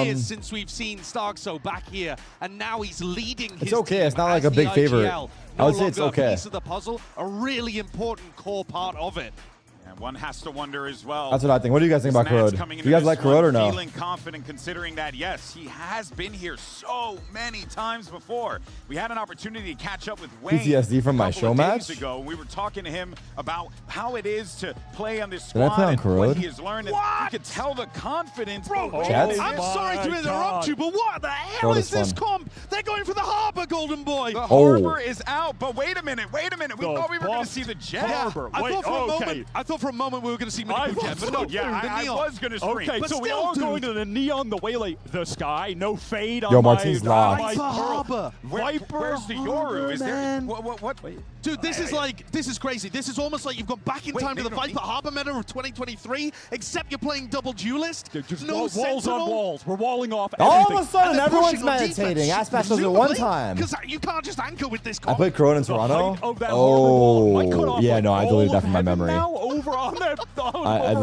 years since we've seen Starkso back here, and now he's leading his It's okay. team It's not as like a the big favorite. IGL. I would No say it's longer a okay. piece of the puzzle, a really important core part of it. And one has to wonder as well. That's what I think. What do you guys think about Nats Corrode? coming Do into you guys this like one Corrode or no? Feeling confident considering that, yes, he has been here so many times before. We had an opportunity to catch up with Wayne PTSD from my a couple show of match? days ago. We were talking to him about how it is to play on this Did I squad play on and what Corrode? he has learned. And you could tell the confidence. Bro, Chat? I'm sorry to interrupt you, but what the hell Corrode is is this fun. comp? They're going for the Harbor, Golden Boy. The Oh. Harbor is out, but wait a minute. We The thought we were going to see the Jet. Harbor. I Wait, thought for a moment for a moment we were going to see Mini Gem, but no, I was going to scream. Okay, But so we still, are going dude. to the neon, the waylay, the sky, no fade on Yo, my... Martin's locked. Viper Harbor. Where's the Yoru? Is there what? Dude, this is crazy. This is almost like you've gone back in time to the Viper Harbor meta of 2023, except you're playing double duelist. Dude, just no walls sentinel. on walls. We're walling off All everything. of a sudden, And they're everyone's pushing on meditating. defense. Aspect does it one time. Because you can't just anchor with this I comp. played Corona in The Toronto. height of that harbor wall might cut Oh, off, yeah, like, no, I deleted all that of from my heaven memory. Now over on that. I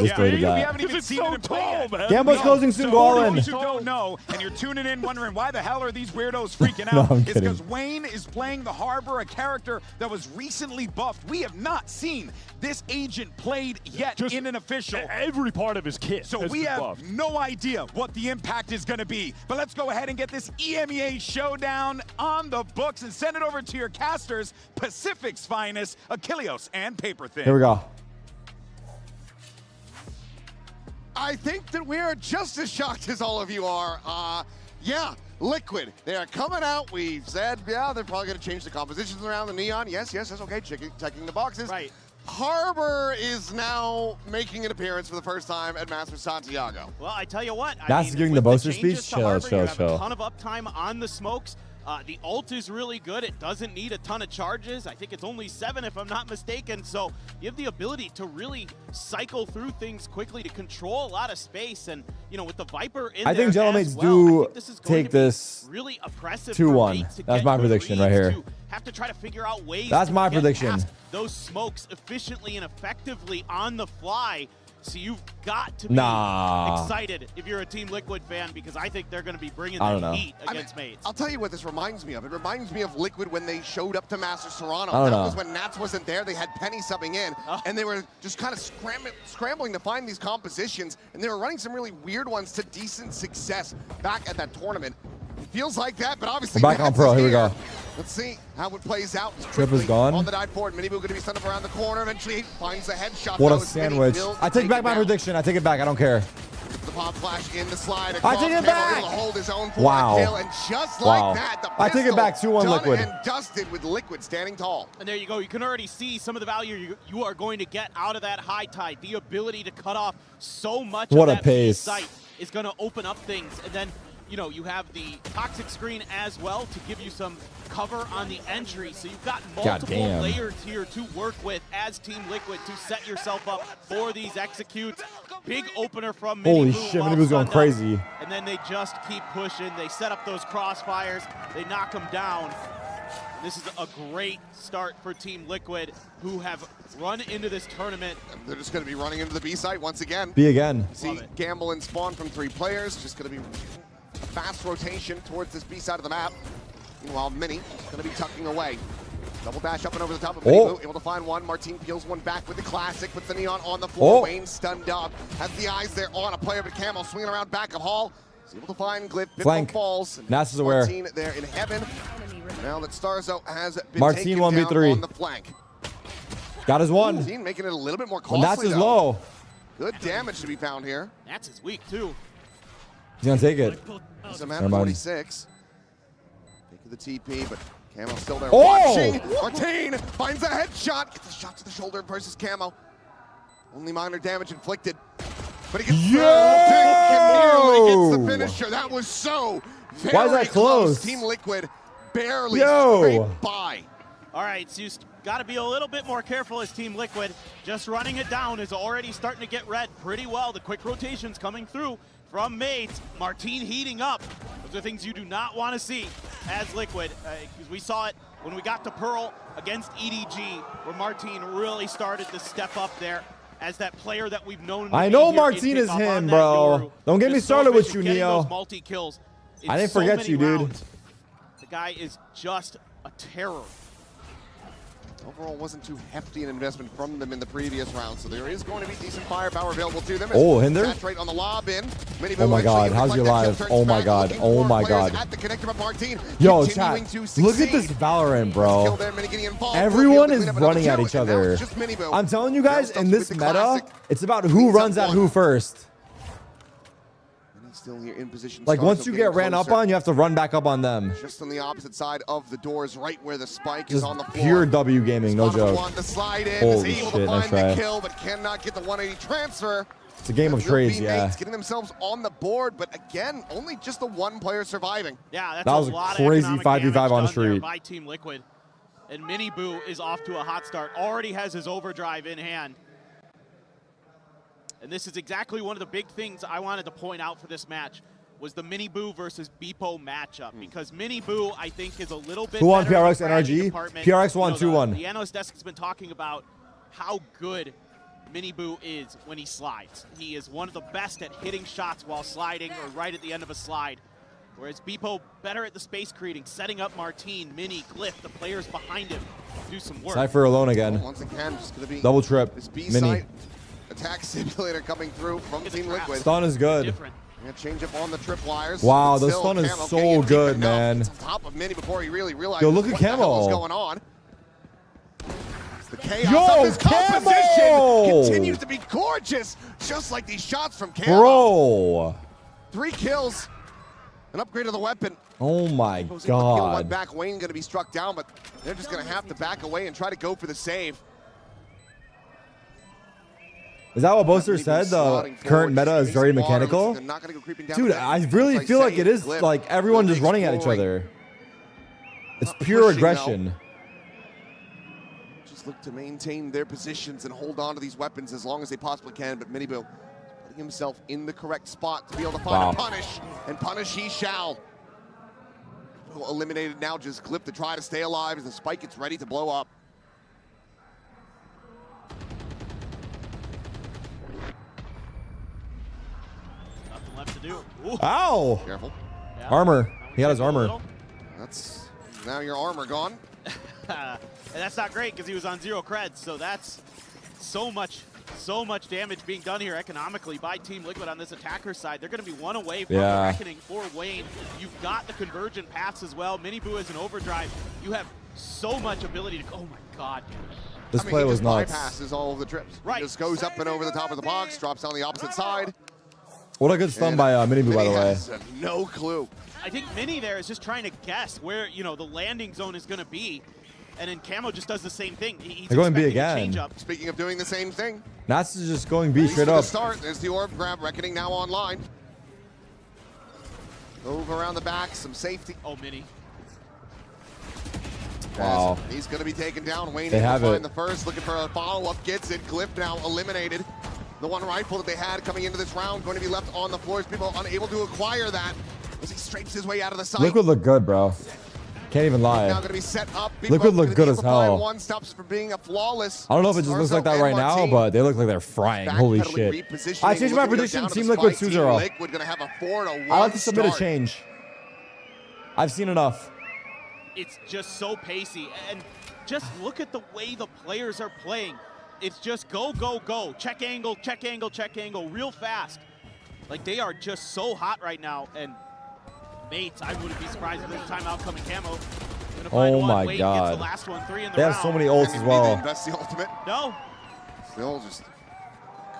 just deleted We that. haven't even It's seen so it in play yet. tall, man. Gambo's closing soon, So go for all in. those who don't know, and you're tuning in wondering why the hell are these weirdos freaking No, out, I'm it's kidding. because Wayne is playing the Harbor, a character that was recently buffed. We have not seen this agent played yet Just in an official. Every part of his kit So has we been have buffed. no idea what the impact is going to be. But let's go ahead and get this EMEA showdown on the books and send it over to your casters, Pacific's finest, Achilleos and Paper Thin. Here we go. I think that we are just as shocked as all of you are. Yeah, Liquid, they are coming out. We've said, yeah, they're probably going to change the compositions around the neon. Yes, okay, checking the boxes. Right. Harbor is now making an appearance for the first time at Masters Santiago. Well, I tell you what. That's giving the Boaster speech? Chill. You have a ton of uptime on the smokes. The ult is really good. It doesn't need a ton of charges. I think it's only 7 if I'm not mistaken. So you have the ability to really cycle through things quickly to control a lot of space. And, you know, with the Viper in I think there Gentlemen as well, do I think this is going take to be this really oppressive 2-1. for Fates to That's get my good prediction right reads, here. to have to try to figure out ways That's to my get prediction. past those smokes efficiently and effectively on the fly. So you've got to be excited if you're a Team Liquid fan, because I think they're going to be bringing the heat against mates. I'll tell you what this reminds me of. It reminds me of Liquid when they showed up to Masters Toronto. I don't That know. was when Nats wasn't there. They had Penny subbing in, and they were just kind of scrambling to find these compositions, and they were running some really weird ones to decent success back at that tournament. It feels like that, but obviously We're back on Nats pro. is Here we go. Let's see how it plays out. Trip is gone. On the dive forward, Minibu going to be sent up around the corner. Eventually, finds the headshot. What though, a as Mini sandwich. will I take it back my down. prediction. I take it back. I don't care. The pop flash in the slide. I take it back. Able to hold his own for Wow. a kill, and just Wow. like that, the I take it back, 2-1 done Liquid. and dusted with Liquid standing tall. And there you go. You can already see some of the value you are going to get out of that high tide. The ability to cut off so much What of a that pace. site is going to open up things. And then, you know, you have the toxic screen as well to give you some cover on the entry. So you've got multiple Goddamn. layers here to work with as Team Liquid to set yourself up for these executes. Big opener from Holy Minibu shit, while Minibu's going sunned up. crazy. And then they just keep pushing. They set up those crossfires. They knock them down. This is a great start for Team Liquid, who have run into this tournament. They're just going to be running into the B site once again. B again. See Gamble and Spawn from 3 players. Just going to be a fast rotation towards this B side of the map. Meanwhile, Mini is going to be tucking away. Double dash up and over the top of Minibu, able to find one. Martin peels one back with the classic, puts the neon on the floor. Wayne stunned up, has the eyes there on a player, but Camo swinging around back of Hall. He's able to find Glyph, Flank. falls. Nas is aware. Martin there in heaven. Now that Starzo has been Martin taken 1v3. down on the flank. Got his one. Martin making it a little bit more Well, costly, Nats is though. low. Good damage to be found here. Nats is weak, too. He's going to take it. He's a man Never mind. 46. Pick of the TP, but Camo still there Oh! watching. Martin finds a headshot. Gets a shot to the shoulder versus Camo. Only minor damage inflicted. But he gets Yo! nearly gets the finisher. That was so very Why is that close? Team Liquid barely Yo! scraped by. All right, so you got to be a little bit more careful as Team Liquid. Just running it down is already starting to get read pretty well. The quick rotations coming through from mates. Martin heating up. Those are things you do not want to see as Liquid, because we saw it when we got to Pearl against EDG, where Martin really started to step up there as that player that we've known. I know Martin is him, bro. Don't get me started with you, Neo. Multi-kills. I didn't forget you, dude. The guy is just a terror. Overall, wasn't too hefty an investment from them in the previous round, so there is going to be decent firepower available to them. Oh, Hinder? Saturate on the lob in. Oh my God, how's your live? Oh my God, oh my God. At the connector of Martin, Yo, continuing chat, to look at succeed. this Valorant, bro. Kill there, Minigini involved. Everyone Will be is able to running clean at up each another two, and now other. it's just Minibu. I'm telling you guys, Now in starts this with the meta, classic. it's about who runs at who first. Still here in position. Like, Stars once are you getting get ran up closer. on, you have to run back up on them. Just on the opposite side of the doors, right where the spike is Just on the floor. pure W gaming, no Spot joke. one, the slide in. Holy is able shit, to nice find the try. kill, but cannot get the 180 transfer. It's a game of trades, yeah. Getting themselves on the board, but again, only just the one player surviving. Yeah, that's That was a a lot crazy of 5v5 on the street. by Team Liquid. And Mini Boo is off to a hot start. Already has his overdrive in hand. And this is exactly one of the big things I wanted to point out for this match was the Mini Boo versus Beepo matchup. Because Mini Boo, I think, is a little bit Who won better in PRX the fragging NRG? department. PRX won You know, 2-1. The analyst desk has been talking about how good Mini Boo is when he slides. He is one of the best at hitting shots while sliding or right at the end of a slide. Whereas Beepo better at the space creating, setting up Martine, Mini, Glyph, the players behind him do some work. Cypher alone again. Once again, just going to be Double trip. this Mini. B-side attack simulator coming through from Team Liquid. Stun is good. And change up on the trip wires. Wow, But the still, stun is Camo so getting it good, deep enough. man. It's on top of Mini before he really realized Yo, look at what the hell is Camo. going on. It's the chaos Yo, of his Camo! composition continues to be gorgeous, just like these shots from Camo. Bro. 3 kills, an upgrade of the weapon. Oh my Posing the kill one god. back, Wayne going to be struck down, but they're just going to have to back away and try to go for the save. Is that what Boaster said? The current meta is very mechanical? They're not gonna go creeping down Dude, the I net. really Like feel like saying it is Glyph, like everyone really just running at each exploring. other. It's Not pure pushing, aggression. Just look to maintain their positions and hold on to these weapons as long as they possibly can, but Miniboo putting himself in the correct spot to be able to find Wow. a punish, and punish he shall. Eliminated now, just Glyph to try to stay alive as the spike gets ready to blow up. Nothing left to do. Ooh. Ow! Careful. Yeah. Armor. He had his A armor. little. That's now your armor gone. And that's not great because he was on 0 creds, so that's so much damage being done here economically by Team Liquid on this attacker side. They're going to be one away from the reckoning for Wayne. You've got the convergent paths as well. Miniboo is an overdrive. You have so much ability to. Oh my God. This I mean, play he was just nuts. bypasses all of the trips. Right. Just goes up and over the top of the box, drops on the opposite side. What a good stun And by Miniboo, by the Mini way. has no clue. I think Mini there is just trying to guess where, you know, the landing zone is going to be. And then Camo just does the same thing. He's They're going B expecting a again. change up. Speaking of doing the same thing, Nats is just going B at least straight for the up. start, there's the orb grab. Reckoning now online. Over around the back, some safety. Oh, Mini. Wow. As he's going to be taken down. Wayne They able to have find it. the first, looking for a follow-up, gets it. Glyph now eliminated. The one rifle that they had coming into this round going to be left on the floor as people unable to acquire that as he scrapes his way out of the site. Liquid look good, bro. Can't even Now lie. going to be set up. Liquid look good as hell. One stops from being a flawless. I don't know if it just looks like that right now, but they look like they're frying. Holy shit. I changed my prediction. Team Liquid 2-0. Liquid going to have a 4-1 I like to submit a start. change. I've seen enough. It's just so pacey. And just look at the way the players are playing. It's just go, go, go. Check angle, check angle, check angle, real fast. Like, they are just so hot right now. And mates, I wouldn't be surprised if there's a timeout coming. Camo. Gonna find Oh one. my Wade God. Gets the last one, 3 in the They round. have so many ults as well. That's the ultimate. No. Still just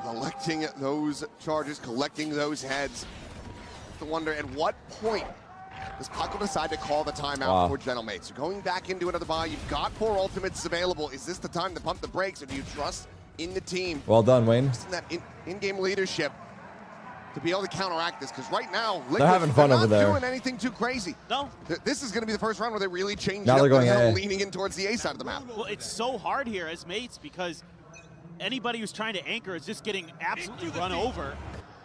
collecting those charges, collecting those heads. To wonder at what point does Paco decide to call the timeout Wow. for Gentlemates? So going back into another buy, you've got 4 ultimates available. Is this the time to pump the brakes, or do you trust in the team? Well done, Wayne. Just in that in-game leadership to be able to counteract this, because right now, Liquid, having fun they're over not there. doing anything too crazy. No. This is going to be the first round where they really change Now it they're up. going They're A. leaning in towards the A side of the map. Well, it's so hard here as mates because anybody who's trying to anchor is just getting absolutely run over.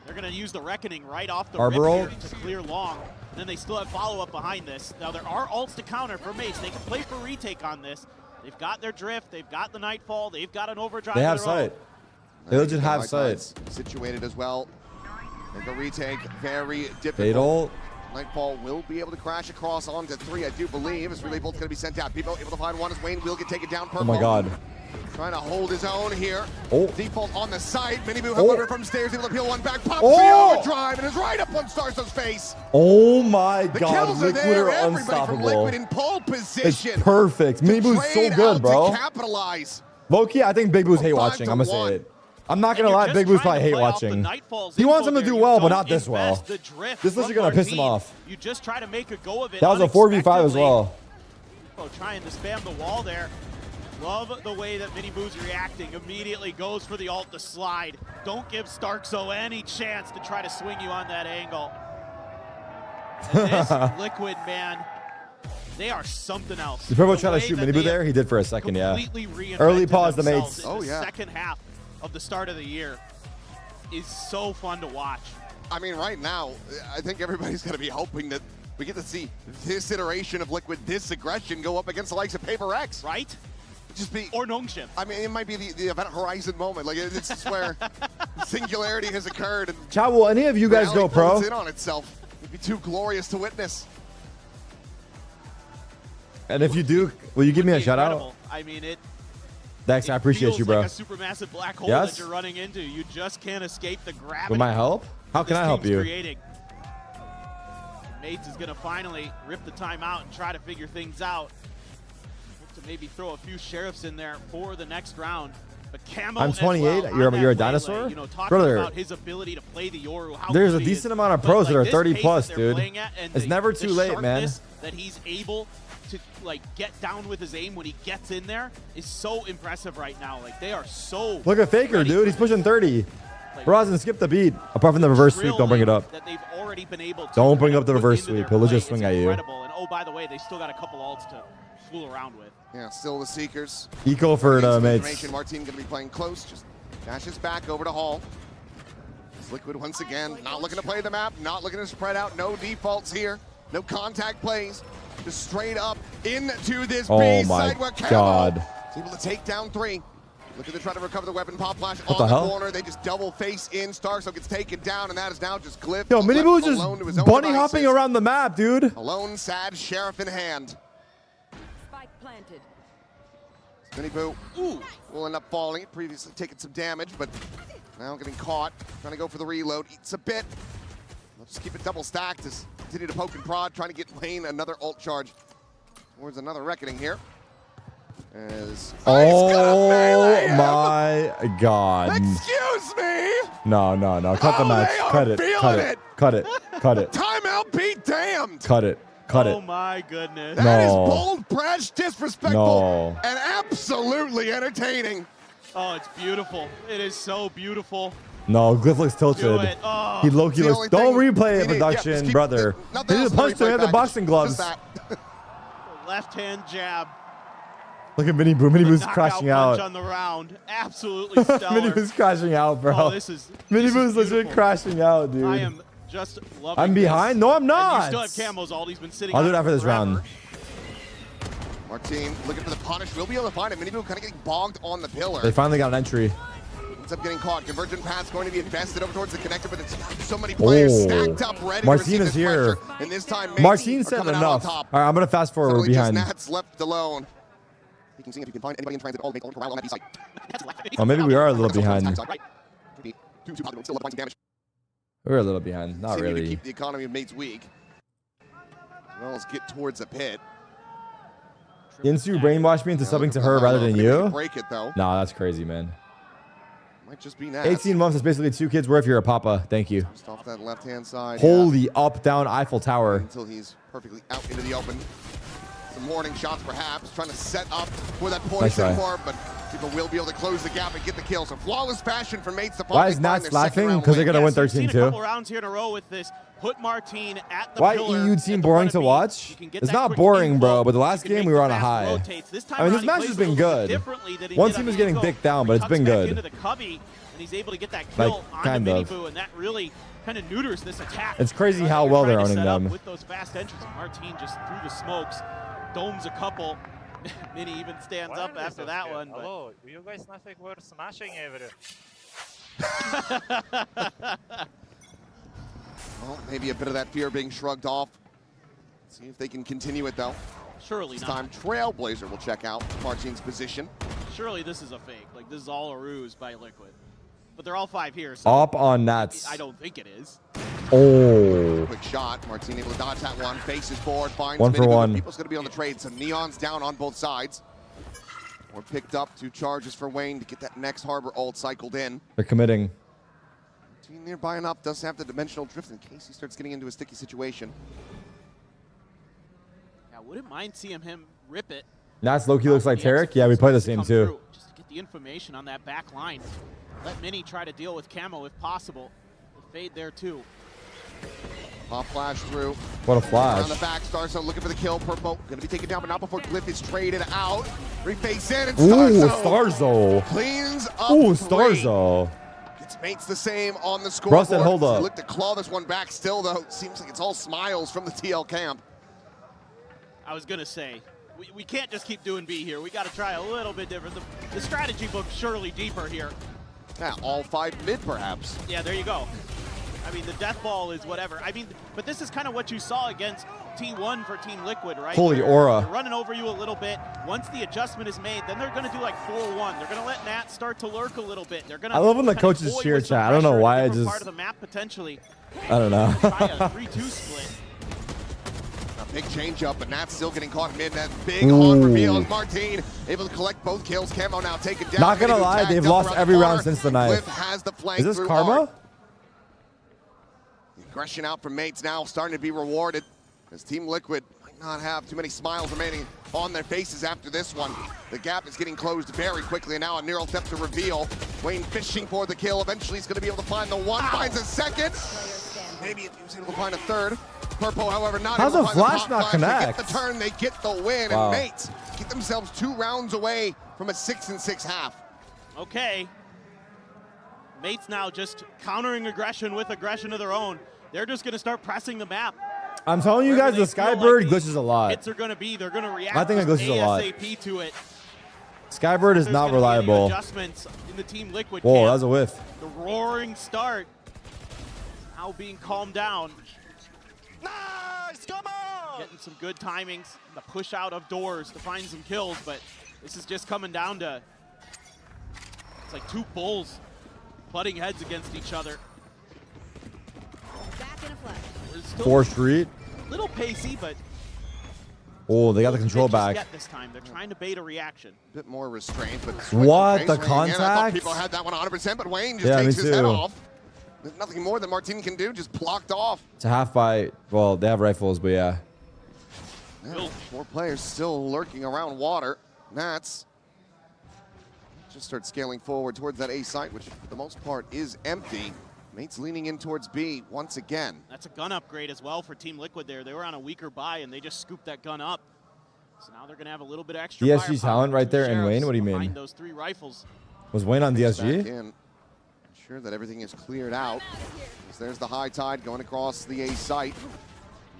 They're going to use the Reckoning right off the Arbor rip here ult. to clear long. And then they still have follow-up behind this. Now, there are ults to counter for Mace. They can play for retake on this. They've got their drift. They've got the Nightfall. They've got an overdrive. They have of their own. sight. They legit have sight. Situated as well. Make a retake very difficult. Fatal. Nightfall will be able to crash across onto 3, I do believe. As Relay Bolt's going to be sent out. People able to find one as Wayne will get taken down. Oh my God. Trying to hold his own here. Oh. Default on the side. Miniboo, however, from stairs, able to peel one back. Pops Oh. the overdrive and is right up on Starso's face. Oh my The God. kills are Liquid there. are Everybody from unstoppable. Liquid in pole It's position. perfect. Miniboo's so Trade good, out bro. to capitalize. Low-key, I think Big Boo's hate 5 watching. to I'm going to 1. say it. I'm not gonna lie, Big Boo's probably hate watching. He wants him to do well, but not this well. This is literally gonna piss him off. You just try to make a go of it. That was a 4v5 as well. Trying to spam the wall there. Love the way that Mini Boo's reacting. Immediately goes for the ult to slide. Don't give Starkzo any chance to try to swing you on that angle. And this Liquid, man, they are something else. Did Purple try to shoot Mini Boo there? He did for a second, yeah. Early pause the mates. Oh, yeah. The second half of the start of the year is so fun to watch. I mean, right now, I think everybody's going to be hoping that we get to see this iteration of Liquid, this aggression go up against the likes of Paper X. Right? Just be, or Nongshim. I mean, it might be the Event Horizon moment. Like, it's just where singularity has occurred. And Chat, will any of you guys go pro? In on itself. It'd be too glorious to witness. And if you do, will you give me a shout out? I mean, Dex, I appreciate you, bro. Like a supermassive black hole yes? that you're running into. You just can't escape the gravity. With my help? How can I help you? Creating. Mates is going to finally rip the timeout and try to figure things out. To maybe throw a few sheriffs in there for the next round. But Camo I'm 28. Well, you're a dinosaur, you know, brother. About his ability to play the Yoru, how there's a good decent amount of pros that are 30 plus, dude. It's never too late, man. That he's able to like get down with his aim when he gets in there is so impressive right now. Like they are so. Look at Faker, dude. He's pushing 30. Bro hasn't skipped the beat. Apart from the reverse sweep, don't bring it up. That they've already been able to don't bring up the reverse sweep. He'll just swing at you. And oh, by the way, they still got a couple ults to fool around with. Yeah, still the Seekers. Eco for mates. Martin going to be playing close. Just dashes back over to Hall. It's Liquid once again. Not looking to play the map. Not looking to spread out. No defaults here. No contact plays. Just straight up into this B side where Camo is able to take down 3. Looking to try to recover the weapon. Pop flash on the corner. They just double face in. Starkzo gets taken down, and that is now just Glyph. Yo, Mini Boo's just bunny hopping around the map, dude. Alone, sad sheriff in hand. Spike planted. Mini Boo will end up falling. Previously taking some damage, but now getting caught. Trying to go for the reload. Eats a bit. Let's just keep it double stacked. Just continue to poke and prod, trying to get Wayne another ult charge towards another reckoning here. Oh my God. Excuse me. No. Cut the match. Cut it. Timeout, be damned. Cut it. Oh my goodness. That is bold, brash, disrespectful, and absolutely entertaining. Oh, it's beautiful. It is so beautiful. No, Glyph looks tilted. Oh, he low-key looks. Don't replay it, production, brother. He just punched him. He had the boxing gloves. Left hand jab. Look at Mini Boo. Mini Boo's crashing out. On the round. Absolutely stellar. Mini Boo's crashing out, bro. Oh, Mini Boo's legit crashing out, dude. I am just loving I'm behind? No, I'm not. And you still have Camo's ult. He's been sitting I'll do it after this round. Martin looking for the punish. We'll be able to find it. Mini Boo kind of getting bogged on the pillar. They finally got an entry. Ends up getting caught. Convergent path's going to be invested over towards the connector, but it's so many players stacked up ready to receive this pressure. And this time, Martin said enough. All right, I'm going to fast forward. We're behind. Nats left alone. You can see if you can find anybody in transit. All make on that B side. Oh, maybe we are a little behind. We're a little behind. Not really. To keep the economy of mates weak, as well as get towards a pit. Insu brainwashed me into subbing to her rather than you? Break it though. Nah, that's crazy, man. Might just be Nats. 18 months is basically 2 kids worth. You're a papa. Thank you. Just off that left-hand side. Holy up, down Eiffel Tower. Until he's perfectly out into the open. Some warning shots, perhaps, trying to set up for that poison core, but people will be able to close the gap and get the kill. So flawless fashion for mates. Why is Nats laughing? Because they're gonna win 13-2. A couple rounds here in a row with this. Put Martin at the Why pillar. EU team boring to watch? It's not boring, bro. But the last game we were on a high. I mean, this match has been good. One team is getting dicked down, but it's been good. Into the cubby, and he's able to get that kill on Mini Boo, and that really kind of neuters this attack. It's crazy how well they're owning them. With those fast entries, Martin just through the smokes, domes a couple. Mini even stands up after that one. Hello, you guys not think we're smashing everything? Well, maybe a bit of that fear being shrugged off. See if they can continue it, though. Surely this not. time, Trailblazer will check out Martin's position. Surely this is a fake. Like, this is all a ruse by Liquid. But they're all 5 here. So up on Nats. I don't think it is. Oh. Quick shot. Martin able to dodge that one. Faces forward. Finds 1 for 1. People's going to be on the trade. So Neon's down on both sides. Or picked up 2 charges for Wayne to get that next Harbor ult cycled in. They're committing. Team nearby enough does have the dimensional drift in case he starts getting into a sticky situation. Yeah, wouldn't mind seeing him rip it. Nats Loki looks like Tarik. Yeah, we play the same too. Just to get the information on that back line. Let Mini try to deal with Camo if possible. The fade there too. Pop flash through. What a flash. Around the back, Starzo looking for the kill. Purple gonna be taken down, but not before Glyph is traded out. Reface in, and Starzo cleans up. Ooh, Starzo. Gets mates the same on the scoreboard. Rustin, hold up. Look to claw this one back still, though. Seems like it's all smiles from the TL camp. I was gonna say, we can't just keep doing B here. We gotta try a little bit different. The strategy book's surely deeper here. Yeah, all 5 mid, perhaps. Yeah, there you go. I mean, the death ball is whatever. I mean, but this is kind of what you saw against T1 for Team Liquid, right? Holy aura. They're running over you a little bit. Once the adjustment is made, then they're going to do like 4-1. They're going to let Nat start to lurk a little bit. They're going to. I love when the coaches cheer chat. I don't know why. I just. Part of the map potentially. I don't know. Try a 3-2 split. A big change up, but Nat's still getting caught mid. That big on reveal as Martin able to collect both kills. Camo now taken down. Not gonna lie, they've lost every round since the knife. Has the flank Is this through karma? Art. Aggression out from mates now starting to be rewarded as Team Liquid might not have too many smiles remaining on their faces after this one. The gap is getting closed very quickly, and now a neural step to reveal. Wayne fishing for the kill. Eventually he's going to be able to find the one, finds a second. Maybe if he was able to find a third. Purple, however, not How's able to a find flash the not top connect? They get the turn, they get the win, Wow. and mates get themselves 2 rounds away from a 6-6 half. Okay. Mates now just countering aggression with aggression of their own. They're just going to start pressing the map. I'm telling you guys, the Skybird glitches a lot. Hits are going to be. They're going to react. I think it glitches a lot. ASAP to it. Skybird is not reliable. Adjustments in the Team Liquid Whoa, camp. that was a whiff. The roaring start now being calmed down. Nice, come on! Getting some good timings. The push out of doors to find some kills, but this is just coming down to it's like 2 bulls butting heads against each other. We're still 4th Street. a little pacey, but Oh, they got the control just back. Get this time. They're trying to bait a reaction. A bit more restraint, but What? The I thought contact? people had that one 100%, but Wayne just Yeah, takes me his head too. off. There's nothing more that Martin can do, just blocked off. It's a half by. Well, they have rifles, but yeah. Yeah, 4 players still lurking around water. Nats just start scaling forward towards that A site, which for the most part is empty. Mates leaning in towards B once again. That's a gun upgrade as well for Team Liquid there. They were on a weaker buy, and they just scooped that gun up. So now they're going to have a little bit extra DSG firepower. talent right there, and Sheriffs Wayne, what do you behind mean? Those 3 rifles. Was Wayne on Back DSG? in. Sure that everything is cleared out. So there's the high tide going across the A site.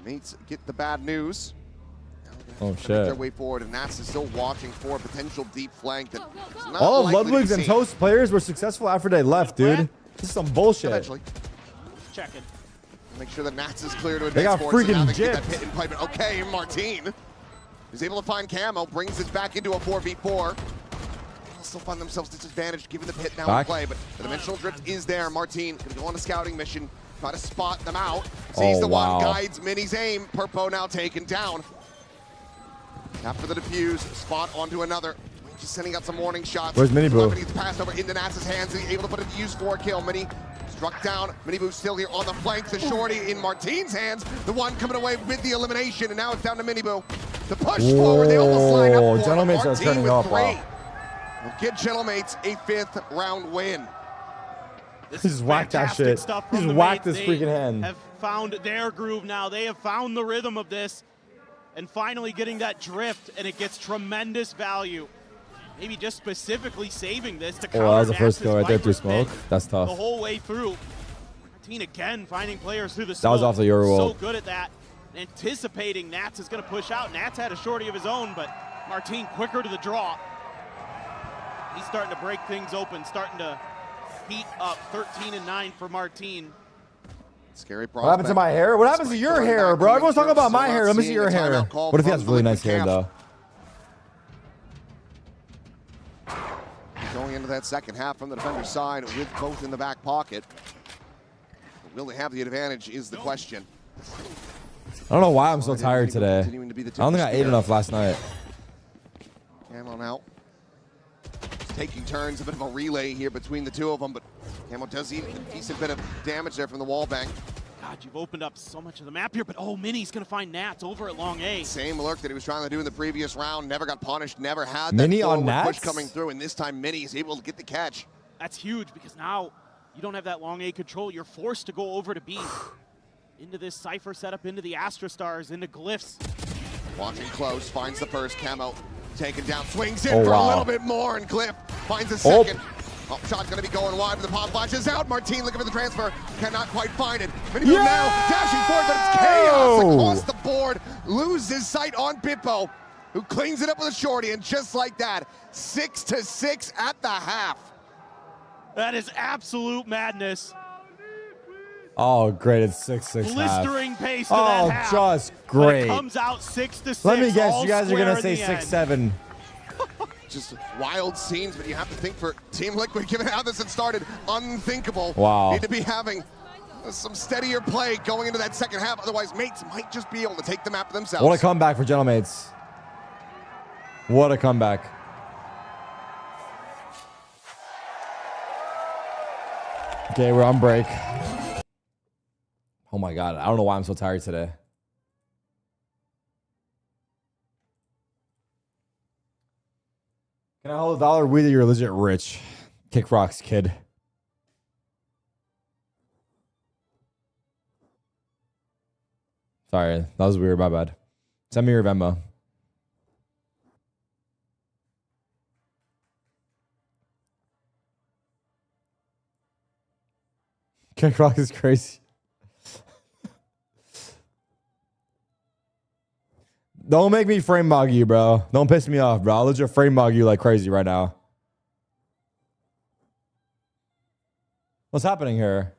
Mates get the bad news. Oh, Make their shit. way forward, and Nats is still watching for a potential deep flank that is not All of likely to be Ludwig's and seen. Toast players were successful after they left, dude. This is some bullshit. Eventually. Checking. Make sure that Nats is clear to advance They got forward, so now freaking they can get that gypped. hit and pipe it. Okay, Martin is able to find Camo, brings this back into a 4v4. They'll still find themselves disadvantaged given the pit now in Back. play, but the dimensional drift is there. Martin gonna go on a scouting mission, try to spot them out. Sees Oh, the wow. one, guides Mini's aim. Purpo now taken down. After the defuse, spot onto another. Just sending out some warning shots. Where's Mini Boo? Celebrity gets passed over into Nats' hands, and he's able to put it to use for a kill. Mini struck down. Mini Boo still here on the flank. The shorty in Martin's hands. The one coming away with the elimination, and now it's down to Mini Boo. The push forward, they almost line up Whoa, for it. Gentlemates are Martin turning with up. 3. Wow. Will get Gentlemates a 5th round win. This He just is whacked that fantastic shit. stuff He from just the whacked mates. this They freaking hand. have found their groove now. They have found the rhythm of this, and finally getting that drift, and it gets tremendous value. Maybe just specifically saving this to counter Oh, that was the first Nats' kill right there through Viper smoke. pit That's tough. the whole way through. Martin again finding players through the That smoke. was off the Euro So ult. good at that. Anticipating Nats is going to push out. Nats had a shorty of his own, but Martin quicker to the draw. He's starting to break things open, starting to heat up. 13-9 for Martin. Scary What happened to my hair? What happens to your hair, bro? Everyone's talking about my hair. Let me see your hair. What if he has really nice hair, though? Going into that second half from the defender's side with both in the back pocket. Will they have the advantage is the question. I don't know why I'm so tired today. I don't think I ate enough last night. Camo now taking turns, a bit of a relay here between the two of them, but Camo does eat a decent bit of damage there from the wall bang. God, you've opened up so much of the map here, but oh, Mini's gonna find Nats over at long A. Same lurk that he was trying to do in the previous round, never got punished, never had that Mini on forward Nats? push coming through, and this time Mini is able to get the catch. That's huge because now you don't have that long A control. You're forced to go over to B. Into this Cypher setup, into the Astra Stars, into Glyphs. Watching close, finds the first. Camo taken down, swings in Oh, for wow. a little bit more, and Glyph finds a second. Oh, shot's gonna be going wide, but the pop flashes out. Martin looking for the transfer, cannot quite find it. Mini move now, dashing forward, but it's chaos across the board. Loses sight on Bippo, who cleans it up with a shorty, and just like that, 6-6 at the half. That is absolute madness. Oh, great. It's 6-6 Blistering half. pace to that half. Just But great. it comes out 6-6. Let me guess, all you guys are square going to in say the end. 6-7. Just wild scenes, but you have to think for Team Liquid, given how this had started, unthinkable. Wow. Need to be having some steadier play going into that second half. Otherwise, mates might just be able to take the map themselves. What a comeback for Gentlemates. What a comeback. Okay, we're on break. Oh my God, I don't know why I'm so tired today. Can I hold a dollar? We that you're legit rich. Kick rocks, kid. Sorry, that was weird. My bad. Send me your Venmo. Kick rock is crazy. Don't make me frame mug you, bro. Don't piss me off, bro. I'll legit frame mug you like crazy right now. What's happening here?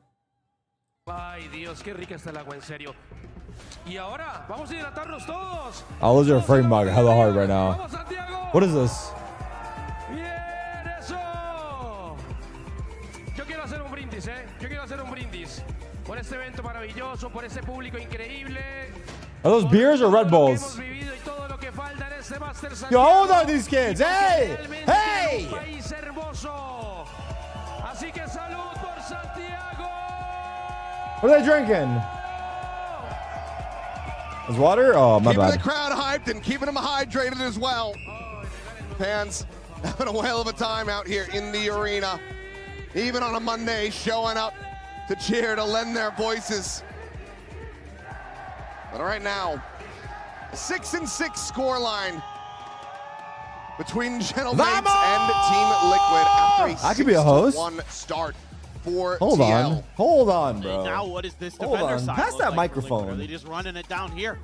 Ay, Dios, qué rica está el agua, en serio. Y ahora, vamos a hidratarnos todos. I'll legit frame mug hella hard right now. Vamos, Santiago. What is this? Bien, eso. Yo quiero hacer un brindis, Yo quiero hacer un brindis. Por este evento maravilloso, por este público increíble. Are those beers or Red Bulls? Yo, hold on these kids. Hey! Hey! Así que salud por Santiago. What are they drinking? Is water? Oh, my Keeping bad. the crowd hyped and keeping them hydrated as well. Fans having a whale of a time out here in the arena. Even on a Monday, showing up to cheer, to lend their voices. But right now, 6-6 scoreline between Gentlemates and Team Liquid after a I could be a host. 6-1 start for Hold TL. on. Hold on, bro. And now what is this Hold defender on. side Pass look that like microphone. for Liquid? Are they just running it down here?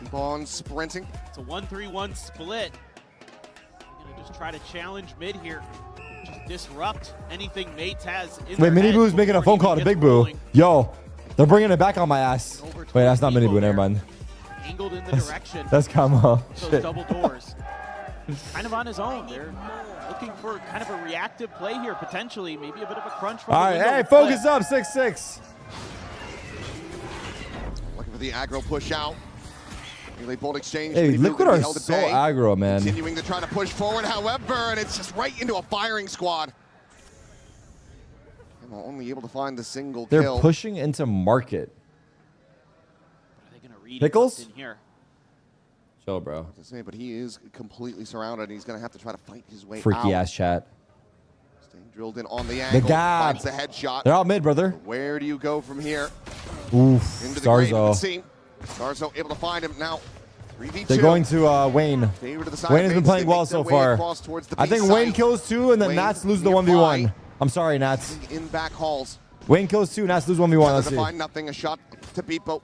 Keep on sprinting. It's a 1-3-1 split. They're gonna just try to challenge mid here. Just disrupt anything Mates has in Wait, their Mini head Boo's making a before phone call he to gets Big Boo. rolling. Yo, they're bringing it back on my ass. Wait, that's not Mini Boo. Never mind. Angled in the direction. That's Kamo. Those Shit. double doors. Kind of on his own. They're looking for kind of a reactive play here, potentially. Maybe a bit of a crunch from All the right, window hey, with focus Flip. up. 6-6. Looking for the aggro push out. Melee bolt exchange. Hey, Mini Boo Liquid gonna be are held at so bay. aggro, man. Continuing to try to push forward, however, and it's just right into a firing squad. And only able to find the single They're kill. pushing into market. Are they gonna read Pickles? in here? Chill, bro. To say, but he is completely surrounded. He's going to have to try to fight his way out. Freaky ass chat. Staying drilled in on the The angle. gap. Finds the headshot. They're out mid, brother. Where do you go from here? Oof. Into the grave of the Starzo. scene. Starzo able to find him now. 3v2. They're going to Wayne. Favor to the side Wayne of has been Mates. playing They well make their so way far. across towards the I think B Wayne side. kills 2 and then Wayne Nats lose the nearby. 1v1. I'm sorry, Nats. In back halls. Wayne kills 2, Nats lose 1v1. Let's To see. find nothing. A shot to Beepo.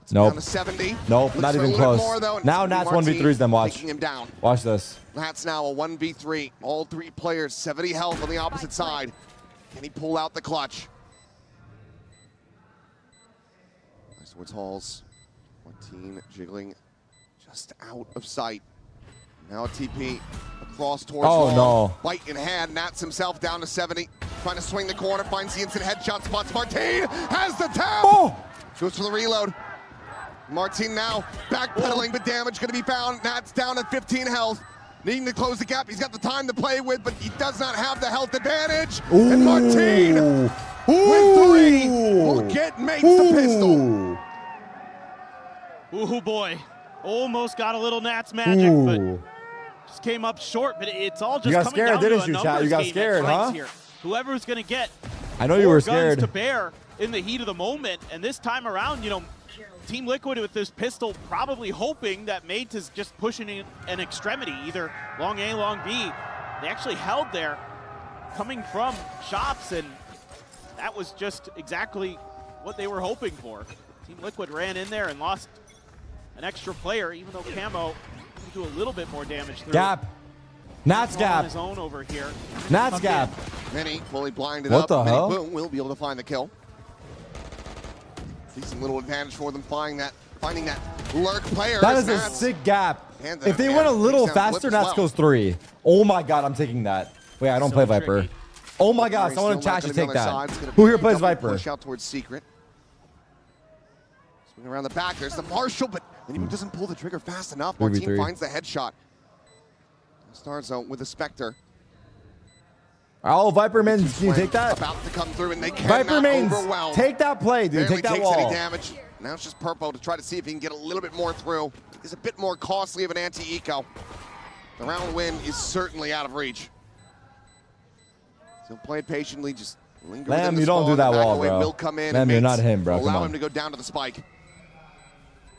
It's Nope. down to 70. Nope, Looks not for a even little close. more, though, and Now it's gonna Nats be Martin 1v3s, then watch. taking him down. Watch this. That's now a 1v3. All 3 players, 70 health on the opposite side. Can he pull out the clutch? Nice towards Halls. Martin jiggling just out of sight. Now a TP across towards Oh, Hall. no. Bite in hand. Nats himself down to 70. Trying to swing the corner. Finds the instant headshot spots. Martin has the tap. Oh! Goes for the reload. Martin now backpedaling, but damage going to be found. Nats down at 15 health. needing to close the gap. He's got the time to play with, but he does not have the health advantage. Ooh. And Martin with 3 will get Mates the pistol. Ooh, boy. Almost got a little Nats magic, but just came up short. But it's all just coming down to a numbers You got game scared, huh? here. Whoever's going to get I know you were scared. guns to bear in the heat of the moment. And this time around, you know, Team Liquid with this pistol probably hoping that Mate is just pushing in an extremity, either long A, long B. They actually held there coming from shops, and that was just exactly what they were hoping for. Team Liquid ran in there and lost an extra player, even though Camo can do a little bit more damage through. Gap. Nats gap. On his own over here. Nats gap. Mini fully blinded what up. The hell? Boom will be able to find the kill. Decent little advantage for them finding that lurk player. That is a sick gap. If they went a little faster, Nats goes 3. Oh my god, I'm taking that. Wait, I don't play Viper. Tricky. Oh my god, someone in chat should take that. Who here plays Viper? Push out towards Secret. Swing around the back. There's the Marshall, but then he doesn't pull the trigger fast enough. Martin finds the headshot. Stars out with the Spectre. Oh, Viper mains, can you take that? About to come through, and they Viper mains, take that play, dude. Barely Take that takes wall. any damage. Now it's just Purpo to try to see if he can get a little bit more through. It's a bit more costly of an anti-eco. The round win is certainly out of reach. So play it patiently, just linger within Lamb, the you don't spawn. do that The back wall, away bro. will come in. Lamb, you're not him, bro. Allow Come on. him to go down to the spike.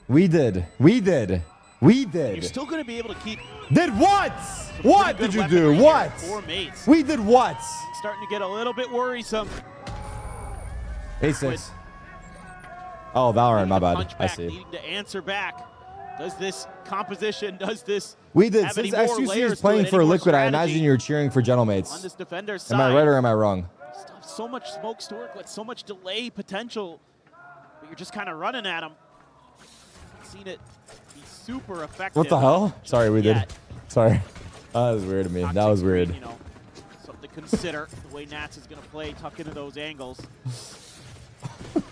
We did. We did. We did. You're still going to be able to keep. Did what? What did you do? What? For Mates. We did what? Starting to get a little bit worrisome. 8-6. Oh, Valorant, my bad. I Punchback, see. needing to answer back. Does this composition, does this We did. have Since any more XQC layers is playing to it, for any more Liquid, I strategy imagine you're cheering for on Gentlemates. this defender's Am side? I right or am I wrong? Still have so much smoke to work with, so much delay potential, but you're just kind of running at him. Seen it be super effective. What the hell? Sorry, we did. Yeah. Sorry. That was weird to me. That was weird. You know, something to consider the way Nats is going to play, tuck into those angles.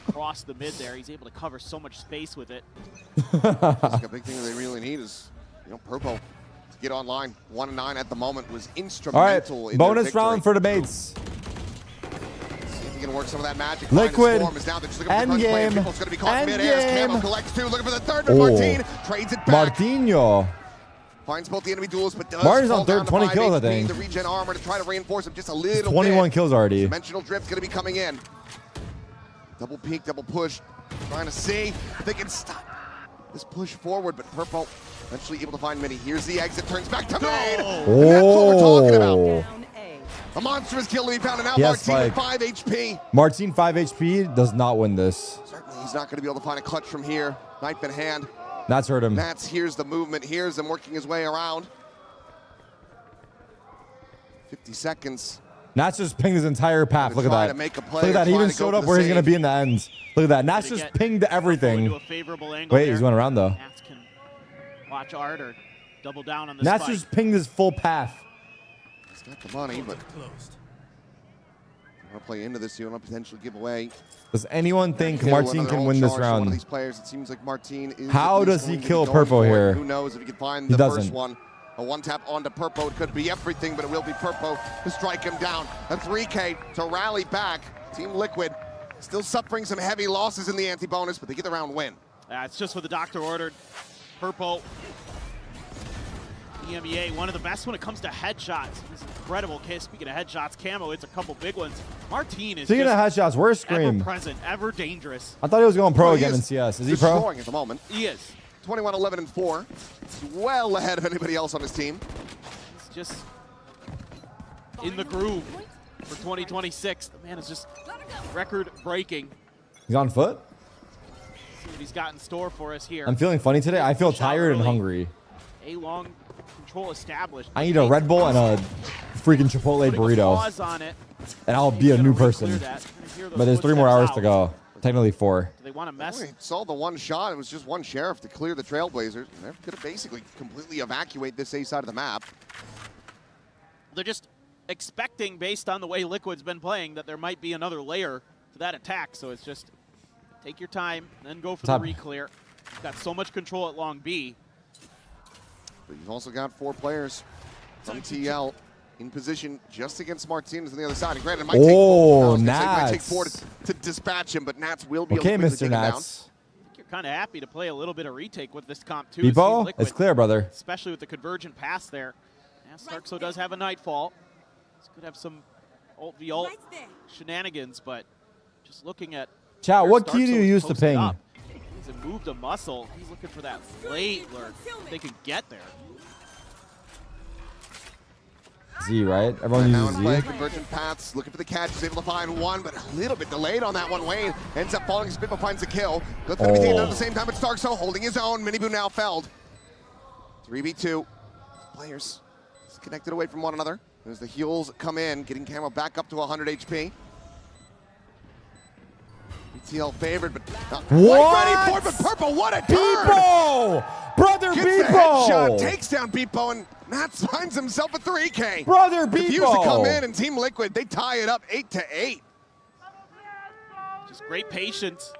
Across the mid there, he's able to cover so much space with it. A big thing that they really need is, you know, Purpo to get online. 1-9 at the moment was instrumental. All right, in bonus their round for the Mates. See if he can work some of that magic. Liquid. Is now they're just looking for the crunch play. People's going to be caught mid-air. Camo collects 2, looking for the third, but Oh. Martin trades it back. Martinho. Finds both the enemy duels, but does Martin's fall on third, down to 20 5 kills, I HP. think. The regen armor to try to reinforce him just a little 21 bit. kills already. Dimensional drift's going to be coming in. Double peek, double push. Trying to see if they can stop this push forward, but Purpo eventually able to find Mini. Here's the exit, turns back to Maid. And that's what we're talking about. A monstrous kill to be found, and now Yes, Martin at Mike. 5 HP. Martin 5 HP does not win this. Certainly he's not going to be able to find a clutch from here. Knife in hand. Nats hurt him. Nats hears the movement, hears him working his way around. 50 seconds. Nats just pinged his entire path. Look at try that. to make a play Look at that. He or try even to go showed for up the where he's going to save. be in the end. Look at that. Nats just pinged everything. A favorable angle Wait, there. he's going around though. Nats can watch art or double down on the Nats spike. just pinged his full path. He's got the money, but you want to play into this, you want to potentially give away. Does anyone think Kill Martin another can ult win this charge to One of round? these players, it seems like Martin is How at least does he going to be kill going Purpo for it. here? Who knows if he can find He the doesn't. first one. A one tap onto Purpo. It could be everything, but it will be Purpo to strike him down. A 3K to rally back. Team Liquid still suffering some heavy losses in the anti-bonus, but they get the round win. It's just what the doctor ordered. Purpo, EMEA, one of the best when it comes to headshots. He's incredible. Speaking of headshots, Camo, it's a couple big ones. Martin is Speaking of just headshots, where's ever Scream? present, ever dangerous. I thought he was going pro Well, he again is in CS. Is he pro? destroying at the moment. He is. 21-11-4. It's well ahead of anybody else on his team. He's just in the groove for 2026. The man is just record-breaking. He's on foot? See what he's got in store for us here. I'm feeling funny today. I feel tired and hungry. A long control established. I need a Red Bull and a freaking Chipotle burrito. Pause on it. And I'll be a new person. But there's 3 more hours to go. Technically 4. Do they want to mess? We saw the one shot. It was just one sheriff to clear the Trailblazers. And they're going to basically completely evacuate this A side of the map. They're just expecting, based on the way Liquid's been playing, that there might be another layer to that attack. So it's just take your time, then go for the reclear. Got so much control at long B. But you've also got 4 players from TL in position just against Martinez on the other side. And granted, it might take 4 to dispatch him, but Nats will be able to quickly take him down. You're kind of happy to play a little bit of retake with this comp too. Beepo, it's clear, brother. Especially with the convergent pass there. Yeah, Starkso does have a Nightfall. This could have some ult v ult shenanigans, but just looking at Chat, what key do you use to ping? He's moved a muscle. He's looking for that late lurk. If they can get there. Z, right? Everyone uses play, Z. convergent paths, looking for the catch. He's able to find one, but a little bit delayed on that one. Wayne ends up falling. Spitball finds a kill. Goes for the BT at the same time, but Starkso holding his own. Miniboo now felled. 3v2. Players disconnected away from one another. As the heals come in, getting Camo back up to 100 HP. BTL favored, but not quite ready for it. But Purple, what a turn! Beepo! Brother Gets Beepo! the headshot, takes down Beepo, and Nats finds himself a 3K. Brother Beepo! Refused to come in, and Team Liquid, they tie it up 8-8. Just great patience.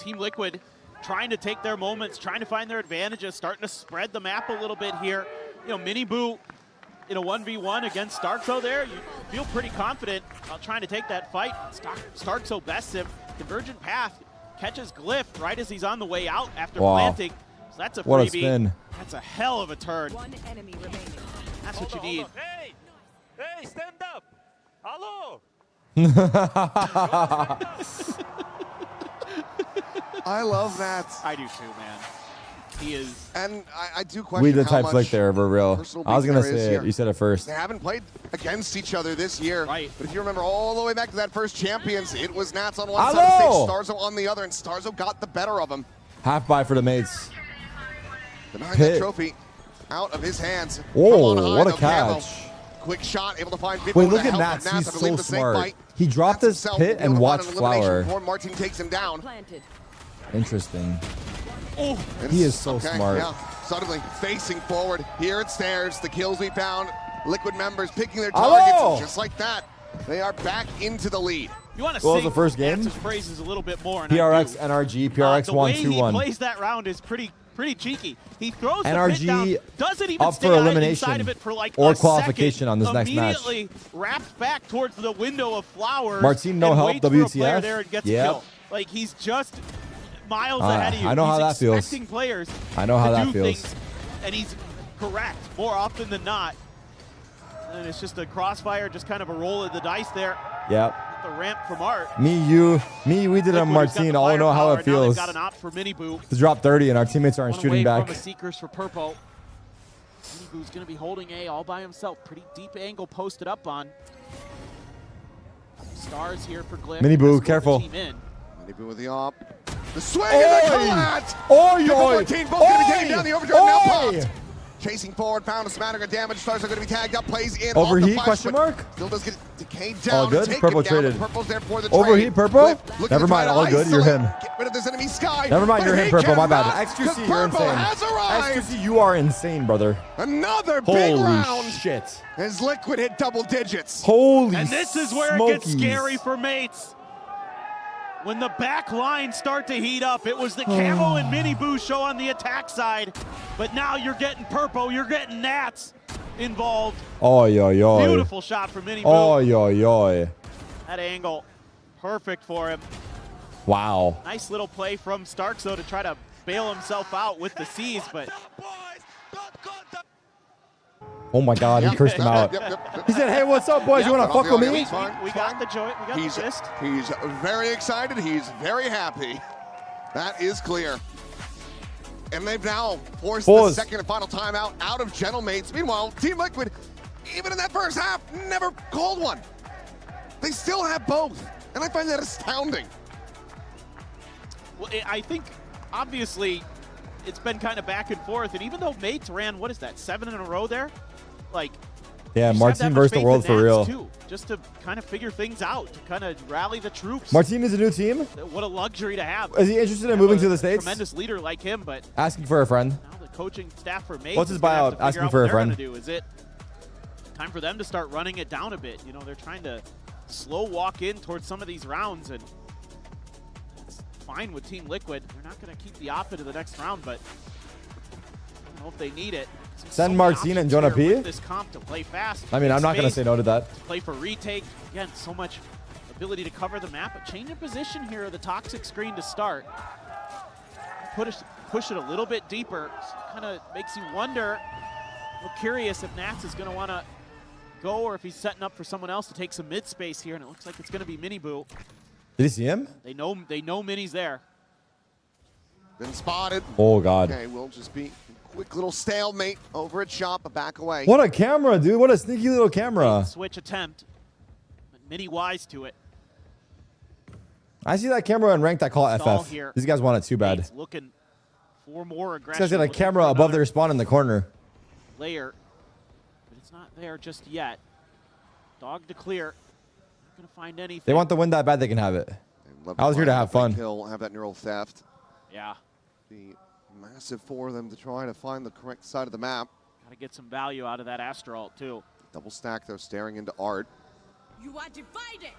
Team Liquid trying to take their moments, trying to find their advantages, starting to spread the map a little bit here. You know, Miniboo in a 1v1 against Starkso there, you feel pretty confident about trying to take that fight. Starkso bests him. Convergent path catches Glyph right as he's on the way out after planting. So that's a freebie. What a spin. That's a hell of a turn. One enemy remaining. That's what you need. Hey! Hey, stand up! Hello! I love that. I do too, man. He is. And I do question We did how type much flick there, for real. I was going to say it. You said it first. They haven't played against each other this year. Right. But if you remember all the way back to that first Champions, it was Nats on one side of the stage, Starzo on the other, and Starzo got the better of him. Half buy for the mates. Denying that trophy out of his hands. Oh, what a catch. Quick shot, able to find Beepo. Wait, look at Nats. He's so smart. He dropped his pit and watched Flower. Martin takes him down. Interesting. Oh, he is so smart. Yeah, suddenly facing forward. Here it stares. The kills we found. Liquid members picking their targets. And just like that, they are back into the lead. You want to sing the first game? Nats's praises a little bit more. And PRX, NRG, PRX 1-2-1. The way he plays that round is pretty cheeky. He throws NRG the pit down, doesn't even up stay for on elimination inside of it for like or a qualification second, on this next match. Immediately wraps back towards the window of Flowers. Martin, no and help, waits for a player WTF. there and gets a kill. Like he's just miles ahead of you. I know how that He's feels. expecting players I know how to that do feels. things, and he's correct more often than not. And it's just a crossfire, just kind of a roll of the dice there. Yep. The ramp from Art. We did on Martin. I don't know how it feels Got an op for Miniboo. to drop 30 and our teammates aren't shooting back. From a Seekers for Purple. Miniboo's going to be holding A all by himself. Pretty deep angle posted up on. Stars here for Glyph. Miniboo, careful. Miniboo with the op. The swing and the collapse! Oi, Martin both going to be taken down. The overdrive now popped. Chasing forward, found a smattering of damage. Stars are going to be tagged up, plays in. Overheat, question mark? Still does get decayed down. All good. Purple traded. Purple's there for the Overheat, Purple? Never mind, all good. You're him. Get rid of this enemy Sky. Never mind, you're him, Purple. My bad. Run, XQC, you're Purple insane. has arrived. XQC, you are insane, brother. Another big round. Holy shit. As Liquid hit double digits. Holy And this is where smokies. it gets scary for mates. When the back lines start to heat up, it was the Camo and Miniboo show on the attack side, but now you're getting Purple, you're getting Nats involved. Oy, oy, oy. Beautiful shot from Miniboo. Oy, oy, oy. That angle, perfect for him. Wow. Nice little play from Starkso to try to bail himself out with the C's, but Oh my God, he cursed him out. He said, hey, what's up, boys? You want to fuck with me? We got the joint, we got the gist. He's very excited. He's very happy. That is clear. And they've now forced the second and final timeout out of Gentlemates. Meanwhile, Team Liquid, even in that first half, never called one. They still have both. And I find that astounding. Well, I think, obviously, it's been kind of back and forth. And even though Mates ran, what is that, 7 in a row there? Like, yeah, Martin versus the world for real. Too, just to kind of figure things out, to kind of rally the troops. Martin is a new team. What a luxury to have. Is he interested in moving to the States? Tremendous leader like him, but asking for a friend. now the coaching staff for Mates. What's his buyout? Asking for a friend. Is it time for them to start running it down a bit? You know, they're trying to slow walk in towards some of these rounds, and it's fine with Team Liquid. They're not going to keep the op into the next round, but I don't know if they need it. Send Martin and Jonah P. This comp to play fast. I mean, I'm not going to say no to that. Play for retake. Again, so much ability to cover the map. A change of position here, the toxic screen to start. Push it a little bit deeper. Kind of makes you wonder. I'm curious if Nats is going to want to go or if he's setting up for someone else to take some mid space here, and it looks like it's going to be Miniboo. Did you see him? They know Mini's there. Been spotted. Oh, God. Okay, we'll just be quick little stalemate over at shop, but back away. What a camera, dude. What a sneaky little camera. Switch attempt. But Mini wise to it. I see that camera in ranked. I call it FF. Here. These guys want it too bad. Looking for more aggression. These guys got a camera above their spawn in the corner. Layer. But it's not there just yet. Dog to clear. Not going to find anything. They want the win that bad, they can have it. I was here to have fun. Kill, have that neural theft. Yeah. Be massive for them to try to find the correct side of the map. Got to get some value out of that Astro ult too. Double stack though, staring into Art. You are divided.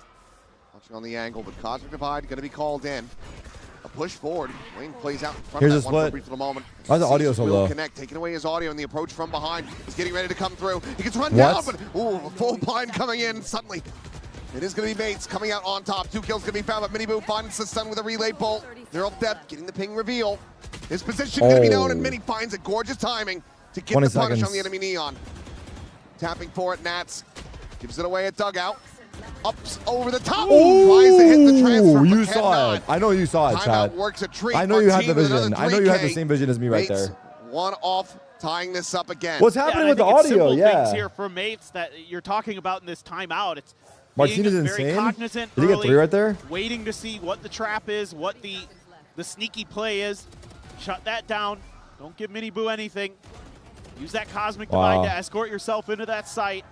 Watching on the angle, but Cosmic Divide going to be called in. A push forward. Wayne plays out in front Here's of a that one for a split. brief little moment. Why is the audio so Will low? Connect, taking away his audio, and the approach from behind is getting ready to come through. He gets run What? down, but ooh, a full blind coming in suddenly. It is going to be Bates coming out on top. 2 kills going to be found, but Miniboo finds the stun with a relay bolt. Neural depth, getting the ping reveal. His position going to be known, and Mini finds a gorgeous timing to get the punish on the enemy Neon. Tapping for it, Nats gives it away at dugout. Ups over the top. Tries to hit the transfer. You saw it. I know you saw it, Chad. Works a treat. I know you had the Martin with vision. another I know you had the 3K. same vision as me right Bates, there. one off, tying this up again. What's happening with the I think it's audio? simple Yeah. things here for mates that you're talking about in this timeout. It's Martin is being very insane. cognizant Did he get early, 3 right there? Waiting to see what the trap is, what the sneaky play is. Shut that down. Don't give Miniboo anything. Use that Cosmic Divide to escort yourself into that site.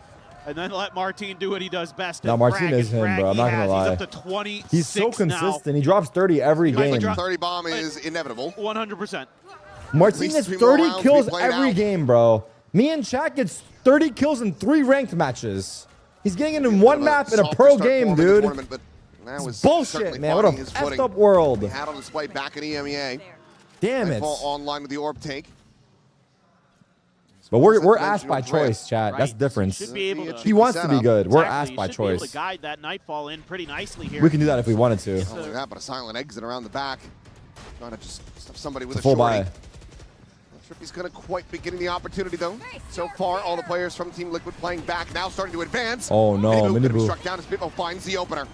And then let Martin do what he does best. No, Martin is him, bro. I'm not going to lie. He's up to 26 He's so consistent. now. He drops 30 every game. 30 bomb is inevitable. 100%. Martin gets 30 kills every game, bro. Me and Chat gets 30 kills in 3 ranked matches. He's getting it in 1 map in a pro game, dude. It's bullshit, man. What a effed up world. He had on display back in EMEA. Damn it. Online with the orb take. But we're asked by choice, Chat. That's the difference. Should be able to He wants to be good. We're Exactly. asked by Should be able choice. to guide that Nightfall in pretty nicely here. We can do that if we wanted to. Not only that, but a silent exit around the back. Trying to just stuff somebody with It's a a full shorty. buy. Not sure if he's going to quite be getting the opportunity, though. So far, all the players from Team Liquid playing back, now starting to advance. Oh, no, Miniboo gonna be Miniboo. struck down as Bippo finds the opener.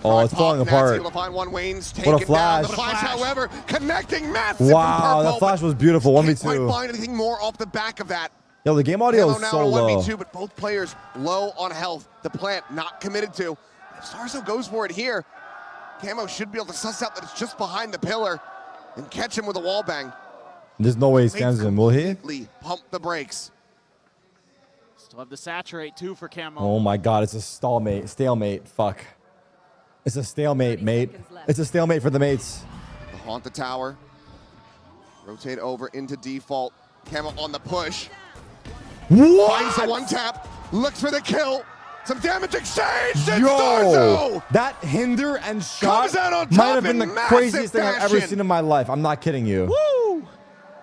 Oh, it's falling apart. Able to find one. Wayne's What a taken down. The flash. flash, however, connecting massive. Wow, from that Purple, flash was beautiful. but can't quite 1v2. find anything more off the back of that. Yo, the game audio Camo is now so in a low. 1v2, but both players low on health. The plant not committed to. If Starzo goes for it here, Camo should be able to suss out that it's just behind the pillar and catch him with a wall bang. There's no way he scans him, will he? Pump the brakes. Still have the saturate too for Camo. Oh my god, it's a stalemate. Fuck. It's a stalemate, mate. It's a stalemate for the mates. The haunt the tower. Rotate over into default. Camo on the push. What? Finds the one tap. Looks for the kill. Some damage exchanged. And Yo, Starzo that hinder and shot comes out on top might have been the in massive craziest thing I've ever fashion. seen in my life. I'm not kidding you. Woo!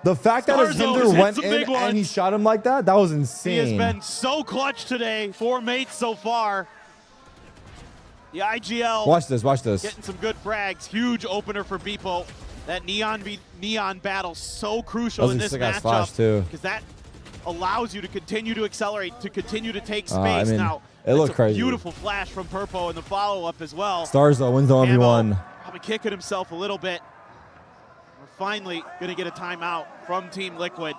The fact that his Starzo hinder has hit went some in big and he ones. shot him like that was He has insane. been so clutch today for mates so far. The IGL. Watch this, watch this. Getting some good frags. Huge opener for Beepo. That Neon battle so crucial That was in a this sick-ass flash, matchup too. because that allows you to continue to accelerate, to continue to take space. I mean, Now, it looked that's a crazy. beautiful flash from Purpo in the follow-up as well. Starzo wins the 1v1. Probably kicking himself a little bit. We're finally going to get a timeout from Team Liquid.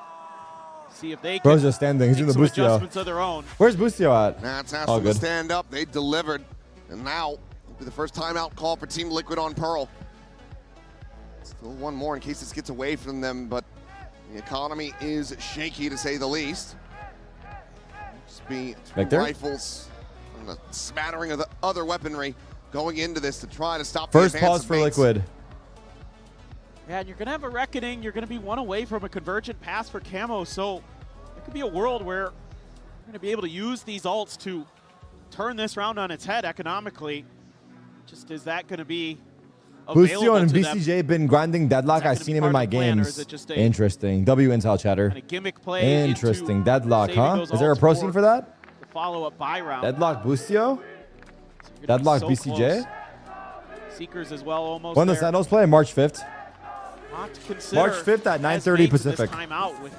See if they can Bro's just standing. He's make doing the some Boostio. adjustments of their own. Where's Boostio at? Nats asked All them to good. stand up. They delivered. And now, it'll be the first timeout call for Team Liquid on Pearl. Still one more in case this gets away from them, but the economy is shaky to say the least. Just be Victor? rifles and the smattering of the other weaponry going into this to try to stop First the advance pause of for Bates. Liquid. Yeah, and you're going to have a reckoning. You're going to be one away from a convergent pass for Camo, so there could be a world where you're going to be able to use these ults to turn this round on its head economically. Just is that going to be Bustio and available to them. BCJ been grinding deadlock. I've seen him in my games. Interesting. W intel chatter. A gimmick play Interesting. into Deadlock, saving huh? those Is there a ults pro for scene for that? the follow-up buy round. Deadlock Bustio? So Deadlock so BCJ? close. Seekers as well, almost When the there. Sentinels play? March 5th. Not to consider March 5th at as 9:30 Mates this Pacific. time out with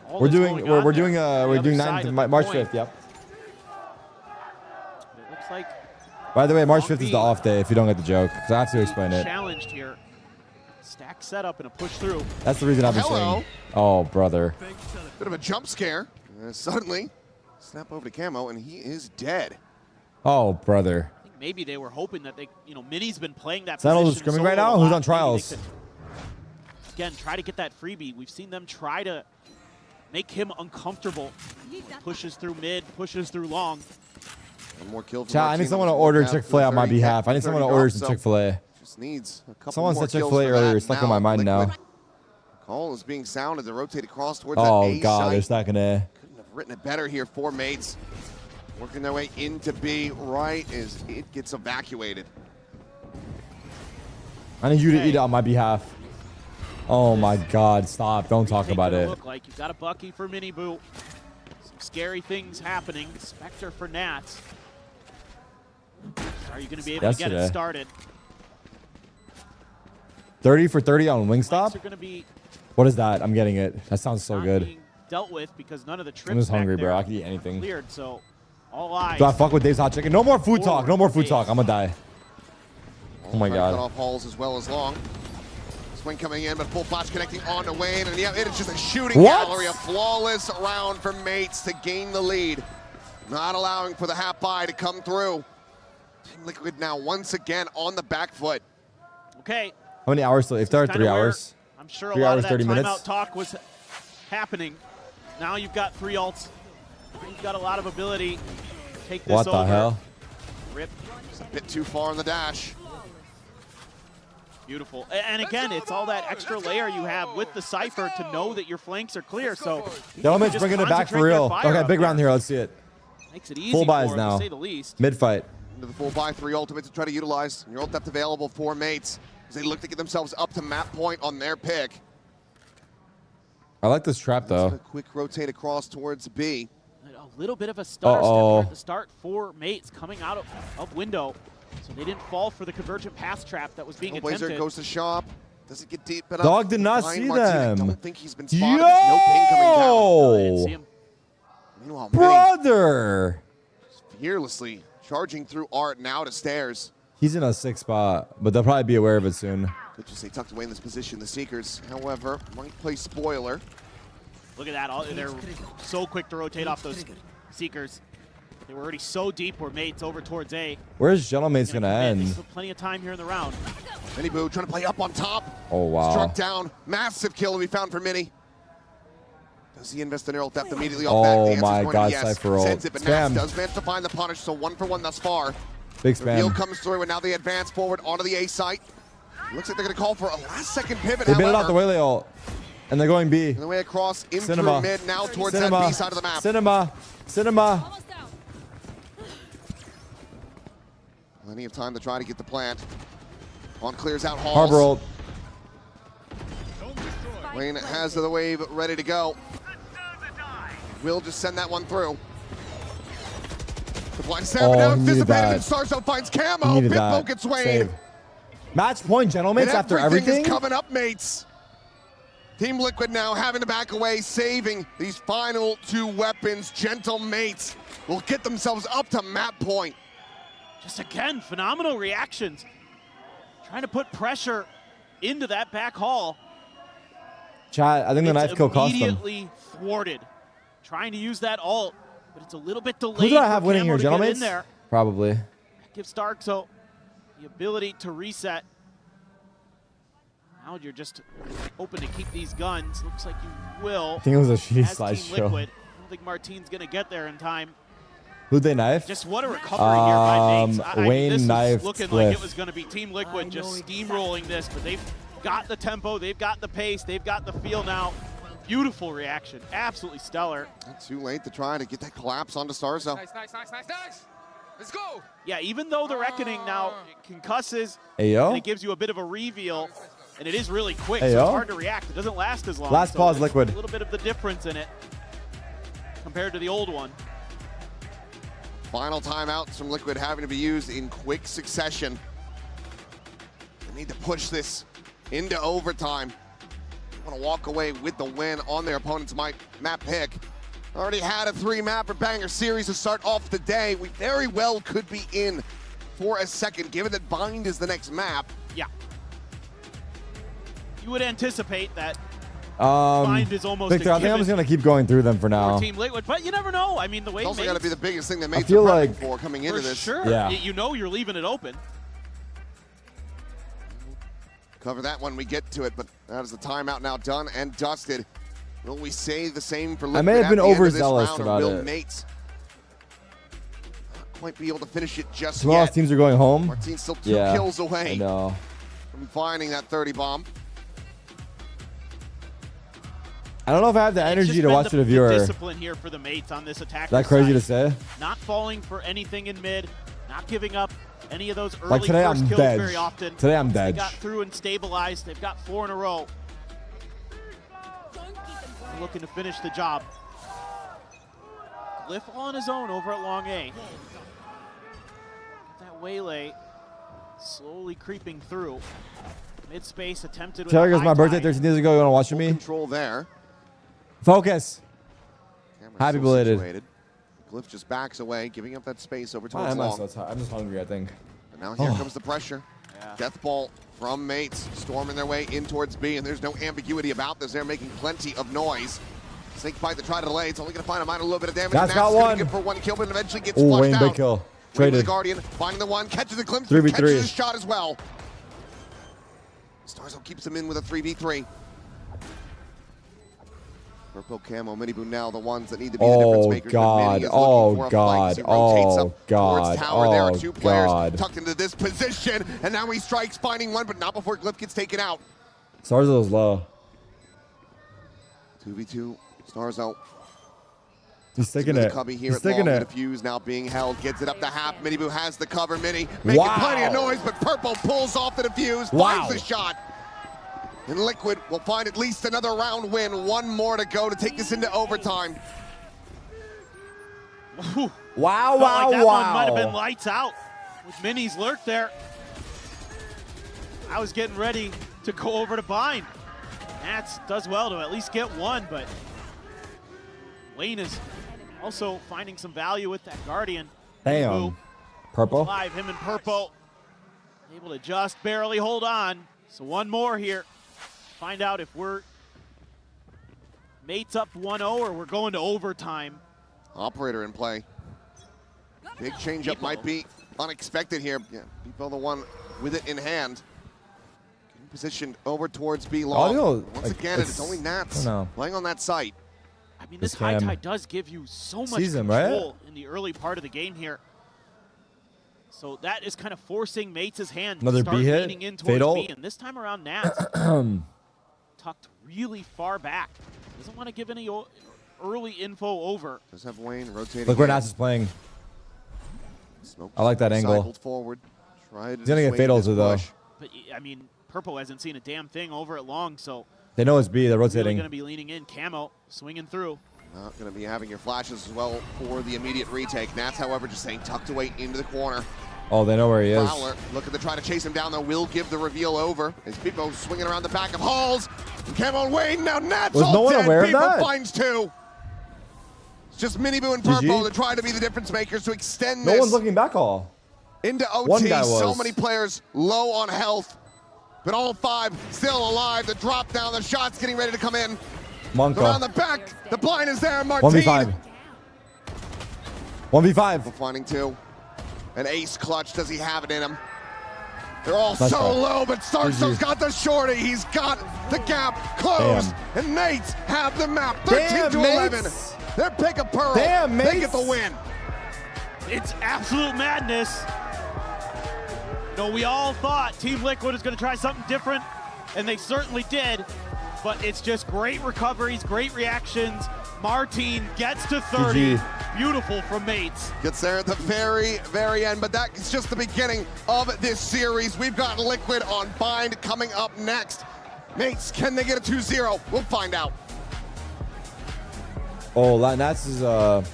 all We're that's doing going on we're there doing on the we're other doing side of 9th, the March coin. 5th. Yep. It looks like By the way, March 5th is the off day if you don't get the joke, because I have to explain it. challenged here. Stack setup and a push through. That's the reason I've been saying. Oh, brother. Bit of a jump scare. Suddenly, snap over to Camo, and he is dead. Oh, brother. I think maybe they were hoping that Mini's been playing that Sentinels position are screaming solo right now? a Who's lot. on Maybe trials? they could, again, try to get that freebie. We've seen them try to make him uncomfortable. Pushes through mid, pushes through long. One more kill for Chat, I need someone to order Chick-fil-A on my behalf. I need someone to order some Chick-fil-A. Just needs a couple Someone more said kills Chick-fil-A for earlier. that. It's stuck in my mind now. Call is being sounded to rotate across towards that Oh, A God. site. They're stacking A. Couldn't have written it better here for Mates. Working their way into B right as it gets evacuated. I need you to eat it on my behalf. Oh, my God. Stop. Don't talk about it. Look like you've got a Bucky for Mini Boo. Some scary things happening. Spectre for Nats. Are you going to be able to get it started? 30 for 30 on Wingstop? Are going to be What is that? I'm getting it. That sounds so good. being dealt with because none of the trips I'm just hungry, back bro. there I can eat anything. cleared, so all eyes. Do I fuck with Dave's Hot Chicken? No more food talk. No more food talk. I'm gonna die. Oh my Trying to cut God. off Halls as well as Long. Swing coming in, but full flash connecting on to Wayne, and yeah, it is just a shooting gallery, a flawless round for Mates to gain the lead. Not allowing for the half buy to come through. Team Liquid now once again on the back foot. Okay. How many hours till? If there are 3 hours. I'm sure a 3 lot hours, of that 30 timeout minutes. talk was happening. Now you've got 3 ults. You've got a lot of ability to take this What over. the hell? Rip. Just a bit too far on the dash. Beautiful. And again, it's all that extra layer you have with the Cypher to know that your flanks are clear. So Gentlemen's bringing it back for real. Okay, big round here. Let's see it. Makes it easy Full buys for him, now. to say the least. Mid fight. Into the full buy, 3 ultimates to try to utilize. Your ult depth available for Mates as they look to get themselves up to map point on their pick. I like this trap A though. quick rotate across towards B. A little bit of a stutter step here at the start for Mates coming out of window. So they didn't fall for the convergent pass trap that was being Blazer attempted. goes to shop. Doesn't get deep enough. Dog did not Behind see Martin. them. I don't think he's been spotted. There's no ping coming down. No, I didn't see him. Meanwhile, Brother. fearlessly charging through Art now to stairs. He's in a 6 spot, but they'll probably be aware of it soon. Good to say tucked away in this position. The Seekers, however, might play spoiler. Look at that. They're so quick to rotate off those Seekers. They were already so deep where Mates over towards A. Where's Gentleman's gonna end? Still plenty of time here in the round. Mini Boo trying to play up on top. Oh wow. Struck down. Massive kill to be found for Mini. Does he invest in neural depth immediately off that? The Oh answer's my going to God, yes. Cypher ult. Sends it, but Nats Spam. does manage to find the punish, so 1 for 1 thus far. Big The reveal spam. comes through, and now they advance forward onto the A site. Looks like they're going to call for a last-second pivot, They bit it however. off the Whaley ult. And they're going B. And the way across in Cinema. through mid, now towards Cinema. that B side of the map. Cinema. Cinema. Plenty of time to try to get the plant. On clears out Halls. Harbor ult. Wayne has the wave ready to go. Will just send that one through. The blind stab Oh, now he needed anticipated, that. and Starzo finds He Camo. needed Bitbo that. gets Wayne. Save. Match point, gentlemen, And after everything everything. is coming up, Mates. Team Liquid now having to back away, saving these final 2 weapons. Gentle Mates will get themselves up to map point. Just again, phenomenal reactions. Trying to put pressure into that back hall. Chat, I think the knife kill cost them. Immediately thwarted. Trying to use that ult, but it's a little bit delayed. Who do I for have winning Camo here, to get gentlemen? in there. Probably. Gives Starkzo the ability to reset. Now you're just hoping to keep these guns. Looks like you will. I think it was a shitty as Team slideshow. Liquid. I don't think Martine's going to get there in time. Who'd they knife? Just what a recovery here by Mates. I mean, Wayne this was knifed looking Spliff. like it was going to be Team Liquid just steamrolling this, but they've got the tempo, they've got the pace, they've got the feel now. Beautiful reaction, absolutely stellar. Not too late to try to get that collapse onto Starzo. Nice, nice, nice, nice, nice. Let's go. Yeah, even though the Reckoning now concusses, Ayo. and it gives you a bit of a reveal, and it is really quick, Ayo. so it's hard to react. It doesn't last as long. Last so pause, there's Liquid. A little bit of the difference in it compared to the old one. Final timeouts from Liquid having to be used in quick succession. They need to push this into overtime. They want to walk away with the win on their opponent's map pick. Already had a 3-map or banger series to start off the day. We very well could be in for a second, given that Bind is the next map. Yeah. You would anticipate that Bind is almost Victor, I think I'm just going to keep going through them for now. Team Liquid, but you never know. I mean, the way It's also got to be the biggest thing that Mates feel are prepping like- for coming into this. sure. Yeah. You know you're leaving it open. Cover that when we get to it, but that is the timeout now done and dusted. Will we say the same for Liquid? I may have at been the end of this overzealous round, or about will it. Mates not quite be able to finish it just Tomorrow's yet? teams are going home. Martin's still 2 Yeah, kills away I know. from finding that 30 bomb. I don't know if I have the It's energy just to been watch the the viewer. discipline here for the Mates on this attack. Is that crazy to say? Not falling for anything in mid, not giving up any of those early Like today, first I'm kills dead. very often. Today, I'm Once dead. They got through and stabilized. They've got 4 in a row. Looking to finish the job. Glyph all on his own over at Long A. That waylay slowly creeping through. Mid space attempted with Tarik, a it was my high birthday tide. 13 days ago. You want to watch Full me? control there. Focus. Camera's Happy still belated. situated. Glyph just backs away, giving up that space over Why towards am I Long. so tired? I'm just hungry, I think. But now here Oh. comes the pressure. Yeah. Death ball from Mates, storming their way in towards B, and there's no ambiguity about this. They're making plenty of noise. Snake bite to try to delay. It's only going to find a minor little bit of damage. That's got gonna one. get for 1 kill, but eventually gets Ooh, flushed Wayne, out. big kill. Wayne with Traded. the Guardian, finding the one, catches the glimpse, 3v3. catches the shot as well. Starzo keeps him in with a 3v3. Purple camo, Mini Boo now the ones that need to be the difference makers. God. But Mini is Oh, looking for a God. flank, so he rotates Oh, up God. towards tower. There are Oh, 2 players God. tucked into this position, and now he strikes, finding one, but not before Glyph gets taken out. Starzo's low. 2v2, Starzo. He's sticking The it. cubby here He's at Long, sticking the it. defuse now being held, gets it up to half. Mini Boo has the cover. Mini making Wow. plenty of noise, but Purple pulls off the defuse, Wow. finds the shot. And Liquid will find at least another round win. 1 more to go to take this into overtime. Wow, Felt like that one might have been lights out with Mini's lurk there. I was getting ready to go over to Bind. Nats does well to at least get 1, but Wayne is also finding some value with that Guardian. Damn. Purple. Alive, him and Purple. Able to just barely hold on. So 1 more here. Find out if we're Mates up 1-0 or we're going to overtime. Operator in play. Big changeup might be unexpected here. Yeah, Beepo the one with it in hand. Getting positioned over towards B long. Audio, Once like, again, it's it's- only Nats I don't know. playing on that site. I mean, this This high cam tide does give you so much sees him, right? control in the early part of the game here. So that is kind of forcing Mates' hand Another to start B hit, leaning in towards fatal. B. And this time around, Nats tucked really far back. Doesn't want to give any early info over. Does have Wayne rotating. Look where in. Nats is playing. Smoke I like that angle. cycled forward. Tried to He's gonna get dissuade fatals this though. push. But, I mean, Purple hasn't seen a damn thing over at Long, so They know it's B. They're really rotating. going to be leaning in. Camo swinging through. Not going to be having your flashes as well for the immediate retake. Nats, however, just staying tucked away into the corner. Oh, they know where he is. Fowler looking to try to chase him down, though, will give the reveal over. As Beepo swinging around the back of Halls. Camo Wayne, now Nats Was all no one dead. aware of Beepo that? finds 2. It's just Mini Boo and GG. Purple to try to be the difference makers to extend No this one's looking back all. into OT. One guy So was. many players low on health, but all 5 still alive. The drop down, the shot's getting ready to come in. Around the Monka. back, the blind is there. Martin 1v5. 1v5. finding 2. An ace clutch, does he have it in him? They're all Nice so try. low, but Starzo's GG. got the shorty. He's got the gap closed. Damn. And Mates have the map. 13 Damn, to 11. Mates. Their pick of Pearl. Damn, They Mates. get the win. It's absolute madness. You know, we all thought Team Liquid was going to try something different, and they certainly did. But it's just great recoveries, great reactions, Martin gets to 30. GG. Beautiful from Mates. Gets there at the very, very end, but that's just the beginning of this series. We've got Liquid on Bind coming up next. Mates, can they get a 2-0? We'll find out. Oh, Nats is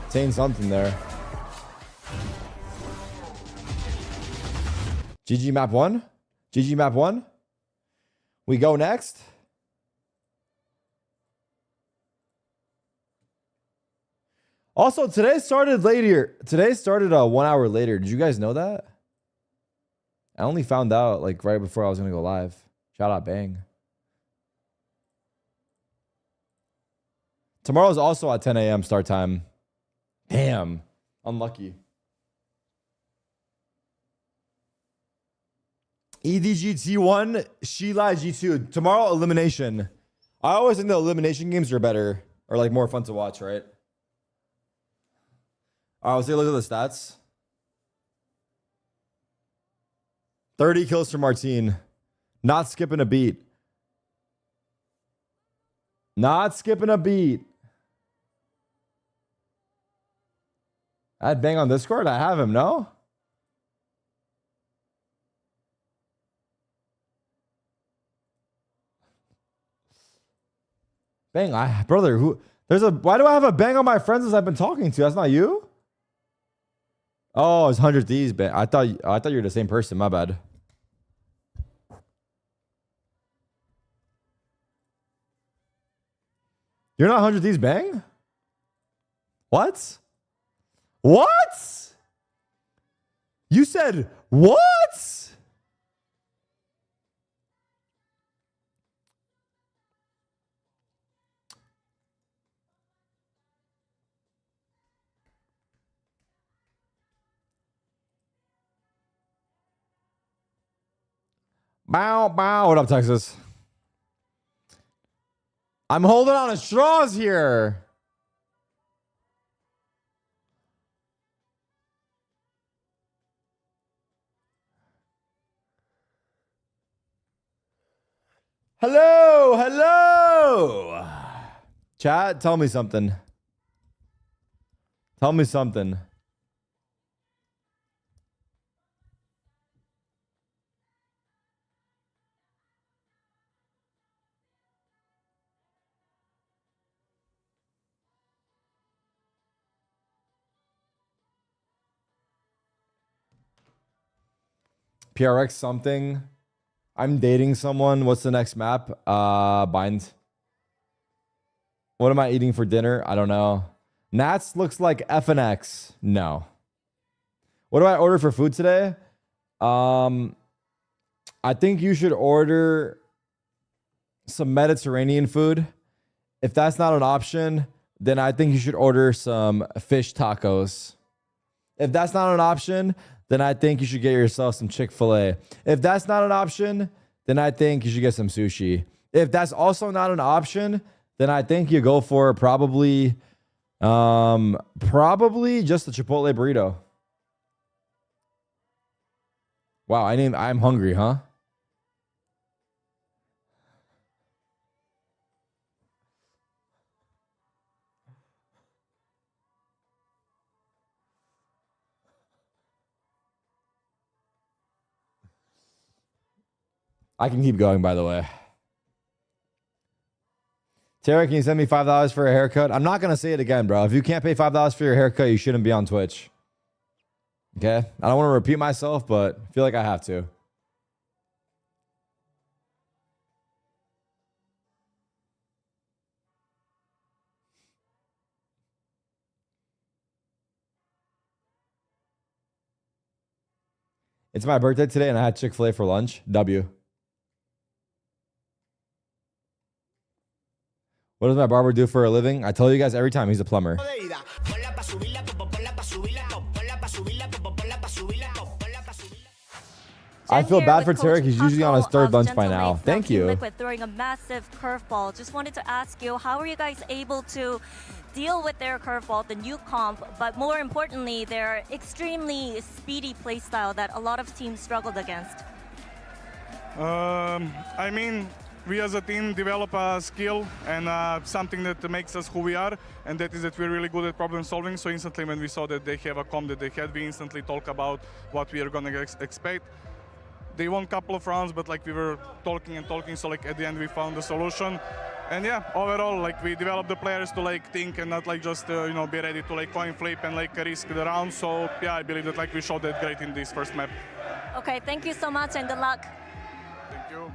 saying something there. GG map 1. GG map 1. We go next. Also, today started later. Today started 1 hour later. Did you guys know that? I only found out like right before I was gonna go live. Shout out Bang. Tomorrow's also at 10 a.m. start time. Damn. Unlucky. EDG T1, Sheila G2. Tomorrow, elimination. I always think the elimination games are better or like more fun to watch, right? All right, let's take a look at the stats. 30 kills for Martine. Not skipping a beat. Not skipping a beat. I'd Bang on Discord. I have him, no? Bang, brother, why do I have a Bang on my friends as I've been talking to? That's not you? Oh, it's 100 Thieves Bang. I thought you were the same person. My bad. You're not 100 Thieves Bang? What? What? You said what? Bow, bow. What up, Texas? I'm holding on to straws here. Hello, hello. Chat, tell me something. Tell me something. PRX something. I'm dating someone. What's the next map? Bind. What am I eating for dinner? I don't know. Nats looks like FNX. No. What do I order for food today? I think you should order some Mediterranean food. If that's not an option, then I think you should order some fish tacos. If that's not an option, then I think you should get yourself some Chick-fil-A. If that's not an option, then I think you should get some sushi. If that's also not an option, then I think you go for probably just a Chipotle burrito. Wow, I'm hungry, huh? I can keep going, by the way. Tara, can you send me $5 for a haircut? I'm not going to say it again, bro. If you can't pay $5 for your haircut, you shouldn't be on Twitch. Okay? I don't want to repeat myself, but I feel like I have to. It's my birthday today, and I had Chick-fil-A for lunch. W. What does my barber do for a living? I tell you guys every time, he's a plumber. I feel bad for Tarik. He's usually on his third lunch by now. Thank you. Liquid throwing a massive curveball. Just wanted to ask you, how are you guys able to deal with their curveball, the new comp, but more importantly, their extremely speedy playstyle that a lot of teams struggled against? I mean, we as a team develop a skill and something that makes us who we are, and that is that we're really good at problem solving. So instantly when we saw that they have a comp that they had, we instantly talk about what we are going to expect. They won a couple of rounds, but like we were talking and talking, so like at the end we found the solution. And yeah, overall, like we developed the players to like think and not like just you know, be ready to like coin flip and like risk the round. So yeah, I believe that like we showed that great in this first map. Okay, thank you so much and good luck. Thank you.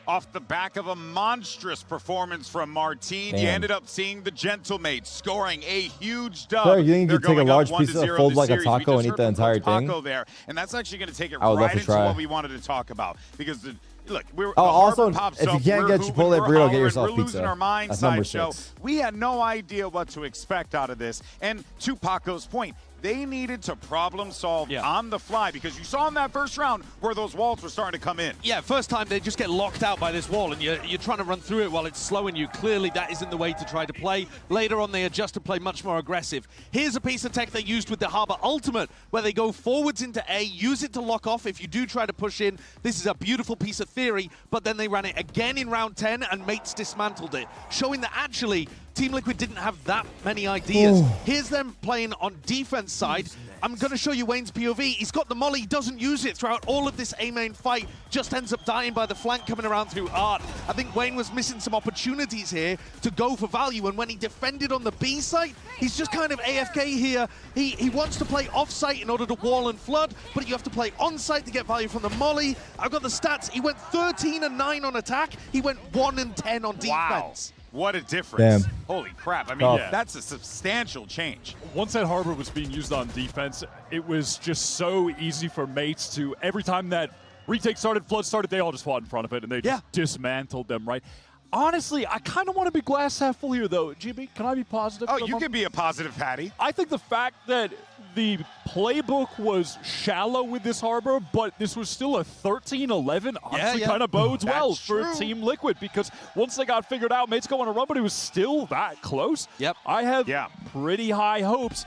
Off the back of a monstrous performance from Martin, you ended up seeing the Gentlemates scoring a huge dub. Sure, you think you They're take a going up large 1-0 pizza, fold this like a series. taco, and eat the entire thing? Taco there, and that's actually going to take it I would love right to into try. what we wanted to talk about, because the look, we're also, pops if you up, can't we're get hooting, Chipotle we're burrito, get hollering, yourself we're pizza. losing our mind That's number sideshow. 6. We had no idea what to expect out of this, and to Paco's point, they needed to problem solve on the fly, because you saw in that first round where those walls were starting to come in. Yeah, first time they just get locked out by this wall, and you're trying to run through it while it's slowing you. Clearly that isn't the way to try to play. Later on they adjust to play much more aggressive. Here's a piece of tech they used with the Harbor Ultimate, where they go forwards into A, use it to lock off if you do try to push in. This is a beautiful piece of theory, but then they ran it again in round 10 and Mates dismantled it, showing that actually Team Liquid didn't have that many ideas. Here's them playing on defense side. I'm going to show you Wayne's POV. He's got the molly, he doesn't use it throughout all of this A main fight, just ends up dying by the flank coming around through Art. I think Wayne was missing some opportunities here to go for value, and when he defended on the B site, he's just kind of AFK here. He wants to play off site in order to wall and flood, but you have to play on site to get value from the molly. I've got the stats. He went 13 and 9 on attack. He went 1 and 10 on defense. What a difference. Damn. Holy crap. I mean, that's a substantial change. Once that Harbor was being used on defense, it was just so easy for Mates to, every time that retake started, flood started, they all just fought in front of it, and they just dismantled them, right? Honestly, I kind of want to be glass half full here, though. Jimmy, can I be positive? Oh, you can be a positive, Patty. I think the fact that the playbook was shallow with this Harbor, but this was still a 13-11, honestly kind of bodes well for Team Liquid, because once they got figured out, Mates go on a run, but it was still that close. Yep. I have pretty high hopes,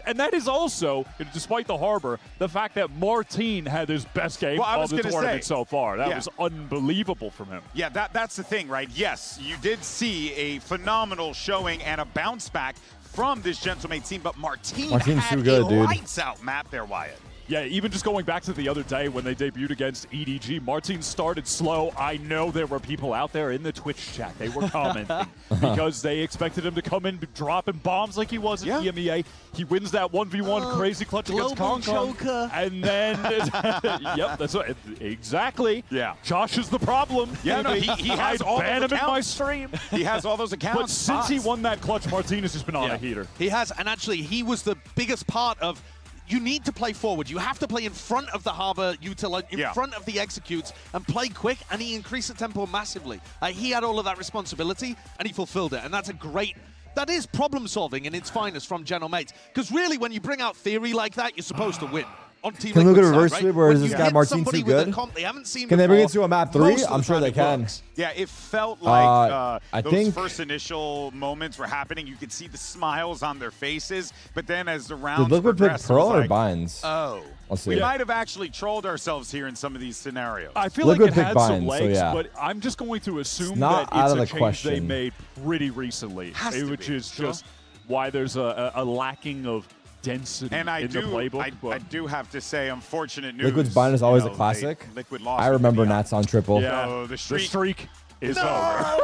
and that is also, despite the Harbor, the fact that Martin had his best game of the tournament so far. That was unbelievable from him. Yeah, that's the thing, right? Yes, you did see a phenomenal showing and a bounce back from this Gentlemate team, but Martin's had too good, dude. lights-out map there, Wyatt. Yeah, even just going back to the other day when they debuted against EDG, Martin started slow. I know there were people out there in the Twitch chat. They were commenting because they expected him to come in dropping bombs like he was at EMEA. He wins that 1v1 crazy clutch against Kong Kong. And then, that's what, exactly. Yeah. Josh is the problem. Yeah, no, he has all ban those him in my accounts. stream. He has all those accounts. But since he won that clutch, Martin has just been on a heater. He has, and actually he was the biggest part of, you need to play forward. You have to play in front of the Harbor util, in front of the executes, and play quick, and he increased the tempo massively. He had all of that responsibility, and he fulfilled it, and that's a great... That is problem solving in its finest from General Mates. Because really, when you bring out theory like that, you're supposed to win. On Team Can we look at Liquid reverse side, sweep, right? or When is this you guy hit Martin somebody too with a good? comp they haven't seen Can they bring it before, to a map 3? most of I'm the sure time they it can. works. Yeah, it felt like I those think first initial moments were happening. You could see the smiles on their faces, but then as the rounds Did Liquid pick progressed, it was Pearl or like, Binds? oh. Let's see. We might have actually trolled ourselves here in some of these scenarios. I feel Liquid like it had picked some Binds, so legs, yeah. but I'm just going to assume not that out it's of a the change they question. made pretty recently, which is just why there's a lacking of density And in the playbook. I do have to say, unfortunate news. Liquid's Bind is always you a know, classic. Liquid lost. I remember Nats on triple. Yeah, So the streak is over.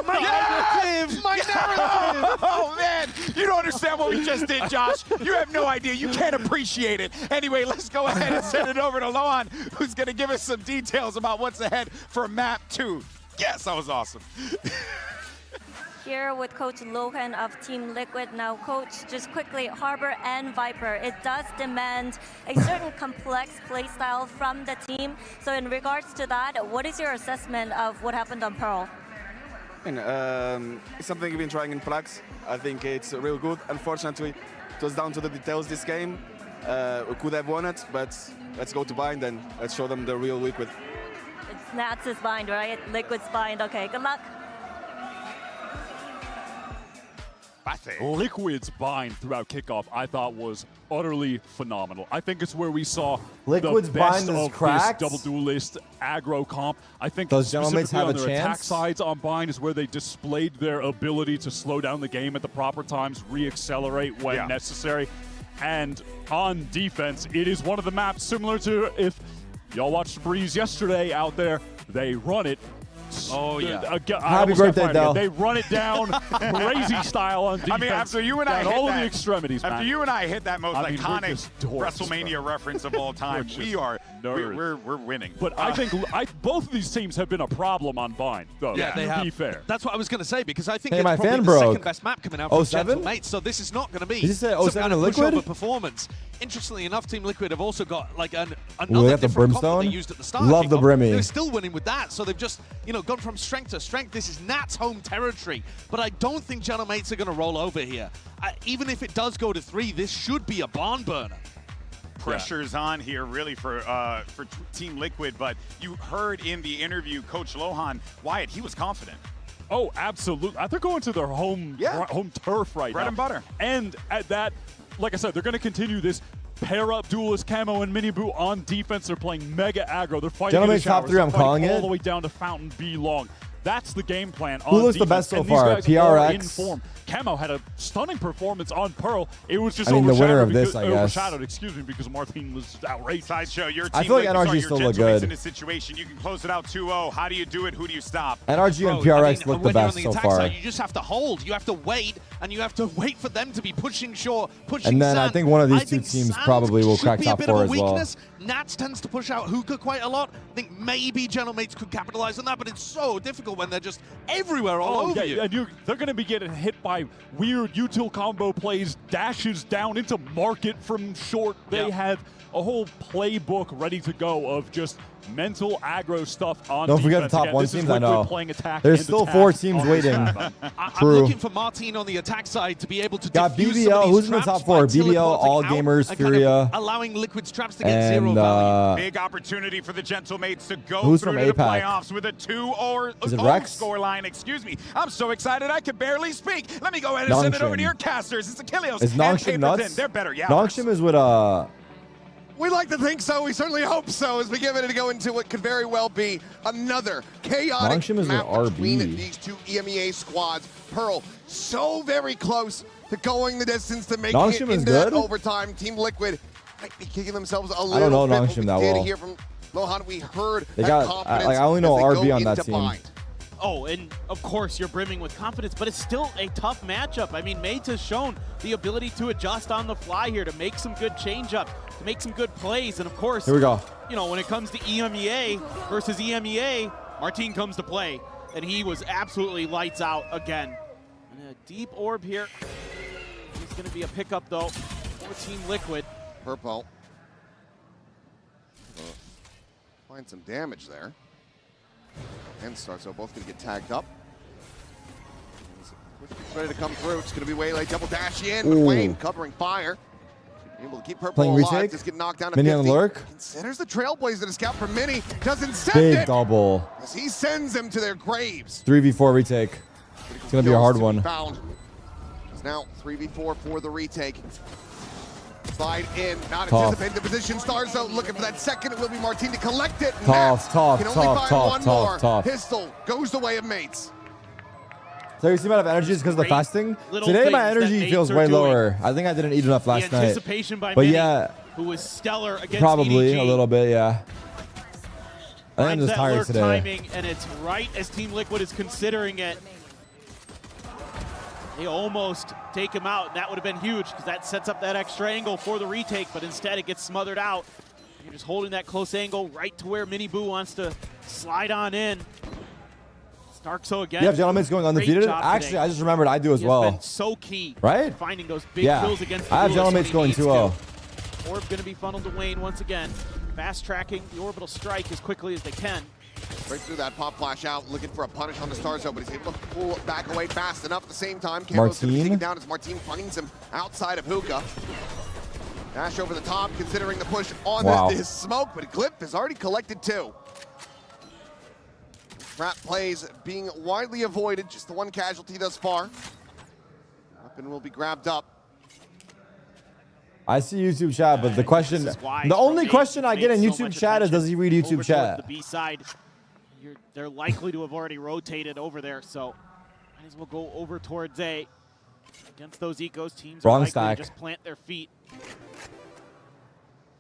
My narrative! My narrative! Oh, man. You don't understand what we just did, Josh. You have no idea. You can't appreciate it. Anyway, let's go ahead and send it over to Lohan, who's going to give us some details about what's ahead for Map 2. Yes, that was awesome. Here with Coach Lohan of Team Liquid. Now, Coach, just quickly, Harbor and Viper, it does demand a certain complex play style from the team. So in regards to that, what is your assessment of what happened on Pearl? It's something we've been trying in Prax. I think it's real good. Unfortunately, it was down to the details this game. We could have won it, but let's go to Bind and let's show them the real Liquid. It's Nats' Bind, right? Liquid's Bind. Okay, good luck. Liquid's bind throughout kickoff, I thought, was utterly phenomenal. I think it's where we saw Liquid's the best bind is of cracked. this double duelist aggro comp. I think Those gentlemen specifically have on a their attack chance. sides on bind is where they displayed their ability to slow down the game at the proper times, re-accelerate when necessary. And on defense, it is one of the maps similar to if y'all watched Breeze yesterday out there, they run it. Oh, yeah. Happy birthday, Del. They run it down crazy style on defense. I mean, after you and I hit all that, of the extremities, after man. you and I hit that most I mean, we're iconic just dorks, WrestleMania reference of all time, we're winning. But I think both of these teams have been a problem on bind, though. Yeah, they to have. be fair. That's what I was going to say, because I think Hey, it's my probably fan the broke. second best map coming out from 07? Gentle Mates, so this is not going to be Did you say some 07 kind of Liquid? pushover performance. Interestingly enough, Team Liquid have also got like another they got the different comp that brimstone? they used at the start. Love of the kickoff. brimmy. They're still winning with that, so they've just gone from strength to strength. This is Nat's home territory, but I don't think Gentle Mates are going to roll over here. Even if it does go to 3, this should be a barn burner. Pressure's on here really for Team Liquid, but you heard in the interview Coach Lohan, Wyatt, he was confident. Oh, absolutely. They're going to their home turf right now. Bread and butter. And at that, like I said, they're going to continue this pair-up duelist Camo and Miniboo on defense. They're playing mega aggro. They're fighting Gentlemen, in the showers. top 3, I'm They're fighting calling all it. the way down to Fountain B long. That's the game plan on Who looks the defense. best so And these far? guys are in PRX? form. Camo had a stunning performance on Pearl. It was just I mean, the winner of because, this, I guess. overshadowed, excuse me, because Martin was outrageous. Sideshow, your team, I feel like NRG still look good. In this situation, you can close it out 2-0. How do you do it? Who do you stop? NRG and PRX look the best so far. Side, you just have to hold. You have to wait, and you have to wait for them to be pushing shore, pushing And then I Sand. think one of these I two think teams Sand probably will should crack be top a bit 4 of a as well. weakness. Nats tends to push out Hookah quite a lot. I think maybe Gentle Mates could capitalize on that, but it's so difficult when they're just everywhere all over you. And they're going to be getting hit by weird util combo plays, dashes down into market from short. They have a whole playbook ready to go of just mental aggro stuff on Don't forget the defense. top Again, 1 this is teams, I Liquid know. playing attack There's and still attack 4 teams on waiting. this map. I'm looking for Martin on the attack side to be able to Got defuse some of BBL. these Who's in the traps top 4? by BBL, teleporting All out Gamers, and kind of Furia. allowing Liquid's traps to get zero And value. Big opportunity for the Gentlemates to go who's through from to the APAC? playoffs with a 2-0 Is it Rex? scoreline. Excuse me. I'm so excited I can barely speak. Let me go ahead and send it over to Nongshim. your casters. It's Achilles Is and Nongshim Paper nuts? Thin. They're better, yeah. Nongshim is with We'd like to think so. We certainly hope so, as we get ready to go into what could very well be another chaotic Nongshim is map with between RB. these two EMEA squads. Pearl so very close to going the distance to make Nongshim it is into that good? overtime. Team Liquid might be kicking themselves a little I don't know bit. Nongshim that we did well. hear from Lohan. We heard They that got- confidence like, I only know as they RB go on that into team. bind. Oh, and of course you're brimming with confidence, but it's still a tough matchup. I mean, Mates has shown the ability to adjust on the fly here, to make some good change-ups, to make some good plays, and of course, Here we go. when it comes to EMEA versus EMEA, Martin comes to play, and he was absolutely lights out again. And a deep orb here. It's going to be a pickup, though, for Team Liquid. Purple. Find some damage there. And starts, so both going to get tagged up. Push gets ready to come through. It's going to be Waylay, double dash in, but Ooh. Wayne covering fire. Able to keep Purple Playing alive, retake? just get knocked down to Mini 50. on the lurk? Considers the Trailblazer to scout for Mini, doesn't send Big it! double. As he sends them to their graves. 3v4 retake. It's going to be a hard one. Found. It's now 3v4 for the retake. Slide in, not Tough. anticipating the position. Starzo looking for that second. It will be Martin to collect it. Tough, Nats tough, can only tough, find tough, one tough, more. tough. Pistol goes the way of Mates. So you see my energy is because of the fasting? little Today my things that energy Mates feels are way doing. lower. I think I didn't eat enough last the night. anticipation by But Mini, yeah, who was stellar against probably EDG. a little bit, yeah. I think I'm Finds just that tired lurk today. timing, and it's right as Team Liquid is considering it. They almost take him out, and that would have been huge because that sets up that extra angle for the retake, but instead it gets smothered out. You're just holding that close angle right to where Miniboo wants to slide on in. Starkso again. You have gentlemen going undefeated? Great job Actually, today. I just remembered I do as He has well. been so key. Right? Finding those big Yeah. kills against the I have duelists gentlemen when he going needs 2-0. to. Orb going to be funneled to Wayne once again. Fast tracking the orbital strike as quickly as they can. Right through that pop flash out, looking for a punish on the Starzo, but he's able to pull back away fast enough at the same time. Camo's going to be Martin. taken down as Martin finds him outside of Hookah. Dash over the top, considering the push on Wow. his smoke, but Glyph has already collected 2. Trap plays being widely avoided, just the one casualty thus far. Weapon will be grabbed up. I see YouTube chat, but the question, the only question I get in YouTube chat is, does he read YouTube chat? The B side, they're likely to have already rotated over there, so might as well go over towards A. Against those ecos, teams Wrong are likely stack. to just plant their feet.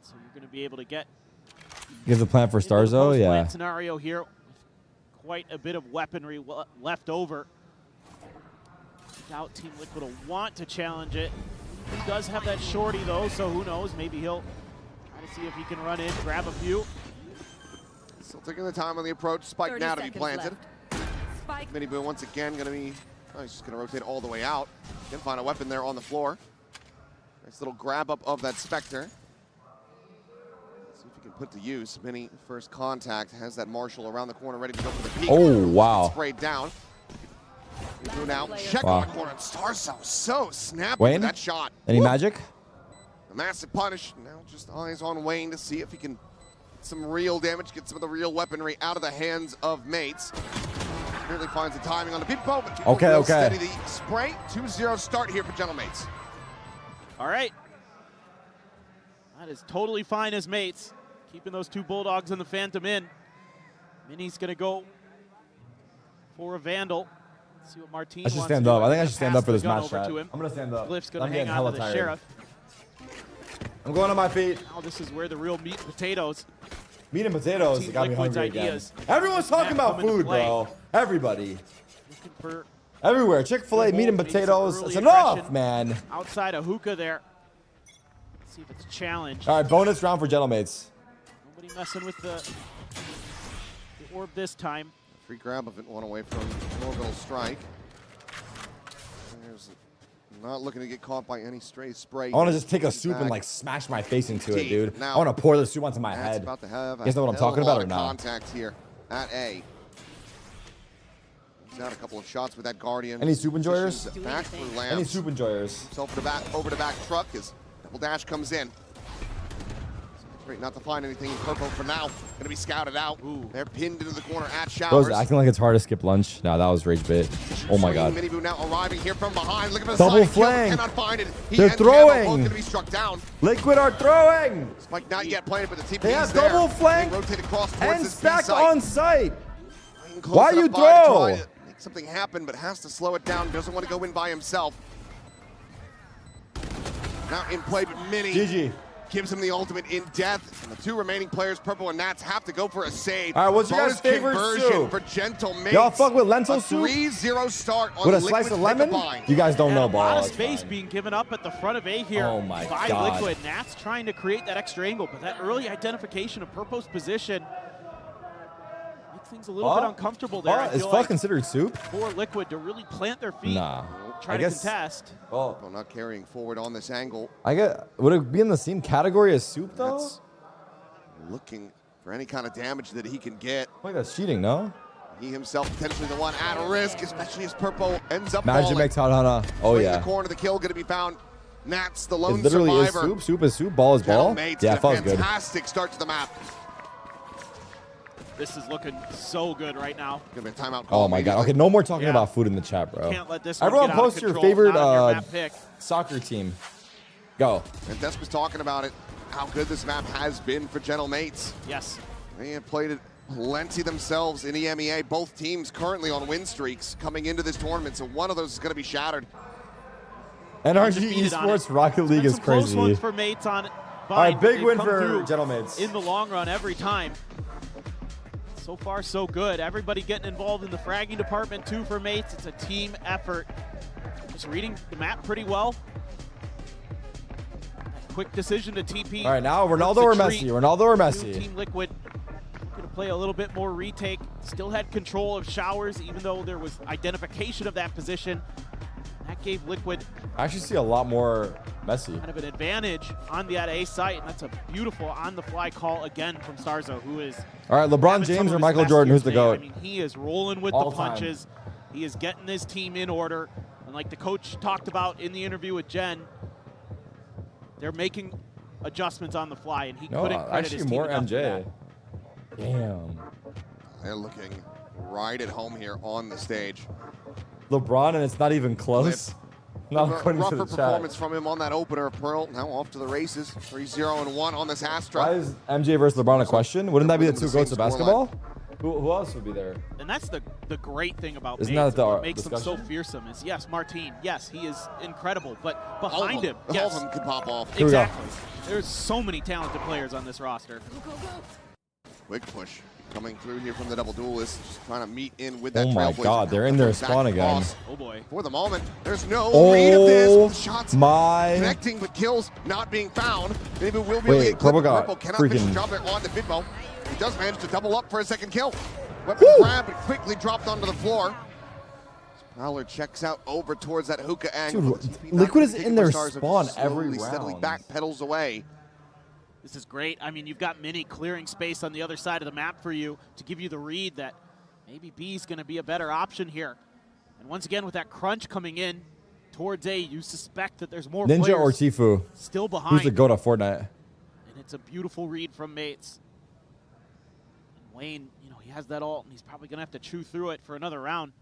So you're going to be able to get Gives a plant for Starzo, yeah. scenario here with quite a bit of weaponry left over. Doubt Team Liquid will want to challenge it. He does have that shorty though, so who knows? Maybe he'll try to see if he can run in, grab a few. Still taking the time on the approach. Spike now to be planted. Mini Boo once again going to be, he's just going to rotate all the way out. Can find a weapon there on the floor. Nice little grab up of that Spectre. See if he can put to use. Mini first contact, has that Marshall around the corner ready to go for the peak. Oh, wow. Sprayed down. Boo now check Wow. on the corner. Starzo so snappy Wayne? with that shot. Any Woo! magic? A massive punish. Now just eyes on Wayne to see if he can get some real damage, get some of the real weaponry out of the hands of mates. Really finds the timing on the Pitpo, but Pitpo Okay, will okay. steady the spray. 2-0 start here for Gentlemates. All right. That is totally fine as mates. Keeping those two Bulldogs and the Phantom in. Mini's going to go for a Vandal. Let's see what Martin I should wants stand to do. up. I think I should stand Pass up for the this gun match, over chat. to him. I'm going to stand up. Glyph's going I'm to hang getting on hella to the tired. Sheriff. I'm going on my feet. Now this is where the real meat and potatoes. Meat and potatoes Team got me Liquid's hungry again. ideas. Everyone's talking about Come into food, play. bro. Everybody. Looking for Everywhere. Chick-fil-A, meat and maybe some potatoes. early It's enough, aggression man. outside of hookah there. Let's see if it's a challenge. All right, bonus round for Gentlemates. Nobody messing with the orb this time. Free grab of it, one away from Orbital Strike. There's not looking to get caught by any stray spray. I want to just take a soup and Back. like smash my face into it, dude. Now, I want to pour the soup onto my That's head. about to have You guys know what I'm hell talking of a lot about or of not? contact here at A. He's out a couple of shots with that Guardian. Any soup enjoyers? Back through Lambs. Any soup enjoyers? Himself over to back truck. His double dash comes in. Great not to find anything in purple for now. Going to be scouted out. They're pinned into the corner at Showers. Bro's acting like it's hard to skip lunch. No, that was rage bait. Oh my god. Mini Boo now arriving here from behind. Look at the Double side kill. flank. Cannot find it. He They're and Camo both throwing. going to be struck down. Liquid are throwing. Spike not yet playing, but the TP They is have there. double flank They rotate across towards and this B stack site. on site. Close Why it you up by to throw? try to make something happen, but has to slow it down. Doesn't want to go in by himself. Now in play, but Mini GG. gives him the ultimate in death. And the two remaining players, Purple and Nats, have to go for a save. All right, what's your Bonus guys' favorite conversion soup? for Gentlemates. Y'all fuck with lentil a soup? 3-0 start on With a Liquid's slice of pick lemon? bind. You guys don't know, A lot ball. of space being given up at the front of A here Oh my by God. Liquid. Nats trying to create that extra angle, but that early identification of Purpo's position makes things a little bit uncomfortable there. I Is feel pho like considered soup? for Liquid to really plant their feet, Nah. try I to guess. contest. Well, Well, not carrying forward on this angle. would it be in the same category as soup though? That's looking for any kind of damage that he can get. I think that's cheating, no? He himself potentially the one at risk, especially as Purple ends up Magic falling. makes Hana. Oh In yeah. the corner, the kill going to be found. Nats, the lone It literally survivor. is soup. Soup is soup. Ball is ball. Gentlemates Yeah, get a pho's good. fantastic start to the map. This is looking so good right now. Gonna be a timeout call Oh my god. immediately. Okay, no more talking about food in the chat, bro. Can't let this one Everyone get out of post your control. favorite Not on your map pick. soccer team. Go. And Des was talking about it, how good this map has been for Gentlemates. Yes. They have played it plenty themselves in EMEA. Both teams currently on win streaks coming into this tournament, so one of those is going to be shattered. NRG Undefeated on Esports it. Rocket League Been is some close crazy. ones for mates on All right, Vine, big they've win come for through Gentlemates. in the long run every time. So far, so good. Everybody getting involved in the fragging department too for mates. It's a team effort. Just reading the map pretty well. Quick decision to TP. All right, now Works Ronaldo a or treat. Messi? Ronaldo or New Messi? Team Liquid going to play a little bit more retake. Still had control of Showers, even though there was identification of that position. That gave Liquid I actually see a lot more Messi. kind of an advantage on the A site, and that's a beautiful on-the-fly call again from Starzo, who is All right, LeBron having some James of or his Michael best Jordan? years Who's the today. GOAT? I mean, he is rolling with All the time. punches. He is getting his team in order, and like the coach talked about in the interview with Jen, they're making adjustments on the fly, and he No, couldn't credit actually his team more enough for MJ. that. Damn. They're looking right at home here on the stage. LeBron, and it's not even close. Not according to the rougher chat. performance from him on that opener. Pearl now off to the races. 3-0-1 on this Astra. Why is MJ versus LeBron a question? Wouldn't that be the two goats of basketball? Who else would be there? And that's the great thing about Isn't Mates, that what the makes discussion? him so fearsome is, yes, Martin, yes, he is incredible, but behind him, all yes. of them could pop off. Exactly. There's so many talented players on this roster. Quick push coming through here from the double duelist, just trying to meet in with that Oh my Trailblazer. God, they're in their Back spawn again. across. Oh boy. For the moment, there's no read of this. The shots connecting, but kills not being found. Maybe we'll be able to get Purple clipped. got Purple cannot finish the freaking- job there on the Vidmo. He does manage to double up for a second kill. Weapon grab, but quickly dropped onto the floor. Prowler checks out over towards that hookah angle. Dude, Liquid is in their spawn every steadily round. back pedals away. This is great. I mean, you've got Mini clearing space on the other side of the map for you to give you the read that maybe B's going to be a better option here. And once again, with that crunch coming in towards A, you suspect that there's more Ninja or players Tifu? still behind. Who's the goat at Fortnite? And it's a beautiful read from Mates. And Wayne, you know, he has that ult, and he's probably going to have to chew through it for another round.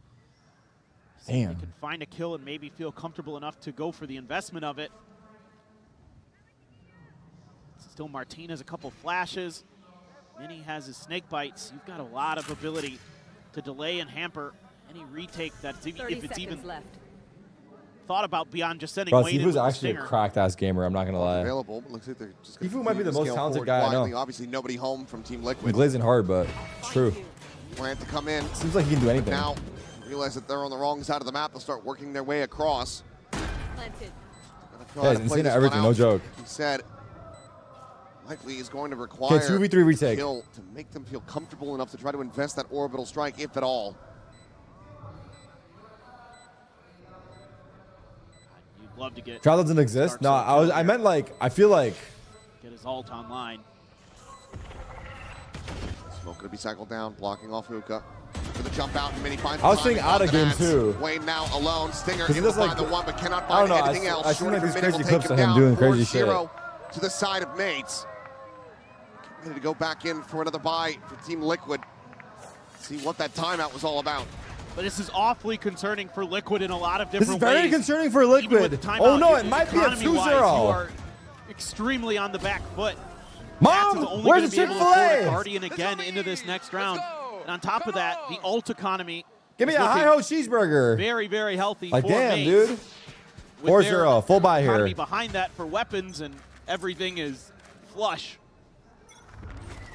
See if Damn. he can find a kill and maybe feel comfortable enough to go for the investment of it. Still Martinez, a couple flashes. Mini has his snake bites. You've got a lot of ability to delay and hamper any retake that's if it's even left. thought about beyond just sending Bro, Wayne in Tifu's with the actually a stinger. cracked ass gamer. I'm not gonna lie. Available, but looks like they're just gonna Tifu might be the most scale talented forward guy I blindly. know. Obviously, nobody home from Team I'm Liquid. glazing hard, but it's true. Plan to come in. Seems like he can do anything. Now, realize that they're on the wrong side of the map. They'll start working their way across. Planted. Gonna try Yeah, to he's play insane this at everything, one no out. joke. He said likely is going to require 2v3 retake. a kill to make them feel comfortable enough to try to invest that orbital strike, if at all. You'd love to get Trial doesn't exist. No, I meant like I feel like get his ult online. Smoke gonna be cycled down, blocking off Hookah. For the jump out, and Mini finds I was timing thinking out on of the game Nats. too. Wayne now alone. Stinger 'Cause he able to does, find like, the one, but cannot I don't find know, anything else. I seen, like, Shorty these from Mini crazy will clips take of him him down. doing crazy 4-0 to the side of Mates. Ready to go back in for another buy for Team Liquid. See what that timeout was all about. But this is awfully concerning for Liquid in a lot of this different is very ways. concerning for Even with Liquid. the timeout, Oh no, it might be a economy-wise, 2-0. You are extremely on the back foot. Mom, Nats is only where's gonna the be able to afford a Chick-fil-A? Guardian again into this next round. And on top of that, the ult economy. Give me is a looking hi-ho cheeseburger. Very, very healthy. Like for damn, Mates. dude. With 4-0, their full buy economy here. behind that for weapons, and everything is flush.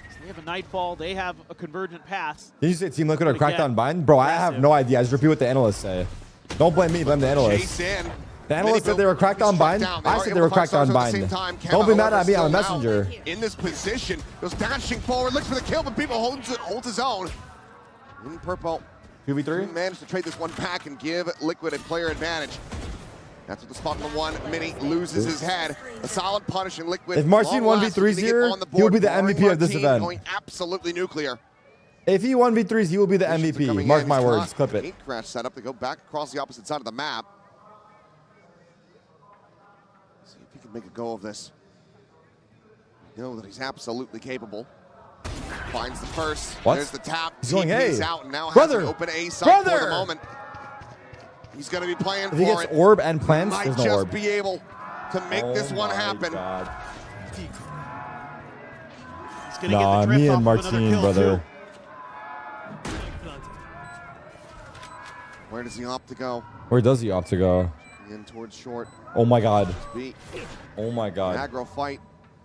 So they have a Nightfall. They have a convergent pass. Did you say Team Liquid or But again, Crackdown Bind? Bro, I have no idea. I just repeat what the analysts say. Don't blame me, blame the analysts. Chase in. The analysts said they were Crackdown Bind. I said they were Crackdown Bind. Don't be mad at me, I'm a messenger. In this position, goes dashing forward, looks for the kill, but people holds his own. In purple. 2v3? Managed to trade this one back and give Liquid a player advantage. That's what the spot on the one. Mini loses his head. A solid punish in Liquid. If Marcin Long last, 1v3s getting it here, on the he will board. be the Barring MVP of this Martin event. Going absolutely nuclear. If he 1v3s, he will be the Missions are MVP. coming Mark in. my He's words. got Clip it. Paint crash set up to go back across the opposite side of the map. See if he can make a go of this. We know that he's absolutely capable. Finds the first. What? There's the tap. He's going TP's A. out and now Brother. has an open A site for Brother. the moment. He's going to be playing If he for gets it. orb and plants, Might there's no just orb. be able to make this one my happen. God. He's gonna get Nah, the drift me off and of another Martin, kill, brother. too. Where does he opt to go? Where does he opt to go? In towards short. Oh my God. B. Oh my God. Aggro fight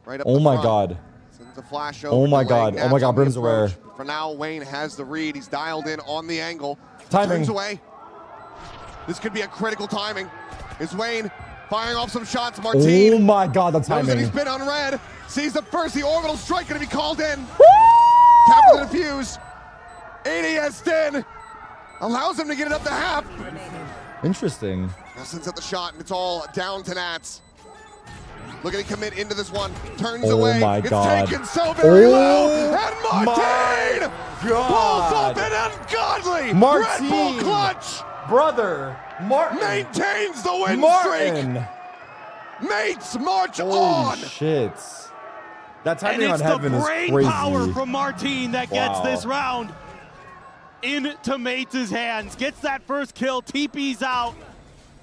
right up Oh the my front. God. Sends a flash Oh over, my delaying God. Oh my Nats God. on the Brim's aware. approach. For now, Wayne has the read. He's dialed in on the angle. Timing. Turns away. This could be a critical timing. Is Wayne firing off some shots? Oh Martin my God, the knows that he's timing. been on red. Sees the first. The orbital strike going to be called in. Tap with the defuse. ADS in. Allows him to get it up to half. Interesting. Now sends out the shot, and it's all down to Nats. Look at him commit into this one. Turns Oh away. my It's God. taken so very low. Oh And Martin pulls up an ungodly Martin. Red Bull clutch. Brother. Martin. Maintains the win Martin. streak. Mates march Holy on. shit. That And timing on it's Heaven the is brain crazy. power from Martin that gets Wow. this round into Mates' hands. Gets that first kill, TP's out.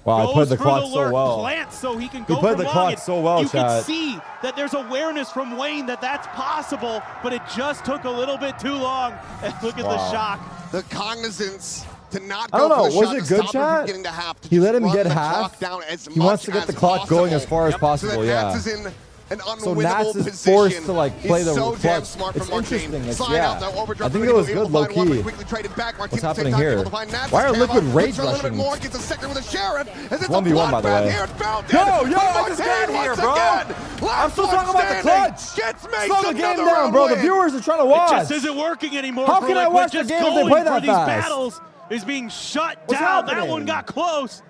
Wow, I played the for clock the so lurk, well. plants so he can go He played for the long. clock And so well, you chat. can see that there's awareness from Wayne that that's possible, but it just took a little bit too long. And look at the shock. The cognizance to not I go don't know. for the Was shot it to good, stop him from chat? getting to half, to He just let him run get the half. clock down as He wants to much get the as clock going as possible. far as So possible. that Yeah. Nats is in an So unwinnable Nats is position. forced to like play He's the so damn clutch. smart It's from Martin. interesting. It's, Slide yeah. out, now overdrive I think for it was Veto, good, able low to find one, but key. quickly traded back. Martin What's at the happening same time, here? able to find Nats' Why are camo, Liquid looks rage for a little bit rushing? more, gets a second with a Sheriff. As it's a 1v1 by the bloodbath way. here, it's found Yo, in. I just Martin got here, once bro. again. I'm Last still one talking about the standing. clutch. Gets Mace Slow the game another down, round bro. The win. viewers are trying to watch. It just isn't working anymore. How for can I Liquid. watch the Just game if they going play for that these fast? battles is being shut What's down. That happening? one got close.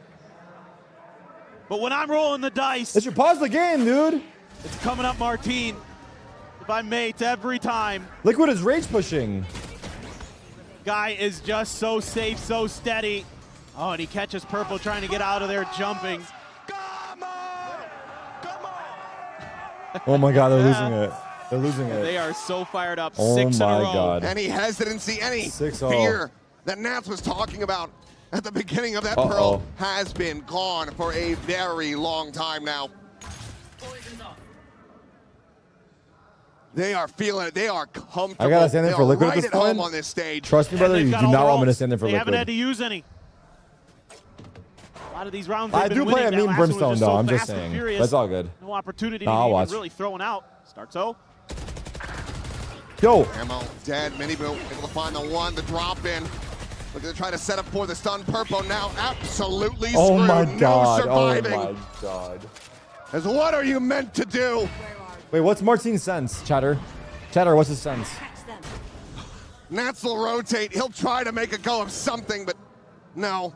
But when I'm rolling the dice, They should pause the game, dude. it's coming up Martine by Mates every time. Liquid is rage pushing. Guy is just so safe, so steady. Oh, and he catches Purple trying to get out of there, jumping. Oh my god, they're losing it. They're losing it. They are so fired up. Oh 6 in a my row. God. Any hesitancy, any 6-0. fear that Nats was talking about at the beginning of that Pearl has been gone for a very long time now. They are feeling it. They are comfortable. I gotta stand there They for are Liquid right at this point. home on this stage. Trust me, brother. They've You got do all not the want me to rolls. stand there for They haven't had Liquid. to use any. A lot of these rounds I they've do been play a winning. That mean last one was Brimstone just though. so I'm just fast and saying. furious. That's all good. No opportunity Nah, to I'll even watch. really thrown out. Starts O. Yo. Ammo dead. Mini Boo able to find the one, the drop in. Looking to try to set up for the stun. Purple now absolutely screwed. Oh my god. No Oh surviving. my god. As what are you meant to do? Wait, what's Martine's sense, Chatter? Chatter, what's his sense? Nats will rotate. He'll try to make a go of something, but no.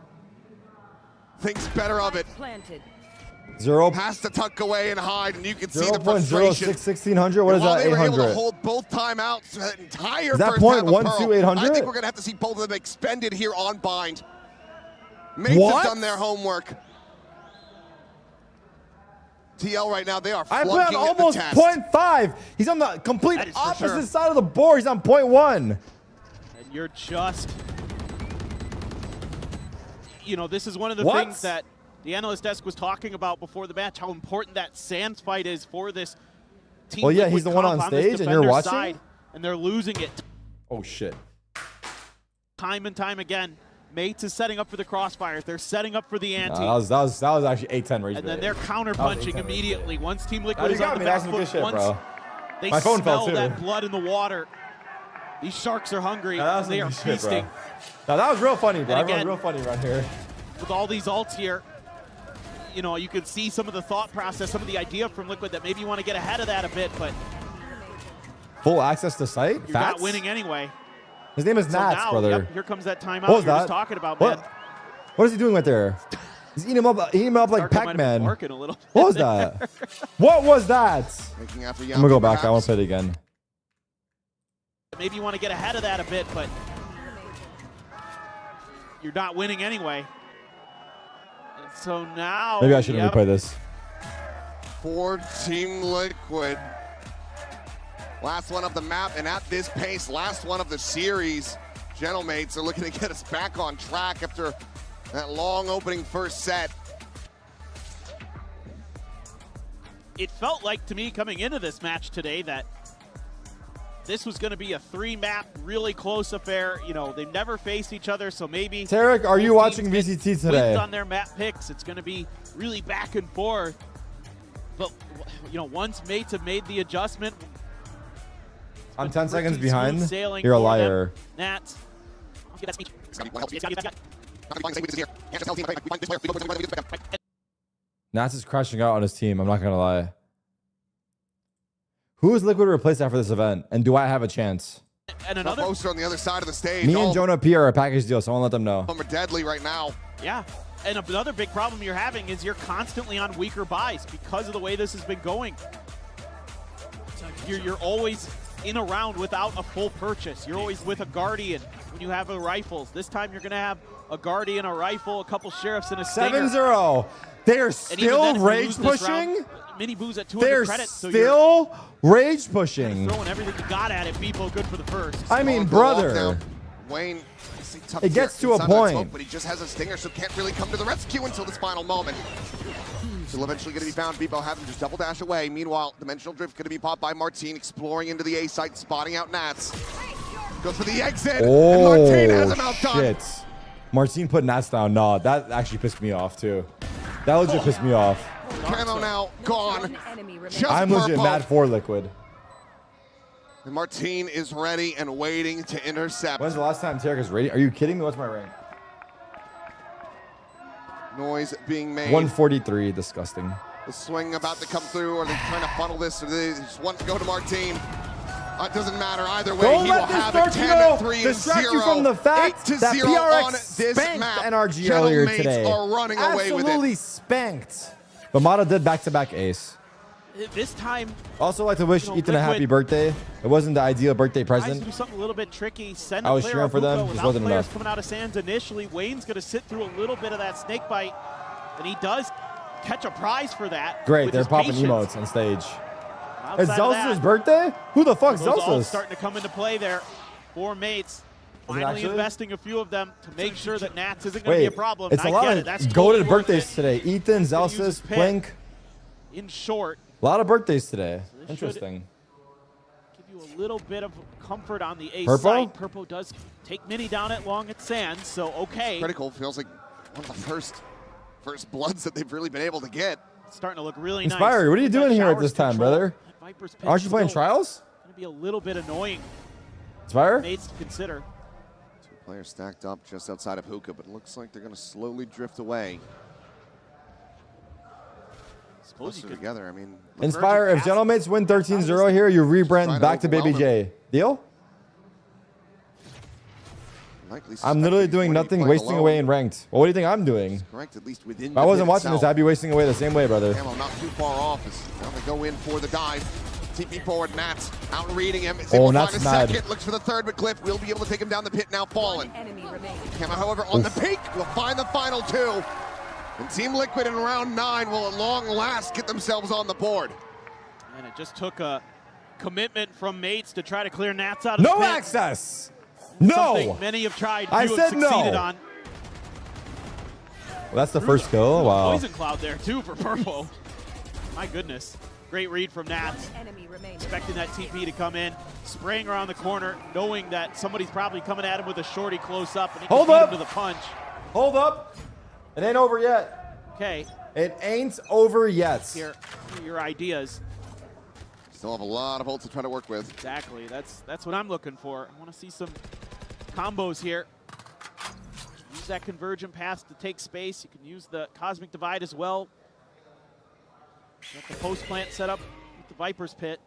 Thinks better of it. Zero. Has to tuck away and hide, and you can see the frustration. 0.06 1600. What is While that? they were able to 800. hold both timeouts for that entire Is that first half of 0.12 Pearl, 800? I think we're going to have to see both of them expended here on Bind. Mates What? have done their homework. TL right now, they are I flunking play on at the almost test. 0.5. He's on the complete That is for opposite sure. side of the board. He's on 0.1. And you're just, you know, this is one of the things that the analyst desk was talking about before the match, how important that Sands fight is for this team. Well, yeah, Liquid he's the one comp on this stage and you're defender watching? side, and they're losing it Oh, shit. time and time again. Mates is setting up for the crossfires. They're setting up for the ante. That was actually 8-10 rage And bait. then they're counter-punching immediately. Once Team Liquid you is got on the me. That's back some good foot, shit, once bro. they My phone fell, smell too. that blood in the water, these sharks are hungry. That was and they some are good shit, bro. feasting. Now, that was real funny, bro. And Everyone again- real funny right here. With all these ults here, you know, you can see some of the thought process, some of the idea from Liquid that maybe you want to get ahead of that a bit, but Full access to site? you're Fats? not winning anyway. His name is So Nats, now, brother. yep, here comes that timeout What was you were that? just talking about, What? man. What is he doing right there? He's eating him up like Darko might have been Pac-Man. working a little What was bit that? there. What was that? Making after I'm gonna go back. I want perhaps. to play it again. Maybe you want to get ahead of that a bit, but you're not winning anyway. And so now, Maybe I shouldn't yep, replay this. For Team Liquid. Last one of the map, and at this pace, last one of the series. Gentlemates are looking to get us back on track after that long opening first set. It felt like to me coming into this match today that this was going to be a 3-map, really close affair. You know, they've never faced each other, so maybe... Tarik, are you both watching teams VCT get today? wins on their map picks. It's going to be really back and forth. But, you know, once Mates have made the adjustment... I'm 10 seconds pretty smooth behind. sailing You're a for them. liar. Nats. I'll get that speech. Nats is crashing out on his team. I'm not gonna lie. Who is Liquid replaced after this event? And do I have a chance? And another poster on the other side of the stage. Me All and Jonah P are a package deal, so I won't let them know. of them are deadly right now. Yeah, and another big problem you're having is you're constantly on weaker buys because of the way this has been going. You're always in a round without a full purchase. You're always with a Guardian when you have the rifles. This time you're going to have a Guardian, a rifle, a couple Sheriffs, and a Stinger. 7-0. They are And even still then, if you rage lose this round, pushing? Mini Boo's at 200 They're credits, so still rage you're pushing. throwing everything you got at it. Beepo good for the first. I mean, Go off brother. now. Wayne It gets to a point. But he just has a stinger, so can't really come to the rescue until this final moment. Still eventually going to be found. Veto having just double dash away. Meanwhile, Dimensional Drift going to be popped by Martine, exploring into the A site, spotting out Nats. Goes for the exit, and Martine has him outdone. Shit. Martine put Nats down. No, that actually pissed me off too. That legit pissed me off. Camo now gone. Just I'm legit mad for Liquid. And Martine is ready and waiting to intercept. When's the last time Tarik is ready? Are you kidding me? What's my rank? Noise being made. 143. Disgusting. The swing about to come through. Are they trying to funnel this? Or they just want to go to Martine? It doesn't matter either way. Don't he let will this have it 10-3 distract and 0. you from the fact 8-0 that PRX on this spanked map. NRG earlier Gentlemen today. are running away with it. Absolutely spanked. But Mata did back-to-back ace. This time, Also like to wish Ethan a happy birthday. It wasn't the ideal birthday guys present. do something a little bit tricky. Send I a was player cheering off for them, Hookah just without wasn't players enough. coming out of Sands initially. Wayne's going to sit through a little bit of that snake bite, and he does catch a prize for that. Great, with they're his popping patience. emotes on stage. Outside It's of Zelsa's that, birthday? Who the fuck's those all Zelsa's? starting to come into play there for Mates. Finally actually? investing a few of them to make sure that Nats isn't going to be a problem. It's a I lot get of it. That's goated totally worth birthdays it. today. Ethan, He's gonna use Zelsa's, his pit Plink. in short. A lot of birthdays today. this Interesting. Give you a little bit of comfort on the ace Purpo? side. Purpo does take Mini down at long at Sands, so okay. Critical feels like one of the first bloods that they've really been able to get. It's starting to look really Inspired, nice. what are you With that doing here at showers this time, control, brother? that Viper's pit Aren't you playing still trials? Gonna be a little bit annoying. Inspire? Mates to consider. Two players stacked up just outside of Hookah, but it looks like they're going to slowly drift away. Suppose you could together. I mean, Inspire, if Gentlemates win 13-0 here, you rebrand back to Baby J. Deal? I'm literally doing nothing, wasting away in ranked. Well, what do you think I'm doing? Correct, at least within If I wasn't watching itself. this, I'd be wasting away the same way, brother. Camo not too far off. Now they go in for the dive. TP forward, Nats out reading him. Is Oh, able to Nats find a mad. second. Looks for the third, but Cliff will be able to take him down the pit. Now fallen. Camo, however, on the peak will find the final two. And Team Liquid in round 9 will at long last get themselves on the board. And it just took a commitment from Mates to try to clear Nats out of the No pit. access! Something No! many have tried, I few said have succeeded no. on. Well, that's the first kill. Wow. Poison cloud there too for Purple. My goodness. Great read from Nats. Expecting that TP to come in, spraying around the corner, knowing that somebody's probably coming at him with a shorty close up, and he can Hold beat up. him to the punch. Hold up. It ain't over yet. Okay. It ain't over yet. Here are your ideas. Still have a lot of ults to try to work with. Exactly. That's what I'm looking for. I want to see some combos here. Use that convergent pass to take space. You can use the Cosmic Divide as well. Got the post plant set up with the Viper's Pit.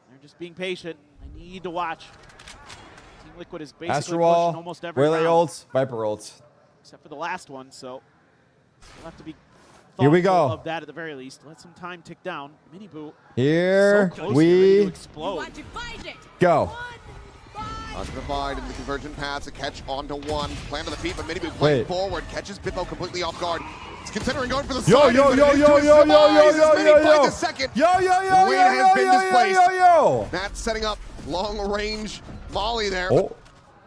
They're just being patient. I need to watch. Team Liquid is basically Astro pushing Wall, almost every Relay round, ults, Viper ults. except for the last one. So we'll have to be Here we thoughtful go. of that at the very least. Let some time tick down. Mini Boo. Here so close, ready we to explode. go. On the divide in the convergent paths, a catch onto one. Plan to the feet, but Minibu playing Wait. forward. Catches Bippo completely off guard. He's considering going for the Yo, side. yo, but yo, it is yo, to his yo, yo, demise yo, as Mini yo, finds yo. a second. Yo, yo, yo, Wayne yo, has yo, been yo, displaced. yo, yo. Matt setting up long range volley there. Oh.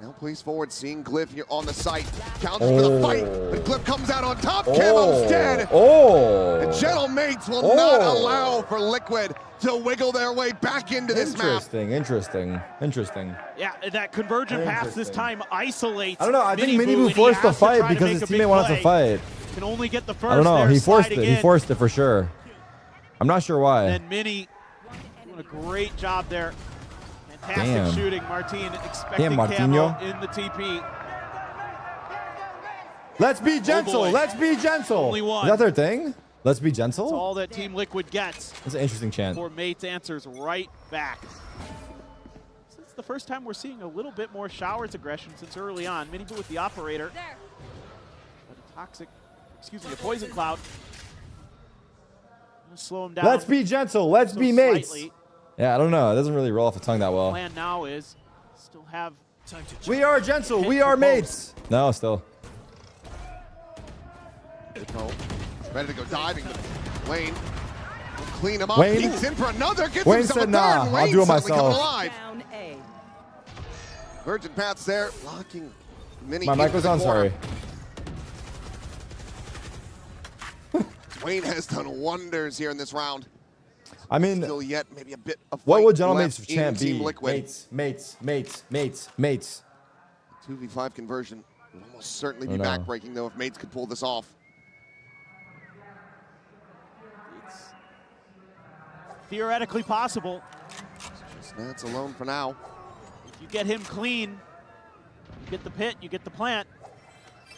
Now plays forward, seeing Glyph here on the site. Counters for the fight, but Glyph comes out on top. Camo's dead. Oh. The Gentle Mates will not allow for Liquid to wiggle their way back into this map. Interesting, interesting, interesting. Yeah, that convergent pass this time isolates. I don't know. I think Mini Boo, Minibu and he forced the has to fight try to because make his a big teammate wanted to play. fight. Can only get the first. I don't know. There, He forced sliding it. He in. forced it for sure. I'm not sure why. And Mini doing a great job there. Fantastic Damn. shooting. Martin expecting Damn, Camo Martinho. in the TP. Let's be gentle. boy. Let's be gentle. Only one. Is that their thing? Let's be That's gentle? all that Team Liquid gets. That's an interesting chant. For Mates answers right back. So it's the first time we're seeing a little bit more Showers aggression since early on. Mini Boo with the operator. But a poison cloud. Gonna slow him down. Let's be gentle. Let's so be mates. slightly. Yeah, I don't know. It doesn't really roll off the tongue that well. Plan now is still have time to We are gentle. We are mates. No, still. Ready to go diving. Wayne will clean him up. Wayne? Peeks in for another. Gets Wayne himself said, a third. nah, I'll Wayne do it suddenly coming myself. alive. Virgin Paths there, blocking Mini. My mic was on, sorry. Wayne has done wonders here in this round. I mean, still yet maybe a bit of what would fight Gentlemate's left champ in Team be? Liquid. Mates. 2v5 conversion would almost certainly be Oh, no. backbreaking, though, if Mates could pull this off. It's theoretically possible. That's alone for now. If you get him clean, you get the pit, you get the plant.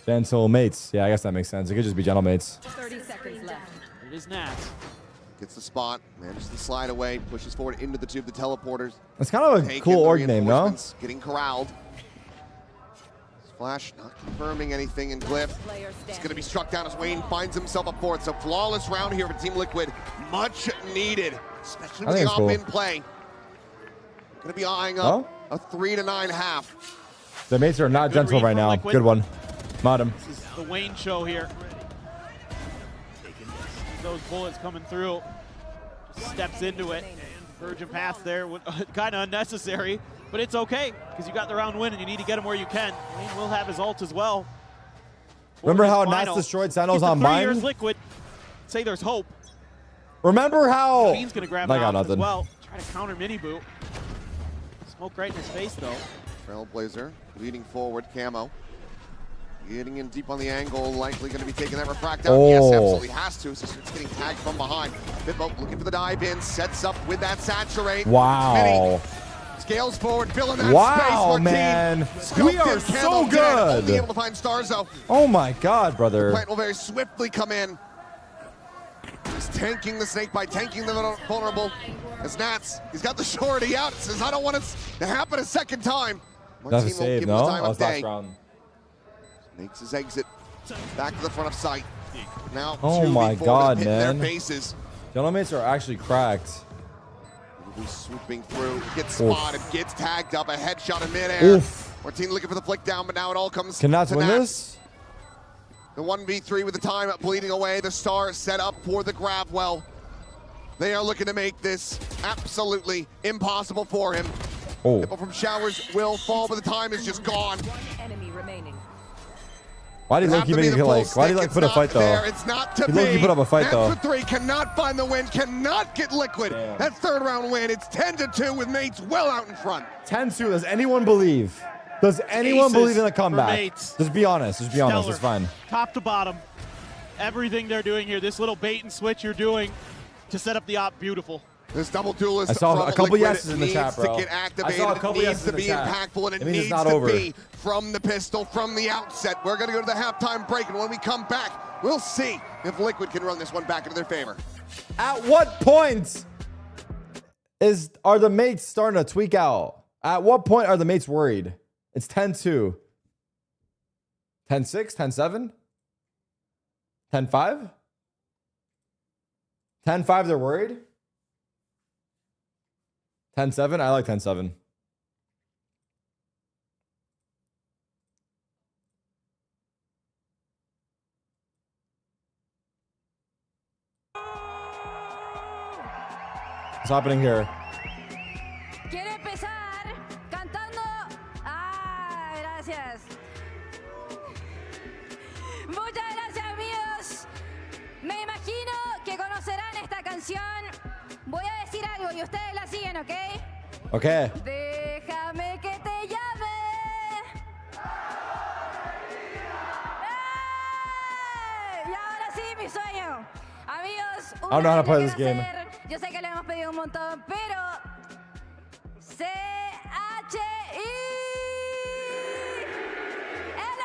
Gentle mates. Yeah, I guess that makes sense. It could just be gentle mates. 30 seconds left. It is Nats. Gets the spot, manages to slide away, pushes forward into the tube, the teleporters. It's kind of a Take cool in the org name, no? reinforcements, Getting corralled. Splash not confirming anything, and Glyph is going to be struck down as Wayne finds himself a fourth. So flawless round here for Team Liquid. Much needed, especially with the off-in play. Going to be eyeing up a 3 to 9 half. The mates are not gentle right now. Good one. Mod him. This is the Wayne show here. Those bullets coming through. Just steps into it. Virgin Path there, kind of unnecessary, but it's okay because you got the round win and you need to get him where you can. Wayne will have his ult as well. Remember how Nats destroyed Sentinels on mine? 3 years mine? Liquid. Say there's hope. Remember how? Bean's gonna grab I him got out as nothing. well. Try to counter mini boot. Smoke right in his face though. Trailblazer leading forward, Camo. Getting in deep on the angle, likely going to be taking that refract out. Yes, absolutely has to. So it's getting tagged from behind. Bitbo looking for the dive in, sets up with that saturate. Wow. Mini scales forward, filling that Wow, space. man. Scoped We are in, so Camo dead, good. Only able to find Starzo. Oh my God, brother. Plant will very swiftly come in. He's tanking the snake by tanking the vulnerable. As Nats, he's got the shorty out. Says, I don't want it to happen a second time. That's a Martin won't save, give no? him the time That of was last day. round. Makes his exit back to the front of sight. Now, Oh 2v4 my to God, pit man. Their faces. Gentle mates are actually cracked. He's swooping through, gets Oof. spotted, gets tagged up, a headshot in midair. Oof. Martin looking for the flick down, but now it all comes Can Nats to win Nats. this? The 1v3 with the time bleeding away. The Star set up for the grab well. They are looking to make this absolutely impossible for him. Oh. People from Showers will fall, but the time is just gone. Enemy remaining. Why did he Have look to be make the it like? full Why did he stick. like It's put a not fight though? there. It's not to He looked, be. he put up a fight Nats though. with 3 cannot find the win, cannot get Liquid. Damn. That third round win. It's 10-2 with Mates well out in front. 10-2. Does anyone believe? Does anyone Aces believe in a for comeback? Mates. Just be honest. Just be honest. It's Stellar. fine. Top to bottom. Everything they're doing here, this little bait and switch you're doing to set up the op, beautiful. This double duelist I saw from a couple Liquid yeses in the needs chat, bro. to get I activated. saw a couple It needs yeses to in the be chat. impactful, and it It means it's needs not to over. be from the pistol, from the outset. We're going to go to the halftime break, and when we come back, we'll see if Liquid can run this one back into their favor. At what point are the mates starting to tweak out? At what point are the mates worried? It's 10-2. 10-6? 10-7? 10-5? 10-5 they're worried? 10-7? I like 10-7. What's happening here? Quiero empezar cantando. Ah, gracias. Muchas gracias, amigos. Me imagino que conocerán esta canción. Voy a decir algo y ustedes la siguen, ¿ok? Okay. Déjame que te llame. ¡Ey! Y ahora sí, mi sueño. Amigos, I don't know how to play que this quiero game. hacer, yo sé que le hemos pedido un montón, pero C-H-I. L.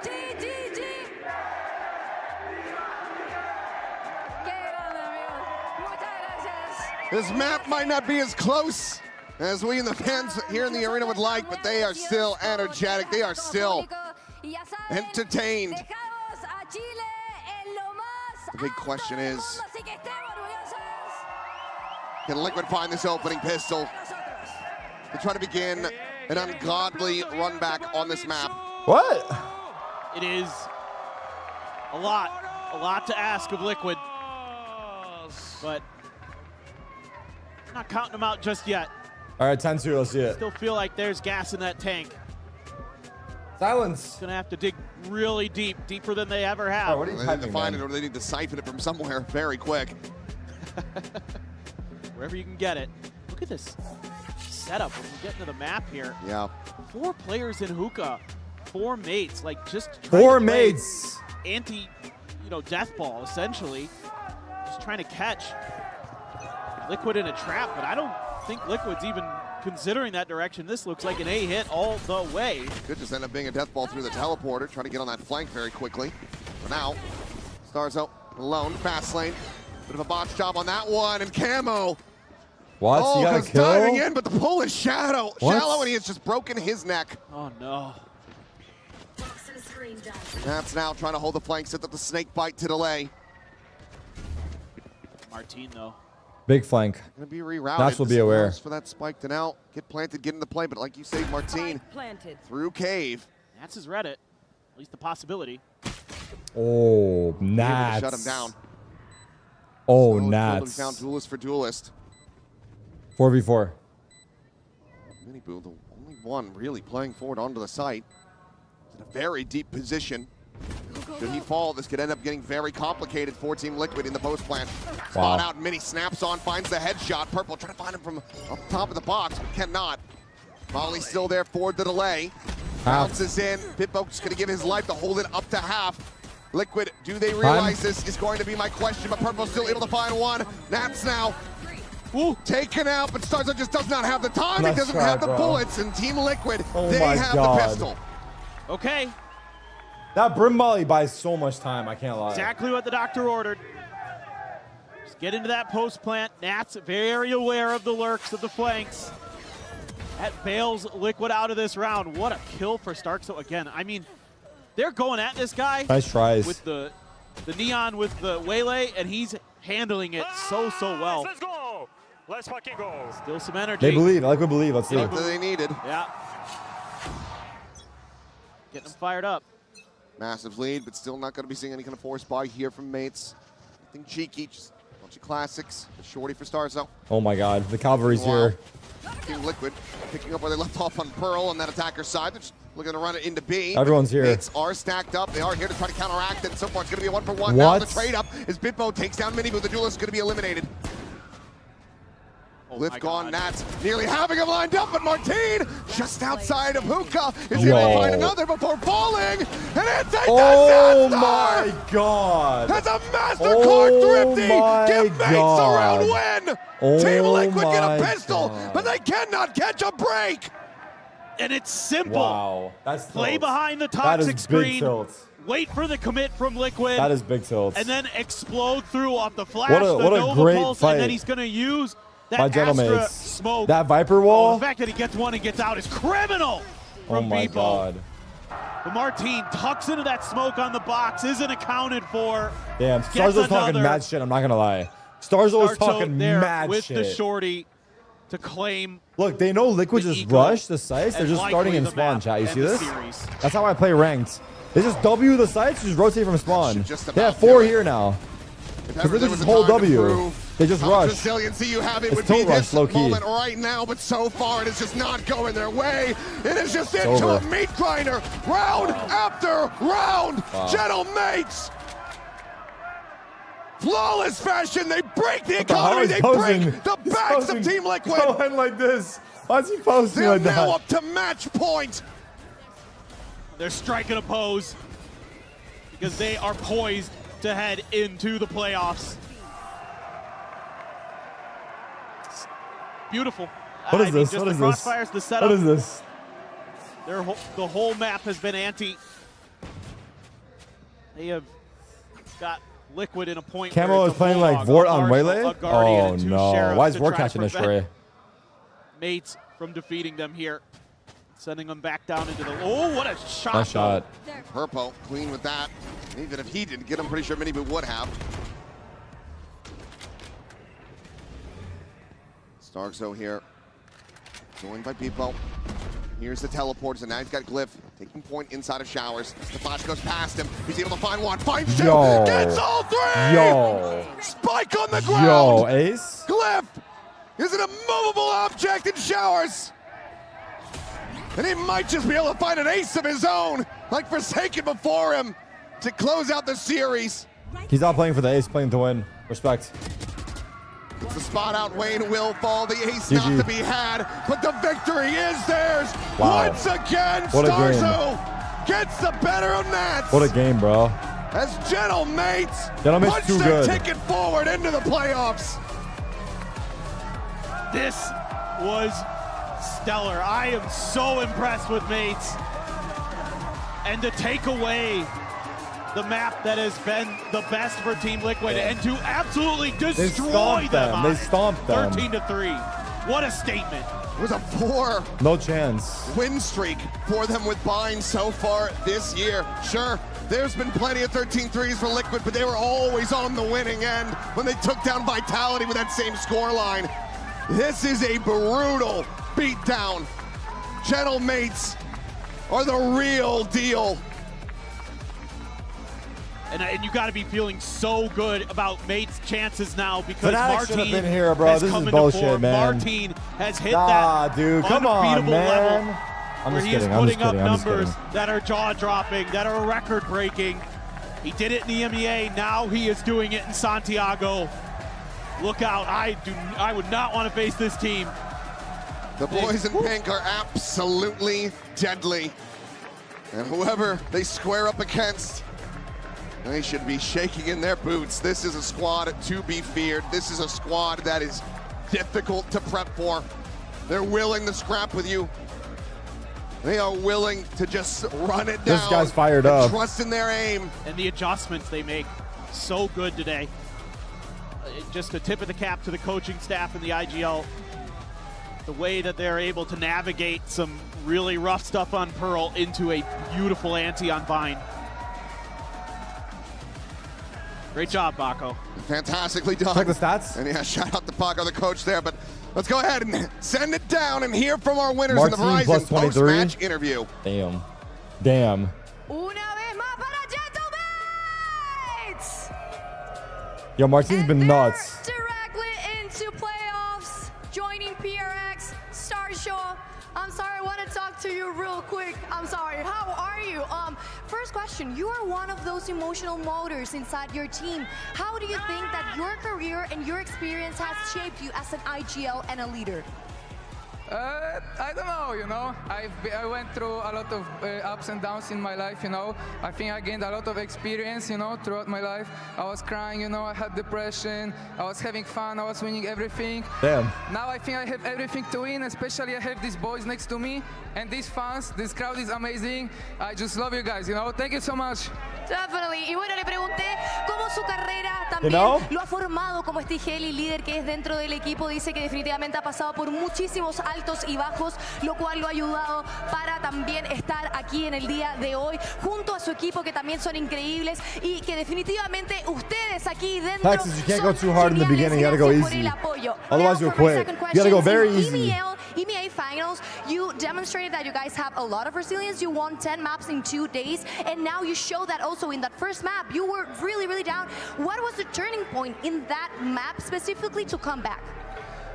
G-G-G. Qué grande, amigos. Muchas gracias. This map might not be as close as we and the fans here in the arena would like, but they are still energetic. They are still entertained. The big question is, can Liquid find this opening pistol to try to begin an ungodly run back on this map? What? It is a lot to ask of Liquid, but I'm not counting them out just yet. All right, 10-2. Let's see it. Still feel like there's gas in that tank. Silence. Gonna have to dig really deep, deeper than they ever have. Oh, what are you They need to typing, find man? it, or they need to siphon it from somewhere very quick. Wherever you can get it. Look at this setup when we get into the map here. Yeah. 4 players in hookah, 4 mates, like just 4 mates. Anti, death ball essentially. Just trying to catch Liquid in a trap, but I don't think Liquid's even considering that direction. This looks like an A hit all the way. Could just end up being a death ball through the teleporter, trying to get on that flank very quickly. For now, Starzo alone, fast lane. Bit of a botch job on that one, and Camo. What? Oh, You got a goes kill? diving in, but the pull is shallow, What? and he has just broken his neck. Oh no. That's now trying to hold the flank, set up the snake bite to delay. Martin though. Big flank. Gonna be rerouted. Nats will be This aware. allows for that spike to now get planted, get into play, but like you say, Martin Planted. through cave. Nats has read it. At least the possibility. Oh, Able to Nats. shut him down. Oh, So Nats. found duelist for duelist. 4v4. Miniboo, the only one really playing forward onto the site. He's in a very deep position. Should he fall, this could end up getting very complicated for Team Liquid in the post plant. Spot out, Mini snaps on, finds the headshot. Purple trying to find him from up top of the box, but cannot. Molly's still there for the delay. Bounces in. Pitbo's going to give his life to hold it up to half. Liquid, do they realize this is going to be my question, but Purple's still able to find one. Nats now taken out, but Starzo just does not have the time. Nice He doesn't try, have the bro. bullets, and Team Liquid, Oh they my have God. the pistol. Okay. That Brim Molly buys so much time, I can't lie. Exactly what the doctor ordered. Just get into that post plant. Nats very aware of the lurks of the flanks. That bails Liquid out of this round. What a kill for Stark. So again, I mean, they're going at this guy. Nice tries. With the neon with the waylay, and he's handling it so well. Let's go. Let's fucking go. Still some energy. They believe. I like we believe. Let's see. What they needed. Yeah. Getting them fired up. Massive lead, but still not going to be seeing any kind of force buy here from mates. Nothing cheeky, just a bunch of classics. A shorty for Starzo. Oh my God, the cavalry's here. Team Liquid picking up where they left off on Pearl on that attacker side. They're just looking to run it into B. Everyone's here. Mates are stacked up. They are here to try to counteract it. So far, it's going to be a 1-for-1 now. What? The trade up is Bitbo takes down Miniboo. The duelist is going to be eliminated. Lift gone, Nats nearly having him lined up, but Martin just outside of Hookah is able to find another before falling, and it's a Oh disaster! my God! That's a MasterCard thrifty! my Give mates a round win! Oh Team Liquid get my a pistol, God. but they cannot catch a break! And it's simple. Wow, that's Play tilt. behind the That is toxic big screen. tilt. Wait for the commit from Liquid. That is big tilt. And then explode through off the flash, What a the Nova great Pulse, fight and then he's going to use that by Astra Gentlemates. smoke. That Viper Oh, wall. the fact that he gets one and gets out is criminal Oh from my Beepo. God. But Martin tucks into that smoke on the box, isn't accounted for. Damn, Gets Starzo's talking another. mad shit. I'm not gonna lie. Starzo's Starzo talking there mad with shit. the shorty to claim. Look, they know Liquid the just eco rush the sites. They're and just starting likely in the spawn, map chat. You and see the this? series. That's how I play ranked. They just W the sites, just rotate from spawn. just They have about 4 do it. here now. If Because ever they there just was a hold time to W. prove They just how rush. resiliency you have, it It's would be tilt rush, this low key. moment right now, but so far it is just not going their way. It is just into over. a meat grinder, round after round. Wow. Gentlemates, flawless fashion, they break the What the hell economy, is they posing? break the He's backs posing. of Team Liquid. Going like this. Why's he posting They're like now that? up to match point. They're striking a pose because they are poised to head into the playoffs. It's beautiful. What is I mean, this? just What is the this? crossfires, the setup. What is this? The whole map has been anti. They have got Liquid in a point where Camo it's is a playing like Bulldog, Vort a on Marshal, Waylay? a Guardian, Oh and 2 no. Sheriffs Why is to Vort try to catching this prevent Stray? Mates from defeating them here. Sending them back down into the... Oh, what a shot. Nice shot. Purple, clean with that. Even if he didn't get him, pretty sure Miniboo would have. Starzo here, joined by Beepo. Here's the teleporters, and now he's got Glyph taking point inside of Showers. The flash goes past him. He's able to find one, finds 2, Yo. gets all 3! Yo. Spike on the ground! Yo, Ace? Glyph is an immovable object in showers. And he might just be able to find an ace of his own, like Forsaken before him, to close out the series. He's not playing for the ace, playing to win. Respect. The spot out, Wayne will fall. The ace not to be had, but the victory is theirs. Wow. Once again, What a Starzo gets the better of Nats. What a game, bro. As Gentlemates punch too their good. ticket forward into the playoffs. This was stellar. I am so impressed with Mates. And to take away the map that has been the best for Team Liquid and to absolutely destroy them. They stomped them. 13-3. What a statement. It was a poor No chance. win streak for them with Bind so far this year. Sure, there's been plenty of 13-3s for Liquid, but they were always on the winning end when they took down Vitality with that same scoreline. This is a brutal beatdown. Gentlemates are the real deal. And you got to be feeling so good about Mates' chances now because Fnatic should have Martin been here, bro. has This come is into bullshit, form. man. Martin has hit that dude, come on, unbeatable man. level I'm where just he is kidding. I'm just putting up kidding. I'm just numbers kidding. that are jaw-dropping, that are record-breaking. He did it in the EMEA. Now he is doing it in Santiago. Look out. I would not want to face this team. The boys in pink are absolutely deadly. And whoever they square up against, they should be shaking in their boots. This is a squad to be feared. This is a squad that is difficult to prep for. They're willing to scrap with you. They are willing to just run it down. This guy's fired and up. trust in their aim. And the adjustments they make, so good today. Just a tip of the cap to the coaching staff in the IGL. The way that they're able to navigate some really rough stuff on Pearl into a beautiful ante on Vine. Great job, Baco. Fantastically done. Check the stats. And yeah, shout out to Baco, the coach there. But let's go ahead and send it down and hear from our winners Martin in the Verizon plus 23. post-match interview. Damn. Damn. Una vez más para Gentlemates! Yo, Martin's been nuts. Directly into playoffs, joining PRX, Starshaw. I'm sorry, I want to talk to you real quick. I'm sorry, how are you? First question, you are one of those emotional motors inside your team. How do you think that your career and your experience has shaped you as an IGL and a leader? I don't know, you know. I went through a lot of ups and downs in my life, you know. I think I gained a lot of experience, you know, throughout my life. I was crying, you know, I had depression, I was having fun, I was winning everything. Damn. Now I think I have everything to win, especially I have these boys next to me and these fans. This crowd is amazing. I just love you guys, you know. Thank you so much. Definitely. Y bueno, le pregunté cómo su carrera también lo ha formado como este Heli líder que es dentro del equipo. Dice que definitivamente ha pasado por muchísimos altos y bajos, lo cual lo ha ayudado para también estar aquí en el día de hoy junto a su equipo que también son increíbles y que definitivamente ustedes aquí dentro Texas, you can't go too hard in the beginning. You gotta go easy. Otherwise, you'll quit. You gotta go very easy. EMEA finals, you demonstrated that you guys have a lot of resilience. You won 10 maps in 2 days, and now you show that also in that first map. You were really, really down. What was the turning point in that map specifically to come back?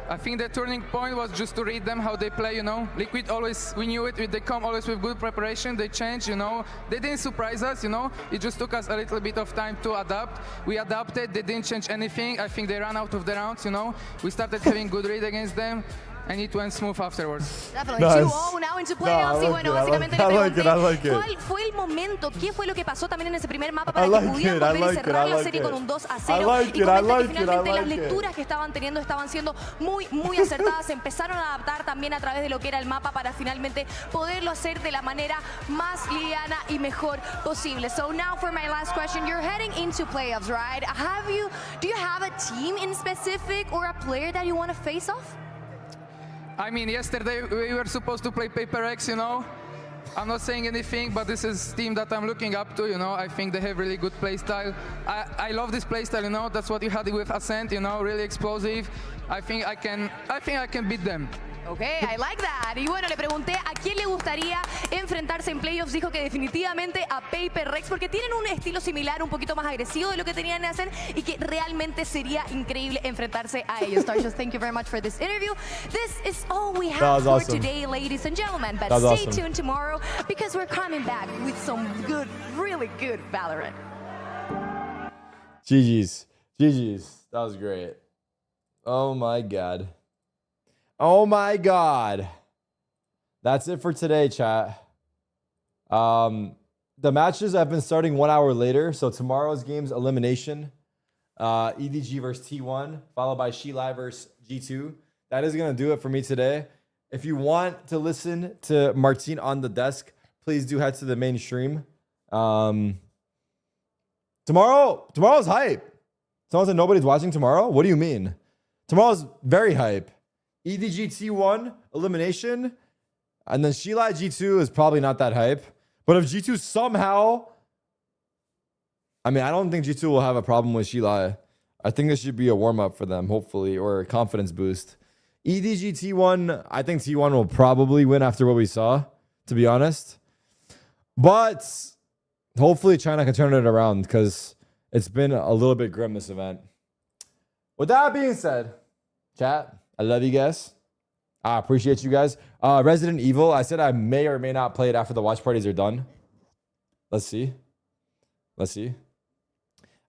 I think the turning point was just to read them how they play, you know. Liquid always, we knew it, they come always with good preparation, they change, you know. They didn't surprise us, you know. It just took us a little bit of time to adapt. We adapted, they didn't change anything. I think they ran out of the rounds, you know. We started having good read against them. And it went smooth afterwards. Definitely. Nice. 2-0 now into playoffs. Y bueno, básicamente le pregunté cuál fue el momento, qué fue lo que pasó también en ese primer mapa para que pudieran volver y cerrar la serie con un 2-0. Y comenta que finalmente las lecturas que estaban teniendo estaban siendo muy, muy acertadas. Empezaron a adaptar también a través de lo que era el mapa para finalmente poderlo hacer de la manera más liviana y mejor posible. So now for my last question, you're heading into playoffs, right? Do you have a team in specific or a player that you want to face off? I mean, yesterday we were supposed to play Paper X, you know. I'm not saying anything, but this is a team that I'm looking up to, you know. I think they have really good playstyle. I love this playstyle, you know. That's what you had with Ascent, you know, really explosive. I think I can beat them. Ok, I like that. Y bueno, le pregunté a quién le gustaría enfrentarse en playoffs. Dijo que definitivamente a Paper Rex, porque tienen un estilo similar, un poquito más agresivo de lo que tenían que hacer y que realmente sería increíble enfrentarse a ellos. Starshus, thank you very much for this interview. This is all we have for today, ladies and gentlemen. But stay tuned tomorrow because we're coming back with some good, really good Valorant. GG's. GG's. That was great. Oh my God. Oh my God. That's it for today, chat. The matches have been starting 1 hour later. So tomorrow's game's elimination. EDG versus T1, followed by Sheila versus G2. That is going to do it for me today. If you want to listen to Martine on the desk, please do head to the main stream. Tomorrow's hype. Someone said nobody's watching tomorrow? What do you mean? Tomorrow's very hype. EDG T1 elimination. And then Sheila G2 is probably not that hype. But if G2 somehow... I mean, I don't think G2 will have a problem with Sheila. I think this should be a warm-up for them, hopefully, or a confidence boost. EDG T1, I think T1 will probably win after what we saw, to be honest. But hopefully China can turn it around because it's been a little bit grim, this event. With that being said, chat, I love you guys. I appreciate you guys. Resident Evil, I said I may or may not play it after the watch parties are done. Let's see. Let's see.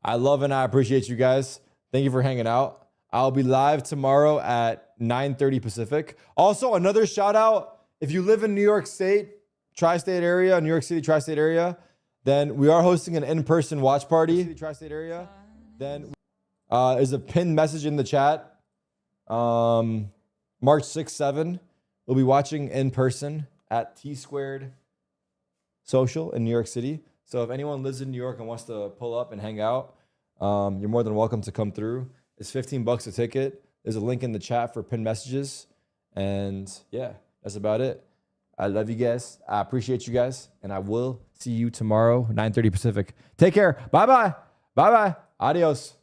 I love and I appreciate you guys. Thank you for hanging out. I'll be live tomorrow at 9:30 Pacific. Also, another shout out. If you live in New York State, tri-state area, New York City, tri-state area, then we are hosting an in-person watch party. Tri-state area. Then there's a pinned message in the chat. March 6th, 7. We'll be watching in person at T-Squared Social in New York City. So if anyone lives in New York and wants to pull up and hang out, you're more than welcome to come through. It's $15 a ticket. There's a link in the chat for pinned messages. And yeah, that's about it. I love you guys. I appreciate you guys. And I will see you tomorrow, 9:30 Pacific. Take care. Bye-bye. Bye-bye. Adios.